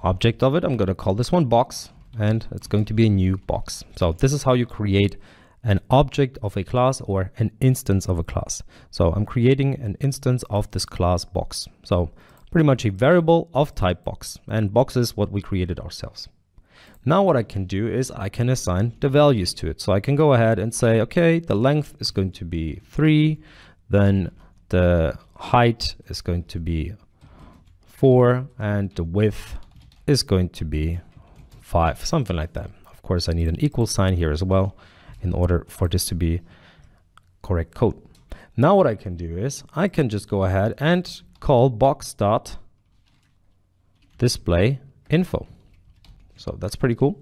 B: object of it. I'm going to call this one box, and it's going to be a new box. So this is how you create an object of a class or an instance of a class. So I'm creating an instance of this class box. So pretty much a variable of type box, and box is what we created ourselves. Now what I can do is I can assign the values to it. So I can go ahead and say, okay, the length is going to be 3, then the height is going to be 4, and the width is going to be 5, something like that. Of course, I need an equal sign here as well in order for this to be correct code. Now what I can do is I can just go ahead and call box.display info. So that's pretty cool.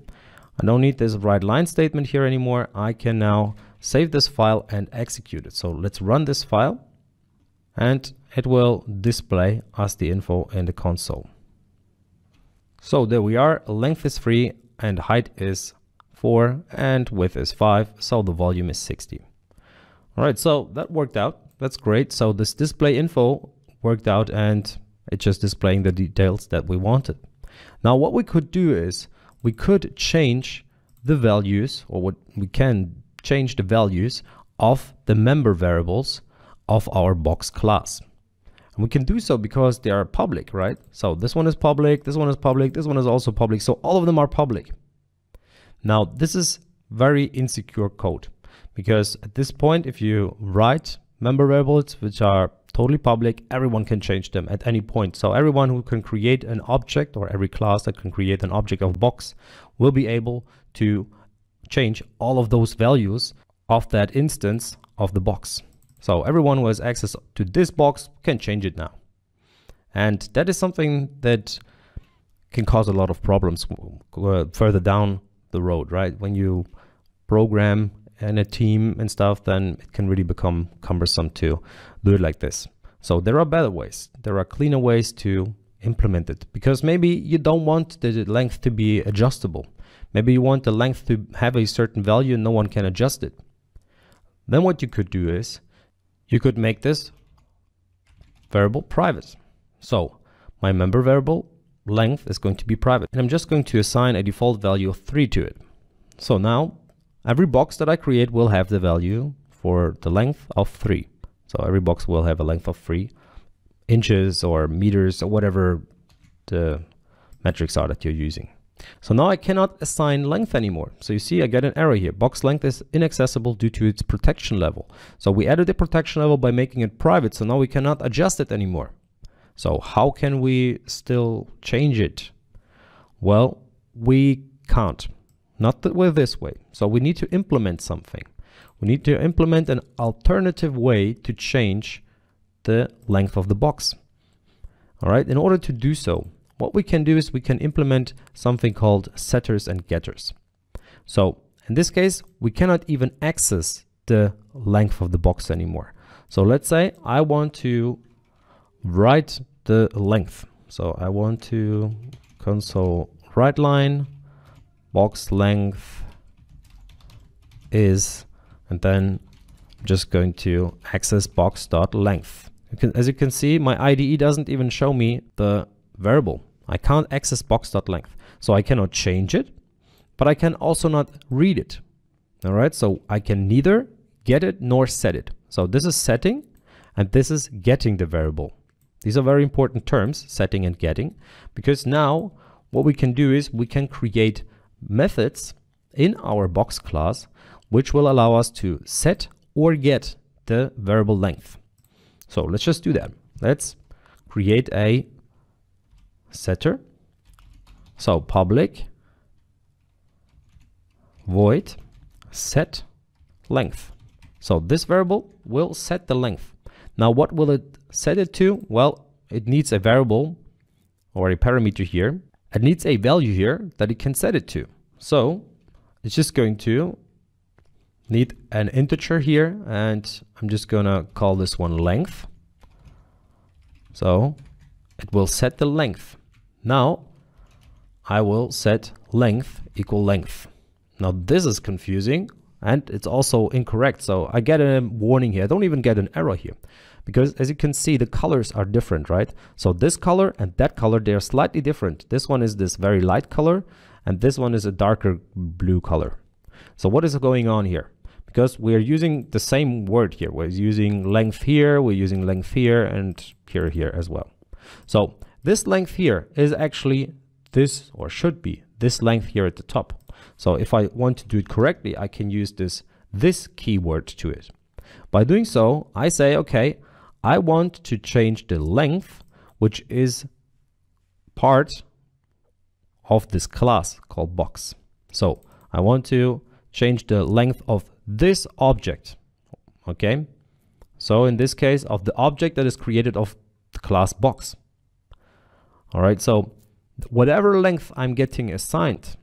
B: I don't need this write line statement here anymore. I can now save this file and execute it. So let's run this file, and it will display us the info in the console. So there we are. Length is 3 and height is 4 and width is 5. So the volume is 60. All right, so that worked out. That's great. So this display info worked out, and it's just displaying the details that we wanted. Now what we could do is we could change the values, or what we can change the values of the member variables of our box class. And we can do so because they are public, right? So this one is public, this one is public, this one is also public. So all of them are public. Now this is very insecure code, because at this point, if you write member variables which are totally public, everyone can change them at any point. So everyone who can create an object, or every class that can create an object of box, will be able to change all of those values of that instance of the box. So everyone who has access to this box can change it now. And that is something that can cause a lot of problems further down the road, right? When you program in a team and stuff, then it can really become cumbersome to do it like this. So there are better ways. There are cleaner ways to implement it, because maybe you don't want the length to be adjustable. Maybe you want the length to have a certain value and no one can adjust it. Then what you could do is you could make this variable private. So my member variable length is going to be private, and I'm just going to assign a default value of 3 to it. So now every box that I create will have the value for the length of 3. So every box will have a length of 3 inches or meters or whatever the metrics are that you're using. So now I cannot assign length anymore. So you see I get an error here. Box length is inaccessible due to its protection level. So we added the protection level by making it private. So now we cannot adjust it anymore. So how can we still change it? Well, we can't. Not with this way. So we need to implement something. We need to implement an alternative way to change the length of the box. All right, in order to do so, what we can do is we can implement something called setters and getters. So in this case, we cannot even access the length of the box anymore. So let's say I want to write the length. So I want to console write line box length is, and then I'm just going to access box.length. As you can see, my IDE doesn't even show me the variable. I can't access box.length. So I cannot change it, but I can also not read it. All right, so I can neither get it nor set it. So this is setting and this is getting the variable. These are very important terms, setting and getting, because now what we can do is we can create methods in our box class which will allow us to set or get the variable length. So let's just do that. Let's create a setter. So public void set length. So this variable will set the length. Now what will it set it to? Well, it needs a variable or a parameter here. It needs a value here that it can set it to. So it's just going to need an integer here, and I'm just gonna call this one length. So it will set the length. Now I will set length equal length. Now this is confusing and it's also incorrect. So I get a warning here. I don't even get an error here because as you can see, the colors are different, right? So this color and that color, they are slightly different. This one is this very light color and this one is a darker blue color. So what is going on here? Because we are using the same word here. We're using length here, we're using length here, and here as well. So this length here is actually this, or should be this length here at the top. So if I want to do it correctly, I can use this keyword to it. By doing so, I say, okay, I want to change the length, which is part of this class called box. So I want to change the length of this object. Okay. So in this case, of the object that is created of the class box. All right. So whatever length I'm getting assigned,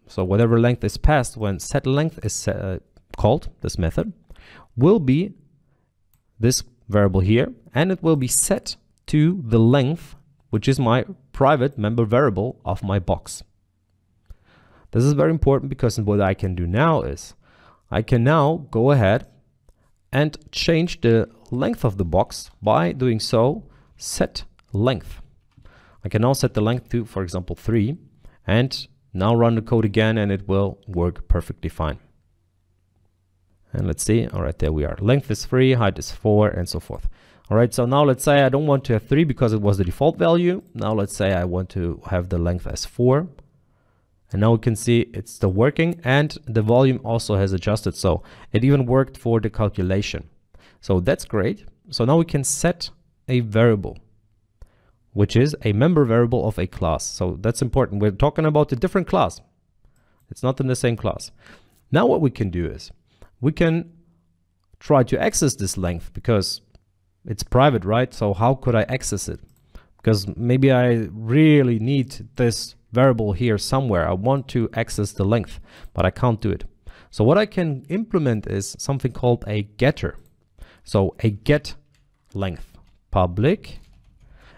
B: so whatever length is passed when set length is called, this method, will be this variable here, and it will be set to the length, which is my private member variable of my box. This is very important because what I can do now is I can now go ahead and change the length of the box by doing so set length. I can now set the length to, for example, 3, and now run the code again and it will work perfectly fine. And let's see, all right, there we are. Length is 3, height is 4, and so forth. All right, so now let's say I don't want to have 3 because it was the default value. Now let's say I want to have the length as 4. And now we can see it's still working and the volume also has adjusted. So it even worked for the calculation. So that's great. So now we can set a variable, which is a member variable of a class. So that's important. We're talking about a different class. It's not in the same class. Now what we can do is we can try to access this length because it's private, right? So how could I access it? Because maybe I really need this variable here somewhere. I want to access the length, but I can't do it. So what I can implement is something called a getter. So a get length public.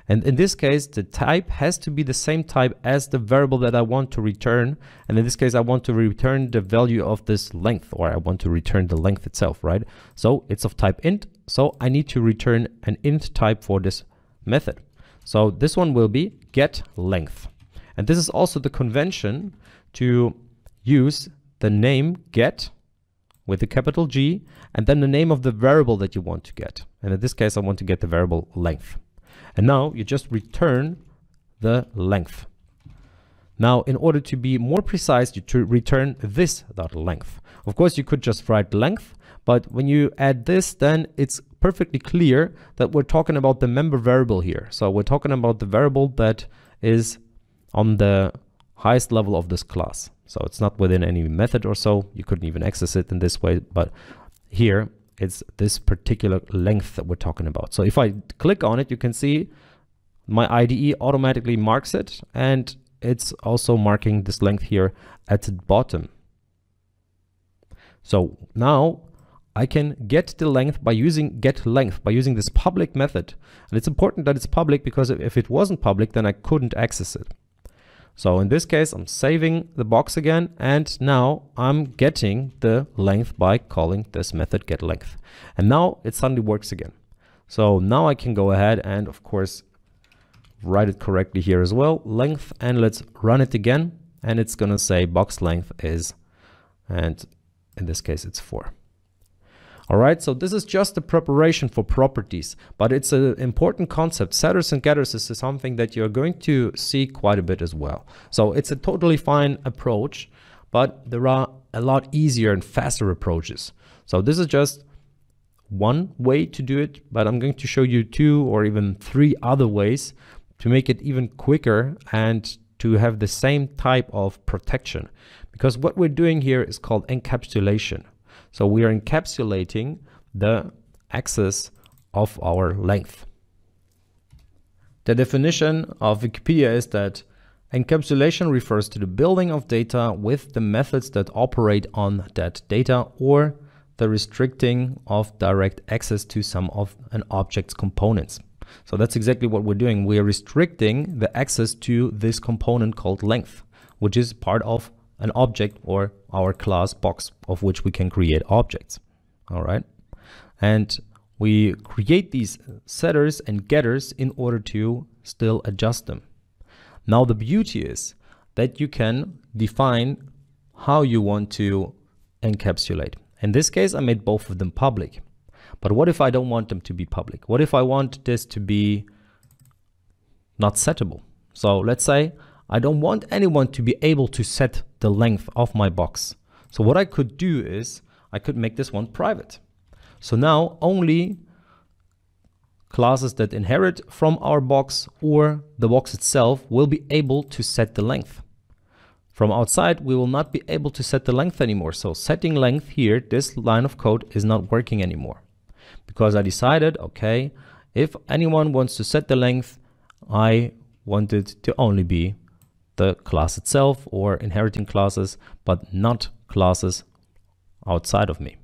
B: And in this case, the type has to be the same type as the variable that I want to return. And in this case, I want to return the value of this length, or I want to return the length itself, right? So it's of type int. So I need to return an int type for this method. So this one will be get length. And this is also the convention to use the name get with a capital G and then the name of the variable that you want to get. And in this case, I want to get the variable length. And now you just return the length. Now, in order to be more precise, you return this length. Of course, you could just write length, but when you add this, then it's perfectly clear that we're talking about the member variable here. So we're talking about the variable that is on the highest level of this class. So it's not within any method or so. You couldn't even access it in this way, but here it's this particular length that we're talking about. So if I click on it, you can see my IDE automatically marks it, and it's also marking this length here at the bottom. So now
C: I can get the length by using getLength, by using this public method. And it's important that it's public, because if it wasn't public, then I couldn't access it. So in this case, I'm saving the box again, and now I'm getting the length by calling this method getLength. And now it suddenly works again. So now I can go ahead and, of course, write it correctly here as well, length, and let's run it again. And it's going to say box length is, and in this case, it's 4. All right, so this is just the preparation for properties, but it's an important concept. Setters and getters is something that you're going to see quite a bit as well. So it's a totally fine approach, but there are a lot easier and faster approaches. So this is just one way to do it, but I'm going to show you 2 or even 3 other ways to make it even quicker and to have the same type of protection. Because what we're doing here is called encapsulation. So we are encapsulating the access of our length. The definition of Wikipedia is that encapsulation refers to the building of data with the methods that operate on that data, or the restricting of direct access to some of an object's components. So that's exactly what we're doing. We are restricting the access to this component called length, which is part of an object or our class box, of which we can create objects. All right. And we create these setters and getters in order to still adjust them. Now the beauty is that you can define how you want to encapsulate. In this case, I made both of them public. But what if I don't want them to be public? What if I want this to be not settable? So let's say I don't want anyone to be able to set the length of my box. So what I could do is I could make this one private. So now only classes that inherit from our box or the box itself will be able to set the length. From outside, we will not be able to set the length anymore. So setting length here, this line of code is not working anymore. Because I decided, okay, if anyone wants to set the length, I want it to only be the class itself or inheriting classes, but not classes outside of me.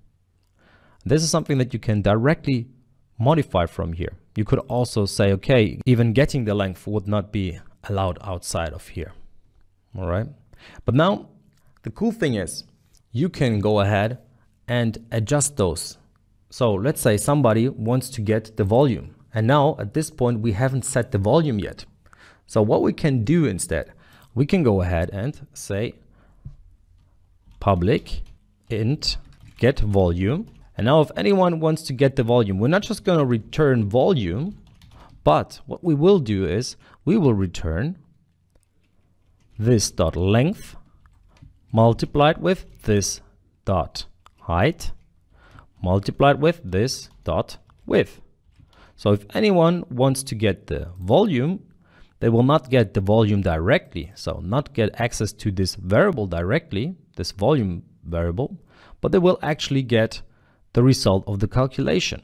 C: This is something that you can directly modify from here. You could also say, okay, even getting the length would not be allowed outside of here. All right. But now the cool thing is you can go ahead and adjust those. So let's say somebody wants to get the volume. And now at this point, we haven't set the volume yet. So what we can do instead, we can go ahead and say public int get volume. And now if anyone wants to get the volume, we're not just going to return volume, but what we will do is we will return this dot length multiplied with this dot height multiplied with this dot width. So if anyone wants to get the volume, they will not get the volume directly, so not get access to this variable directly, this volume variable, but they will actually get the result of the calculation.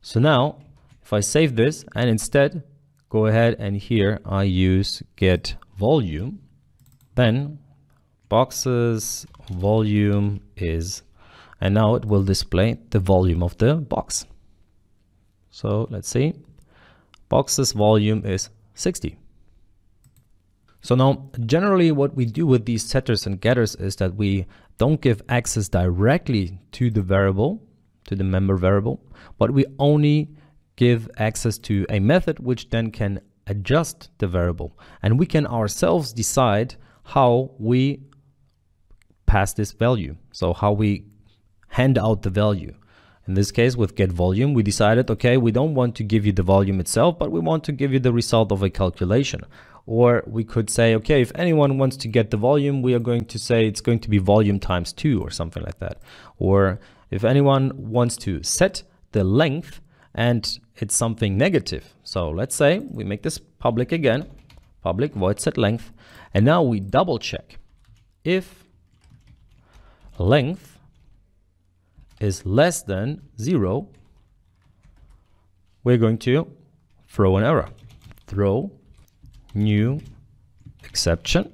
C: So now if I save this and instead go ahead and here I use get volume, then boxes volume is, and now it will display the volume of the box. So let's see, boxes volume is 60. So now generally what we do with these setters and getters is that we don't give access directly to the variable, to the member variable, but we only give access to a method which then can adjust the variable. And we can ourselves decide how we pass this value. So how we hand out the value. In this case with get volume, we decided, okay, we don't want to give you the volume itself, but we want to give you the result of a calculation. Or we could say, okay, if anyone wants to get the volume, we are going to say it's going to be volume times 2 or something like that. Or if anyone wants to set the length and it's something negative. So let's say we make this public again, public void set length. And now we double check. If length is less than 0, we're going to throw an error. Throw new exception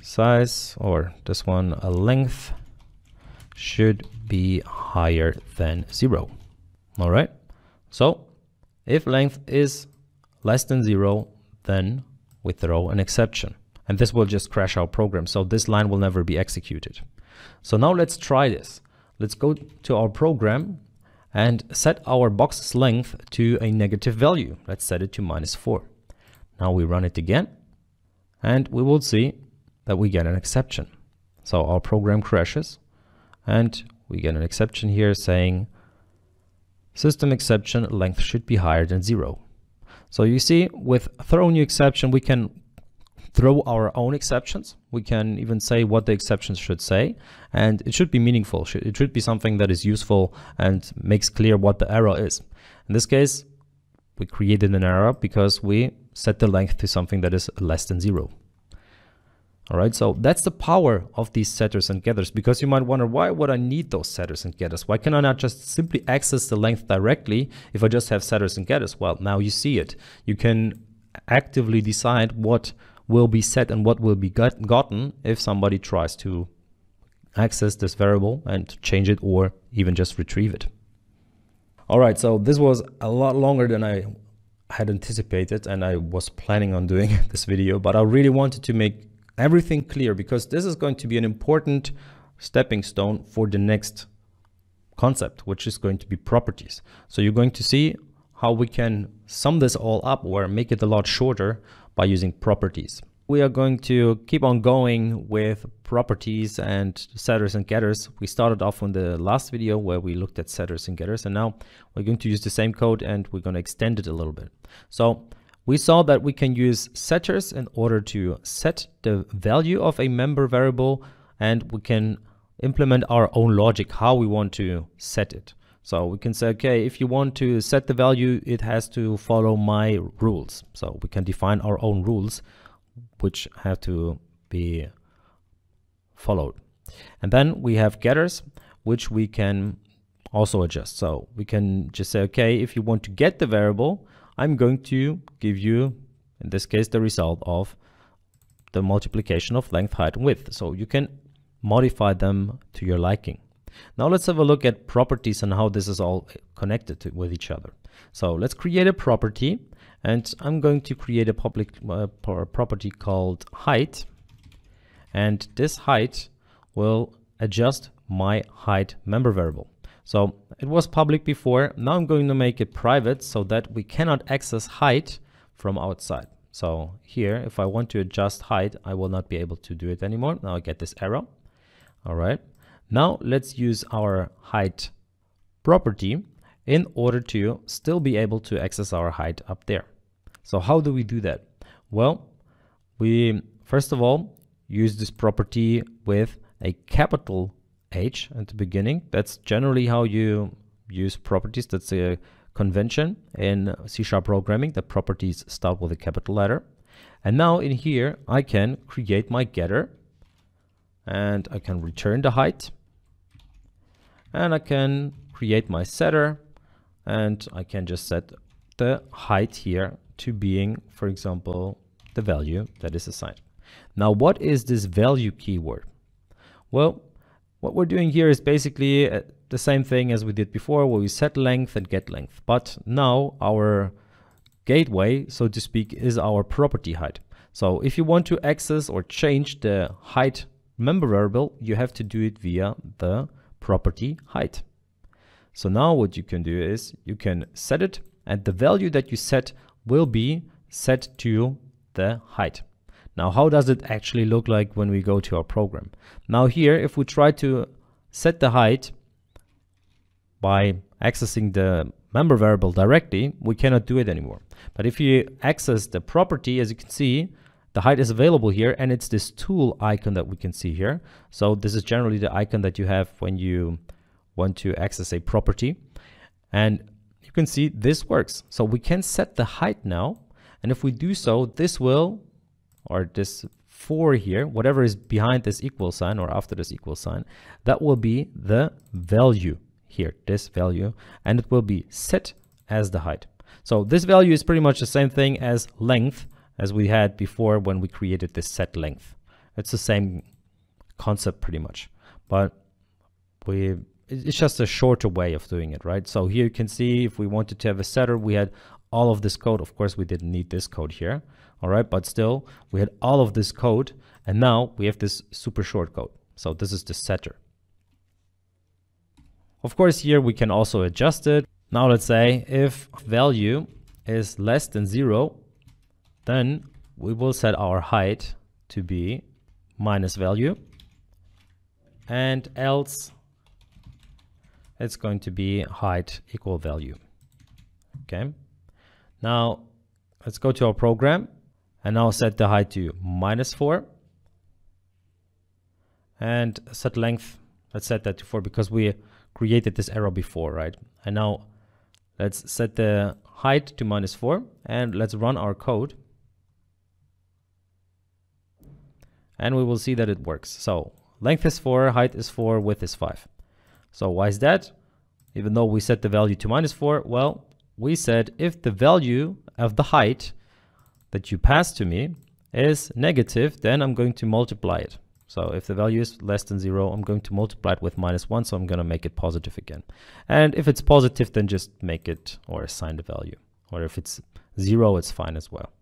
C: size, or this one a length should be higher than 0. All right. So if length is less than 0, then we throw an exception, and this will just crash our program. So this line will never be executed. So now let's try this. Let's go to our program and set our box's length to a negative value. Let's set it to -4. Now we run it again, and we will see that we get an exception. So our program crashes, and we get an exception here saying system exception, length should be higher than 0. So you see, with throw new exception, we can throw our own exceptions. We can even say what the exceptions should say, and it should be meaningful. It should be something that is useful and makes clear what the error is. In this case, we created an error because we set the length to something that is less than 0. All right, so that's the power of these setters and getters, because you might wonder, why would I need those setters and getters? Why can I not just simply access the length directly if I just have setters and getters? Well, now you see it. You can actively decide what will be set and what will be gotten if somebody tries to access this variable and change it or even just retrieve it. All right, so this was a lot longer than I had anticipated, and I was planning on doing this video, but I really wanted to make everything clear, because this is going to be an important stepping stone for the next concept, which is going to be properties. So you're going to see how we can sum this all up or make it a lot shorter by using properties. We are going to keep on going with properties and setters and getters. We started off on the last video where we looked at setters and getters, and now we're going to use the same code and we're going to extend it a little bit. So we saw that we can use setters in order to set the value of a member variable, and we can implement our own logic how we want to set it. So we can say, okay, if you want to set the value, it has to follow my rules. So we can define our own rules which have to be followed. And then we have getters, which we can also adjust. So we can just say, okay, if you want to get the variable, I'm going to give you, in this case, the result of the multiplication of length, height, and width. So you can modify them to your liking. Now let's have a look at properties and how this is all connected with each other. So let's create a property, and I'm going to create a public property called height, and this height will adjust my height member variable. So it was public before. Now I'm going to make it private so that we cannot access height from outside. So here, if I want to adjust height, I will not be able to do it anymore. Now I get this error. All right. Now let's use our height property in order to still be able to access our height up there. So how do we do that? Well, we first of all use this property with a capital H at the beginning. That's generally how you use properties. That's a convention in C# programming. The properties start with a capital letter. And now in here, I can create my getter, and I can return the height, and I can create my setter, and I can just set the height here to being, for example, the value that is assigned. Now, what is this value keyword? Well, what we're doing here is basically the same thing as we did before, where we set length and get length. But now our gateway, so to speak, is our property height. So if you want to access or change the height member variable, you have to do it via the property height. So now what you can do is you can set it, and the value that you set will be set to the height. Now, how does it actually look like when we go to our program? Now here, if we try to set the height by accessing the member variable directly, we cannot do it anymore. But if you access the property, as you can see, the height is available here, and it's this tool icon that we can see here. So this is generally the icon that you have when you want to access a property. And you can see this works. So we can set the height now. And if we do so, this will, or this 4 here, whatever is behind this equal sign or after this equal sign, that will be the value here, this value, and it will be set as the height. So this value is pretty much the same thing as length as we had before when we created this set length. It's the same concept pretty much. But it's just a shorter way of doing it, right? So here you can see if we wanted to have a setter, we had all of this code. Of course, we didn't need this code here, all right? But still, we had all of this code, and now we have this super short code. So this is the setter. Of course, here we can also adjust it. Now let's say if value is less than 0, then we will set our height to be minus value, and else it's going to be height equal value. Okay. Now let's go to our program and now set the height to -4 and set length. Let's set that to 4 because we created this arrow before, right? And now let's set the height to -4 and let's run our code. And we will see that it works. So length is 4, height is 4, width is 5. So why is that? Even though we set the value to -4, well, we said if the value of the height that you pass to me is negative, then I'm going to multiply it. So if the value is less than 0, I'm going to multiply it with -1, so I'm going to make it positive again. And if it's positive, then just make it or assign the value. Or if it's 0, it's fine as well.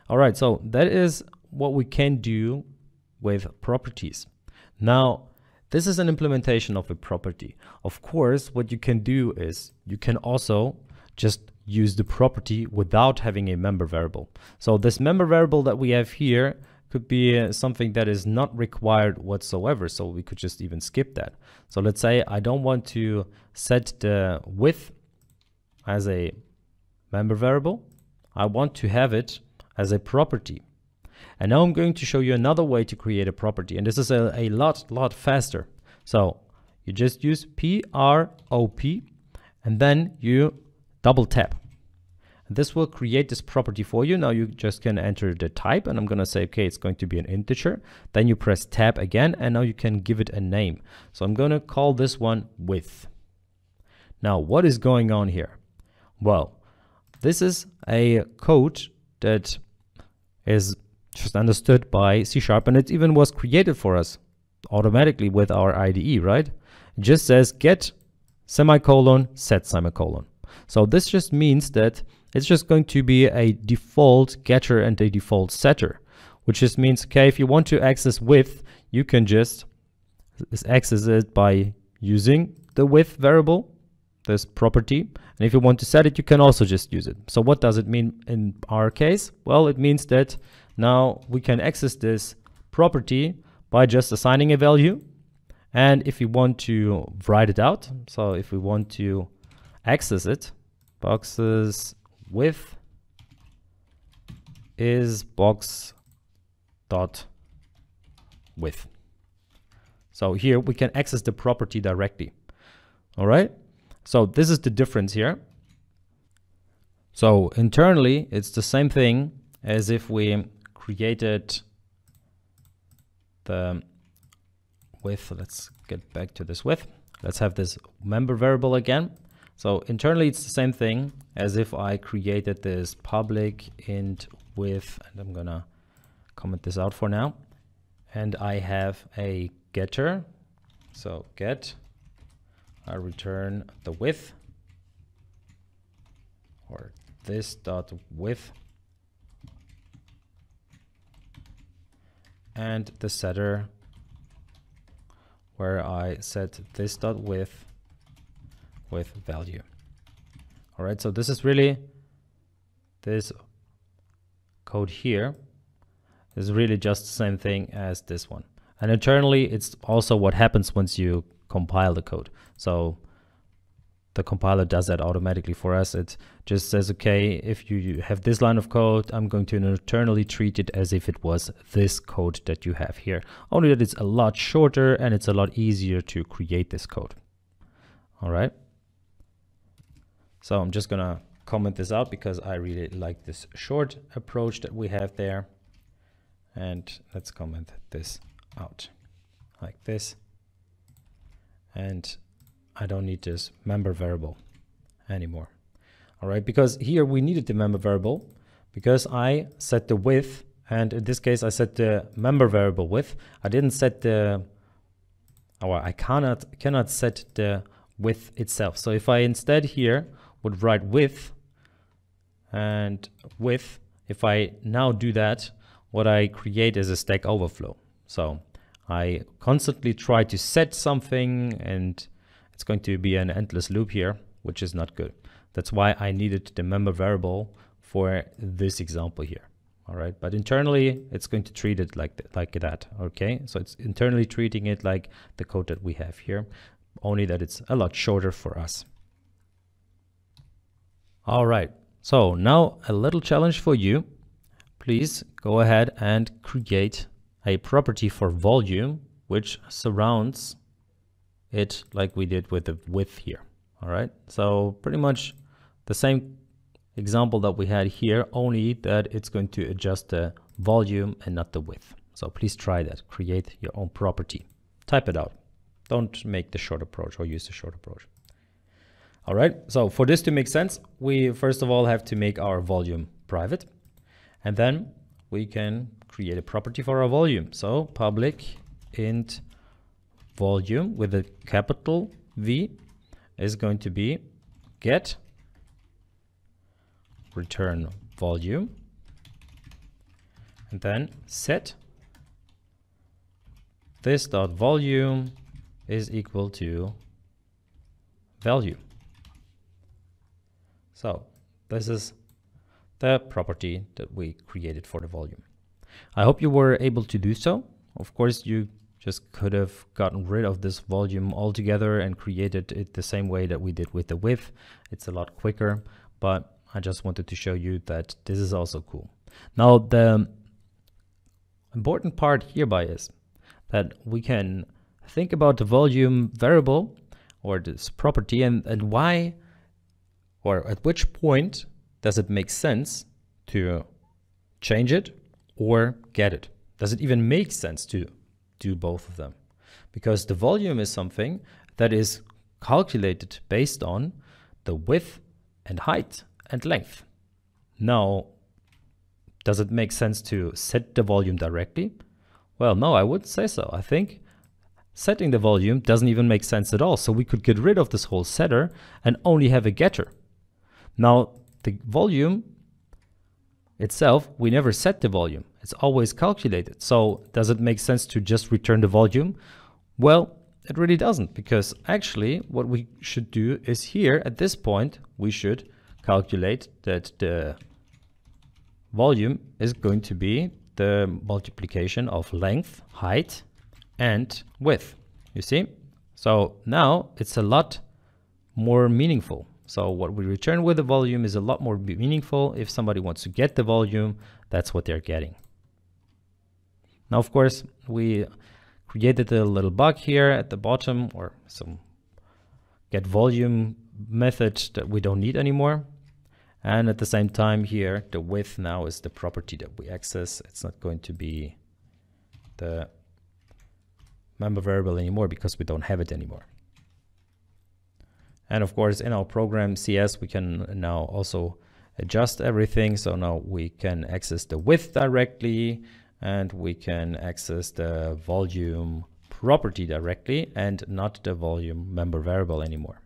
C: All right, so that is what we can do with properties. Now, this is an implementation of a property. Of course, what you can do is you can also just use the property without having a member variable. So this member variable that we have here could be something that is not required whatsoever. So we could just even skip that. So let's say I don't want to set the width as a member variable. I want to have it as a property. And now I'm going to show you another way to create a property. And this is a lot faster. So you just use prop and then you double tap. And this will create this property for you. Now you just can enter the type and I'm going to say, okay, it's going to be an integer. Then you press tab again and now you can give it a name. So I'm going to call this one width. Now what is going on here? Well, this is a code that is just understood by C# and it even was created for us automatically with our IDE, right? It just says get semicolon set semicolon. So this just means that it's just going to be a default getter and a default setter, which just means, okay, if you want to access width, you can just access it by using the width variable, this property. And if you want to set it, you can also just use it. So what does it mean in our case? Well, it means that now we can access this property by just assigning a value. And if we want to write it out, so if we want to access it, boxes width is box dot width. So here we can access the property directly. All right. So this is the difference here. So internally, it's the same thing as if we created the width. Let's get back to this width. Let's have this member variable again. So internally, it's the same thing as if I created this public int width, and I'm gonna comment this out for now. And I have a getter. So get, I return the width or this dot width, and the setter where I set this dot width with value. All right, so this is really, this code here is really just the same thing as this one. And internally, it's also what happens once you compile the code. So the compiler does that automatically for us. It just says, okay, if you have this line of code, I'm going to internally treat it as if it was this code that you have here. Only that it's a lot shorter and it's a lot easier to create this code. All right. So I'm just gonna comment this out because I really like this short approach that we have there. And let's comment this out like this. And I don't need this member variable anymore. All right, because here we needed the member variable because I set the width, and in this case I set the member variable width. I didn't set the or I cannot set the width itself. So if I instead here would write width and width, if I now do that, what I create is a Stack Overflow. So I constantly try to set something, and it's going to be an endless loop here, which is not good. That's why I needed the member variable for this example here. All right, but internally it's going to treat it like that. Okay, so it's internally treating it like the code that we have here, only that it's a lot shorter for us. All right, so now a little challenge for you. Please go ahead and create a property for volume which surrounds it like we did with the width here. All right, so pretty much the same example that we had here, only that it's going to adjust the volume and not the width. So please try that. Create your own property. Type it out. Don't make the short approach or use the short approach. All right, so for this to make sense, we first of all have to make our volume private, and then we can create a property for our volume. So public int volume with a capital V is going to be get return volume, and then set this dot volume is equal to value. So this is the property that we created for the volume. I hope you were able to do so. Of course, you just could have gotten rid of this volume altogether and created it the same way that we did with the width. It's a lot quicker, but I just wanted to show you that this is also cool. Now, the important part hereby is that we can think about the volume variable or this property and why, or at which point does it make sense to change it or get it? Does it even make sense to do both of them? Because the volume is something that is calculated based on the width and height and length. Now, does it make sense to set the volume directly? Well, no, I wouldn't say so. I think setting the volume doesn't even make sense at all. So we could get rid of this whole setter and only have a getter. Now, the volume itself, we never set the volume. It's always calculated. So does it make sense to just return the volume? Well, it really doesn't, because actually what we should do is here at this point, we should calculate that the volume is going to be the multiplication of length, height, and width. You see? So now it's a lot more meaningful. So what we return with the volume is a lot more meaningful. If somebody wants to get the volume, that's what they're getting. Now, of course, we created a little bug here at the bottom, or some get volume method that we don't need anymore. And at the same time here, the width now is the property that we access. It's not going to be the member variable anymore because we don't have it anymore. And of course, in our program CS, we can now also adjust everything. So now we can access the width directly, and we can access the volume property directly, and not the volume member variable anymore.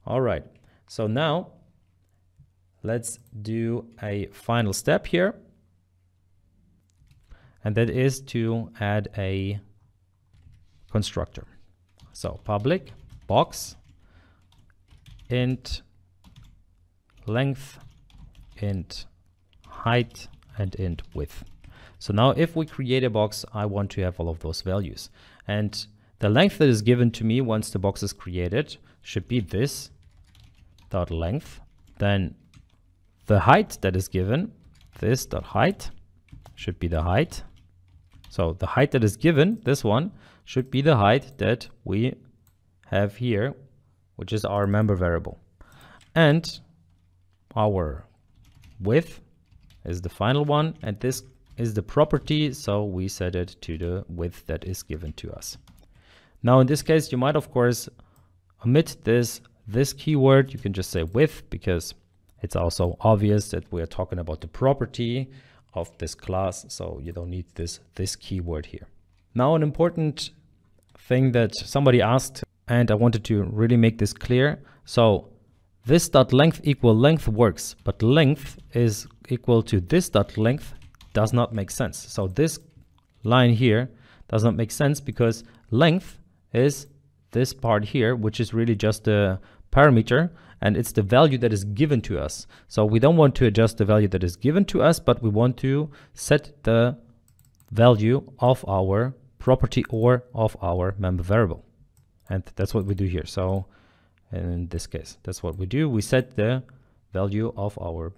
C: All right, so now let's do a final step here, and that is to add a constructor. So public box int length, int height, and int width. So now if we create a box, I want to have all of those values. And the length that is given to me once the box is created should be this dot length. Then the height that is given, this dot height, should be the height. So the height that is given, this one, should be the height that we have here, which is our member variable. And our width is the final one, and this is the property, so we set it to the width that is given to us. Now in this case, you might of course omit this keyword. You can just say width, because it's also obvious that we are talking about the property of this class, so you don't need this keyword here. Now an important thing that somebody asked, and I wanted to really make this clear. So this dot length equal length works, but length is equal to this dot length does not make sense. So this line here does not make sense because length is this part here, which is really just a parameter, and it's the value that is given to us. So we don't want to adjust the value that is given to us, but we want to set the value of our property or of our member variable. And that's what we do here. So in this case, that's what we do. We set the value of our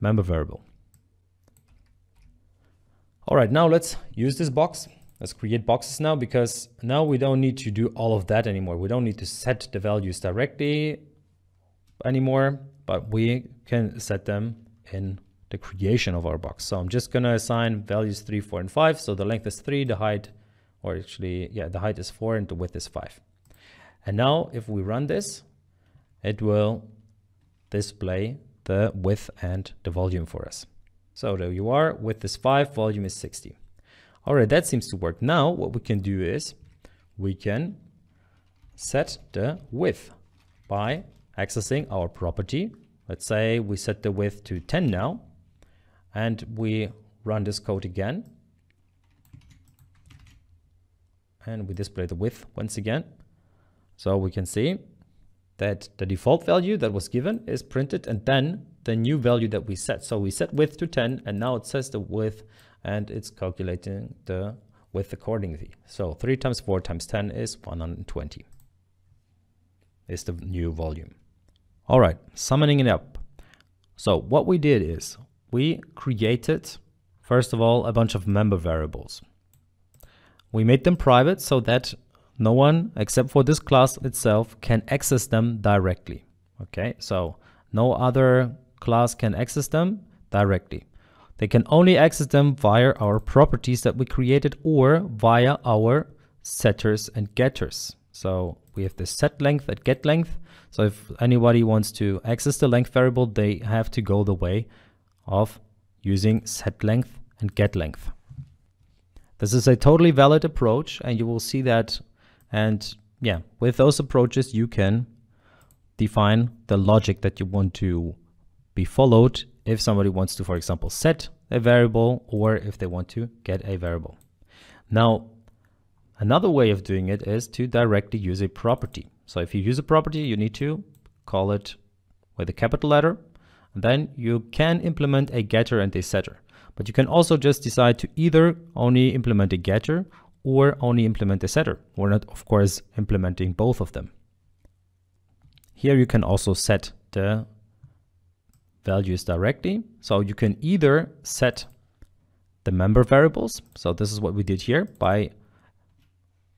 C: member variable. All right, now let's use this box. Let's create boxes now, because now we don't need to do all of that anymore. We don't need to set the values directly anymore, but we can set them in the creation of our box. So I'm just gonna assign values 3, 4, and 5. So the length is 3, the height, or actually, yeah, the height is 4 and the width is 5. And now if we run this, it will display the width and the volume for us. So there you are, width is 5, volume is 60. All right, that seems to work. Now what we can do is we can set the width by accessing our property. Let's say we set the width to 10 now, and we run this code again. And we display the width once again. So we can see that the default value that was given is printed, and then the new value that we set. So we set width to 10, and now it says the width, and it's calculating the width accordingly. So 3 times 4 times 10 is 120. Is the new volume. All right, summoning it up. So what we did is we created, first of all, a bunch of member variables. We made them private so that no one except for this class itself can access them directly. Okay, so no other class can access them directly. They can only access them via our properties that we created or via our setters and getters. So we have the set length and get length. So if anybody wants to access the length variable, they have to go the way of using set length and get length. This is a totally valid approach, and you will see that. And yeah, with those approaches, you can define the logic that you want to be followed if somebody wants to, for example, set a variable, or if they want to get a variable. Now, another way of doing it is to directly use a property. So if you use a property, you need to call it with a capital letter, and then you can implement a getter and a setter. But you can also just decide to either only implement a getter or only implement a setter. We're not, of course, implementing both of them. Here you can also set the values directly. So you can either set the member variables. So this is what we did here by,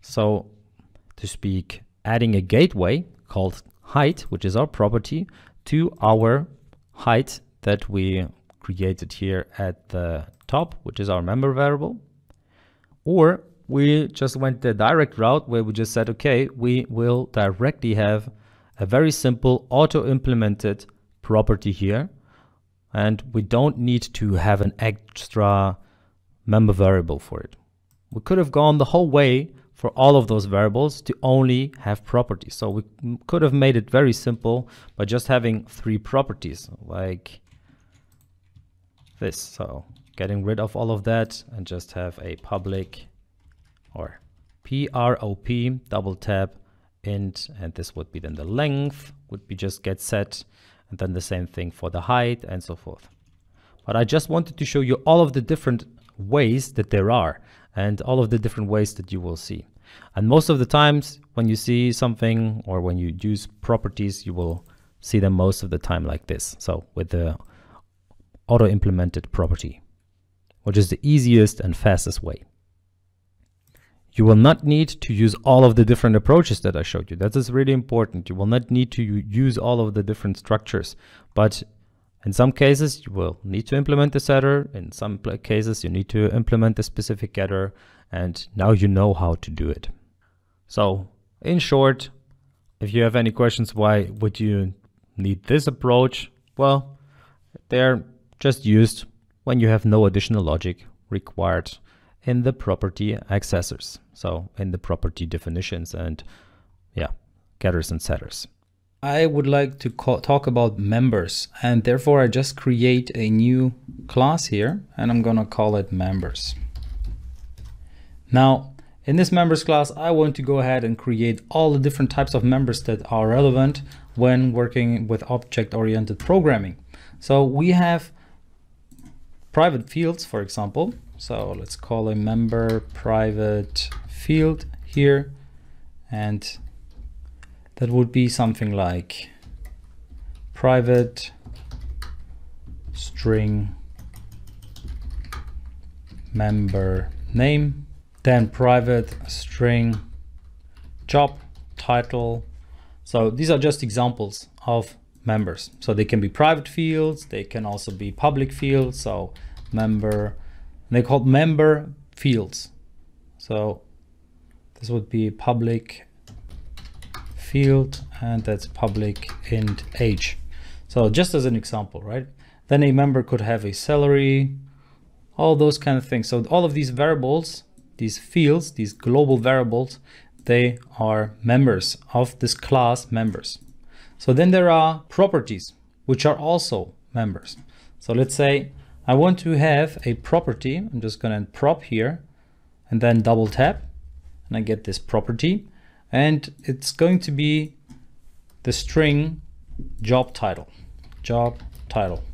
C: so to speak, adding a gateway called height, which is our property, to our height that we created here at the top, which is our member variable. Or we just went the direct route where we just said, okay, we will directly have a very simple auto-implemented property here, and we don't need to have an extra member variable for it. We could have gone the whole way for all of those variables to only have properties. So we could have made it very simple by just having 3 properties like this. So getting rid of all of that and just have a public or prop double tab int, and this would be then the length would be just get set, and then the same thing for the height and so forth. But I just wanted to show you all of the different ways that there are and all of the different ways that you will see. And most of the times when you see something or when you use properties, you will see them most of the time like this. So with the auto implemented property, which is the easiest and fastest way. You will not need to use all of the different approaches that I showed you. That is really important. You will not need to use all of the different structures, but in some cases you will need to implement the setter. In some cases you need to implement a specific getter, and now you know how to do it. So in short, if you have any questions, why would you need this approach? Well, they're just used when you have no additional logic required in the property accessors. So in the property definitions and yeah, getters and setters.
B: I would like to talk about members, and therefore I just create a new class here and I'm gonna call it members. Now in this members class, I want to go ahead and create all the different types of members that are relevant when working with object-oriented programming. So we have private fields, for example. So let's call a member private field here, and that would be something like private string member name, then private string job title. So these are just examples of members. So they can be private fields, they can also be public fields. So member, they're called member fields. So this would be public field, and that's public int age. So just as an example, right? Then a member could have a salary, all those kind of things. So all of these variables, these fields, these global variables, they are members of this class members. So then there are properties, which are also members. So let's say I want to have a property. I'm just going to prop here and then double tap and I get this property, and it's going to be the string job title, job title.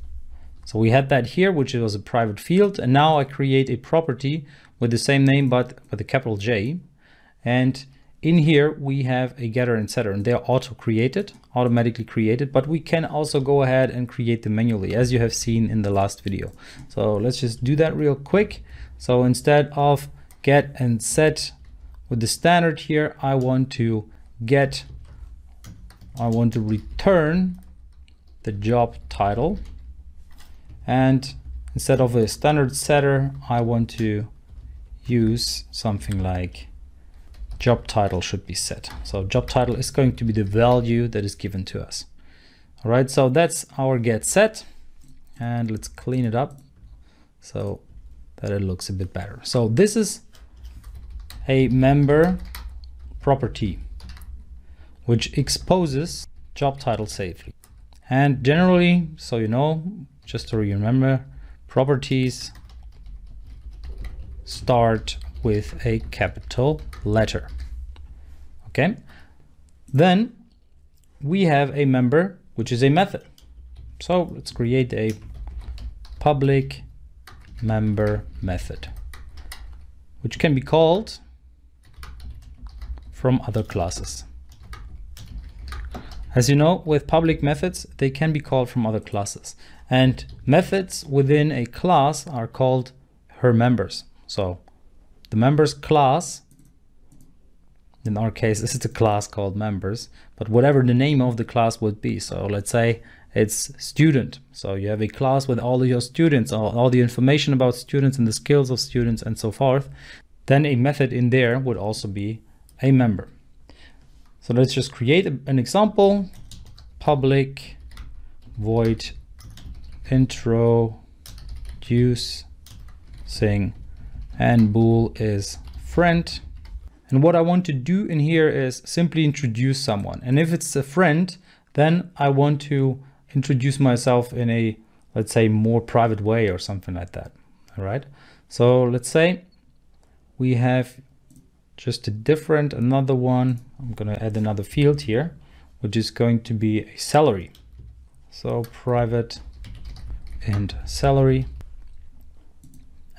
B: So we had that here, which was a private field, and now I create a property with the same name but with a capital J, and in here we have a getter and setter, and they are automatically created, but we can also go ahead and create them manually, as you have seen in the last video. So let's just do that real quick. So instead of get and set with the standard here, I want to return the job title, and instead of a standard setter, I want to use something like job title should be set. So job title is going to be the value that is given to us. All right, so that's our get set, and let's clean it up so that it looks a bit better. So this is a member property which exposes job title safely. And generally, so you know, just to remember, properties start with a capital letter. Okay, then we have a member which is a method. So let's create a public member method which can be called from other classes. As you know, with public methods, they can be called from other classes, and methods within a class are called her members. So the members class, in our case, this is a class called members, but whatever the name of the class would be. So let's say it's student. So you have a class with all of your students, all the information about students and the skills of students and so forth. Then a method in there would also be a member. So let's just create an example. Public void introducing, and bool is friend. And what I want to do in here is simply introduce someone. And if it's a friend, then I want to introduce myself in a, let's say, more private way or something like that. All right. So let's say we have just another one. I'm going to add another field here, which is going to be a salary. So private int salary.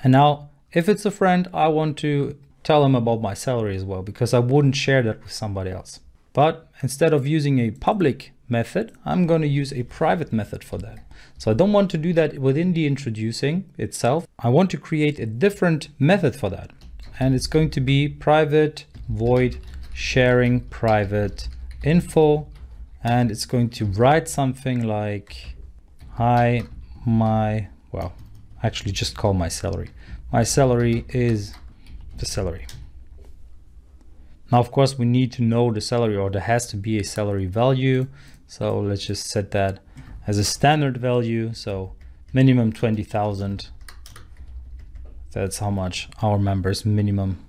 B: And now if it's a friend, I want to tell him about my salary as well, because I wouldn't share that with somebody else. But instead of using a public method, I'm going to use a private method for that. So I don't want to do that within the introducing itself. I want to create a different method for that. And it's going to be private void sharing private info. And it's going to write something like, hi, actually just call my salary. My salary is the salary. Now, of course, we need to know the salary, or there has to be a salary value. So let's just set that as a standard value. So minimum 20,000. That's how much our member's minimum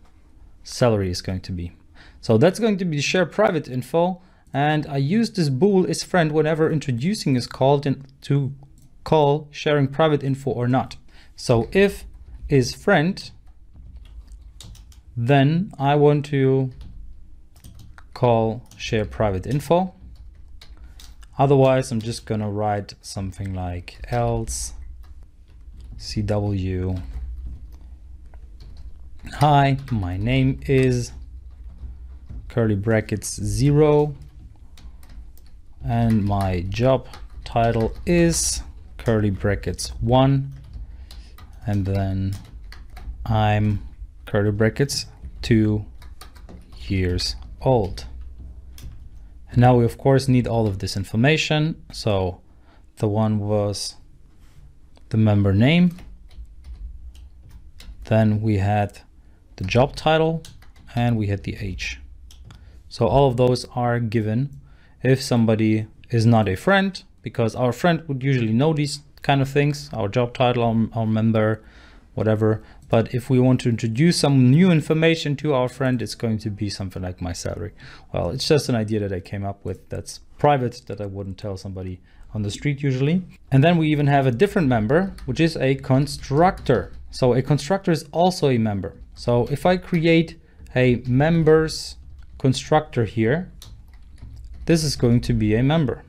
B: salary is going to be. So that's going to be share private info. And I use this bool isFriend whenever introducing is called to call sharing private info or not. So if isFriend, then I want to call share private info. Otherwise, I'm just gonna write something like else CW. Hi, my name is curly brackets 0 and my job title is curly brackets 1 and then I'm curly brackets 2 years old. And now we of course need all of this information. So the one was the member name, then we had the job title, and we had the age. So all of those are given if somebody is not a friend, because our friend would usually know these kind of things, our job title, our member, whatever. But if we want to introduce some new information to our friend, it's going to be something like my salary. Well, it's just an idea that I came up with that's private, that I wouldn't tell somebody on the street usually. And then we even have a different member, which is a constructor. So a constructor is also a member. So if I create a members constructor here, this is going to be a member.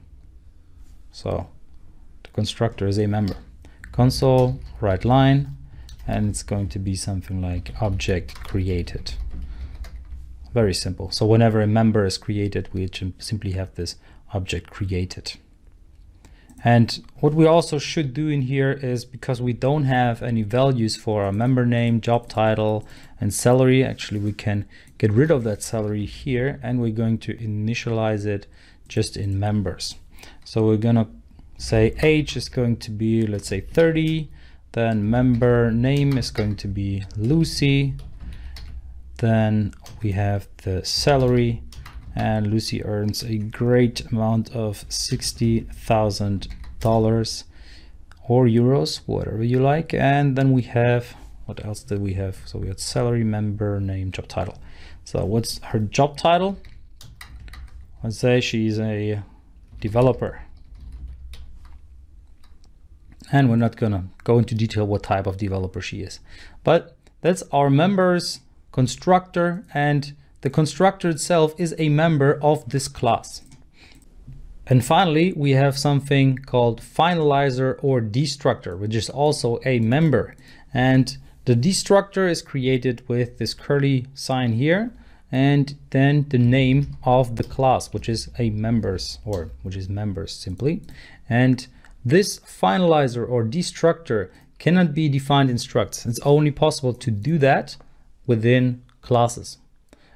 B: So the constructor is a member. Console, right line, and it's going to be something like object created. Very simple. So whenever a member is created, we simply have this object created. And what we also should do in here is, because we don't have any values for our member name, job title, and salary, actually we can get rid of that salary here, and we're going to initialize it just in members. So we're gonna say age is going to be, let's say 30, then member name is going to be Lucy, then we have the salary, and Lucy earns a great amount of $60,000 or euros, whatever you like. And then we have, what else did we have? So we had salary, member name, job title. So what's her job title? Let's say she's a developer. And we're not gonna go into detail what type of developer she is, but that's our members constructor, and the constructor itself is a member of this class. And finally, we have something called finalizer or destructor, which is also a member. And the destructor is created with this curly sign here, and then the name of the class, which is a members, or which is members simply. And this finalizer or destructor cannot be defined in structs. It's only possible to do that within classes.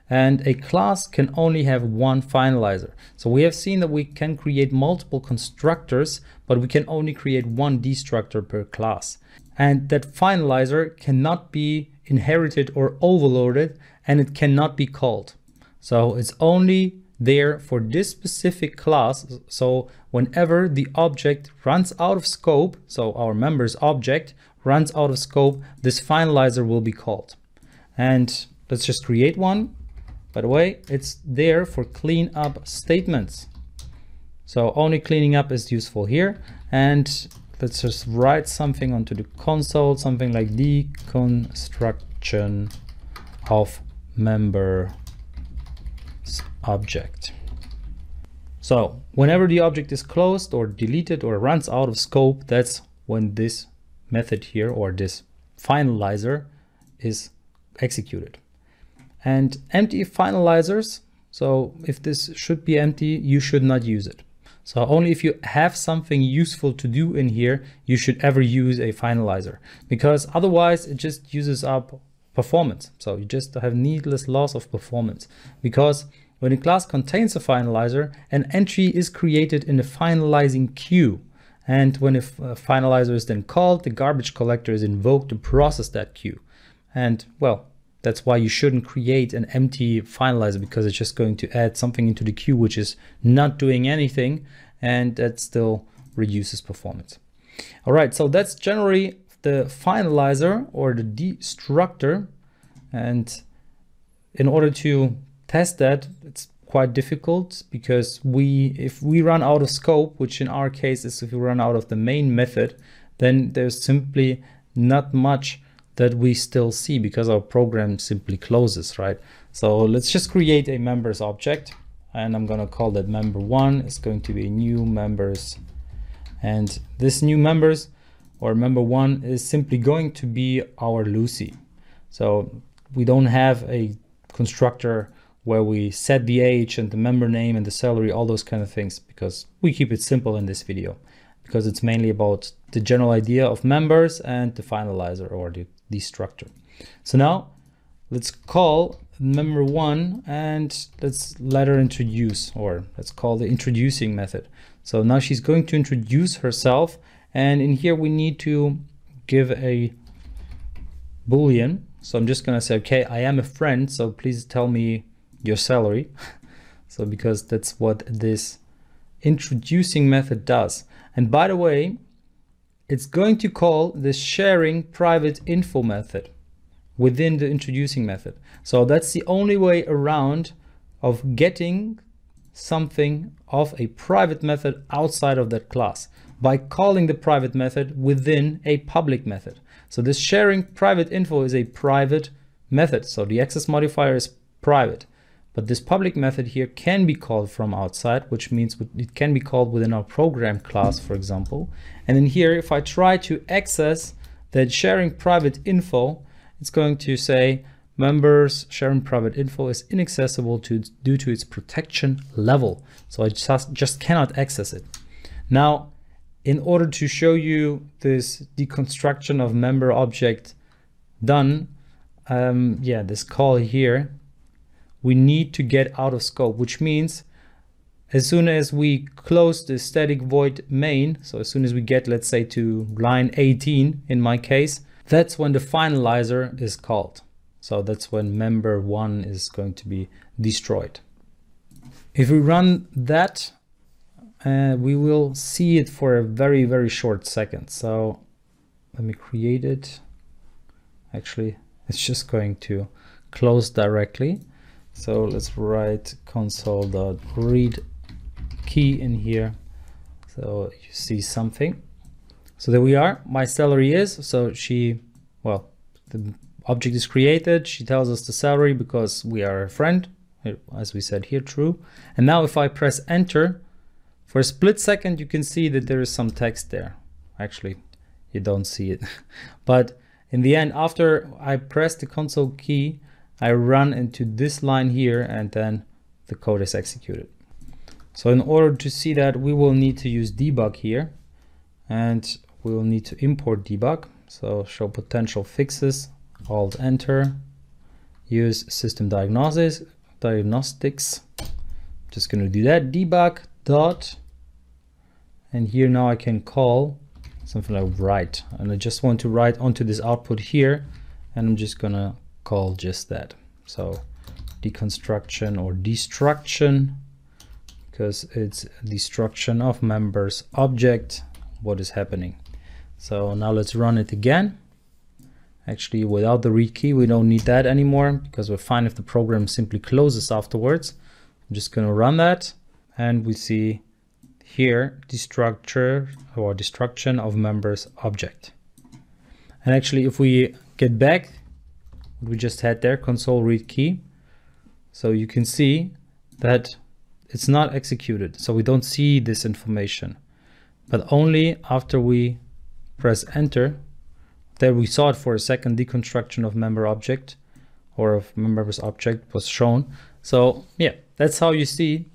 B: And a class can only have one finalizer. So we have seen that we can create multiple constructors, but we can only create one destructor per class. And that finalizer cannot be inherited or overloaded, and it cannot be called. So it's only there for this specific class. So whenever the object runs out of scope, so our members object runs out of scope, this finalizer will be called. And let's just create one. By the way, it's there for clean up statements. So only cleaning up is useful here. And let's just write something onto the console, something like deconstruction of member object. So whenever the object is closed or deleted or runs out of scope, that's when this method here, or this finalizer, is executed. And empty finalizers, so if this should be empty, you should not use it. So only if you have something useful to do in here, you should ever use a finalizer, because otherwise it just uses up performance. So you just have needless loss of performance, because when a class contains a finalizer, an entry is created in the finalizing queue. And when a finalizer is then called, the garbage collector is invoked to process that queue. And well, that's why you shouldn't create an empty finalizer, because it's just going to add something into the queue which is not doing anything, and that still reduces performance. All right, so that's generally the finalizer or the destructor, and in order to test that, it's quite difficult because if we run out of scope, which in our case is if we run out of the main method, then there's simply not much that we still see because our program simply closes, right? So let's just create a members object, and I'm gonna call that member1. It's going to be new members, and this new members or member1 is simply going to be our Lucy. So we don't have a constructor where we set the age and the member name and the salary, all those kind of things, because we keep it simple in this video, because it's mainly about the general idea of members and the finalizer or the destructor. So now let's call member1 and let's let her introduce, or let's call the introducing method. So now she's going to introduce herself, and in here we need to give a Boolean. So I'm just gonna say, okay, I am a friend, so please tell me your salary. So because that's what this introducing method does. And by the way, it's going to call the sharing private info method within the introducing method. So that's the only way around of getting something of a private method outside of that class, by calling the private method within a public method. So this sharing private info is a private method. So the access modifier is private, but this public method here can be called from outside, which means it can be called within our program class, for example. And in here, if I try to access that sharing private info, it's going to say members sharing private info is inaccessible due to its protection level. So I just cannot access it. Now, in order to show you this deconstruction of member object done, this call here, we need to get out of scope, which means as soon as we close the static void main, so as soon as we get, let's say, to line 18 in my case, that's when the finalizer is called. So that's when member1 is going to be destroyed. If we run that, we will see it for a very, very short second. So let me create it. Actually, it's just going to close directly. So let's write console.read key in here. So you see something. So there we are. My salary is, so the object is created. She tells us the salary because we are a friend, as we said here, true. And now if I press enter, for a split second, you can see that there is some text there. Actually, you don't see it. But in the end, after I press the console key, I run into this line here, and then the code is executed. So in order to see that, we will need to use debug here, and we will need to import debug. So show potential fixes, Alt enter, use system diagnostics. Just going to do that, debug dot, and here now I can call something like write, and I just want to write onto this output here, and I'm just gonna call just that. So deconstruction or destruction, because it's destruction of members object, what is happening. So now let's run it again. Actually, without the read key, we don't need that anymore because we're fine if the program simply closes afterwards. I'm just going to run that, and we see here destructure or destruction of members object. And actually, if we get back, what we just had there, console read key, so you can see that it's not executed. So we don't see this information, but only after we press enter. There we saw it for a second, deconstruction of member object or of members object was shown. So yeah, that's how you see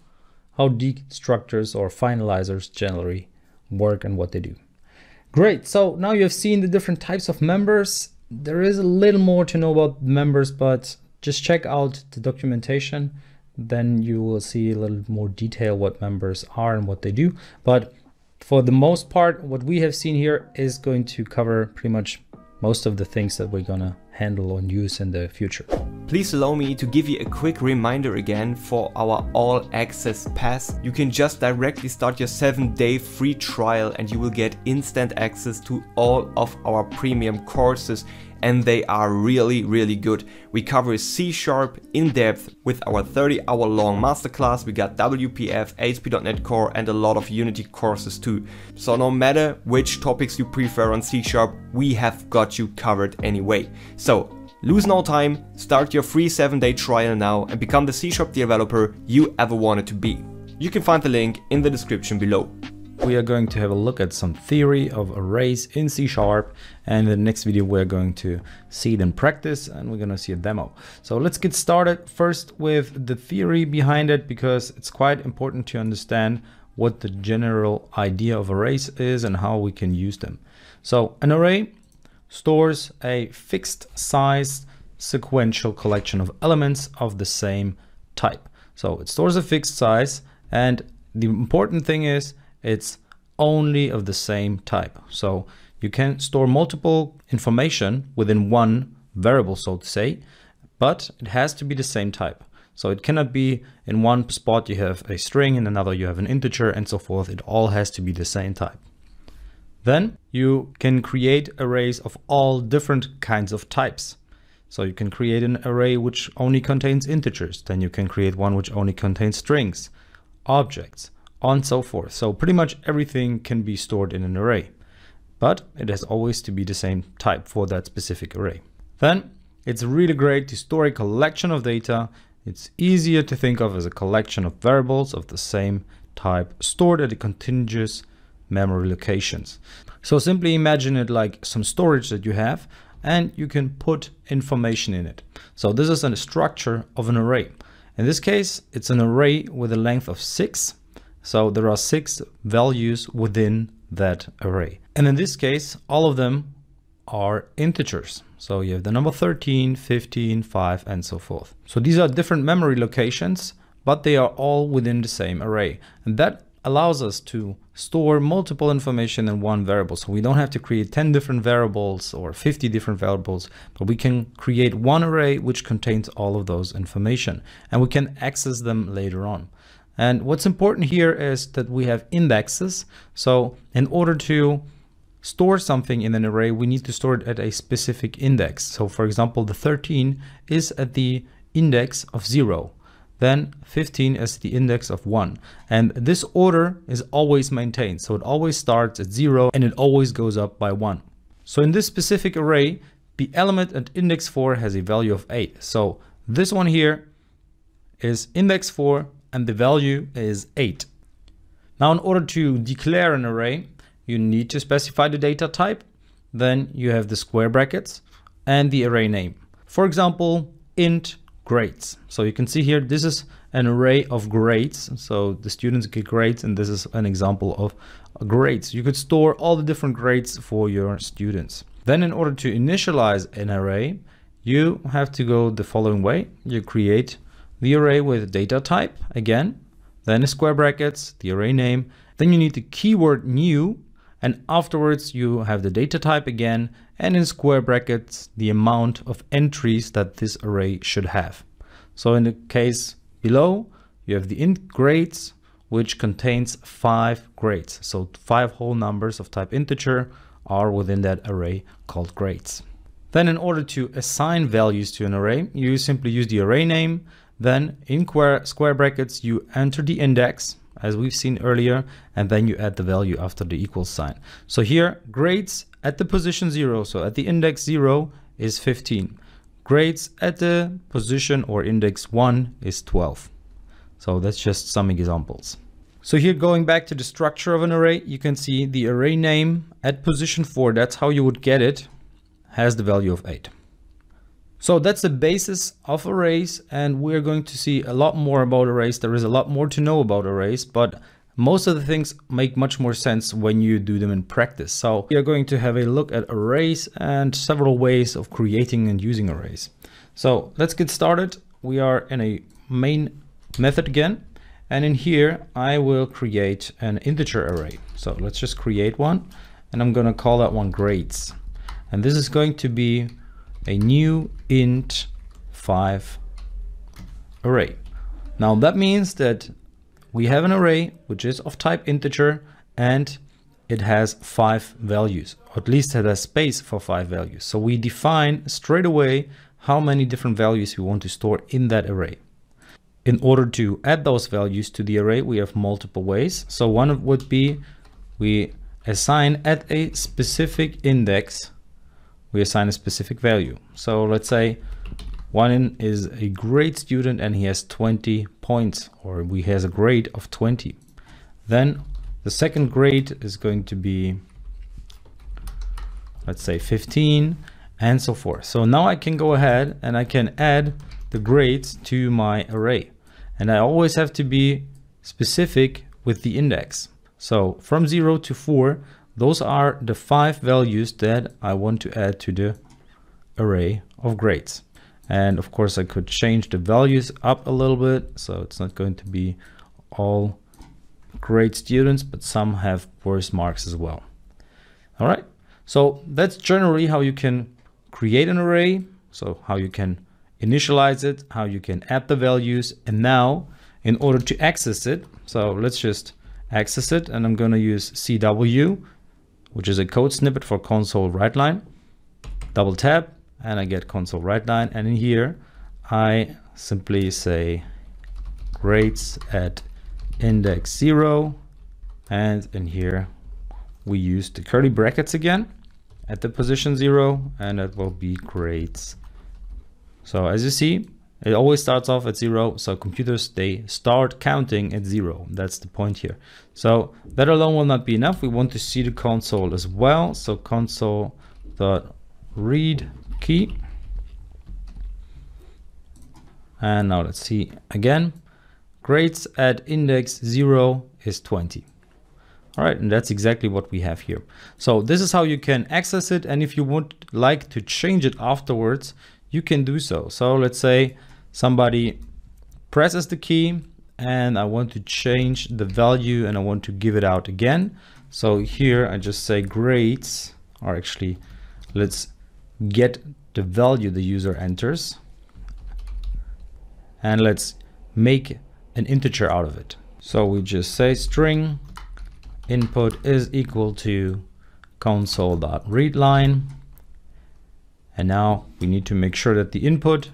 B: how destructors or finalizers generally work and what they do. Great, so now you have seen the different types of members. There is a little more to know about members, but just check out the documentation. Then you will see a little more detail what members are and what they do. But for the most part, what we have seen here is going to cover pretty much most of the things that we're gonna handle and use in the future.
A: Please allow me to give you a quick reminder again for our all access pass. You can just directly start your 7-day free trial and you will get instant access to all of our premium courses, and they are really good. We cover C# in depth with our 30-hour long masterclass. We got WPF, ASP.NET Core and a lot of Unity courses too. So no matter which topics you prefer on C#, we have got you covered anyway. So lose no time, start your free 7-day trial now and become the C# developer you ever wanted to be. You can find the link in the description below.
B: We are going to have a look at some theory of arrays in C#, and in the next video we're going to see it in practice and we're going to see a demo. So let's get started first with the theory behind it, because it's quite important to understand what the general idea of arrays is and how we can use them. So an array stores a fixed size sequential collection of elements of the same type. So it stores a fixed size, and the important thing is it's only of the same type. So you can store multiple information within one variable, so to say, but it has to be the same type. So it cannot be in one spot you have a string, in another you have an integer and so forth. It all has to be the same type. Then you can create arrays of all different kinds of types. So you can create an array which only contains integers. Then you can create one which only contains strings, objects, and so forth. So pretty much everything can be stored in an array, but it has always to be the same type for that specific array. Then it's really great to store a collection of data. It's easier to think of as a collection of variables of the same type stored at a contiguous memory locations. So simply imagine it like some storage that you have, and you can put information in it. So this is a structure of an array. In this case, it's an array with a length of 6. So there are 6 values within that array. And in this case, all of them are integers. So you have the number 13, 15, 5, and so forth. So these are different memory locations, but they are all within the same array. And that allows us to store multiple information in one variable. So we don't have to create 10 different variables or 50 different variables, but we can create one array which contains all of those information, and we can access them later on. And what's important here is that we have indexes. So in order to store something in an array, we need to store it at a specific index. So for example, the 13 is at the index of 0. Then 15 is the index of 1. And this order is always maintained. So it always starts at 0 and it always goes up by 1. So in this specific array, the element at index 4 has a value of 8. So this one here is index 4 and the value is 8. Now in order to declare an array, you need to specify the data type. Then you have the square brackets and the array name. For example, int grades. So you can see here, this is an array of grades. So the students get grades, and this is an example of grades. You could store all the different grades for your students. Then in order to initialize an array, you have to go the following way. You create the array with data type again, then the square brackets, the array name. Then you need the keyword new, and afterwards you have the data type again, and in square brackets, the amount of entries that this array should have. So in the case below, you have the int grades, which contains 5 grades. So 5 whole numbers of type integer are within that array called grades. Then in order to assign values to an array, you simply use the array name. Then in square brackets, you enter the index, as we've seen earlier, and then you add the value after the equals sign. So here, grades at the position 0, so at the index 0 is 15. Grades at the position or index 1 is 12. So that's just some examples. So here, going back to the structure of an array, you can see the array name at position 4, that's how you would get it, has the value of 8. So that's the basis of arrays, and we're going to see a lot more about arrays. There is a lot more to know about arrays, but most of the things make much more sense when you do them in practice. So we are going to have a look at arrays and several ways of creating and using arrays. So let's get started. We are in a main method again, and in here I will create an integer array. So let's just create one, and I'm going to call that one grades. and this is going to be a new int 5 array. Now that means that we have an array which is of type integer and it has 5 values, or at least it has space for 5 values. So we define straight away how many different values we want to store in that array. In order to add those values to the array, we have multiple ways. So one would be we assign at a specific index, we assign a specific value. So let's say one is a grade student and he has 20 points, or he has a grade of 20. Then the second grade is going to be, let's say 15, and so forth. So now I can go ahead and I can add the grades to my array. And I always have to be specific with the index. So from 0 to 4, those are the 5 values that I want to add to the array of grades. And of course I could change the values up a little bit. So it's not going to be all great students, but some have worse marks as well. All right. So that's generally how you can create an array. So how you can initialize it, how you can add the values. And now in order to access it, so let's just access it, and I'm going to use CW, which is a code snippet for console write line. Double tap and I get console write line, and in here I simply say grades at index 0, and in here we use the curly brackets again at the position 0, and that will be grades. So as you see, it always starts off at 0, so computers, they start counting at 0. That's the point here. So that alone will not be enough. We want to see the console as well. So console.read key, and now let's see again. Grades at index 0 is 20. All right, and that's exactly what we have here. So this is how you can access it, and if you would like to change it afterwards, you can do so. So let's say somebody presses the key and I want to change the value and I want to give it out again. So here I just say grades, or actually let's get the value the user enters, and let's make an integer out of it. So we just say string input is equal to console.readline, and now we need to make sure that the input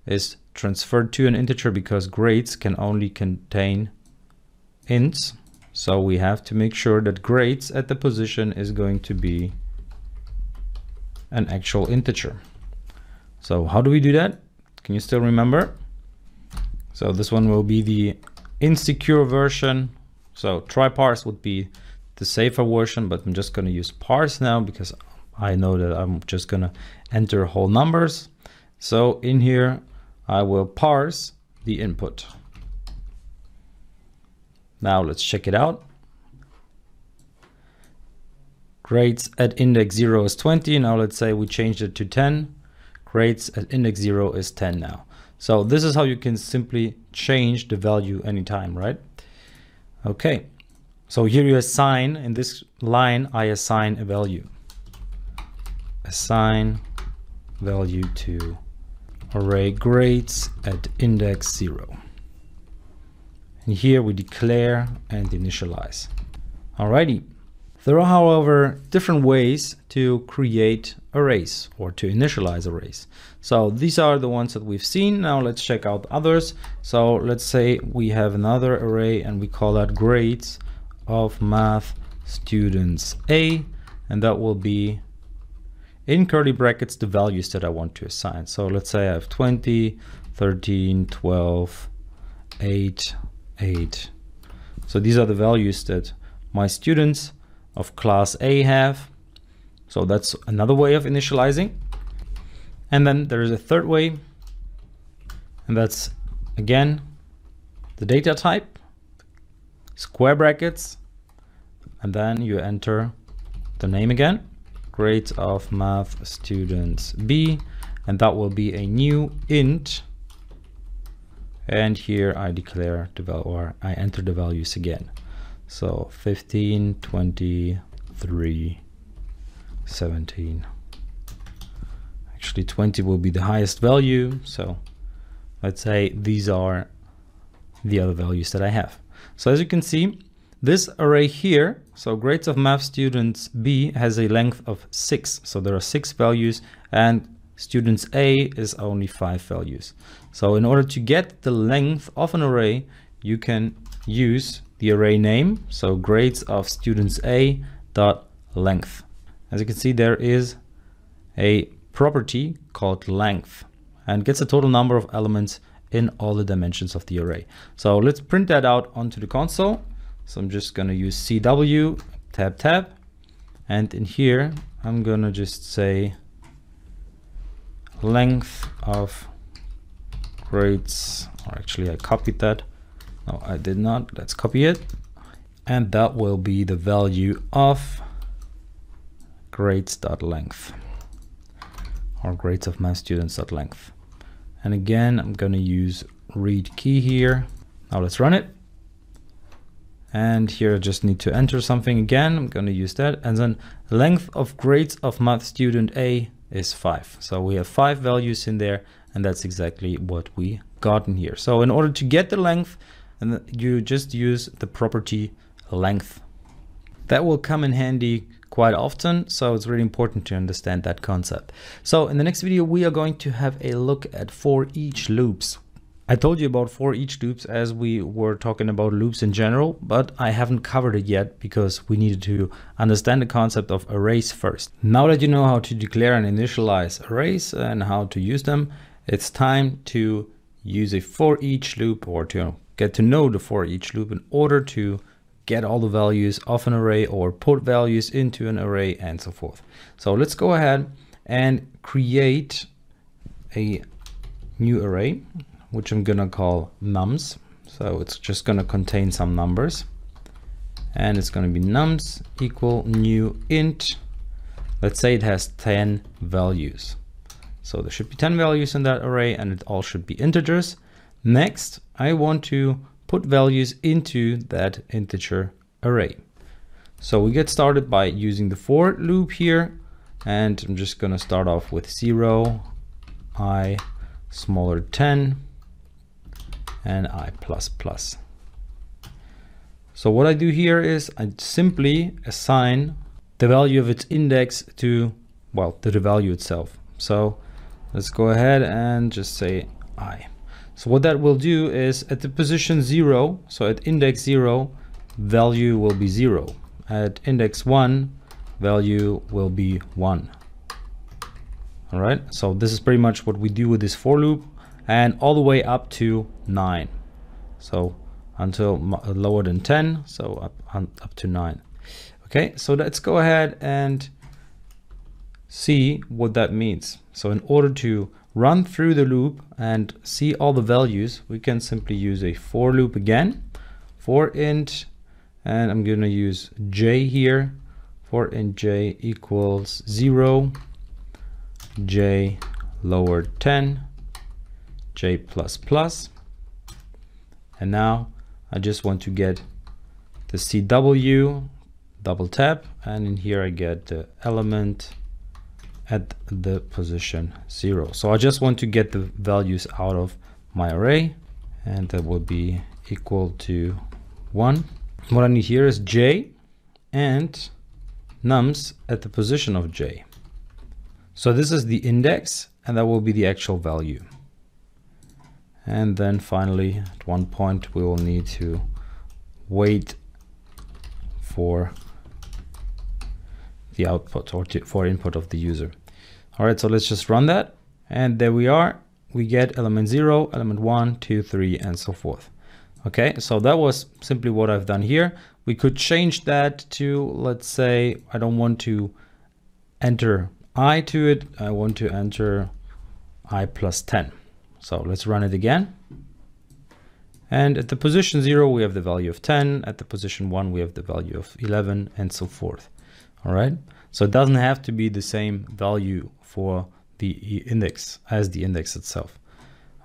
B: is transferred to an integer because grades can only contain ints. So we have to make sure that grades at the position is going to be an actual integer. So how do we do that? Can you still remember? So this one will be the insecure version. So TryParse would be the safer version, but I'm just going to use parse now because I know that I'm just going to enter whole numbers. So in here, I will parse the input. Now let's check it out. Grades at index 0 is 20. Now let's say we changed it to 10. Grades at index 0 is 10 now. So this is how you can simply change the value anytime, right? Okay. So here you assign, in this line, I assign a value. Assign value to array grades at index 0. And here we declare and initialize. Alrighty. There are, however, different ways to create arrays or to initialize arrays. So these are the ones that we've seen. Now let's check out others. So let's say we have another array and we call that grades of math students A, and that will be in curly brackets the values that I want to assign. So let's say I have 20, 13, 12, 8, 8. So these are the values that my students of class A have. So that's another way of initializing. And then there is a third way, and that's again the data type, square brackets, and then you enter the name again, grades of math students B, and that will be a new int. And here I declare the value, or I enter the values again. So 15, 23, 17, Actually 20 will be the highest value. So let's say these are the other values that I have. So as you can see, this array here, so grades of math students B, has a length of 6. So there are 6 values, and students A is only 5 values. So in order to get the length of an array, you can use the array name. So grades of students A dot length. As you can see, there is a property called length, and gets a total number of elements in all the dimensions of the array. So let's print that out onto the console. So I'm just going to use CW, tab, and in here, I'm going to just say length of grades, or actually I copied that. No, I did not. Let's copy it. And that will be the value of grades.length, or grades of math students.length. And again, I'm going to use read key here. Now let's run it. And here I just need to enter something again. I'm going to use that. And then length of grades of math student A is 5. So we have 5 values in there, and that's exactly what we got in here. So in order to get the length, and you just use the property length. That will come in handy quite often, so it's really important to understand that concept. So in the next video, we are going to have a look at Foreach loops. I told you about Foreach loops as we were talking about loops in general, but I haven't covered it yet because we needed to understand the concept of arrays first. Now that you know how to declare and initialize arrays and how to use them, it's time to use a Foreach loop, or to get to know the Foreach loop in order to get all the values of an array or put values into an array and so forth. So let's go ahead and create a new array, which I'm gonna call nums. So it's just gonna contain some numbers, and it's gonna be nums equal new int. Let's say it has 10 values. So there should be 10 values in that array, and it all should be integers. Next, I want to put values into that integer array. So we get started by using the for loop here, and I'm just gonna start off with 0, I smaller 10, and I plus plus. So what I do here is I simply assign the value of its index to, well, to the value itself. So let's go ahead and just say I. So what that will do is at the position 0, so at index 0, value will be 0. At index 1, value will be 1. All right, so this is pretty much what we do with this for loop, and all the way up to 9. So until lower than 10, so up to 9. Okay, so let's go ahead and see what that means. So in order to run through the loop and see all the values, we can simply use a for loop again, for int, and I'm going to use j here, for int j equals 0, j lower 10, j plus plus, and now I just want to get the CW, double tap, and in here I get the element at the position 0. So I just want to get the values out of my array, and that will be equal to 1. What I need here is j and nums at the position of j. So this is the index, and that will be the actual value. And then finally, at one point, we will need to wait for the output, or for input of the user. All right, so let's just run that. And there we are. We get element 0, element 1, 2, 3, and so forth. Okay, so that was simply what I've done here. We could change that to, let's say, I don't want to enter I to it. I want to enter I plus 10. So let's run it again. And at the position 0, we have the value of 10. At the position 1, we have the value of 11, and so forth. All right, so it doesn't have to be the same value for the index as the index itself.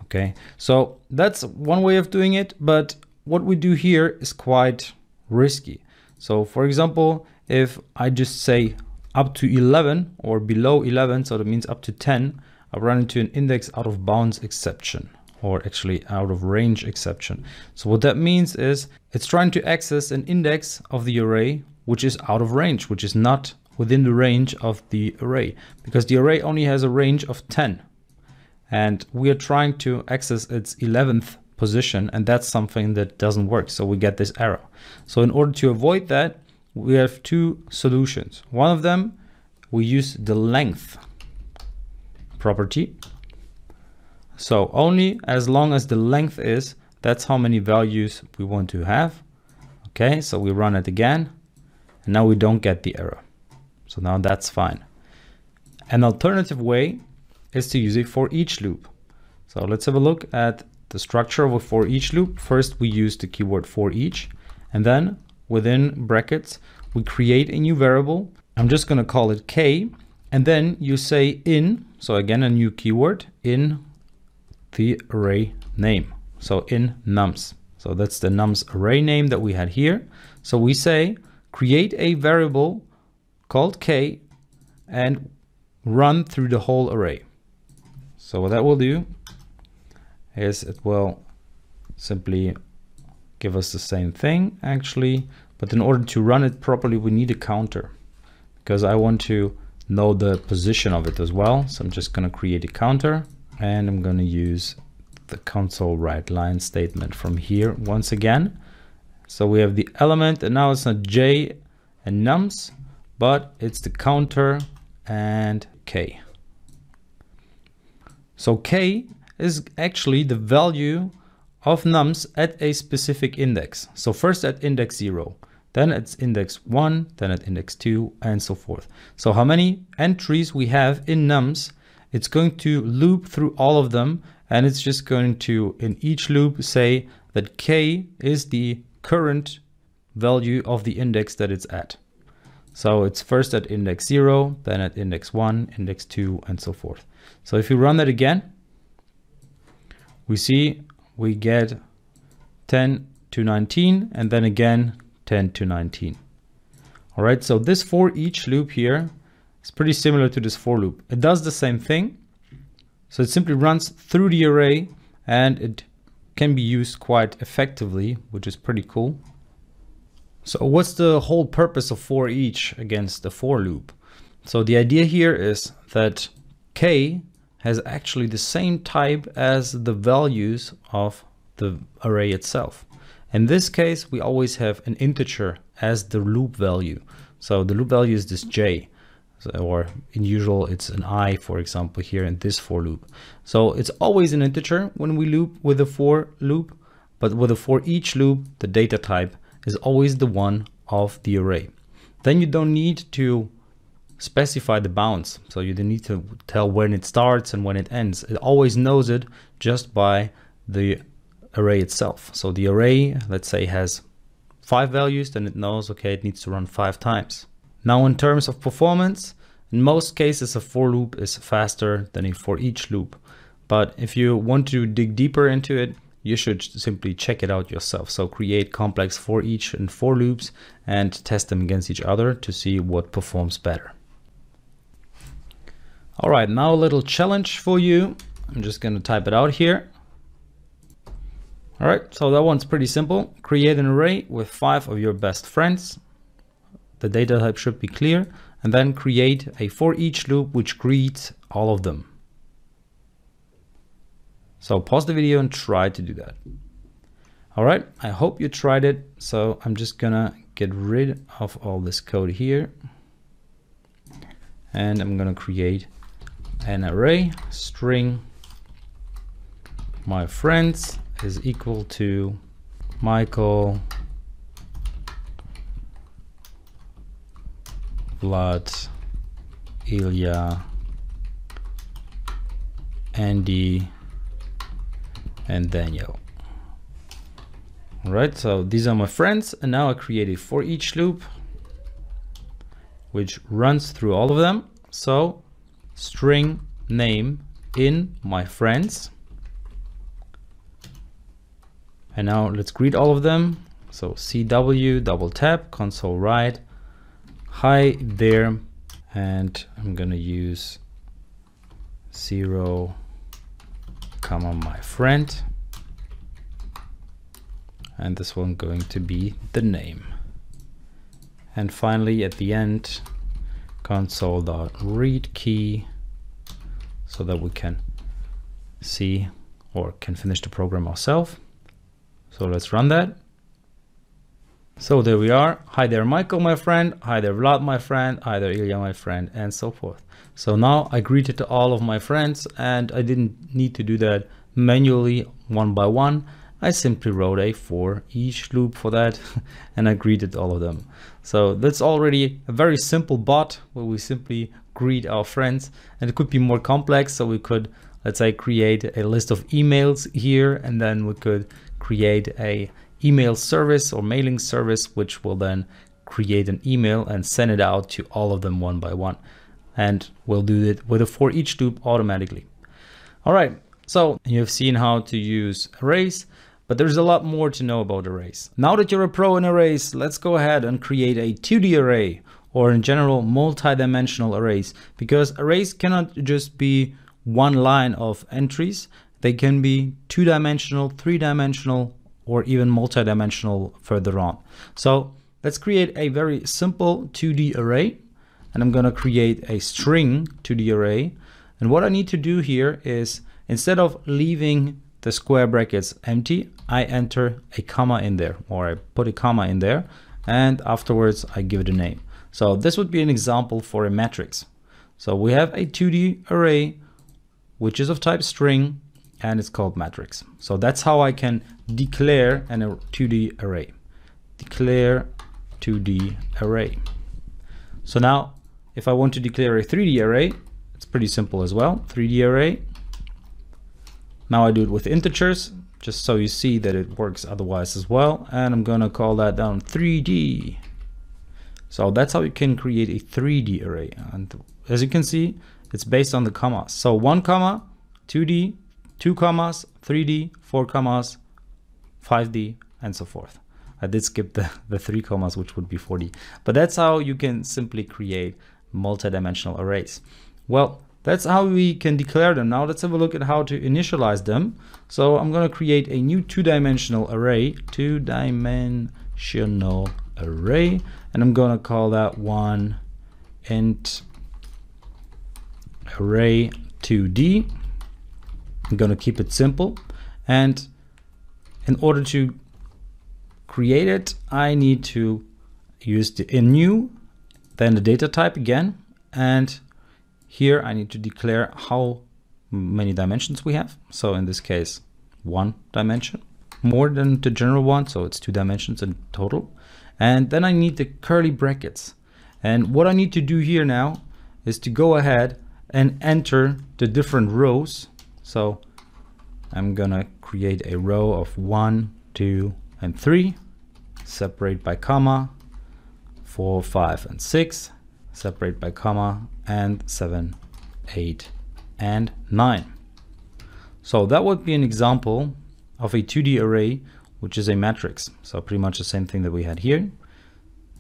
B: Okay, so that's one way of doing it, but what we do here is quite risky. So for example, if I just say up to 11 or below 11, so that means up to 10, I run into an index out of bounds exception, or actually out of range exception. So what that means is it's trying to access an index of the array which is out of range, which is not within the range of the array, because the array only has a range of 10. And we are trying to access its 11th position, and that's something that doesn't work. So we get this error. So in order to avoid that, we have two solutions. One of them, we use the length property. So only as long as the length is, that's how many values we want to have. Okay, so we run it again, and now we don't get the error. So now that's fine. An alternative way is to use a for each loop. So let's have a look at the structure of a for each loop. First, we use the keyword for each, and then within brackets, we create a new variable. I'm just going to call it k, and then you say in, so again, a new keyword in the array name. So in nums. So that's the nums array name that we had here. So we say create a variable called k and run through the whole array. So what that will do is it will simply give us the same thing actually, but in order to run it properly, we need a counter, because I want to know the position of it as well. So I'm just going to create a counter, and I'm going to use the console write line statement from here once again. So we have the element, and now it's not j and nums, but it's the counter and k. So k is actually the value of nums at a specific index. So first at index 0, then at index 1, then at index 2, and so forth. So how many entries we have in nums, it's going to loop through all of them, and it's just going to, in each loop, say that k is the current value of the index that it's at. So it's first at index 0, then at index 1, index 2, and so forth. So if you run that again, we see we get 10 to 19, and then again 10 to 19. All right, so this for each loop here is pretty similar to this for loop. It does the same thing. So it simply runs through the array, and it can be used quite effectively, which is pretty cool. So what's the whole purpose of for each against the for loop? So the idea here is that k has actually the same type as the values of the array itself. In this case, we always have an integer as the loop value. So the loop value is this j, or in usual it's an I, for example, here in this for loop. So it's always an integer when we loop with a for loop, but with a for each loop, the data type is always the one of the array. Then you don't need to specify the bounds. So you don't need to tell when it starts and when it ends. It always knows it just by the array itself. So the array, let's say, has 5 values, then it knows, okay, it needs to run 5 times. Now in terms of performance, in most cases a for loop is faster than a for each loop. But if you want to dig deeper into it, you should simply check it out yourself. So create complex for each and for loops and test them against each other to see what performs better. All right, now a little challenge for you. I'm just going to type it out here. All right, so that one's pretty simple. Create an array with 5 of your best friends. The data type should be clear, and then create a for each loop which greets all of them. So pause the video and try to do that. All right, I hope you tried it. So I'm just gonna get rid of all this code here, and I'm gonna create an array string my friends is equal to Michael, Vlad, Ilya, Andy, and Daniel. All right, so these are my friends, and now I create a for each loop which runs through all of them. So string name in my friends, and now let's greet all of them. So CW, double tap, console write, hi there, and I'm gonna use 0, comma, my friend. And this one going to be the name. And finally, at the end, console.read key, so that we can see or can finish the program ourselves. So let's run that. So there we are. Hi there, Michael, my friend. Hi there, Vlad, my friend. Hi there, Ilya, my friend, and so forth. So now I greeted all of my friends, and I didn't need to do that manually one by one. I simply wrote a for each loop for that, and I greeted all of them. So that's already a very simple bot where we simply greet our friends, and it could be more complex. So we could, let's say, create a list of emails here, and then we could create a email service or mailing service, which will then create an email and send it out to all of them one by one. And we'll do it with a for each loop automatically. All right, so you've seen how to use arrays, but there's a lot more to know about arrays. Now that you're a pro in arrays, let's go ahead and create a 2D array, or in general, multi-dimensional arrays, because arrays cannot just be one line of entries. They can be 2-dimensional, 3-dimensional, or even multi-dimensional further on. So let's create a very simple 2D array, and I'm gonna create a string 2D array. And what I need to do here is, instead of leaving the square brackets empty, I enter a comma in there, or I put a comma in there, and afterwards I give it a name. So this would be an example for a matrix. So we have a 2D array, which is of type string, and it's called matrix. So that's how I can declare a 2D array. Declare 2D array. So now, if I want to declare a 3D array, it's pretty simple as well. 3D array. Now I do it with integers, just so you see that it works otherwise as well. And I'm gonna call that down 3D. So that's how you can create a 3D array. And as you can see, it's based on the commas. So 1 comma, 2D, 2 commas, 3D, 4 commas, 5D, and so forth. I did skip the 3 commas, which would be 4D. But that's how you can simply create multi-dimensional arrays. Well, that's how we can declare them. Now let's have a look at how to initialize them. So I'm going to create a new 2-dimensional array, 2-dimensional array, and I'm going to call that one int array 2D. I'm going to keep it simple, and in order to create it, I need to use the new, then the data type again, and here I need to declare how many dimensions we have. So in this case, 1 dimension, more than the general one, so it's 2 dimensions in total. And then I need the curly brackets. And what I need to do here now is to go ahead and enter the different rows. So I'm gonna create a row of 1, 2, and 3, separate by comma, 4, 5, and 6, separate by comma, and 7, 8, and 9. So that would be an example of a 2D array, which is a matrix. So pretty much the same thing that we had here.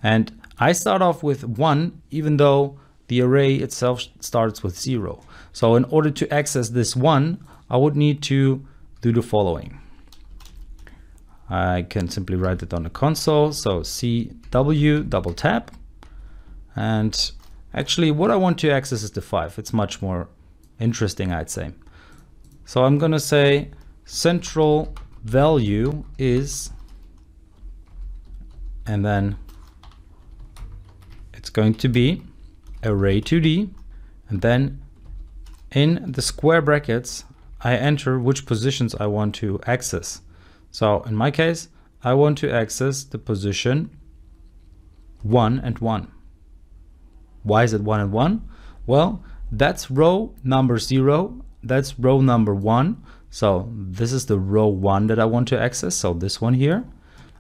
B: And I start off with 1, even though the array itself starts with 0. So in order to access this 1, I would need to do the following. I can simply write it on the console. So CW, double tap. And actually what I want to access is the 5. It's much more interesting, I'd say. So I'm going to say central value is, and then it's going to be array2d, and then in the square brackets I enter which positions I want to access. So in my case, I want to access the position 1 and 1. Why is it 1 and 1? Well, that's row number 0, that's row number 1. So this is the row 1 that I want to access, so this one here.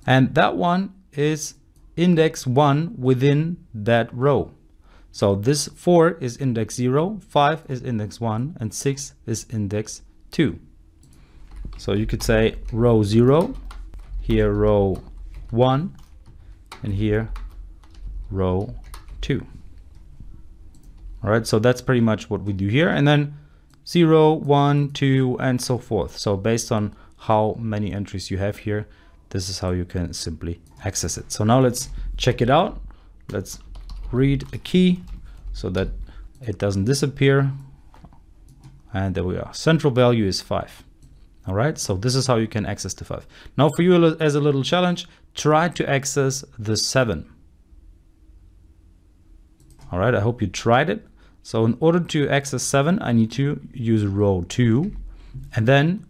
B: And that one is index 1 within that row. So this 4 is index 0, 5 is index 1, and 6 is index 2. So you could say row 0, here row 1, and here row 2. All right, so that's pretty much what we do here. And then 0, 1, 2, and so forth. So based on how many entries you have here, this is how you can simply access it. So now let's check it out. Let's read a key so that it doesn't disappear. And there we are. Central value is 5. All right, so this is how you can access the 5. Now for you as a little challenge, try to access the 7. All right, I hope you tried it. So in order to access 7, I need to use row 2. And then,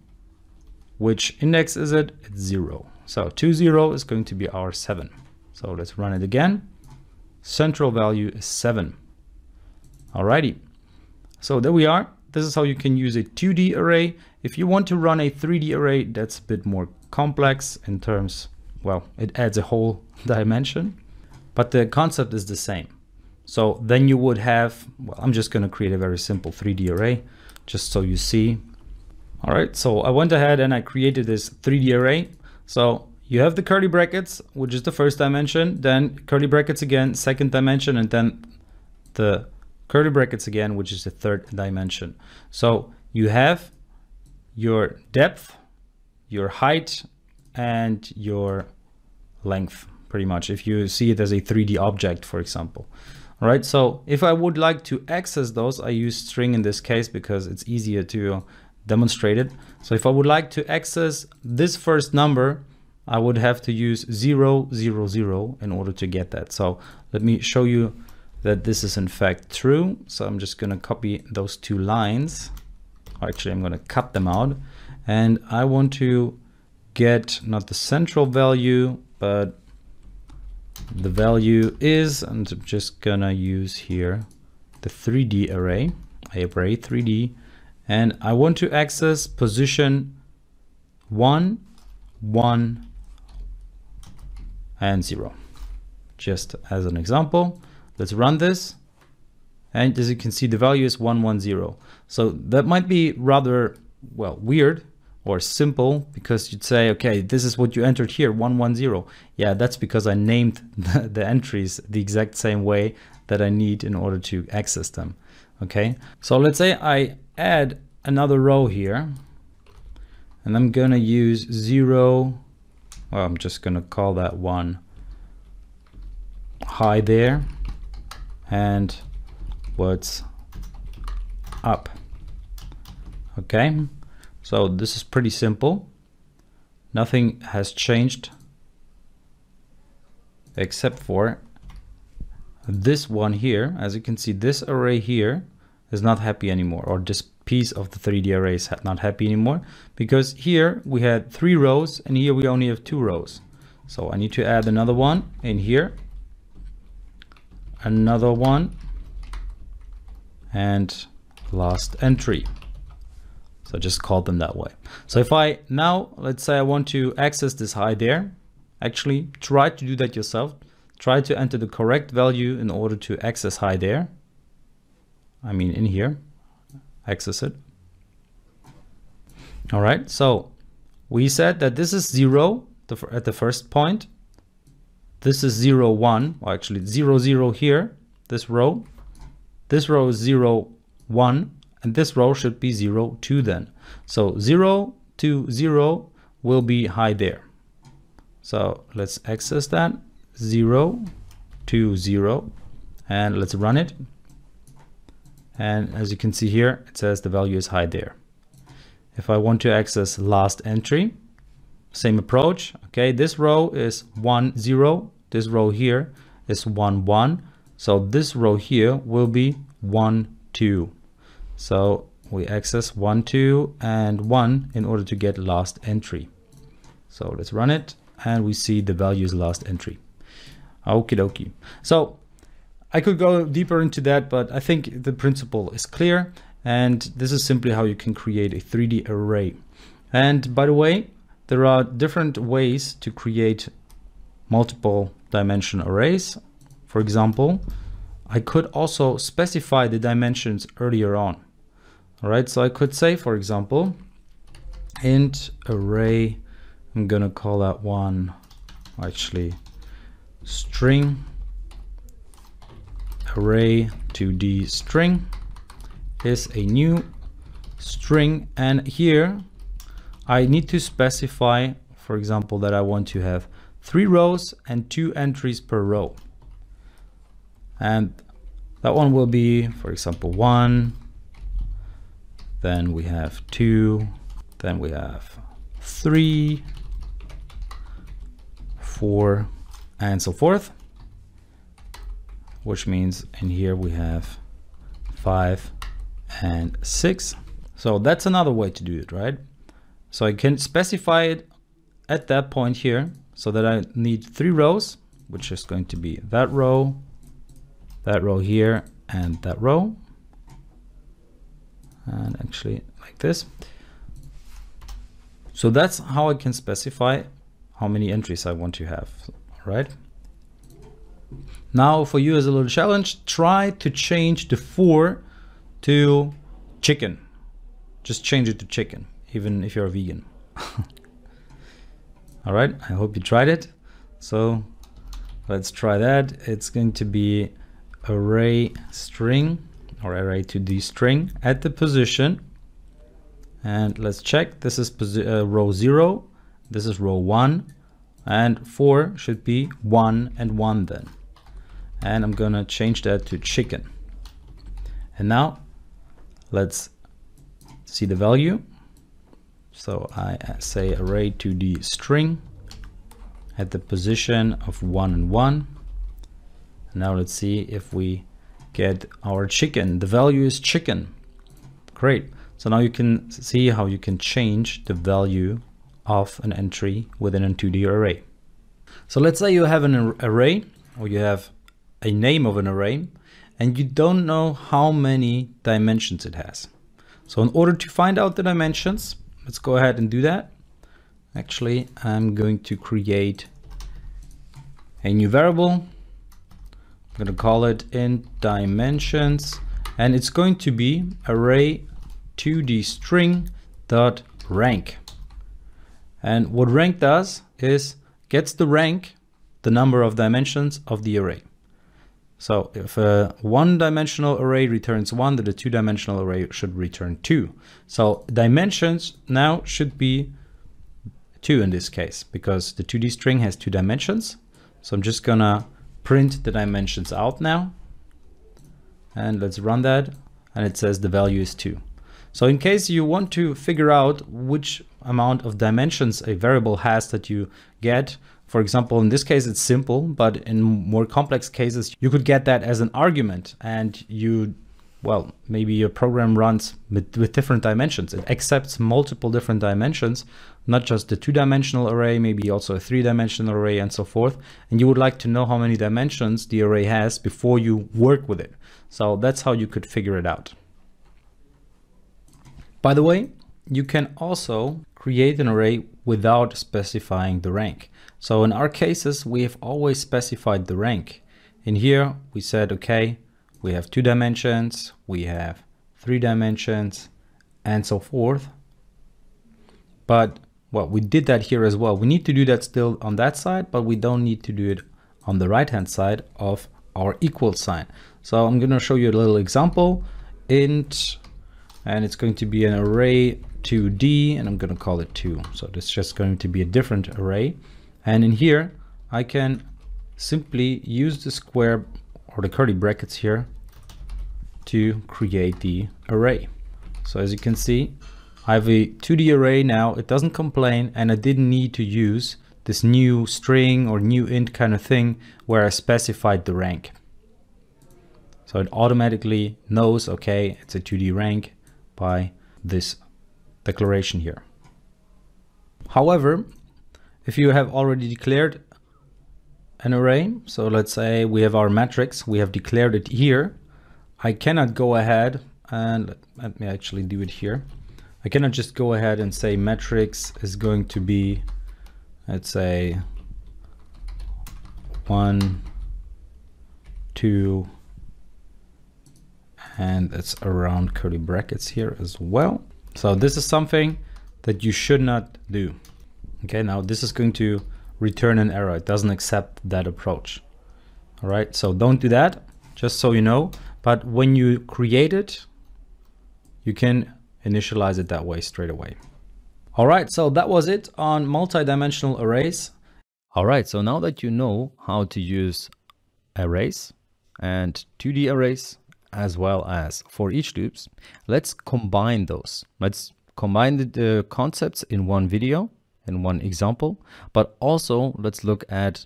B: which index is it? It's 0. So 2, 0 is going to be our 7. So let's run it again. Central value is 7. Alrighty. So there we are. This is how you can use a 2D array. If you want to run a 3D array, that's a bit more complex in terms, well, it adds a whole dimension, but the concept is the same. So then you would have, well, I'm just going to create a very simple 3D array just so you see. All right, so I went ahead and I created this 3D array. So you have the curly brackets, which is the first dimension, then curly brackets again, second dimension, and then the curly brackets again, which is the third dimension. So you have your depth, your height, and your length, pretty much, if you see it as a 3D object, for example. All right, so if I would like to access those, I use string in this case because it's easier to demonstrate it. So if I would like to access this first number, I would have to use 0, 0, 0 in order to get that. So let me show you that this is in fact true. So I'm just going to copy those two lines. Actually, I'm going to cut them out. And I want to get not the central value, but the value is, and I'm just going to use here the 3D array, 3D. And I want to access position 1, 1, and 0. Just as an example, let's run this. And as you can see, the value is 1, 1, 0. So that might be rather, well, weird or simple, because you'd say, okay, this is what you entered here, 1, 1, 0. Yeah, that's because I named the entries the exact same way that I need in order to access them. Okay, so let's say I add another row here, and I'm gonna use 0. Well, I'm just gonna call that one high there, and what's up. Okay, so this is pretty simple. Nothing has changed except for this one here. As you can see, this array here is not happy anymore, or this piece of the 3D array is not happy anymore, because here we had 3 rows and here we only have 2 rows. So I need to add another one in here, another one, and last entry. So just call them that way. So if I now, let's say I want to access this high there, actually try to do that yourself. Try to enter the correct value in order to access high there. I mean in here, access it. All right, so we said that this is 0 at the first point. This is 0, 1, or actually 0, 0 here, this row. This row is 0, 1, and this row should be 0, 2 then. So 0 to 0 will be high there. So let's access that, 0 to 0, and let's run it. And as you can see here, it says the value is high there. If I want to access last entry, same approach. Okay, this row is 1, 0. This row here is 1, 1. So this row here will be 1, 2. So we access 1, 2, and 1 in order to get last entry. So let's run it, and we see the value is last entry. Okie dokie. So I could go deeper into that, but I think the principle is clear, and this is simply how you can create a 3D array. And by the way, there are different ways to create multiple dimension arrays. For example, I could also specify the dimensions earlier on. All right, so I could say, for example, int array, I'm gonna call that one actually string array 2D string is a new string, and here I need to specify, for example, that I want to have 3 rows and 2 entries per row. And that one will be, for example, 1, then we have 2, then we have 3, 4, and so forth, which means in here we have 5 and 6. So that's another way to do it, right? So I can specify it at that point here, so that I need 3 rows, which is going to be that row here, and that row, and actually like this. So that's how I can specify how many entries I want to have. All right. Now for you as a little challenge, try to change the 4 to chicken. Just change it to chicken, even if you're a vegan. All right, I hope you tried it. So let's try that. It's going to be array string or array to d string at the position. And let's check. This is row 0. This is row 1. And 4 should be 1 and 1 then. And I'm gonna change that to chicken. And now let's see the value. So I say array to d string at the position of 1 and 1. Now let's see if we get our chicken. The value is chicken. Great. So now you can see how you can change the value of an entry within a 2D array. So let's say you have an array, or you have a name of an array, and you don't know how many dimensions it has. So in order to find out the dimensions, let's go ahead and do that. Actually, I'm going to create a new variable. I'm going to call it int dimensions, and it's going to be array 2D string dot rank. And what rank does is gets the rank, the number of dimensions of the array. So if a 1-dimensional array returns 1, then the 2-dimensional array should return 2. So dimensions now should be 2 in this case, because the 2D string has 2 dimensions. So I'm just gonna print the dimensions out now. And let's run that. And it says the value is 2. So in case you want to figure out which amount of dimensions a variable has that you get, for example, in this case, it's simple, but in more complex cases, you could get that as an argument, and well, maybe your program runs with different dimensions. It accepts multiple different dimensions, not just the 2-dimensional array, maybe also a 3-dimensional array and so forth. And you would like to know how many dimensions the array has before you work with it. So that's how you could figure it out. By the way, you can also create an array without specifying the rank. So in our cases, we have always specified the rank. In here, we said, okay, we have 2 dimensions, we have 3 dimensions, and so forth. But well, we did that here as well. We need to do that still on that side, but we don't need to do it on the right-hand side of our equal sign. So I'm going to show you a little example. Int, and it's going to be an array 2D, and I'm going to call it 2. So this is just going to be a different array. And in here, I can simply use the square or the curly brackets here to create the array. So as you can see, I have a 2D array now. It doesn't complain, and I didn't need to use this new string or new int kind of thing where I specified the rank. So it automatically knows, okay, it's a 2D rank by this declaration here. However, if you have already declared an array, so let's say we have our matrix, we have declared it here, I cannot go ahead and let me actually do it here. I cannot just go ahead and say matrix is going to be, let's say 1, 2, and it's around curly brackets here as well. So this is something that you should not do. Okay, now this is going to return an error. It doesn't accept that approach. All right, so don't do that, just so you know. But when you create it, you can initialize it that way straight away. All right, so that was it on multi-dimensional arrays. All right, so now that you know how to use arrays and 2D arrays as well as for each loops, let's combine those. Let's combine the concepts in one video, in one example, but also let's look at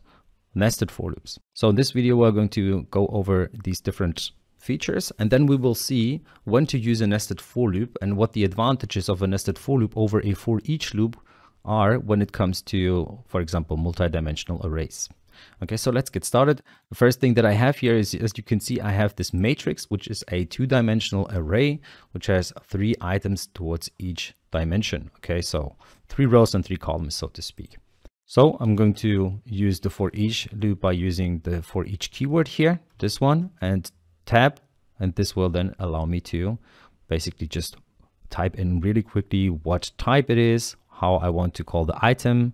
B: nested for loops. So in this video, we're going to go over these different features, and then we will see when to use a nested for loop and what the advantages of a nested for loop over a for each loop are when it comes to, for example, multi-dimensional arrays. Okay, so let's get started. The first thing that I have here is, as you can see, I have this matrix, which is a 2-dimensional array, which has 3 items towards each dimension. Okay, so 3 rows and 3 columns, so to speak. So I'm going to use the for each loop by using the for each keyword here, this one, and tab, and this will then allow me to basically just type in really quickly what type it is, how I want to call the item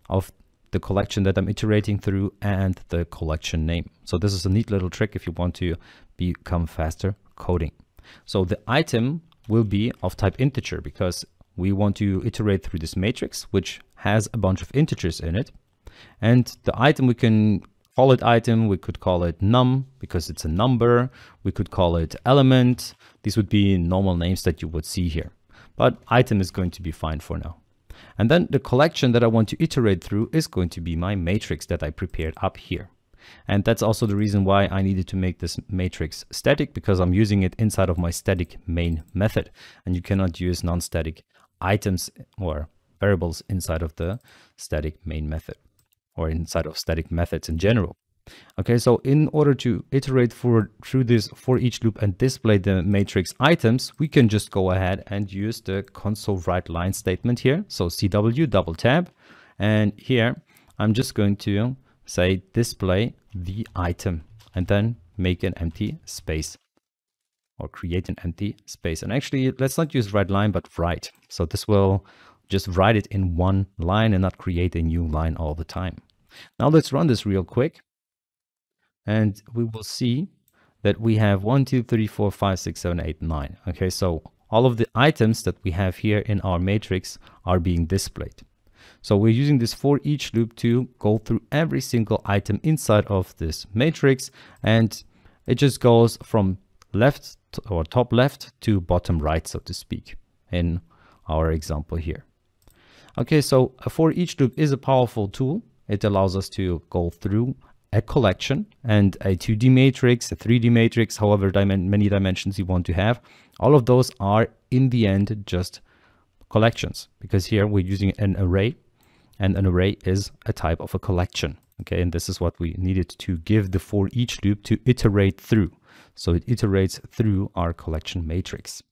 B: of the collection that I'm iterating through, and the collection name. So this is a neat little trick if you want to become faster coding. So the item will be of type integer because we want to iterate through this matrix, which has a bunch of integers in it. And the item, we can call it item, we could call it num because it's a number, we could call it element. These would be normal names that you would see here, but item is going to be fine for now. And then the collection that I want to iterate through is going to be my matrix that I prepared up here. And that's also the reason why I needed to make this matrix static, because I'm using it inside of my static main method, and you cannot use non-static items or variables inside of the static main method or inside of static methods in general. Okay, so in order to iterate through this for each loop and display the matrix items, we can just go ahead and use the console write line statement here. So CW double tab, and here I'm just going to say display the item and then make an empty space or create an empty space. And actually, let's not use write line, but write. So this will just write it in one line and not create a new line all the time. Now let's run this real quick. And we will see that we have 1, 2, 3, 4, 5, 6, 7, 8, 9. Okay, so all of the items that we have here in our matrix are being displayed. So we're using this for each loop to go through every single item inside of this matrix, and it just goes from left or top left to bottom right, so to speak, in our example here. Okay, so a for each loop is a powerful tool. It allows us to go through a collection and a 2D matrix, a 3D matrix, however many dimensions you want to have. All of those are in the end just collections, because here we're using an array, and an array is a type of a collection. Okay, and this is what we needed to give the for each loop to iterate through. So it iterates through our collection matrix.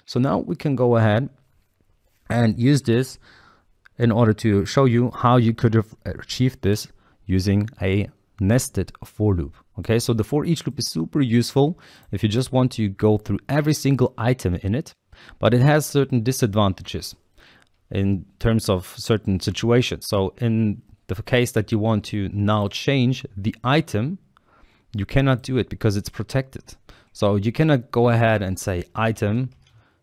B: So now we can go ahead and use this in order to show you how you could have achieved this using a nested for loop. Okay, so the for each loop is super useful if you just want to go through every single item in it, but it has certain disadvantages in terms of certain situations. So in the case that you want to now change the item, you cannot do it because it's protected. So you cannot go ahead and say item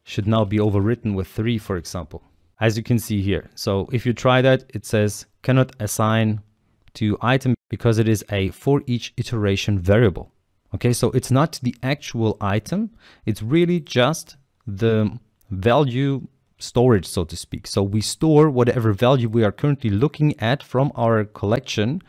B: should now be overwritten with 3, for example, as you can see here. So if you try that, it says cannot assign to item because it is a for each iteration variable. Okay, so it's not the actual item, it's really just the value storage, so to speak. So we store whatever value we are currently looking at from our collection,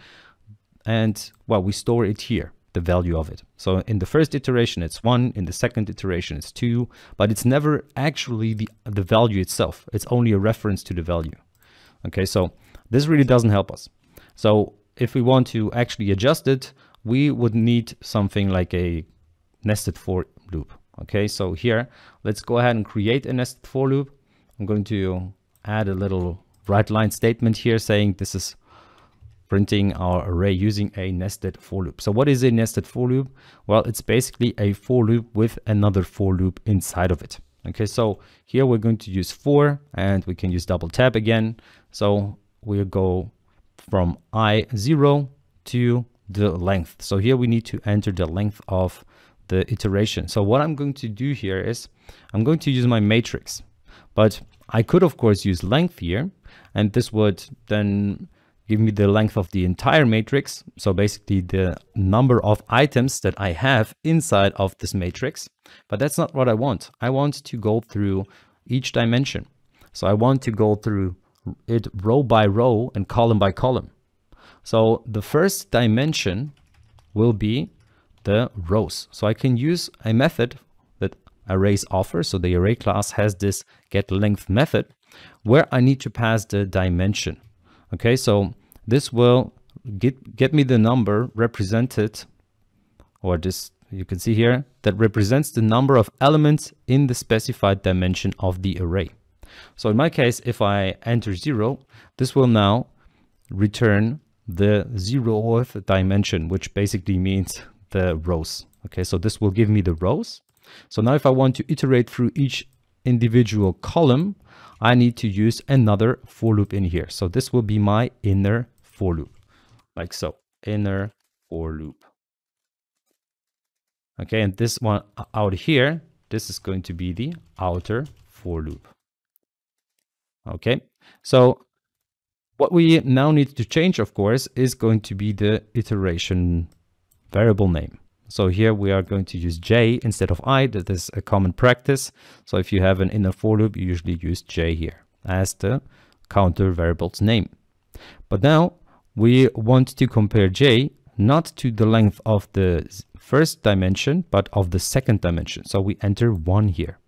B: and well, we store it here, the value of it. So in the first iteration it's 1, in the second iteration it's 2, but it's never actually the value itself. It's only a reference to the value. Okay, so this really doesn't help us. So if we want to actually adjust it, we would need something like a nested for loop. Okay, so here, let's go ahead and create a nested for loop. I'm going to add a little write line statement here saying this is printing our array using a nested for loop. So what is a nested for loop? Well, it's basically a for loop with another for loop inside of it. Okay, so here we're going to use for, and we can use double tab again. So we'll go from I0 to the length. So here we need to enter the length of the iteration. So what I'm going to do here is I'm going to use my matrix.
C: But I could of course use length here, and this would then give me the length of the entire matrix. So basically the number of items that I have inside of this matrix. But that's not what I want. I want to go through each dimension. So I want to go through it row by row and column by column. So the first dimension will be the rows. So I can use a method that arrays offer. So the array class has this getLength method where I need to pass the dimension. Okay, so this will get me the number represented, or this you can see here, that represents the number of elements in the specified dimension of the array. So in my case, if I enter 0, this will now return the 0th dimension, which basically means the rows. Okay, so this will give me the rows. So now if I want to iterate through each individual column, I need to use another for loop in here. So this will be my inner for loop, like so, inner for loop. Okay, and this one out here, this is going to be the outer for loop. Okay, so what we now need to change, of course, is going to be the iteration variable name. So here we are going to use j instead of I. That is a common practice. So if you have an inner for loop, you usually use j here as the counter variable's name. But now we want to compare j not to the length of the first dimension, but of the second dimension. So we enter 1 here.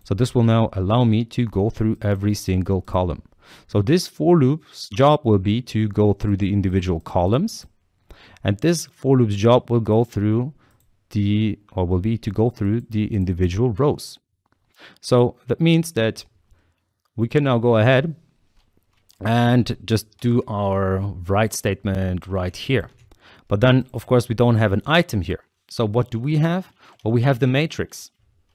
C: So this will now allow me to go through every single column. So this for loop's job will be to go through the individual columns, and this for loop's job will go through the individual rows. So that means that we can now go ahead and just do our write statement right here. But then of course we don't have an item here. So what do we have? Well, we have the matrix,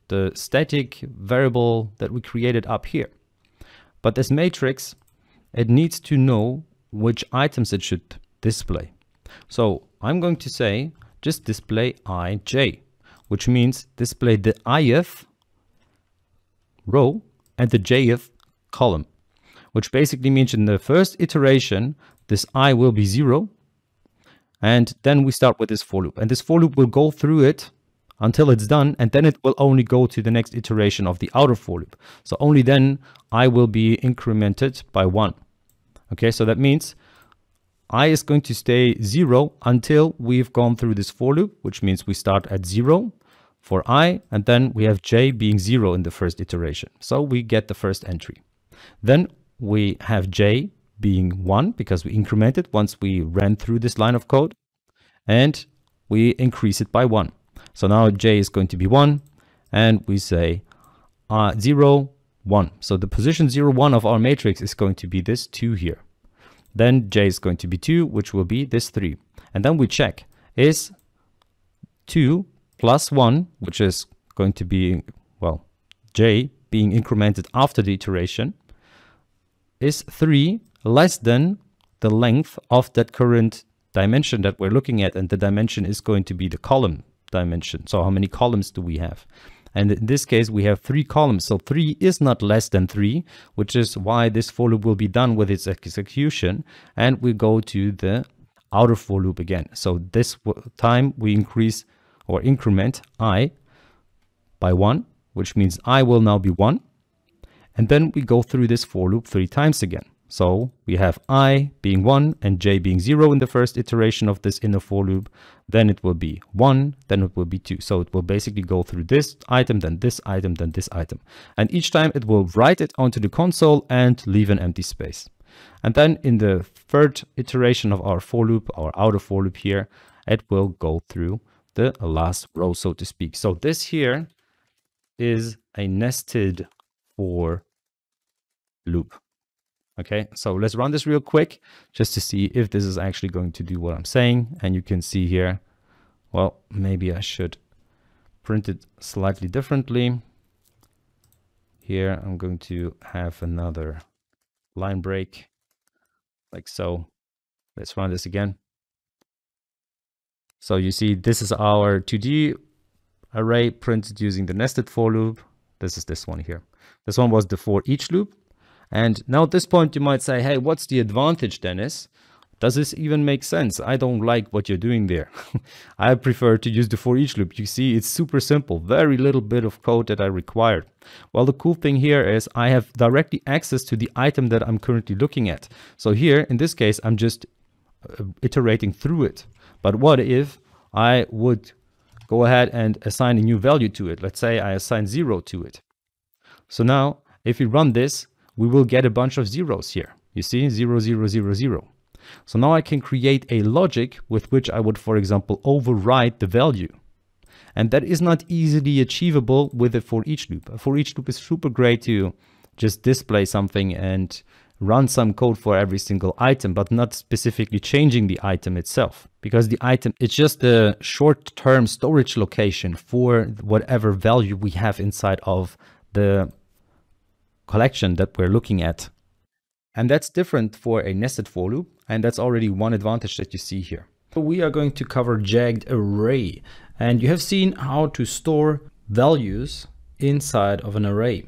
C: the static variable that we created up here. But this matrix, it needs to know which items it should display. So I'm going to say just display ij, which means display the ith row and the jth column, which basically means in the first iteration, this I will be 0. And then we start with this for loop, and this for loop will go through it until it's done, and then it will only go to the next iteration of the outer for loop. So only then I will be incremented by 1. Okay, so that means I is going to stay 0 until we've gone through this for loop, which means we start at 0 for I, and then we have j being 0 in the first iteration. So we get the first entry. Then we have j being 1 because we incremented once we ran through this line of code, and we increase it by 1. So now j is going to be 1, and we say 0, 1. So the position 0, 1 of our matrix is going to be this 2 here. Then j is going to be 2, which will be this 3. And then we check, is 2 plus 1, which is going to be, well, j being incremented after the iteration, is 3 less than the length of that current dimension that we're looking at, and the dimension is going to be the column dimension. So how many columns do we have? And in this case we have 3 columns, so 3 is not less than 3, which is why this for loop will be done with its execution, and we go to the outer for loop again. So this time we increase or increment I by 1, which means I will now be 1, and then we go through this for loop 3 times again. So we have I being 1 and j being 0 in the first iteration of this inner for loop. Then it will be 1, then it will be 2. So it will basically go through this item, then this item, then this item. And each time it will write it onto the console and leave an empty space. And then in the third iteration of our for loop, our outer for loop here, it will go through the last row, so to speak. So this here is a nested for loop. Okay, so let's run this real quick just to see if this is actually going to do what I'm saying. And you can see here, well, maybe I should print it slightly differently. Here, I'm going to have another line break like so. Let's run this again. So you see, this is our 2D array printed using the nested for loop. This is this one here. This one was the for each loop. And now at this point you might say, hey, what's the advantage, Dennis? Does this even make sense? I don't like what you're doing there. I prefer to use the for each loop. You see, it's super simple, very little bit of code that I required. Well, the cool thing here is I have directly access to the item that I'm currently looking at. So here, in this case, I'm just iterating through it. But what if I would go ahead and assign a new value to it? Let's say I assign 0 to it. So now, if we run this, we will get a bunch of zeros here. You see, 0, 0, 0, 0. So now I can create a logic with which I would, for example, override the value. And that is not easily achievable with a for each loop. A for each loop is super great to just display something and run some code for every single item, but not specifically changing the item itself. Because the item, it's just a short-term storage location for whatever value we have inside of the collection that we're looking at. And that's different for a nested for loop. And that's already one advantage that you see here. So we are going to cover jagged array. And you have seen how to store values inside of an array.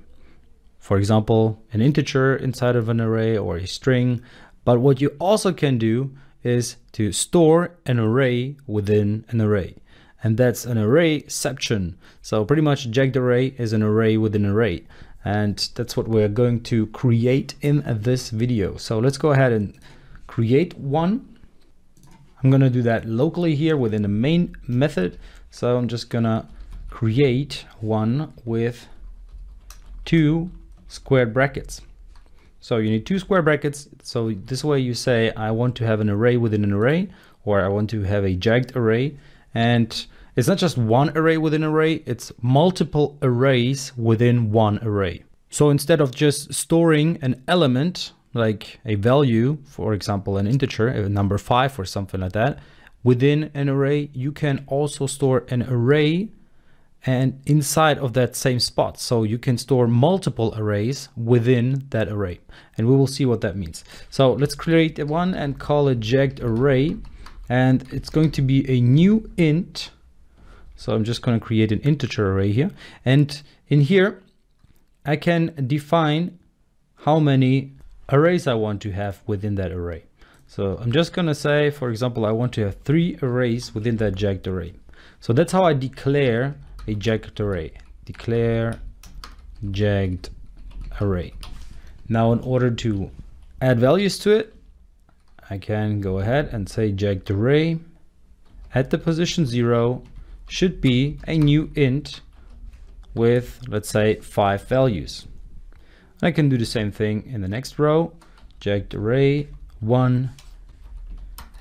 C: For example, an integer inside of an array or a string. But what you also can do is to store an array within an array. And that's an arrayception. So pretty much jagged array is an array within an array. And that's what we're going to create in this video. So let's go ahead and create one. I'm going to do that locally here within the main method. So I'm just going to create one with 2 squared brackets. So you need 2 square brackets. So this way you say, I want to have an array within an array, or I want to have a jagged array. And it's not just one array within an array, it's multiple arrays within one array. So instead of just storing an element, like a value, for example, an integer, a number 5 or something like that, within an array, you can also store an array and inside of that same spot. So you can store multiple arrays within that array. And we will see what that means. So let's create one and call it jagged array. And it's going to be a new int. So I'm just going to create an integer array here. And in here, I can define how many arrays I want to have within that array. So I'm just going to say, for example, I want to have 3 arrays within that jagged array. So that's how I declare a jagged array. Declare jagged array. Now, in order to add values to it, I can go ahead and say jagged array at the position 0 should be a new int with, let's say, 5 values. I can do the same thing in the next row, jagged array 1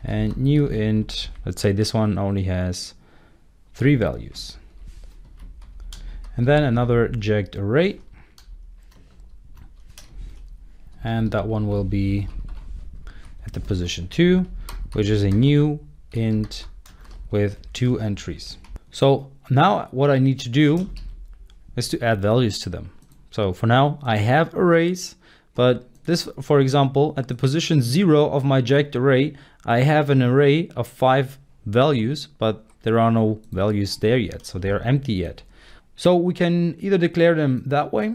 C: and new int, let's say this one only has 3 values. And then another jagged array, and that one will be at the position 2, which is a new int with 2 entries. So now what I need to do is to add values to them. So for now I have arrays, but this, for example, at the position 0 of my jagged array, I have an array of 5 values, but there are no values there yet. So they are empty yet. So we can either declare them that way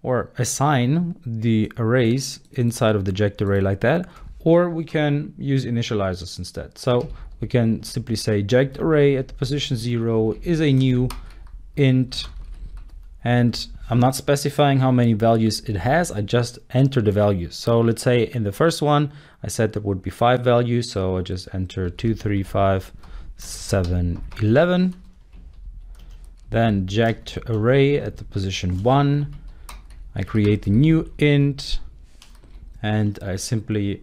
C: or assign the arrays inside of the jagged array like that, or we can use initializers instead. So we can simply say jagged array at the position 0 is a new int, and I'm not specifying how many values it has, I just enter the values. So let's say in the first one, I said there would be 5 values, so I just enter 2, 3, 5, 7, 11. Then jagged array at the position 1, I create a new int, and I simply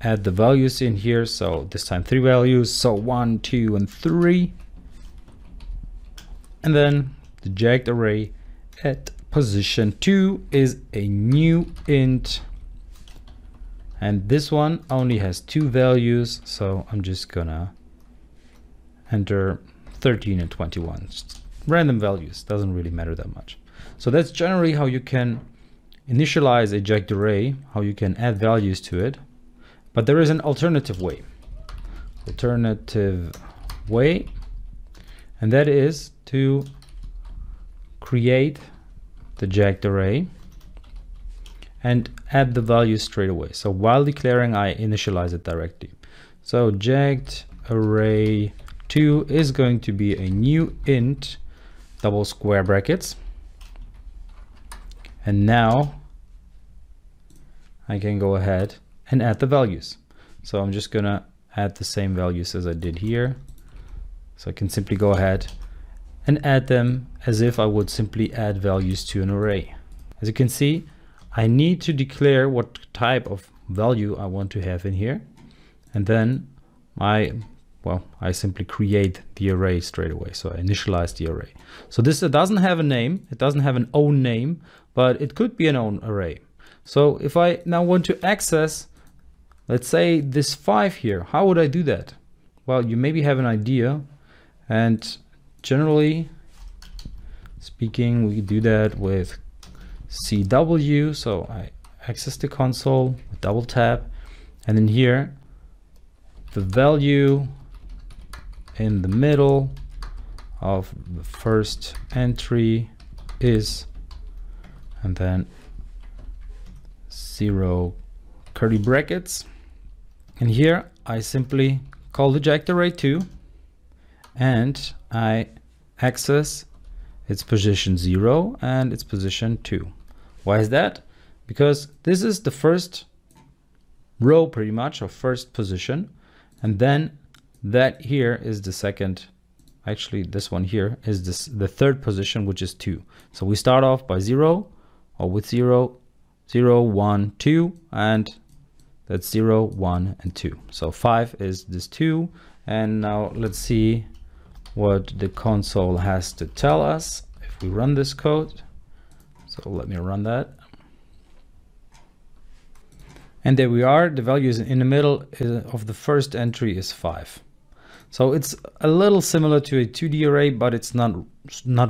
C: add the values in here. So this time 3 values, so 1, 2, and 3. And then the jagged array at position 2 is a new int, and this one only has 2 values, so I'm just gonna enter 13 and 21. Random values, doesn't really matter that much. So that's generally how you can initialize a jagged array, how you can add values to it. But there is an alternative way. And that is to create
B: the jagged array and add the values straight away. So while declaring, I initialize it directly. So jagged array 2 is going to be a new int, double square brackets. And now I can go ahead and add the values. So I'm just gonna add the same values as I did here. So I can simply go ahead and add them as if I would simply add values to an array. As you can see, I need to declare what type of value I want to have in here. And then I simply create the array straight away. So I initialize the array. So this doesn't have a name. It doesn't have an own name, but it could be an own array. So if I now want to access, let's say this 5 here, how would I do that? Well, you maybe have an idea, and generally speaking, we do that with CW. So I access the console with double tap, and in here, the value in the middle of the first entry is, and then 0 curly brackets. And here I simply call the jagged array 2 and I access its position 0 and its position 2. Why is that? Because this is the first row pretty much, or first position, and then that here is the second. Actually, this one here is the third position, which is 2. So we start off by 0, or with 0, 0, 1, 2, and that's 0, 1, and 2. So 5 is this 2. And now let's see what the console has to tell us if we run this code. So let me run that. And there we are. The value is in the middle of the first entry is 5. So it's a little similar to a 2D array, but it's not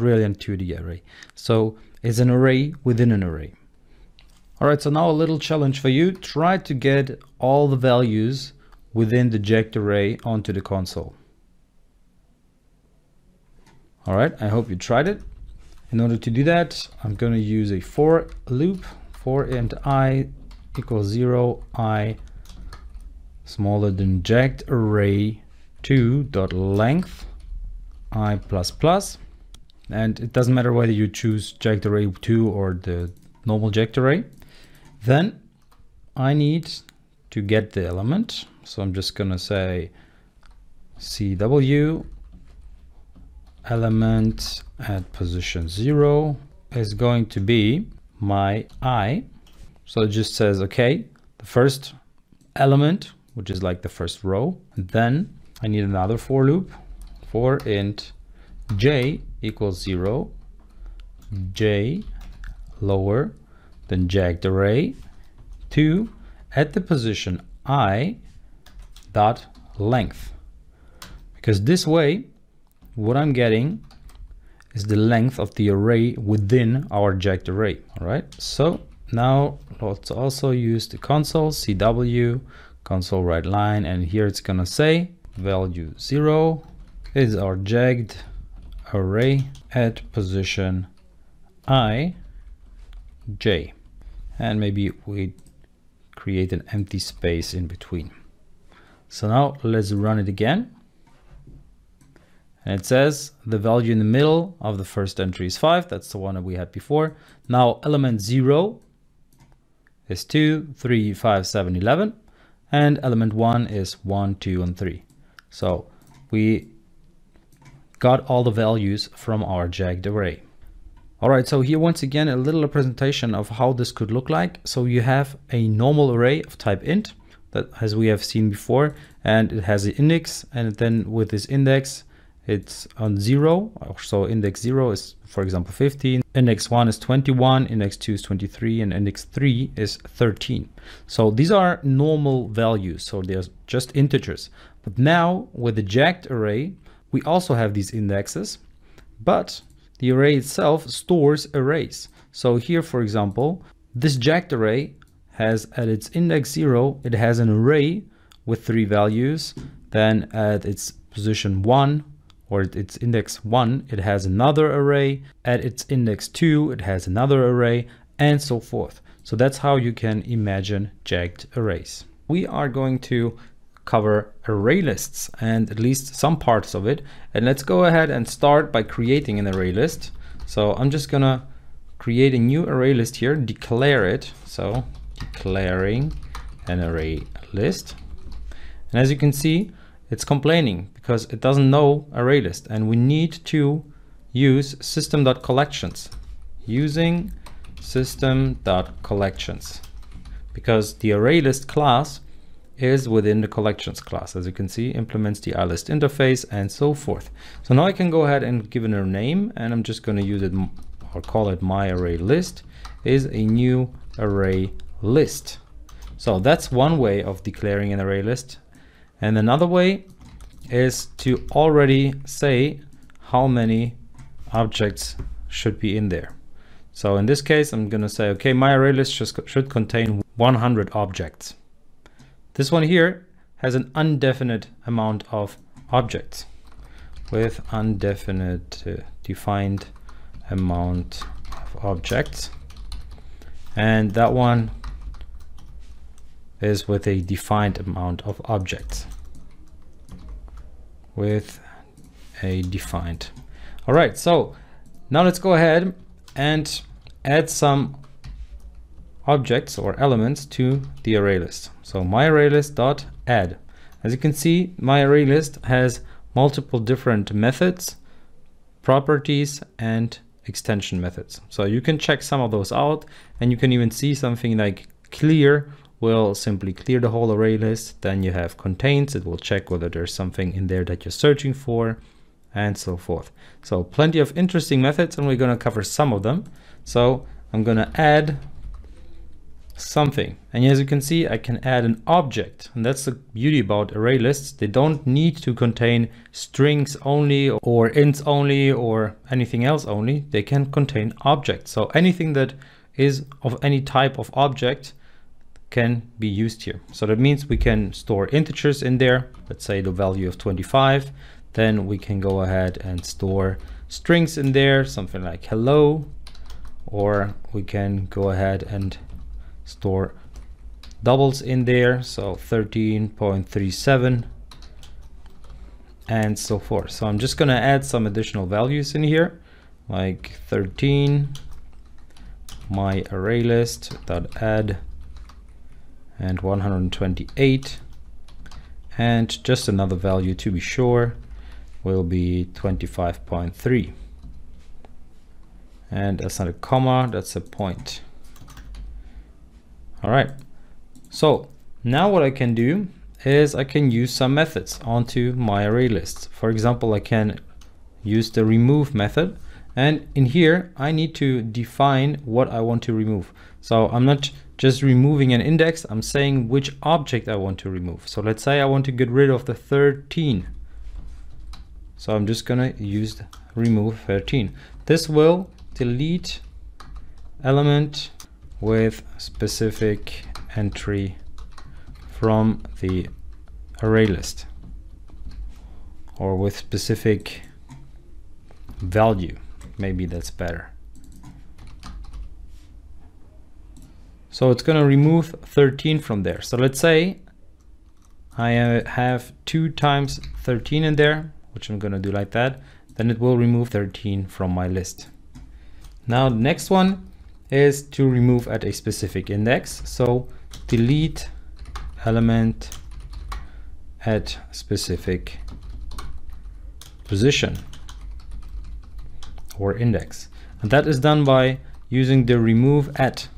B: really a 2D array. So it's an array within an array. All right, so now a little challenge for you. Try to get all the values within the jagged array onto the console. All right, I hope you tried it. In order to do that, I'm going to use a for loop, for int I equals 0, I smaller than jagged array 2.length I plus plus. And it doesn't matter whether you choose jagged array 2 or the normal jagged array. Then I need to get the element. So I'm just going to say CW element at position 0 is going to be my I. So it just says, okay, the first element, which is like the first row. And then I need another for loop, for int j equals 0, j lower than jagged array 2 at the position I dot length. Because this way, what I'm getting is the length of the array within our jagged array. All right, so now let's also use the console CW console write line, and here it's gonna say value 0 is our jagged array at position I j, and maybe we create an empty space in between. So now let's run it again. And it says the value in the middle of the first entry is 5. That's the one that we had before. Now element 0 is 2, 3, 5, 7, 11. And element 1 is 1, 2, and 3. So we got all the values from our jagged array. All right, so here once again, a little representation of how this could look like. So you have a normal array of type int that, as we have seen before, and it has an index, and then with this index, it's on 0. So index 0 is, for example, 15. Index 1 is 21. Index 2 is 23. And index 3 is 13. So these are normal values. So they're just integers. But now with the jagged array, we also have these indexes. But the array itself stores arrays. So here, for example, this jagged array has at its index 0, it has an array with 3 values. Then at its position 1, or its index 1, it has another array. At its index 2, it has another array, and so forth. So that's how you can imagine jagged arrays. We are going to cover array lists, and at least some parts of it. And let's go ahead and start by creating an array list. So I'm just gonna create a new array list here, declare it. So declaring an array list. And as you can see, it's complaining because it doesn't know array list, and we need to use system.collections, using system.collections, because the array list class is within the collections class. As you can see, implements the iList interface and so forth. So now I can go ahead and give it a name, and I'm just going to use it or call it my array list is a new array list. So that's one way of declaring an array list. And another way is to already say how many objects should be in there. So in this case, I'm going to say, okay, my array list should contain 100 objects. This one here has an undefinite amount of objects with undefinite defined amount of objects. And that one is with a defined amount of objects. With a defined. All right, so now let's go ahead and add some objects or elements to the array list. So my array list dot add. As you can see, my array list has multiple different methods, properties, and extension methods. So you can check some of those out, and you can even see something like clear will simply clear the whole array list. Then you have contains, it will check whether there's something in there that you're searching for, and so forth. So plenty of interesting methods, and we're going to cover some of them. So I'm going to add something, and as you can see, I can add an object, and that's the beauty about array lists. They don't need to contain strings only or ints only or anything else only. They can contain objects. So anything that is of any type of object can be used here. So that means we can store integers in there, let's say the value of 25. Then we can go ahead and store strings in there, something like hello, or we can go ahead and store doubles in there, so 13.37 and so forth. So I'm just going to add some additional values in here, like 13 my array list dot add and 128, and just another value to be sure will be 25.3, and that's not a comma, that's a point. All right, so now what I can do is I can use some methods onto my array list. For example, I can use the remove method, and in here I need to define what I want to remove. So I'm not just removing an index, I'm saying which object I want to remove. So let's say I want to get rid of the 13. So I'm just gonna use remove 13. This will delete element with specific entry from the array list, or with specific value. Maybe that's better. So it's going to remove 13 from there. So let's say I have 2 times 13 in there, which I'm going to do like that. Then it will remove 13 from my list. Now the next one is to remove at a specific index. So delete element at specific position or index. And that is done by using the remove at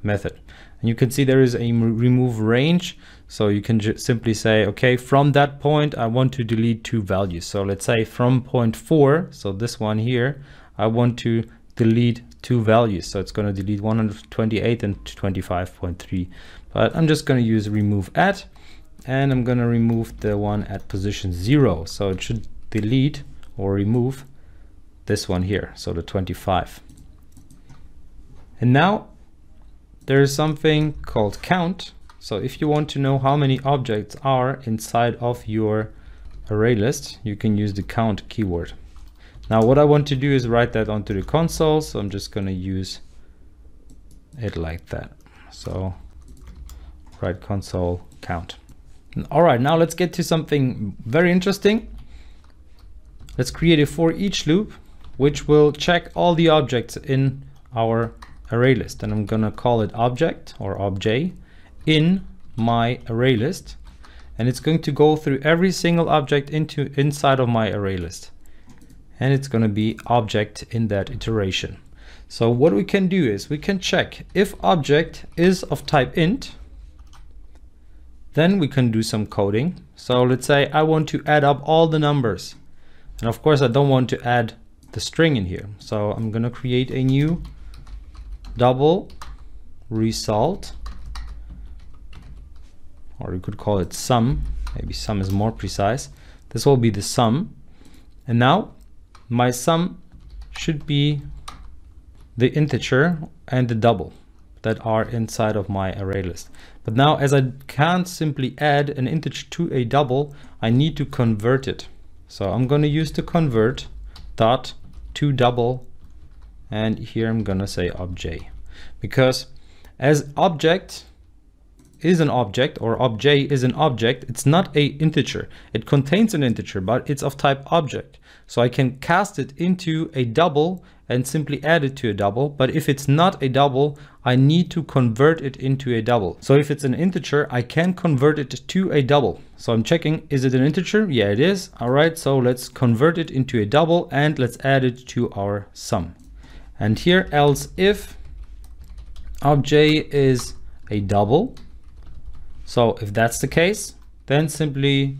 B: method. And you can see there is a remove range. So you can simply say, okay, from that point, I want to delete 2 values. So let's say from point 4, so this one here, I want to delete 2 values. So it's going to delete 128 and 25.3. But I'm just going to use remove at, and I'm going to remove the one at position 0. So it should delete or remove this one here, so the 25. And now there is something called count. So if you want to know how many objects are inside of your array list, you can use the count keyword. Now what I want to do is write that onto the console, so I'm just going to use it like that. So write console count. All right, now let's get to something very interesting. Let's create a for each loop which will check all the objects in our array list, and I'm gonna call it object or obj in my array list, and it's going to go through every single object inside of my array list, and it's going to be object in that iteration. So what we can do is we can check if object is of type int, then we can do some coding. So let's say I want to add up all the numbers, and of course I don't want to add the string in here, so I'm going to create a new double result, or you could call it sum. Maybe sum is more precise. This will be the sum, and now my sum should be the integer and the double that are inside of my array list. But now, as I can't simply add an integer to a double, I need to convert it. So I'm going to use the convert dot to double, and here I'm going to say obj, because as object is an object, or obj is an object, it's not a integer. It contains an integer, but it's of type object. So I can cast it into a double and simply add it to a double. But if it's not a double, I need to convert it into a double. So if it's an integer, I can convert it to a double. So I'm checking, is it an integer? Yeah, it is. All right, so let's convert it into a double and let's add it to our sum. And here, else if obj is a double. So if that's the case, then simply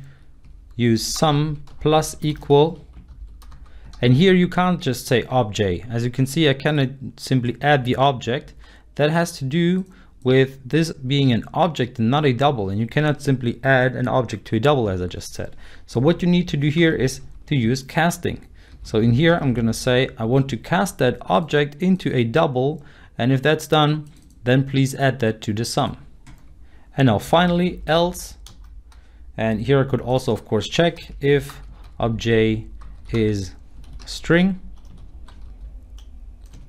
B: use sum plus equal. And here you can't just say obj. As you can see, I cannot simply add the object. That has to do with this being an object and not a double. And you cannot simply add an object to a double, as I just said. So what you need to do here is to use casting. So in here, I'm going to say I want to cast that object into a double. And if that's done, then please add that to the sum. And now finally, else, and here I could also of course check if obj is string.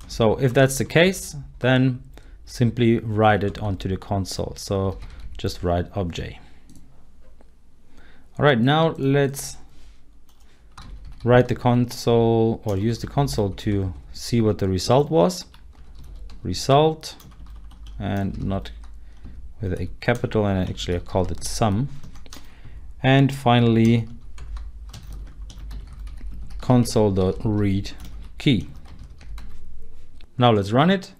B: So if that's the case, then simply write it onto the console. So just write obj. All right, now let's write the console, or use the console to see what the result was. Result, and not with a capital, and actually I called it sum. And finally console.read key. Now let's run it,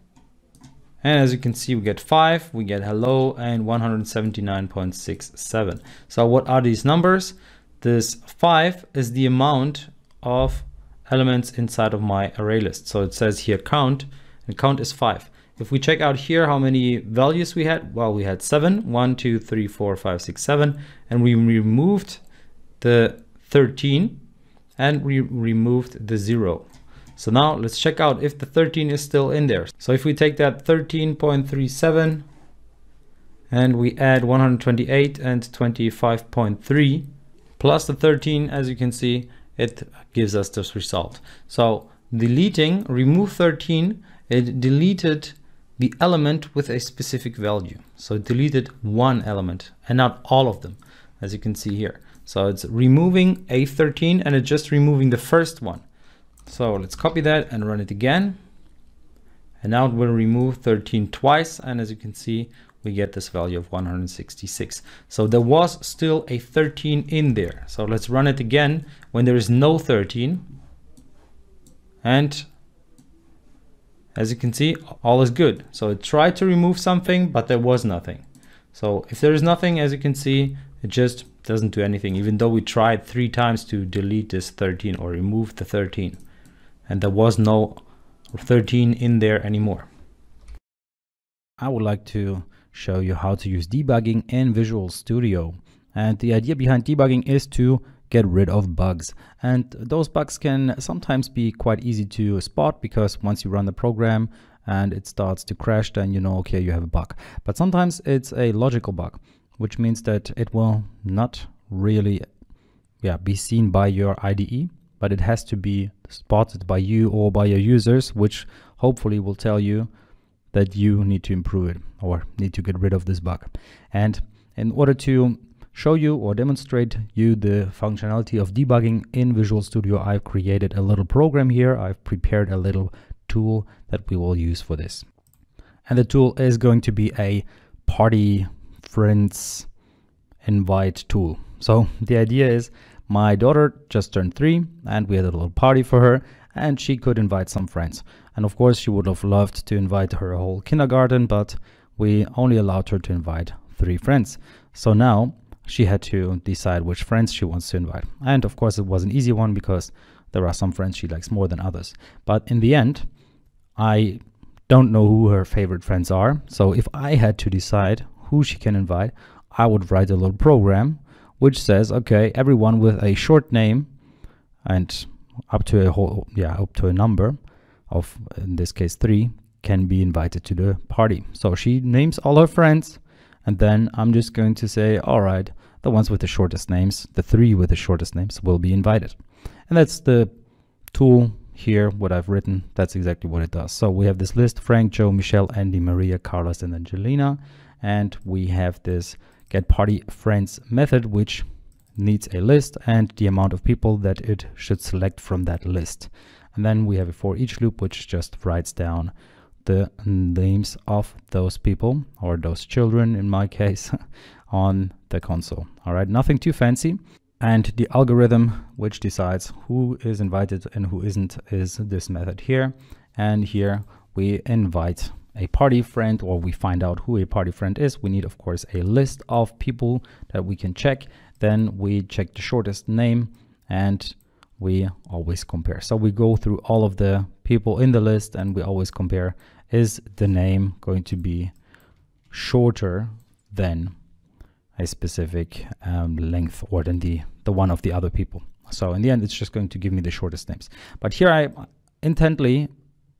B: and as you can see, we get 5, we get hello, and 179.67. So what are these numbers? This 5 is the amount of elements inside of my array list. So it says here count, and count is 5. If we check out here how many values we had, well, we had 7, 1, 2, 3, 4, 5, 6, 7, and we removed the 13 and we removed the 0. So now let's check out if the 13 is still in there. So if we take that 13.37 and we add 128 and 25.3 plus the 13, as you can see, it gives us this result. So deleting, remove 13, it deleted the element with a specific value. So it deleted one element and not all of them, as you can see here. So it's removing a 13 and it's just removing the first one. So let's copy that and run it again. And now it will remove 13 twice. And as you can see, we get this value of 166. So there was still a 13 in there. So let's run it again when there is no 13. And as you can see, all is good. So it tried to remove something, but there was nothing. So if there is nothing, as you can see, it just doesn't do anything, even though we tried 3 times to delete this 13 or remove the 13. And there was no 13 in there anymore.
D: I would like to show you how to use debugging in Visual Studio. And the idea behind debugging is to get rid of bugs. And those bugs can sometimes be quite easy to spot, because once you run the program and it starts to crash, then you know, okay, you have a bug. But sometimes it's a logical bug, which means that it will not really be seen by your IDE, but it has to be spotted by you or by your users, which hopefully will tell you that you need to improve it or need to get rid of this bug. And in order to show you or demonstrate you the functionality of debugging in Visual Studio, I've created a little program here. I've prepared a little tool that we will use for this. And the tool is going to be a party friends invite tool. So the idea is, my daughter just turned 3 and we had a little party for her, and she could invite some friends. And of course she would have loved to invite her whole kindergarten, but we only allowed her to invite 3 friends. So now she had to decide which friends she wants to invite. And of course it was an easy one because there are some friends she likes more than others. But in the end, I don't know who her favorite friends are. So if I had to decide who she can invite, I would write a little program which says, okay, everyone with a short name and up to a number of, in this case 3, can be invited to the party. So she names all her friends, and then I'm just going to say, all right, the ones with the shortest names, the 3 with the shortest names, will be invited. And that's the tool here, what I've written. That's exactly what it does. So we have this list: Frank, Joe, Michelle, Andy, Maria, Carlos, and Angelina. And we have this get party friends method, which needs a list and the amount of people that it should select from that list. And then we have a Foreach loop, which just writes down the names of those people, or those children in my case, on the console. All right, nothing too fancy. And the algorithm which decides who is invited and who isn't is this method here. And here we invite a party friend, or we find out who a party friend is. We need, of course, a list of people that we can check. Then we check the shortest name and we always compare. So we go through all of the people in the list and we always compare, is the name going to be shorter than a specific length, or than the one of the other people. So in the end, it's just going to give me the shortest names. But here I intently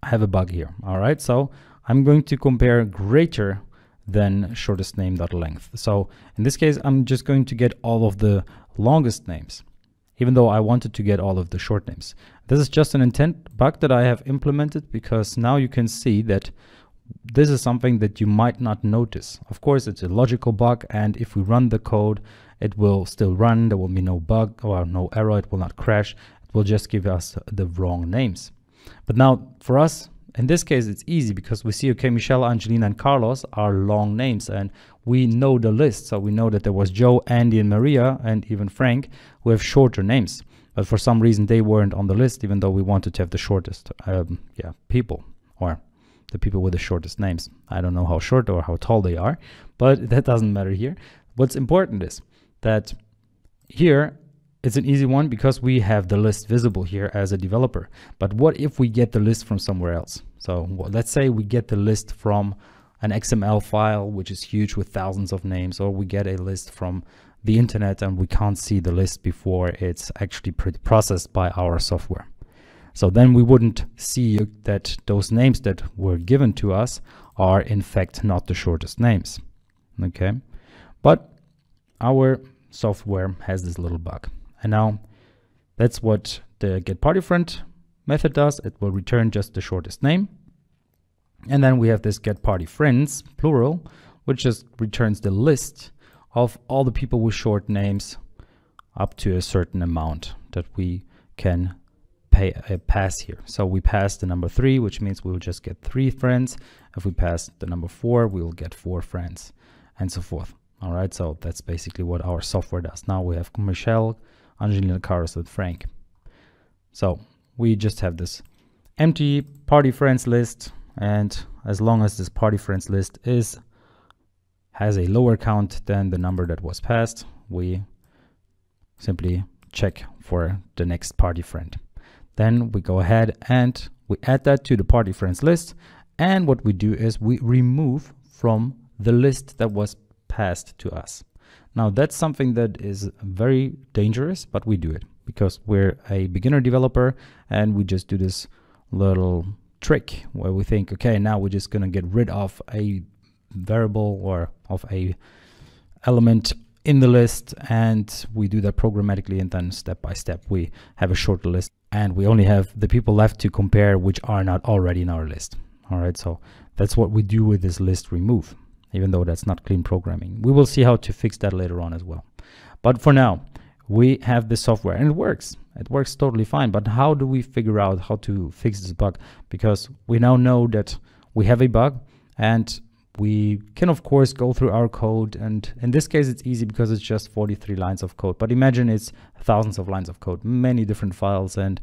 D: have a bug here. All right, so I'm going to compare greater than shortest name dot length. So in this case, I'm just going to get all of the longest names, even though I wanted to get all of the short names. This is just an intent bug that I have implemented, because now you can see that this is something that you might not notice. Of course, it's a logical bug, and if we run the code, it will still run. There will be no bug or no error. It will not crash. It will just give us the wrong names. But now for us, in this case, it's easy because we see, okay, Michelle, Angelina, and Carlos are long names, and we know the list. So we know that there was Joe, Andy, and Maria, and even Frank, who have shorter names. But for some reason, they weren't on the list, even though we wanted to have the shortest people, or the people with the shortest names. I don't know how short or how tall they are, but that doesn't matter here. What's important is that here, it's an easy one because we have the list visible here as a developer. But what if we get the list from somewhere else? So let's say we get the list from an XML file, which is huge with thousands of names, or we get a list from the internet and we can't see the list before it's actually processed by our software. So then we wouldn't see that those names that were given to us are in fact not the shortest names. Okay, but our software has this little bug. And now that's what the getPartyFriend method does. It will return just the shortest name. And then we have this getPartyFriends, plural, which just returns the list of all the people with short names up to a certain amount that we can pass here. So we pass the number 3, which means we will just get 3 friends. If we pass the number 4, we will get 4 friends, and so forth. All right, so that's basically what our software does. Now we have Michelle, Angelina, Carlos, and Frank. So we just have this empty party friends list, and as long as this party friends list has a lower count than the number that was passed, we simply check for the next party friend. Then we go ahead and we add that to the party friends list, and what we do is we remove from the list that was passed to us. Now that's something that is very dangerous, but we do it because we're a beginner developer and we just do this little trick where we think, okay, now we're just going to get rid of a variable or of a element in the list, and we do that programmatically, and then step by step we have a shorter list, and we only have the people left to compare which are not already in our list. All right, so that's what we do with this list remove, even though that's not clean programming. We will see how to fix that later on as well. But for now, we have this software and it works. It works totally fine. But how do we figure out how to fix this bug? Because we now know that we have a bug, and we can of course go through our code, and in this case it's easy because it's just 43 lines of code. But imagine it's thousands of lines of code, many different files, and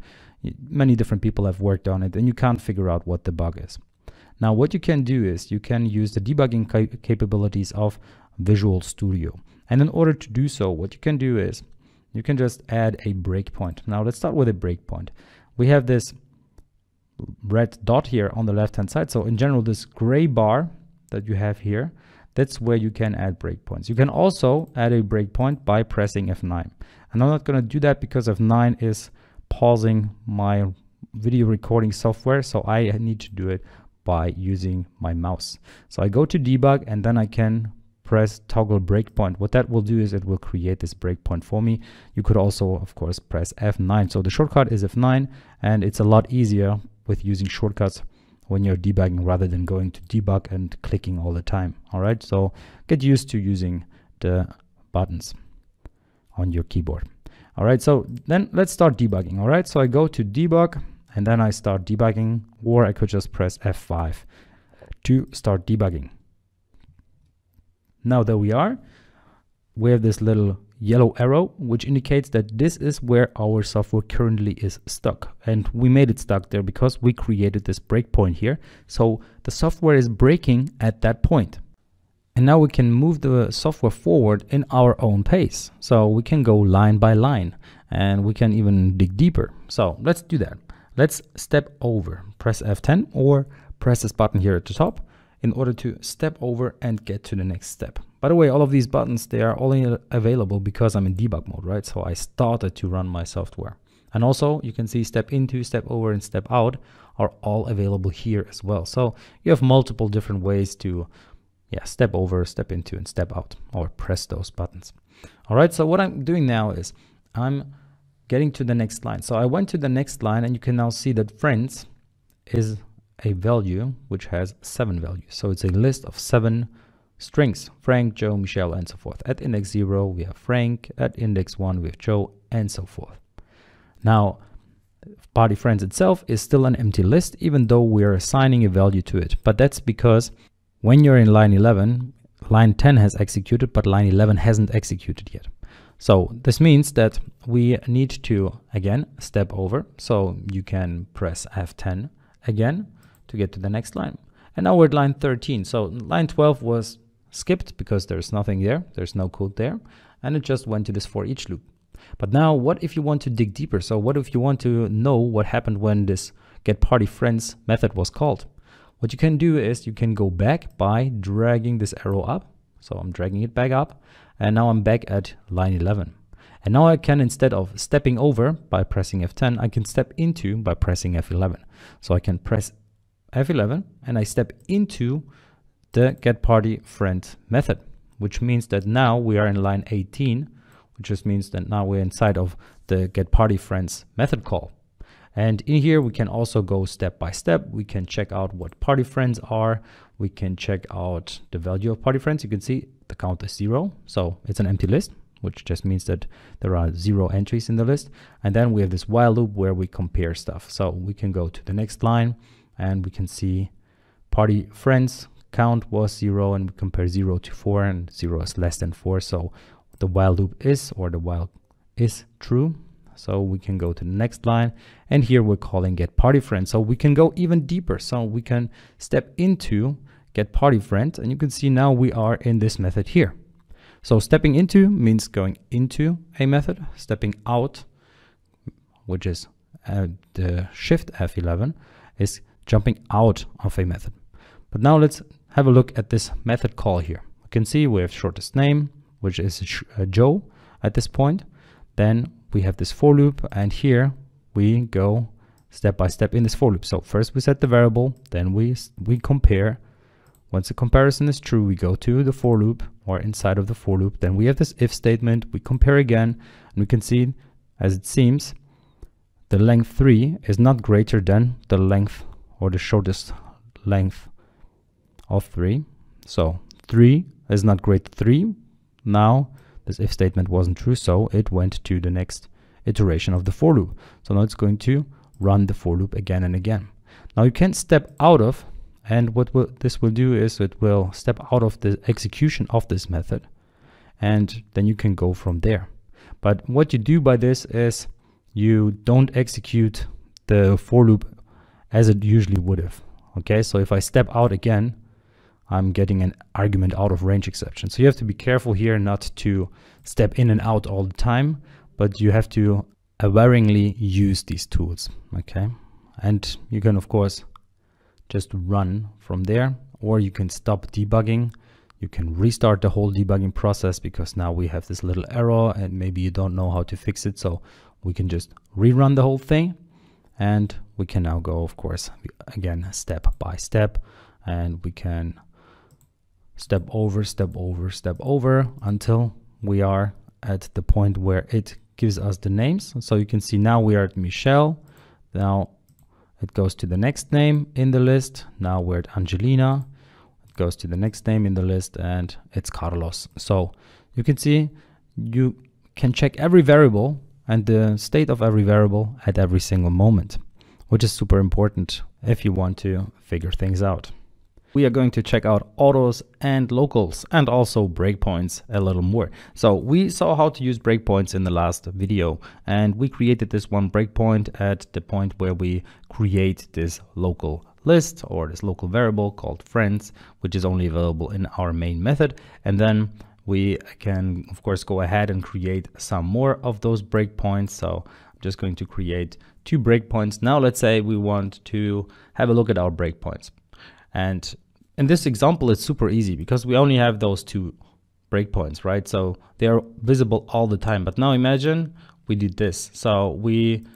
D: many different people have worked on it, and you can't figure out what the bug is. Now what you can do is you can use the debugging capabilities of Visual Studio. And in order to do so, what you can do is you can just add a breakpoint. Now let's start with a breakpoint. We have this red dot here on the left hand side. So in general, this gray bar that you have here, that's where you can add breakpoints. You can also add a breakpoint by pressing F9. And I'm not going to do that because F9 is pausing my video recording software. So I need to do it by using my mouse. So I go to debug, and then I can press toggle breakpoint. What that will do is it will create this breakpoint for me. You could also, of course, press F9. So the shortcut is F9, and it's a lot easier with using shortcuts when you're debugging rather than going to debug and clicking all the time. All right, so get used to using the buttons on your keyboard. All right, so then let's start debugging. All right, so I go to debug, and then I start debugging, or I could just press F5 to start debugging. Now that we have this little yellow arrow, which indicates that this is where our software currently is stuck. And we made it stuck there because we created this breakpoint here. So the software is breaking at that point. And now we can move the software forward in our own pace. So we can go line by line, and we can even dig deeper. So let's do that. Let's step over, press F10 or press this button here at the top in order to step over and get to the next step. By the way, all of these buttons, they are only available because I'm in debug mode, right? So I started to run my software. And also you can see step into, step over, and step out are all available here as well. So you have multiple different ways to step over, step into, and step out, or press those buttons. All right, so what I'm doing now is I'm getting to the next line. So I went to the next line, and you can now see that friends is a value which has 7 values. So it's a list of 7 strings: Frank, Joe, Michelle, and so forth. At index 0 we have Frank, at index 1 we have Joe, and so forth. Now party friends itself is still an empty list, even though we are assigning a value to it. But that's because when you're in line 11, line 10 has executed, but line 11 hasn't executed yet. So this means that we need to again step over. So you can press F10 again to get to the next line. And now we're at line 13. So line 12 was skipped because there's nothing there. There's no code there. And it just went to this for each loop. But now what if you want to dig deeper? So what if you want to know what happened when this getPartyFriends method was called? What you can do is you can go back by dragging this arrow up. So I'm dragging it back up, and now I'm back at line 11. And now I can, instead of stepping over by pressing F10, I can step into by pressing F11. So I can press F11 and I step into the getPartyFriend method, which means that now we are in line 18, which just means that now we're inside of the getPartyFriends method call. And in here we can also go step by step. We can check out what party friends are. We can check out the value of party friends. You can see the count is 0, so it's an empty list, which just means that there are 0 entries in the list. And then we have this while loop where we compare stuff. So we can go to the next line and we can see party friends count was 0, and we compare 0 to 4, and 0 is less than 4. So the while loop is, or the while is true. So we can go to the next line, and here we're calling getPartyFriend. So we can go even deeper. So we can step into getPartyFriend, and you can see now we are in this method here. So stepping into means going into a method. Stepping out, which is the shift F11, is jumping out of a method. But now let's have a look at this method call here. You can see we have shortest name, which is Joe at this point. Then we have this for loop, and here we go step by step in this for loop. So first we set the variable, then we compare. Once the comparison is true, we go to the for loop, or inside of the for loop, then we have this if statement. We compare again, and we can see, as it seems, the length 3 is not greater than the length or the shortest length of 3. So 3 is not greater than 3. Now this if statement wasn't true, so it went to the next iteration of the for loop. So now it's going to run the for loop again and again. Now you can step out of, and what this will do is it will step out of the execution of this method, and then you can go from there. But what you do by this is you don't execute the for loop as it usually would have. Okay, so if I step out again, I'm getting an argument out of range exception. So you have to be careful here not to step in and out all the time, but you have to awareingly use these tools. Okay, and you can of course just run from there, or you can stop debugging. You can restart the whole debugging process because now we have this little error and maybe you don't know how to fix it. So we can just rerun the whole thing, and we can now go, of course, again, step by step, and we can step over, step over, step over until we are at the point where it gives us the names. So you can see now we are at Michelle. Now it goes to the next name in the list. Now we're at Angelina. It goes to the next name in the list, and it's Carlos. So you can see you can check every variable and the state of every variable at every single moment, which is super important if you want to figure things out. We are going to check out autos and locals and also breakpoints a little more. So we saw how to use breakpoints in the last video, and we created this one breakpoint at the point where we create this local list or this local variable called friends, which is only available in our main method. And then we can of course go ahead and create some more of those breakpoints. So I'm just going to create 2 breakpoints. Now let's say we want to have a look at our breakpoints. And in this example, it's super easy because we only have those 2 breakpoints, right? So they are visible all the time. But now imagine we did this. So we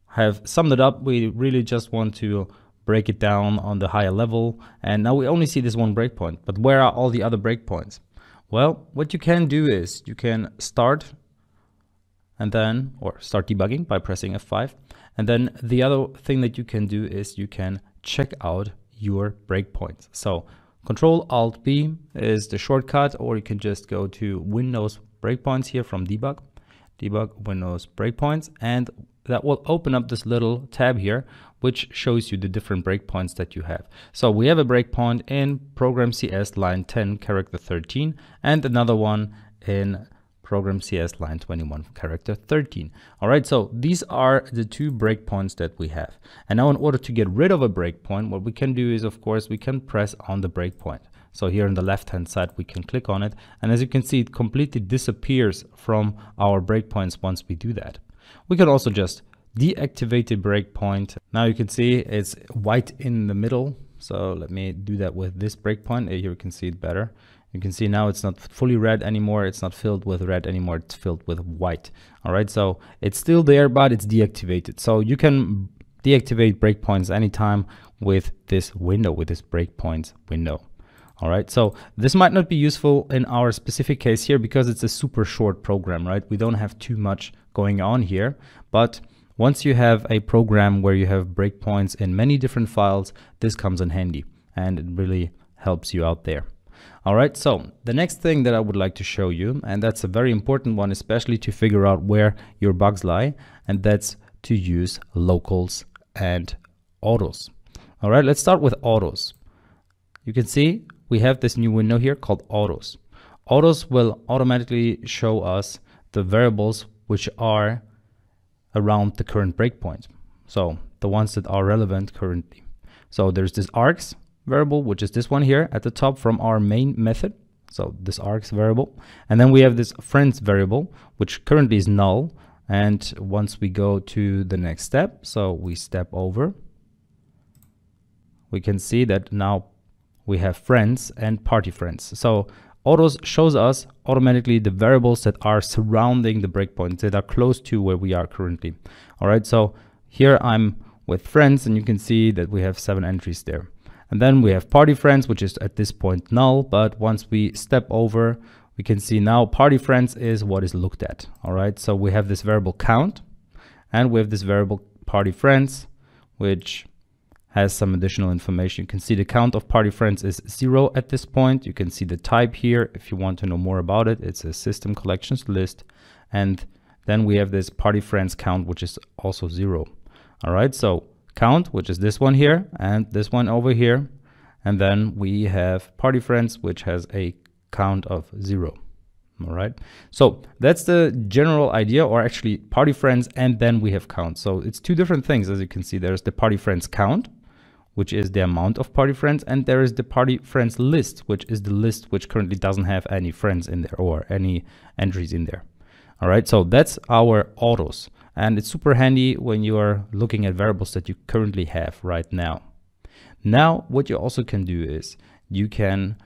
D: have summed it up. We really just want to break it down on the higher level. And now we only see this one breakpoint. But where are all the other breakpoints? Well, what you can do is you can start and then, or start debugging by pressing F5. And then the other thing that you can do is you can check out your breakpoints. So Control-Alt-B is the shortcut, or you can just go to Windows breakpoints here from debug Windows breakpoints, and that will open up this little tab here, which shows you the different breakpoints that you have. So we have a breakpoint in Program CS line 10 character 13 and another one in Program CS line 21 character 13. All right, so these are the 2 breakpoints that we have. And now in order to get rid of a breakpoint, what we can do is, of course, we can press on the breakpoint. So here on the left hand side, we can click on it. And as you can see, it completely disappears from our breakpoints once we do that. We can also just deactivate the breakpoint. Now you can see it's white in the middle. So let me do that with this breakpoint. Here you can see it better. You can see now it's not fully red anymore. It's not filled with red anymore. It's filled with white. All right, so it's still there, but it's deactivated. So you can deactivate breakpoints anytime with this window, with this breakpoints window. All right, so this might not be useful in our specific case here because it's a super short program, right? We don't have too much going on here, but once you have a program where you have breakpoints in many different files, this comes in handy and it really helps you out there. All right, so the next thing that I would like to show you, and that's a very important one, especially to figure out where your bugs lie, and that's to use locals and autos. All right, let's start with autos. You can see we have this new window here called autos. Autos will automatically show us the variables which are around the current breakpoint. So the ones that are relevant currently. So there's this args variable, which is this one here at the top from our main method. So this args variable. And then we have this friends variable, which currently is null. And once we go to the next step, so we step over, we can see that now we have friends and party friends. So autos shows us automatically the variables that are surrounding the breakpoints that are close to where we are currently. All right, so here I'm with friends and you can see that we have 7 entries there. And then we have party friends, which is at this point null, but once we step over, we can see now party friends is what is looked at. All right, so we have this variable count, and we have this variable party friends, which has some additional information. You can see the count of party friends is 0 at this point. You can see the type here if you want to know more about it. It's a system collections list. And then we have this party friends count, which is also 0. All right, so count, which is this one here and this one over here. And then we have party friends, which has a count of 0. All right, so that's the general idea, or actually party friends, and then we have count. So it's two different things. As you can see, there's the party friends count, which is the amount of party friends, and there is the party friends list, which is the list which currently doesn't have any friends in there or any entries in there. All right, so that's our autos, and it's super handy when you are looking at variables that you currently have right now. Now, what you also can do is you can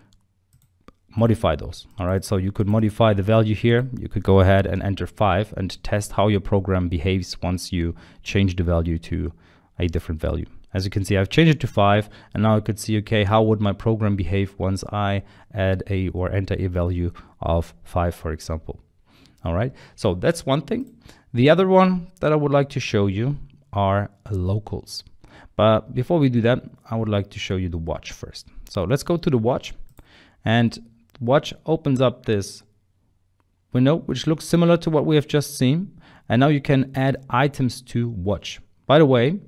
D: modify those. All right, so you could modify the value here. You could go ahead and enter 5 and test how your program behaves once you change the value to a different value. As you can see, I've changed it to 5, and now I could see, okay, how would my program behave once I add a or enter a value of 5, for example. All right, so that's one thing. The other one that I would like to show you are locals. But before we do that, I would like to show you the watch first. So let's go to the watch, and watch opens up this window, which looks similar to what we have just seen. And now you can add items to watch. By the way,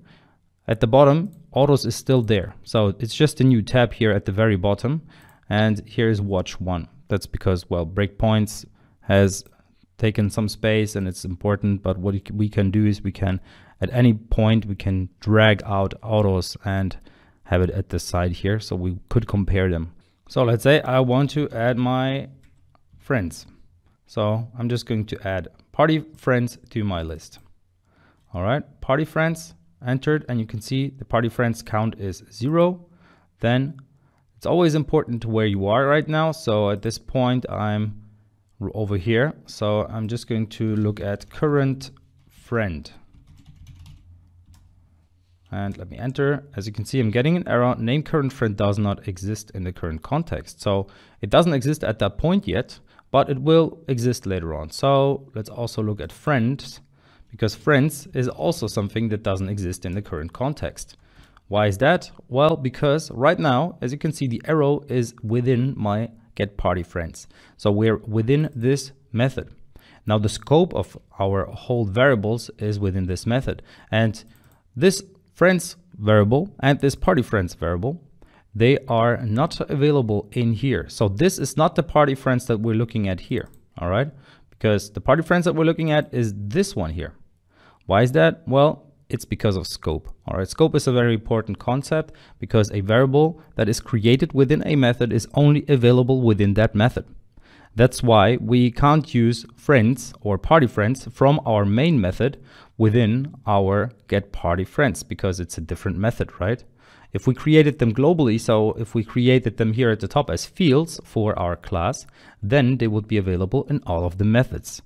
D: at the bottom, autos is still there. So it's just a new tab here at the very bottom. And here is watch 1. That's because, well, breakpoints has taken some space and it's important. But what we can do is we can, at any point, we can drag out autos and have it at the side here. So we could compare them. So let's say I want to add my friends. So I'm just going to add party friends to my list. All right, party friends entered, and you can see the party friends count is 0. Then it's always important where you are right now. So at this point I'm over here. So I'm just going to look at current friend. And let me enter. As you can see, I'm getting an error. Name current friend does not exist in the current context. So it doesn't exist at that point yet, but it will exist later on. So let's also look at friends, because friends is also something that doesn't exist in the current context. Why is that? Well, because right now, as you can see, the arrow is within my get party friends. So we're within this method. Now the scope of our whole variables is within this method. And this friends variable and this party friends variable, they are not available in here. So this is not the party friends that we're looking at here. All right, because the party friends that we're looking at is this one here. Why is that? Well, it's because of scope. All right, scope is a very important concept because a variable that is created within a method is only available within that method. That's why we can't use friends or party friends from our main method within our get party friends, because it's a different method, right? If we created them globally, so if we created them here at the top as fields for our class, then they would be available in all of the methods.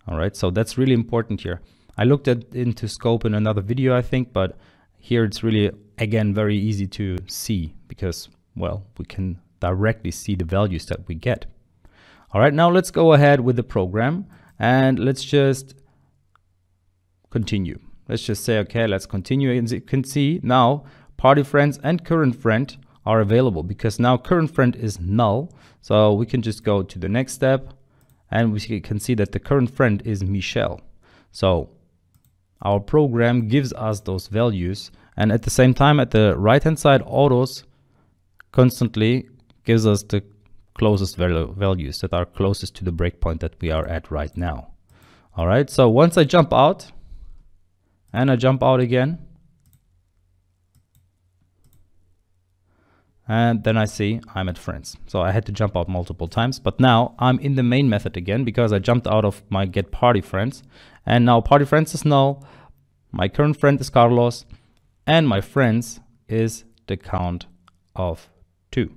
D: All right, so that's really important here. I looked into scope in another video, I think, but here it's really, again, very easy to see because, well, we can directly see the values that we get. All right, now let's go ahead with the program and let's just continue. Let's just say, okay, let's continue. As you can see now, party friends and current friend are available because now current friend is null. So we can just go to the next step and we can see that the current friend is Michelle. So our program gives us those values, and at the same time at the right hand side, autos constantly gives us the closest values that are closest to the breakpoint that we are at right now. All right, so once I jump out and I jump out again, and then I see I'm at friends. So I had to jump out multiple times, but now I'm in the main method again because I jumped out of my get party friends, and now party friends is null, my current friend is Carlos, and my friends is the count of 2.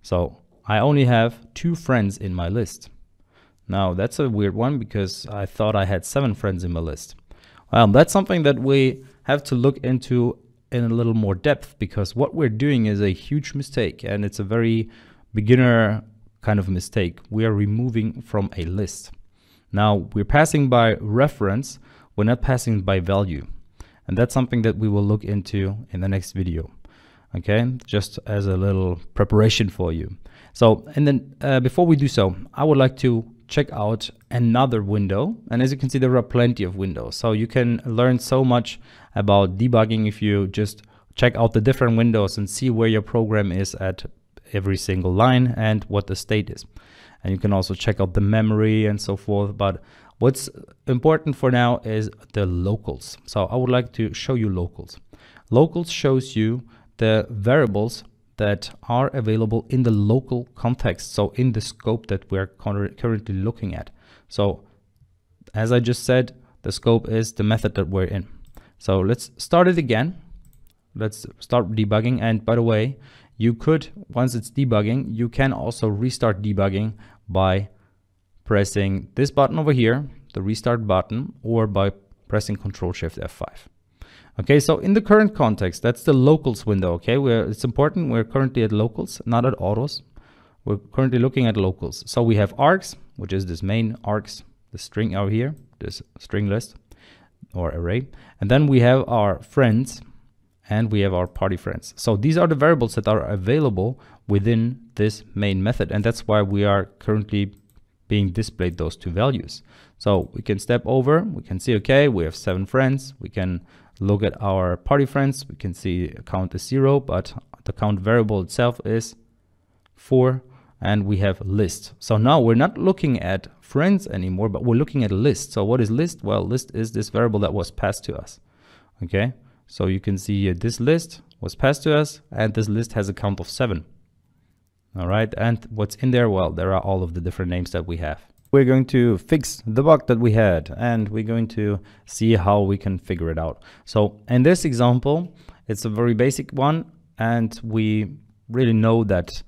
D: So I only have 2 friends in my list. Now that's a weird one because I thought I had 7 friends in my list. Well, that's something that we have to look into in a little more depth, because what we're doing is a huge mistake, and it's a very beginner kind of mistake. We are removing from a list. Now we're passing by reference, we're not passing by value. And that's something that we will look into in the next video. Okay, just as a little preparation for you. So, and then before we do so, I would like to check out another window. And as you can see, there are plenty of windows. So you can learn so much about debugging if you just check out the different windows and see where your program is at every single line and what the state is. And you can also check out the memory and so forth. But what's important for now is the locals. So I would like to show you locals. Locals shows you the variables that are available in the local context, so in the scope that we're currently looking at. So as I just said, the scope is the method that we're in. So let's start it again. Let's start debugging. And by the way, you could, once it's debugging, you can also restart debugging by pressing this button over here, the restart button, or by pressing Ctrl+Shift F5. Okay, so in the current context, that's the locals window. Okay, it's important, we're currently at locals, not at autos. We're currently looking at locals. So we have args, which is this main args, the string out here, this string list or array. And then we have our friends and we have our party friends. So these are the variables that are available within this main method. And that's why we are currently being displayed those two values. So we can step over, we can see, okay, we have 7 friends. We can look at our party friends. We can see count is 0, but the count variable itself is 4, and we have list. So now we're not looking at friends anymore, but we're looking at a list. So what is list? Well, list is this variable that was passed to us. Okay, so you can see this list was passed to us, and this list has a count of 7. All right, and what's in there? Well, there are all of the different names that we have. We're going to fix the bug that we had, and we're going to see how we can figure it out. So in this example, it's a very basic one, and we really know that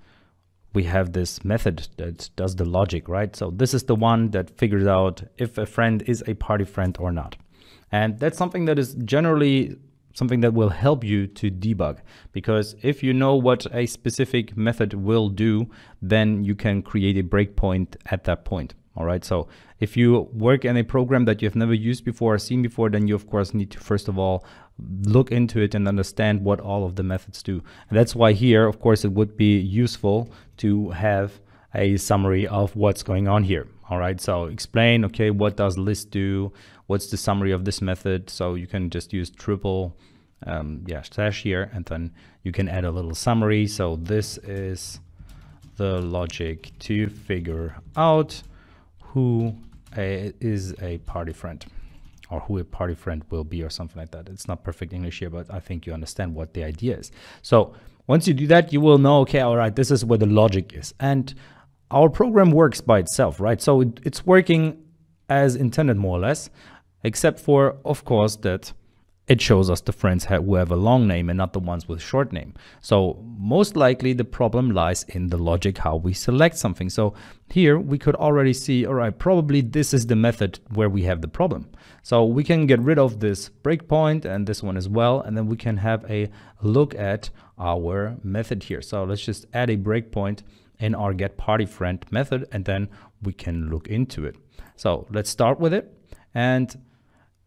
D: we have this method that does the logic, right? So this is the one that figures out if a friend is a party friend or not. And that's something that is generally something that will help you to debug, because if you know what a specific method will do, then you can create a breakpoint at that point. All right, so if you work in a program that you've never used before or seen before, then you of course need to first of all look into it and understand what all of the methods do. And that's why here, of course, it would be useful to have a summary of what's going on here. All right, so explain, okay, what does list do? What's the summary of this method? So you can just use triple slash here, and then you can add a little summary. So this is the logic to figure out who is a party friend, or who a party friend will be, or something like that. It's not perfect English here, but I think you understand what the idea is. So once you do that, you will know, okay, all right, this is where the logic is. And our program works by itself, right? So it's working as intended, more or less, except for, of course, that it shows us the friends who have a long name and not the ones with short name. So most likely the problem lies in the logic, how we select something. So here we could already see, all right, probably this is the method where we have the problem. So we can get rid of this breakpoint and this one as well, and then we can have a look at our method here. So let's just add a breakpoint in our getPartyFriend method, and then we can look into it. So let's start with it. And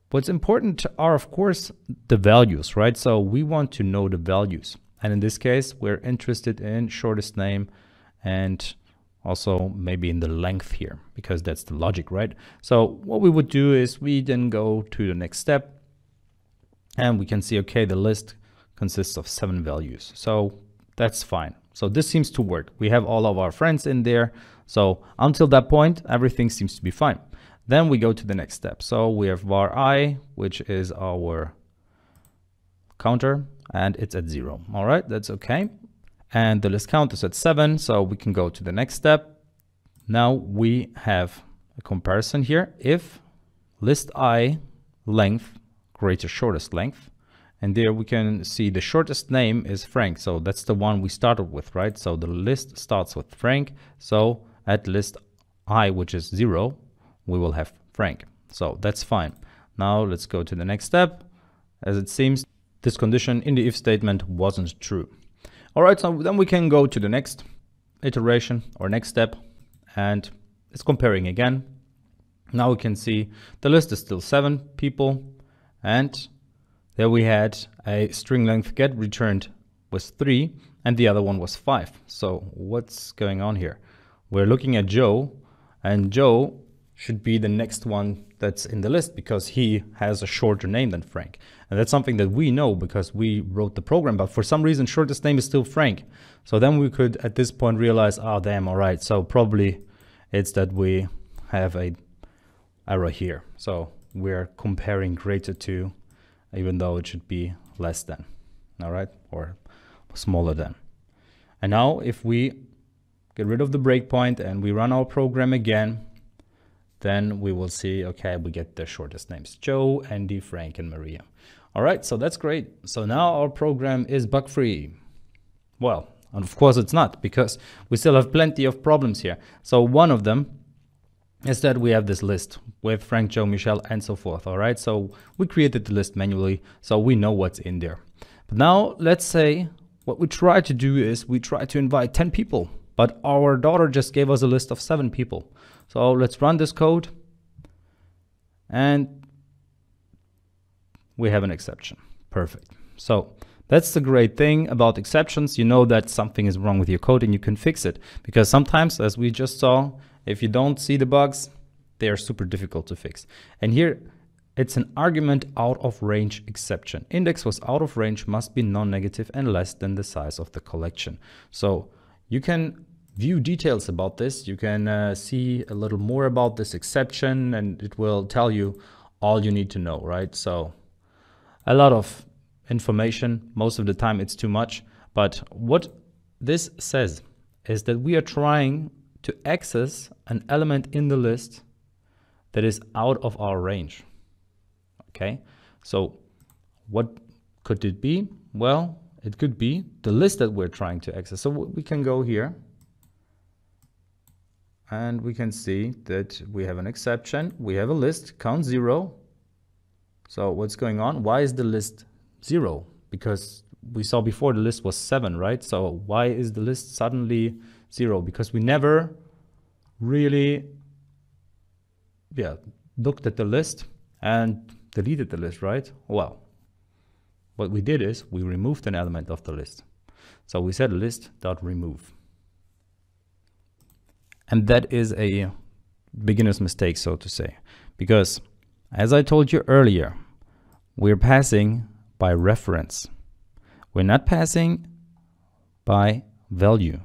D: what's important are, of course, the values, right? So we want to know the values. And in this case, we're interested in shortest name and also maybe in the length here, because that's the logic, right? So what we would do is we then go to the next step, and we can see, okay, the list consists of 7 values. So that's fine. So this seems to work. We have all of our friends in there. So until that point, everything seems to be fine. Then we go to the next step. So we have var I, which is our counter, and it's at 0. All right, that's okay. And the list count is at 7, so we can go to the next step. Now we have a comparison here. If list I length greater shortest length, and there we can see the shortest name is Frank. So that's the one we started with, right? So the list starts with Frank. So at list I, which is 0, we will have Frank. So that's fine. Now let's go to the next step. As it seems, this condition in the if statement wasn't true. All right, so then we can go to the next iteration or next step, and it's comparing again. Now we can see the list is still 7 people, and there we had a string length get returned was 3 and the other one was 5. So what's going on here? We're looking at Joe, and Joe should be the next one that's in the list because he has a shorter name than Frank. And that's something that we know because we wrote the program, but for some reason shortest name is still Frank. So then we could at this point realize, oh damn, all right, so probably it's that we have a error here. So we're comparing greater to, even though it should be less than, all right, or smaller than. And now if we get rid of the breakpoint and we run our program again, then we will see, okay, we get the shortest names, Joe, Andy, Frank, and Maria. All right, so that's great. So now our program is bug-free. Well, and of course it's not, because we still have plenty of problems here. So one of them is that we have this list with Frank, Joe, Michelle, and so forth. All right, so we created the list manually, so we know what's in there. But now let's say what we try to do is we try to invite 10 people, but our daughter just gave us a list of 7 people. So let's run this code, and we have an exception. Perfect. So that's the great thing about exceptions. You know that something is wrong with your code and you can fix it, because sometimes, as we just saw, if you don't see the bugs, they are super difficult to fix. And here it's an argument out of range exception. Index was out of range, must be non-negative and less than the size of the collection. So you can view details about this. You can see a little more about this exception, and it will tell you all you need to know, right? So a lot of information. Most of the time it's too much. But what this says is that we are trying to access an element in the list that is out of our range. Okay, so what could it be? Well, it could be the list that we're trying to access. So we can go here and we can see that we have an exception. We have a list, count 0. So what's going on? Why is the list 0? Because we saw before the list was 7, right? So why is the list suddenly 0? Because we never really looked at the list and deleted the list, right? Well, what we did is we removed an element of the list. So we said list.remove. And that is a beginner's mistake, so to say, because as I told you earlier, we're passing by reference. We're not passing by value.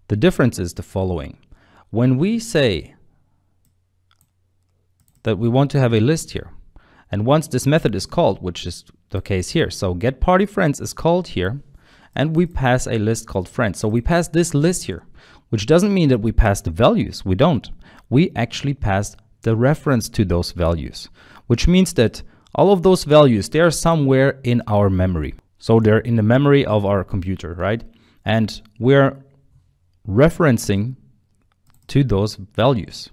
D: The difference is the following. When we say that we want to have a list here, and once this method is called, which is the case here, so getPartyFriends is called here, and we pass a list called friends. So we pass this list here, which doesn't mean that we pass the values. We don't. We actually pass the reference to those values, which means that all of those values, they are somewhere in our memory. So they're in the memory of our computer, right? And we're referencing to those values.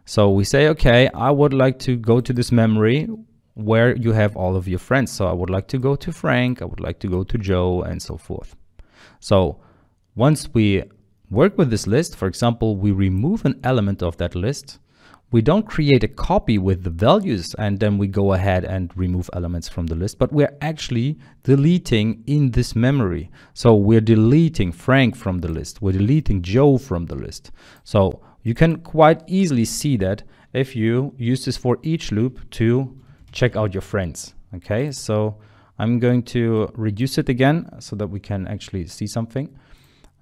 D: So we say, okay, I would like to go to this memory where you have all of your friends. So I would like to go to Frank, I would like to go to Joe, and so forth. So once we work with this list, for example, we remove an element of that list, we don't create a copy with the values and then we go ahead and remove elements from the list, but we're actually deleting in this memory. So we're deleting Frank from the list, we're deleting Joe from the list. So you can quite easily see that if you use this for each loop to check out your friends. Okay, so I'm going to reduce it again so that we can actually see something.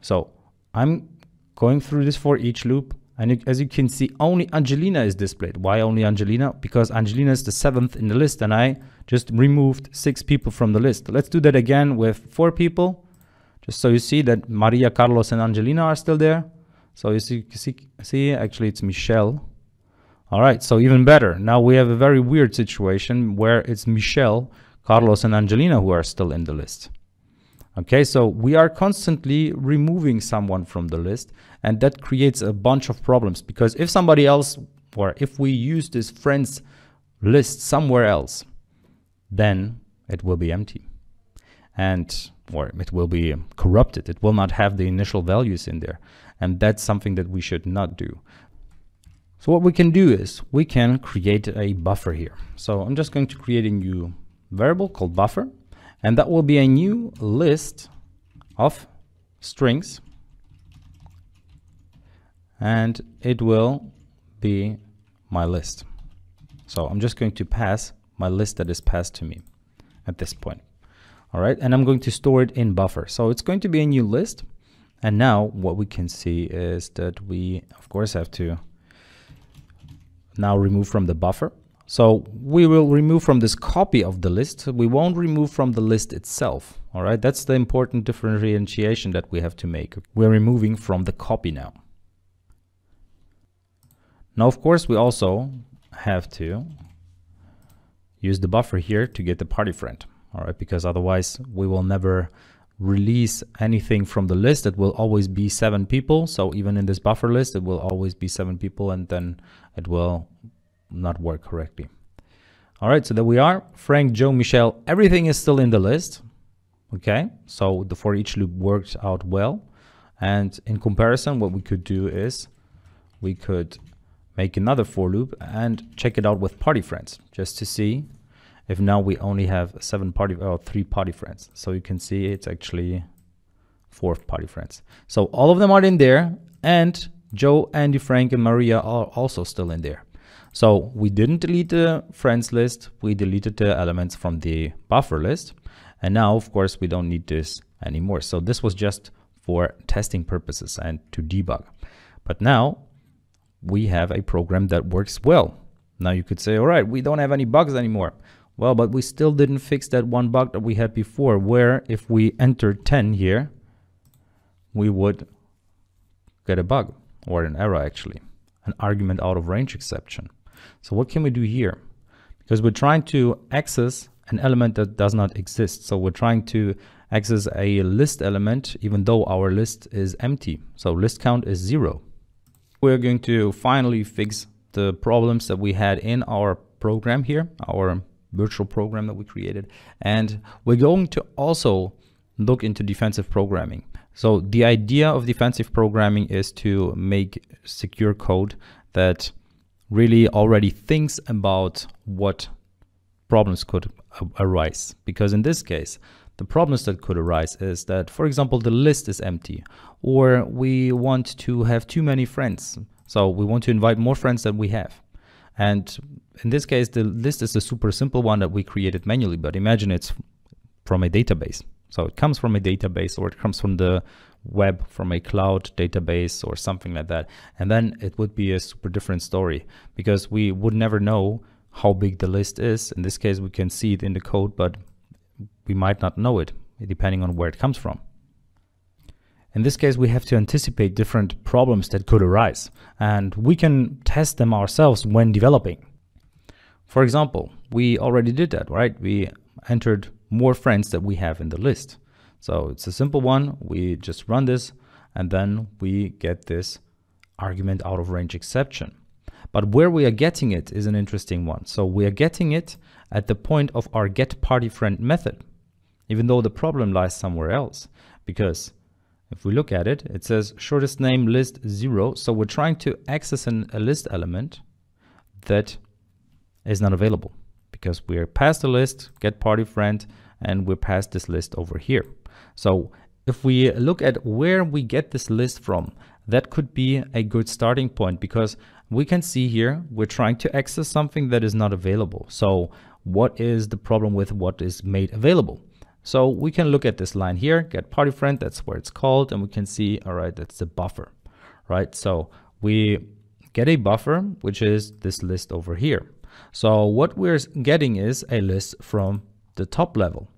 D: So I'm going through this for each loop, and as you can see, only Angelina is displayed. Why only Angelina? Because Angelina is the 7th in the list and I just removed 6 people from the list. Let's do that again with 4 people, just so you see that Maria, Carlos, and Angelina are still there. So you see, actually it's Michelle. All right, so even better. Now we have a very weird situation where it's Michelle, Carlos, and Angelina who are still in the list. Okay, so we are constantly removing someone from the list, and that creates a bunch of problems, because if somebody else, or if we use this friends list somewhere else, then it will be empty. or it will be corrupted. It will not have the initial values in there. And that's something that we should not do. So what we can do is we can create a buffer here. So I'm just going to create a new variable called buffer, and that will be a new list of strings, and it will be my list. So I'm just going to pass my list that is passed to me at this point. All right, and I'm going to store it in buffer. So it's going to be a new list. And now what we can see is that we, of course, have to now remove from the buffer. So we will remove from this copy of the list. We won't remove from the list itself. All right, that's the important differentiation that we have to make. We're removing from the copy now. Now, of course, we also have to use the buffer here to get the party friend. All right, because otherwise we will never release anything from the list. It will always be 7 people. So even in this buffer list, it will always be 7 people, and then it will not work correctly. All right, so there we are. Frank, Joe, Michelle, everything is still in the list. Okay, so the for each loop worked out well. And in comparison, what we could do is we could make another for loop and check it out with party friends, just to see if now we only have 3 party friends. So you can see it's actually 4 party friends. So all of them are in there, and Joe, Andy, Frank, and Maria are also still in there. So we didn't delete the friends list, we deleted the elements from the buffer list. And now, of course, we don't need this anymore. So this was just for testing purposes and to debug. But now we have a program that works well. Now you could say, all right, we don't have any bugs anymore. Well, but we still didn't fix that one bug that we had before, where if we entered 10 here, we would get a bug, or an error actually, an argument out of range exception. So what can we do here? Because we're trying to access an element that does not exist. So we're trying to access a list element, even though our list is empty. So list count is 0. We're going to finally fix the problems that we had in our program here, our virtual program that we created. And we're going to also look into defensive programming. So the idea of defensive programming is to make secure code that really already thinks about what problems could arise. Because in this case, the problems that could arise is that, for example, the list is empty, or we want to have too many friends. So we want to invite more friends than we have. And in this case, the list is a super simple one that we created manually, but imagine it's from a database. So it comes from a database, or it comes from the web, from a cloud database or something like that. And then it would be a super different story, because we would never know how big the list is. In this case, we can see it in the code, but we might not know it, depending on where it comes from. In this case, we have to anticipate different problems that could arise, and we can test them ourselves when developing. For example, we already did that, right? We entered more friends that we have in the list. So it's a simple one. We just run this, and then we get this argument out of range exception. But where we are getting it is an interesting one. So we are getting it at the point of our getPartyFriend method, even though the problem lies somewhere else. Because if we look at it, it says shortest name list 0. So we're trying to access a list element that is not available, because we're past the list, getPartyFriend, and we're past this list over here. So if we look at where we get this list from, that could be a good starting point, because we can see here we're trying to access something that is not available. So what is the problem with what is made available? So we can look at this line here, getPartyFriend, that's where it's called, and we can see, all right, that's the buffer, right? So we get a buffer, which is this list over here. So what we're getting is a list from the top level.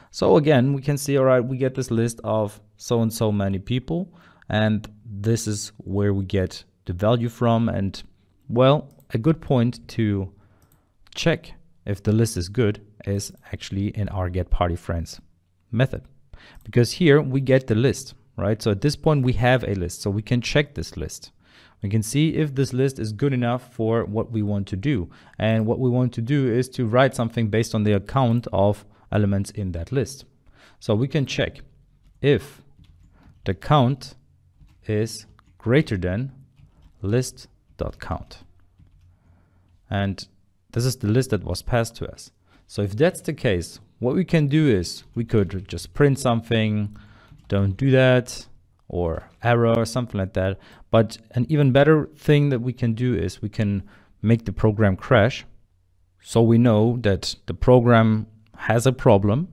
D: So again, we can see, all right, we get this list of so and so many people, and this is where we get the value from. And well, a good point to check if the list is good is actually in our getPartyFriends method, because here we get the list, right? So at this point we have a list, so we can check this list. We can see if this list is good enough for what we want to do. And what we want to do is to write something based on the account of elements in that list. So we can check if the count is greater than list.count. And this is the list that was passed to us. So if that's the case, what we can do is we could just print something, don't do that, or error or something like that. But an even better thing that we can do is we can make the program crash. So we know that the program has a problem,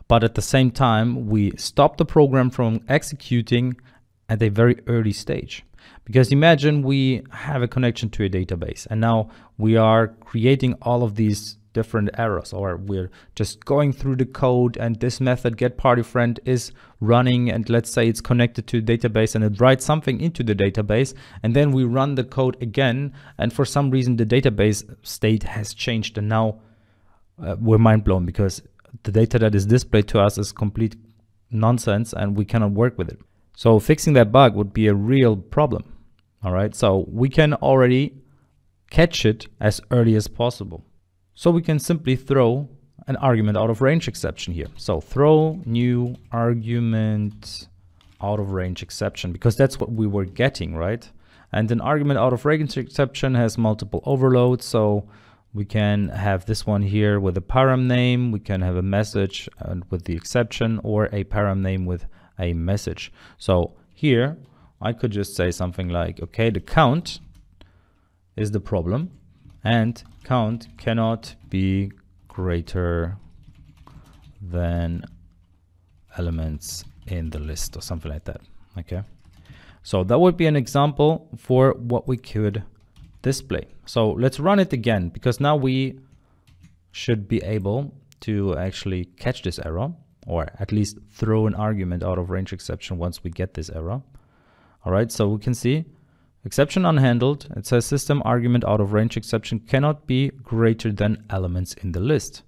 D: but at the same time, we stop the program from executing at a very early stage. Because imagine we have a connection to a database and now we are creating all of these different errors, or we're just going through the code and this method getPartyFriend is running, and let's say it's connected to the database and it writes something into the database, and then we run the code again and for some reason the database state has changed, and now we're mind blown because the data that is displayed to us is complete nonsense and we cannot work with it. So fixing that bug would be a real problem. All right, so we can already catch it as early as possible. So we can simply throw an argument out of range exception here. So throw new argument out of range exception, because that's what we were getting, right? And an argument out of range exception has multiple overloads. So we can have this one here with a param name. We can have a message with the exception, or a param name with a message. So here I could just say something like, okay, the count is the problem and count cannot be greater than elements in the list, or something like that. Okay, so that would be an example for what we could display. So let's run it again, because now we should be able to actually catch this error, or at least throw an argument out of range exception once we get this error. All right, so we can see exception unhandled. It says system argument out of range exception cannot be greater than elements in the list.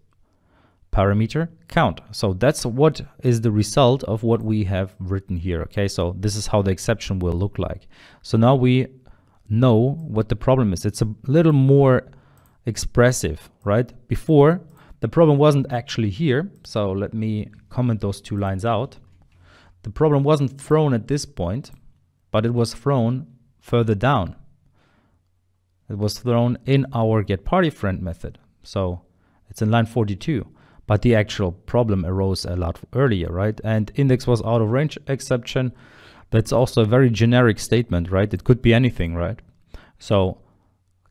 D: Parameter count. So that's what is the result of what we have written here. Okay, so this is how the exception will look like. So now we know what the problem is. It's a little more expressive, right? Before, the problem wasn't actually here. So let me comment those two lines out. The problem wasn't thrown at this point, but it was thrown further down. It was thrown in our getPartyFriend method. So it's in line 42, but the actual problem arose a lot earlier, right? And index was out of range exception. That's also a very generic statement, right? It could be anything, right? So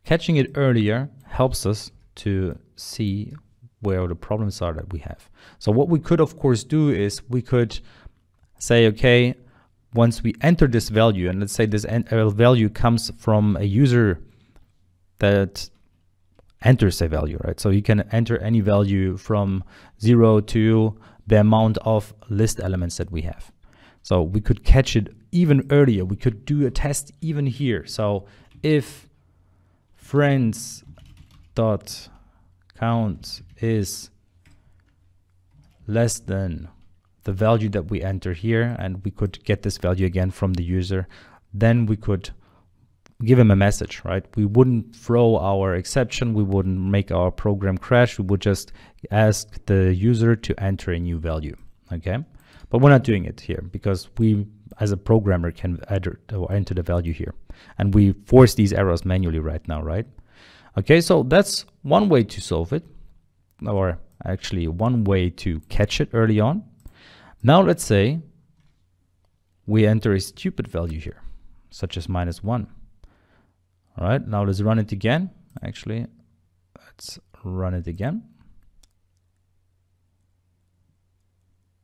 D: catching it earlier helps us to see where the problems are that we have. So what we could of course do is we could say, okay, once we enter this value, and let's say this value comes from a user that enters a value, right? So you can enter any value from 0 to the amount of list elements that we have. So we could catch it even earlier. We could do a test even here. So if friends.count is less than the value that we enter here, and we could get this value again from the user, then we could give him a message, right? We wouldn't throw our exception, we wouldn't make our program crash, we would just ask the user to enter a new value, okay? But we're not doing it here because we, as a programmer, can enter the value here, and we force these errors manually right now, right? Okay, so that's one way to solve it, or actually one way to catch it early on. Now let's say we enter a stupid value here, such as -1. All right, now let's run it again. Actually, let's run it again.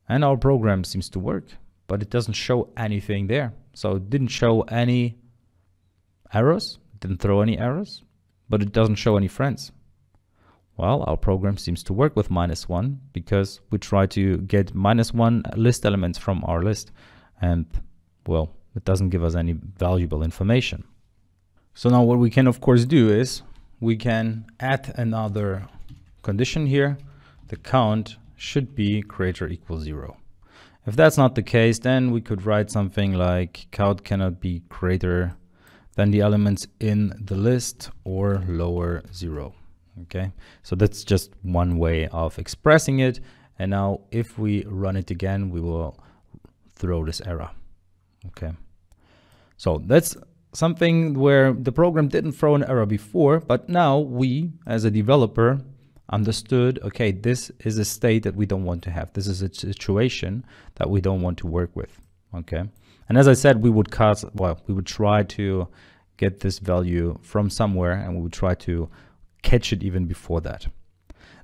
D: And our program seems to work, but it doesn't show anything there. So it didn't show any errors, it didn't throw any errors, but it doesn't show any friends. Well, our program seems to work with -1 because we try to get -1 list elements from our list, and well, it doesn't give us any valuable information. So now what we can of course do is we can add another condition here. The count should be greater or equal 0. If that's not the case, then we could write something like count cannot be greater than the elements in the list or lower 0. Okay, so that's just one way of expressing it. And now if we run it again, we will throw this error. Okay. So that's something where the program didn't throw an error before, but now we as a developer understood, okay, this is a state that we don't want to have. This is a situation that we don't want to work with. Okay. And as I said, we would try to get this value from somewhere, and we would try to catch it even before that.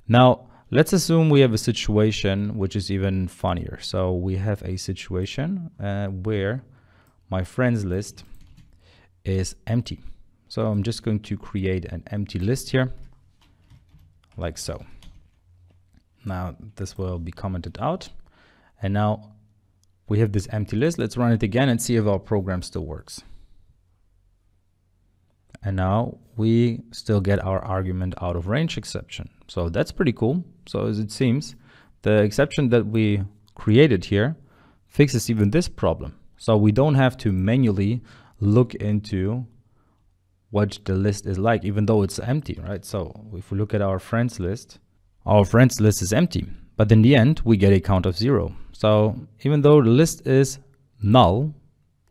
D: Now, let's assume we have a situation which is even funnier. So we have a situation where my friends list is empty. So I'm just going to create an empty list here, like so. Now this will be commented out, and now we have this empty list. Let's run it again and see if our program still works. And now we still get our argument out of range exception. So that's pretty cool. So as it seems, the exception that we created here fixes even this problem. So we don't have to manually look into what the list is like, even though it's empty, right? So if we look at our friends list is empty, but in the end we get a count of 0. So even though the list is null,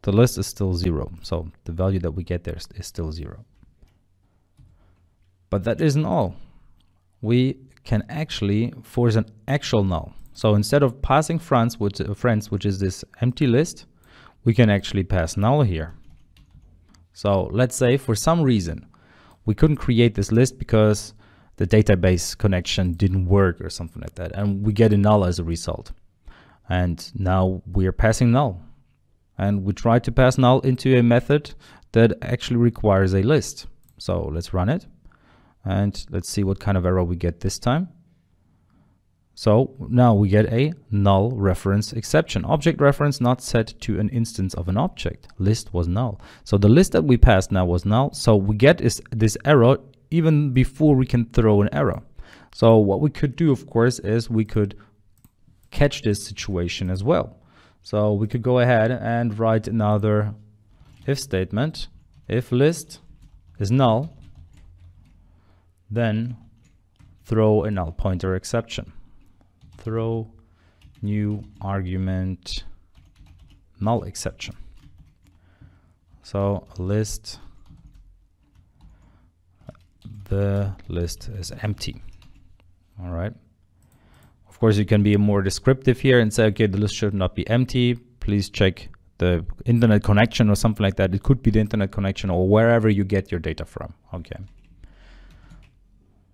D: the list is still 0. So the value that we get there is still 0. But that isn't all. We can actually force an actual null. So instead of passing friends, which is this empty list, we can actually pass null here. So let's say for some reason we couldn't create this list because the database connection didn't work or something like that, and we get a null as a result. And now we are passing null, and we try to pass null into a method that actually requires a list. So let's run it, and let's see what kind of error we get this time. So now we get a null reference exception. Object reference not set to an instance of an object. List was null. So the list that we passed now was null. So we get this error even before we can throw an error. So what we could do, of course, is we could catch this situation as well. So we could go ahead and write another if statement. If list is null, then throw a null pointer exception. Throw new argument null exception. So list, the list is empty. All right. Of course, you can be more descriptive here and say, okay, the list should not be empty. Please check the internet connection or something like that. It could be the internet connection or wherever you get your data from. Okay.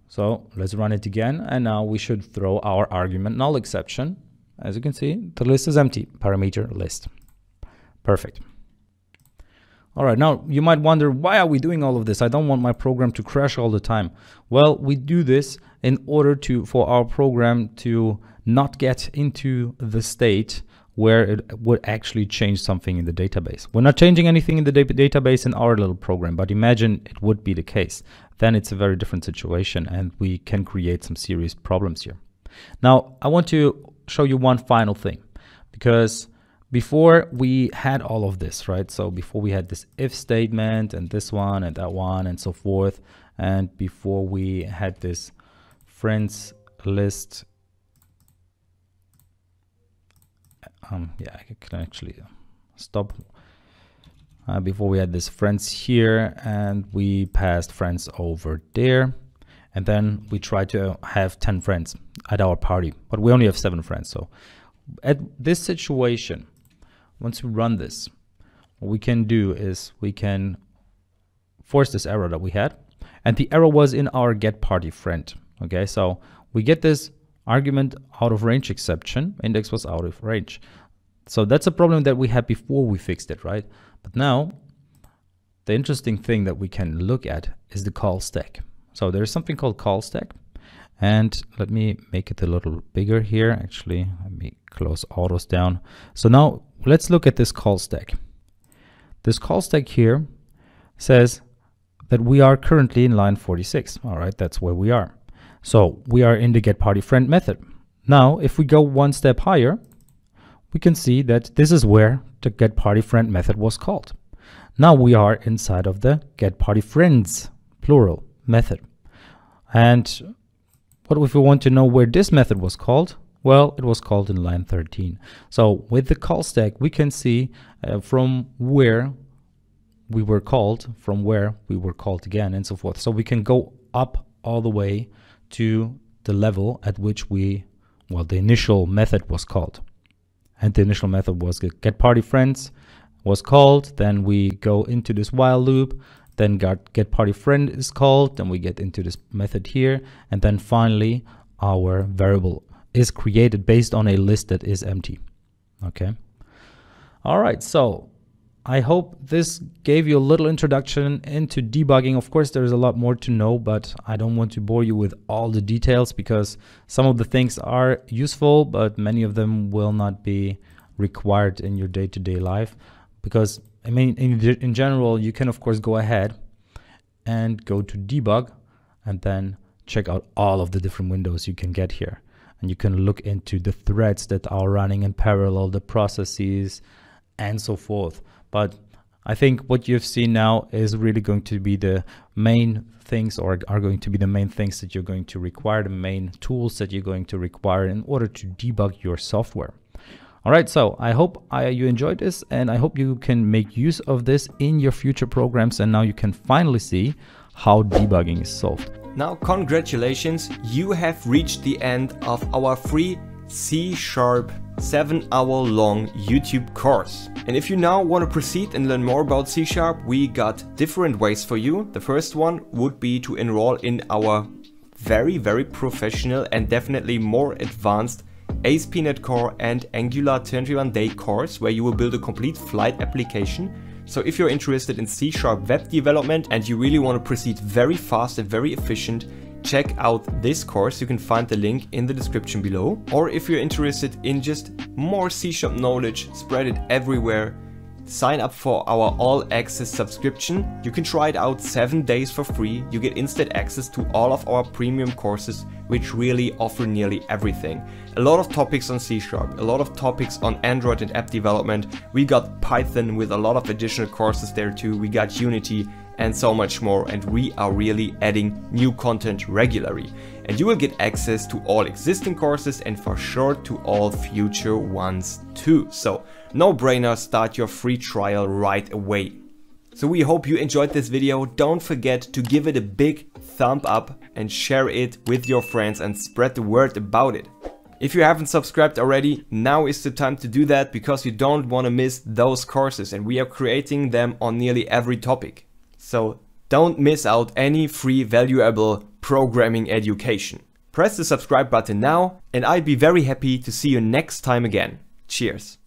D: So let's run it again, and now we should throw our argument null exception. As you can see, the list is empty, parameter list. Perfect. All right, now you might wonder, why are we doing all of this? I don't want my program to crash all the time. Well, we do this in order for our program to not get into the state where it would actually change something in the database. We're not changing anything in the database in our little program, but imagine it would be the case. Then it's a very different situation, and we can create some serious problems here. Now, I want to show you one final thing, because before we had all of this, right? So before we had this if statement and this one and that one and so forth, and before we had this friends list, yeah, I can actually stop. Before we had this friends here, and we passed friends over there, and then we tried to have 10 friends at our party, but we only have 7 friends. So at this situation, once we run this, what we can do is we can force this error that we had, and the error was in our get party friend. Okay, so we get this argument out of range exception. Index was out of range. So that's a problem that we had before we fixed it, right? But now the interesting thing that we can look at is the call stack. So there's something called call stack, and let me make it a little bigger here. Actually, let me close autos down. So now let's look at this call stack. This call stack here says that we are currently in line 46. All right, that's where we are. So we are in the get party friend method. Now, if we go one step higher, we can see that this is where the get party friend method was called. Now we are inside of the get party friends, plural, method. And what if we want to know where this method was called? Well, it was called in line 13. So with the call stack, we can see from where we were called, again, and so forth. So we can go up all the way to the level at which the initial method was called. And the initial method was get party friends was called. Then we go into this while loop. Then get party friend is called. Then we get into this method here. And then finally, our variable is created based on a list that is empty. Okay. All right. So I hope this gave you a little introduction into debugging. Of course, there's a lot more to know, but I don't want to bore you with all the details because some of the things are useful, but many of them will not be required in your day-to-day life. Because, I mean, in general, you can, of course, go ahead and go to debug and then check out all of the different windows you can get here. And you can look into the threads that are running in parallel, the processes, and so forth. But I think what you've seen now is really going to be the main things, or are going to be the main things that you're going to require, the main tools that you're going to require in order to debug your software. All right, so I hope you enjoyed this, and I hope you can make use of this in your future programs, and now you can finally see how debugging is solved.
A: Now, congratulations, you have reached the end of our free C# 7-hour-long YouTube course. And if you now want to proceed and learn more about C#, we got different ways for you. The first one would be to enroll in our very, very professional and definitely more advanced ASP.NET Core and Angular 21-day course, where you will build a complete flight application. So if you're interested in C# web development and you really want to proceed very fast and very efficient, check out this course. You can find the link in the description below. Or if you're interested in just more C# knowledge, spread it everywhere, sign up for our all access subscription. You can try it out 7 days for free. You get instant access to all of our premium courses, which really offer nearly everything. A lot of topics on C#, a lot of topics on Android and app development. We got Python with a lot of additional courses there too. We got Unity and so much more, and we are really adding new content regularly. And you will get access to all existing courses and for sure to all future ones too. So no brainer, start your free trial right away. So we hope you enjoyed this video. Don't forget to give it a big thumb up and share it with your friends and spread the word about it. If you haven't subscribed already, now is the time to do that, because you don't want to miss those courses, and we are creating them on nearly every topic. So don't miss out any free valuable programming education. Press the subscribe button now, and I'd be very happy to see you next time again. Cheers.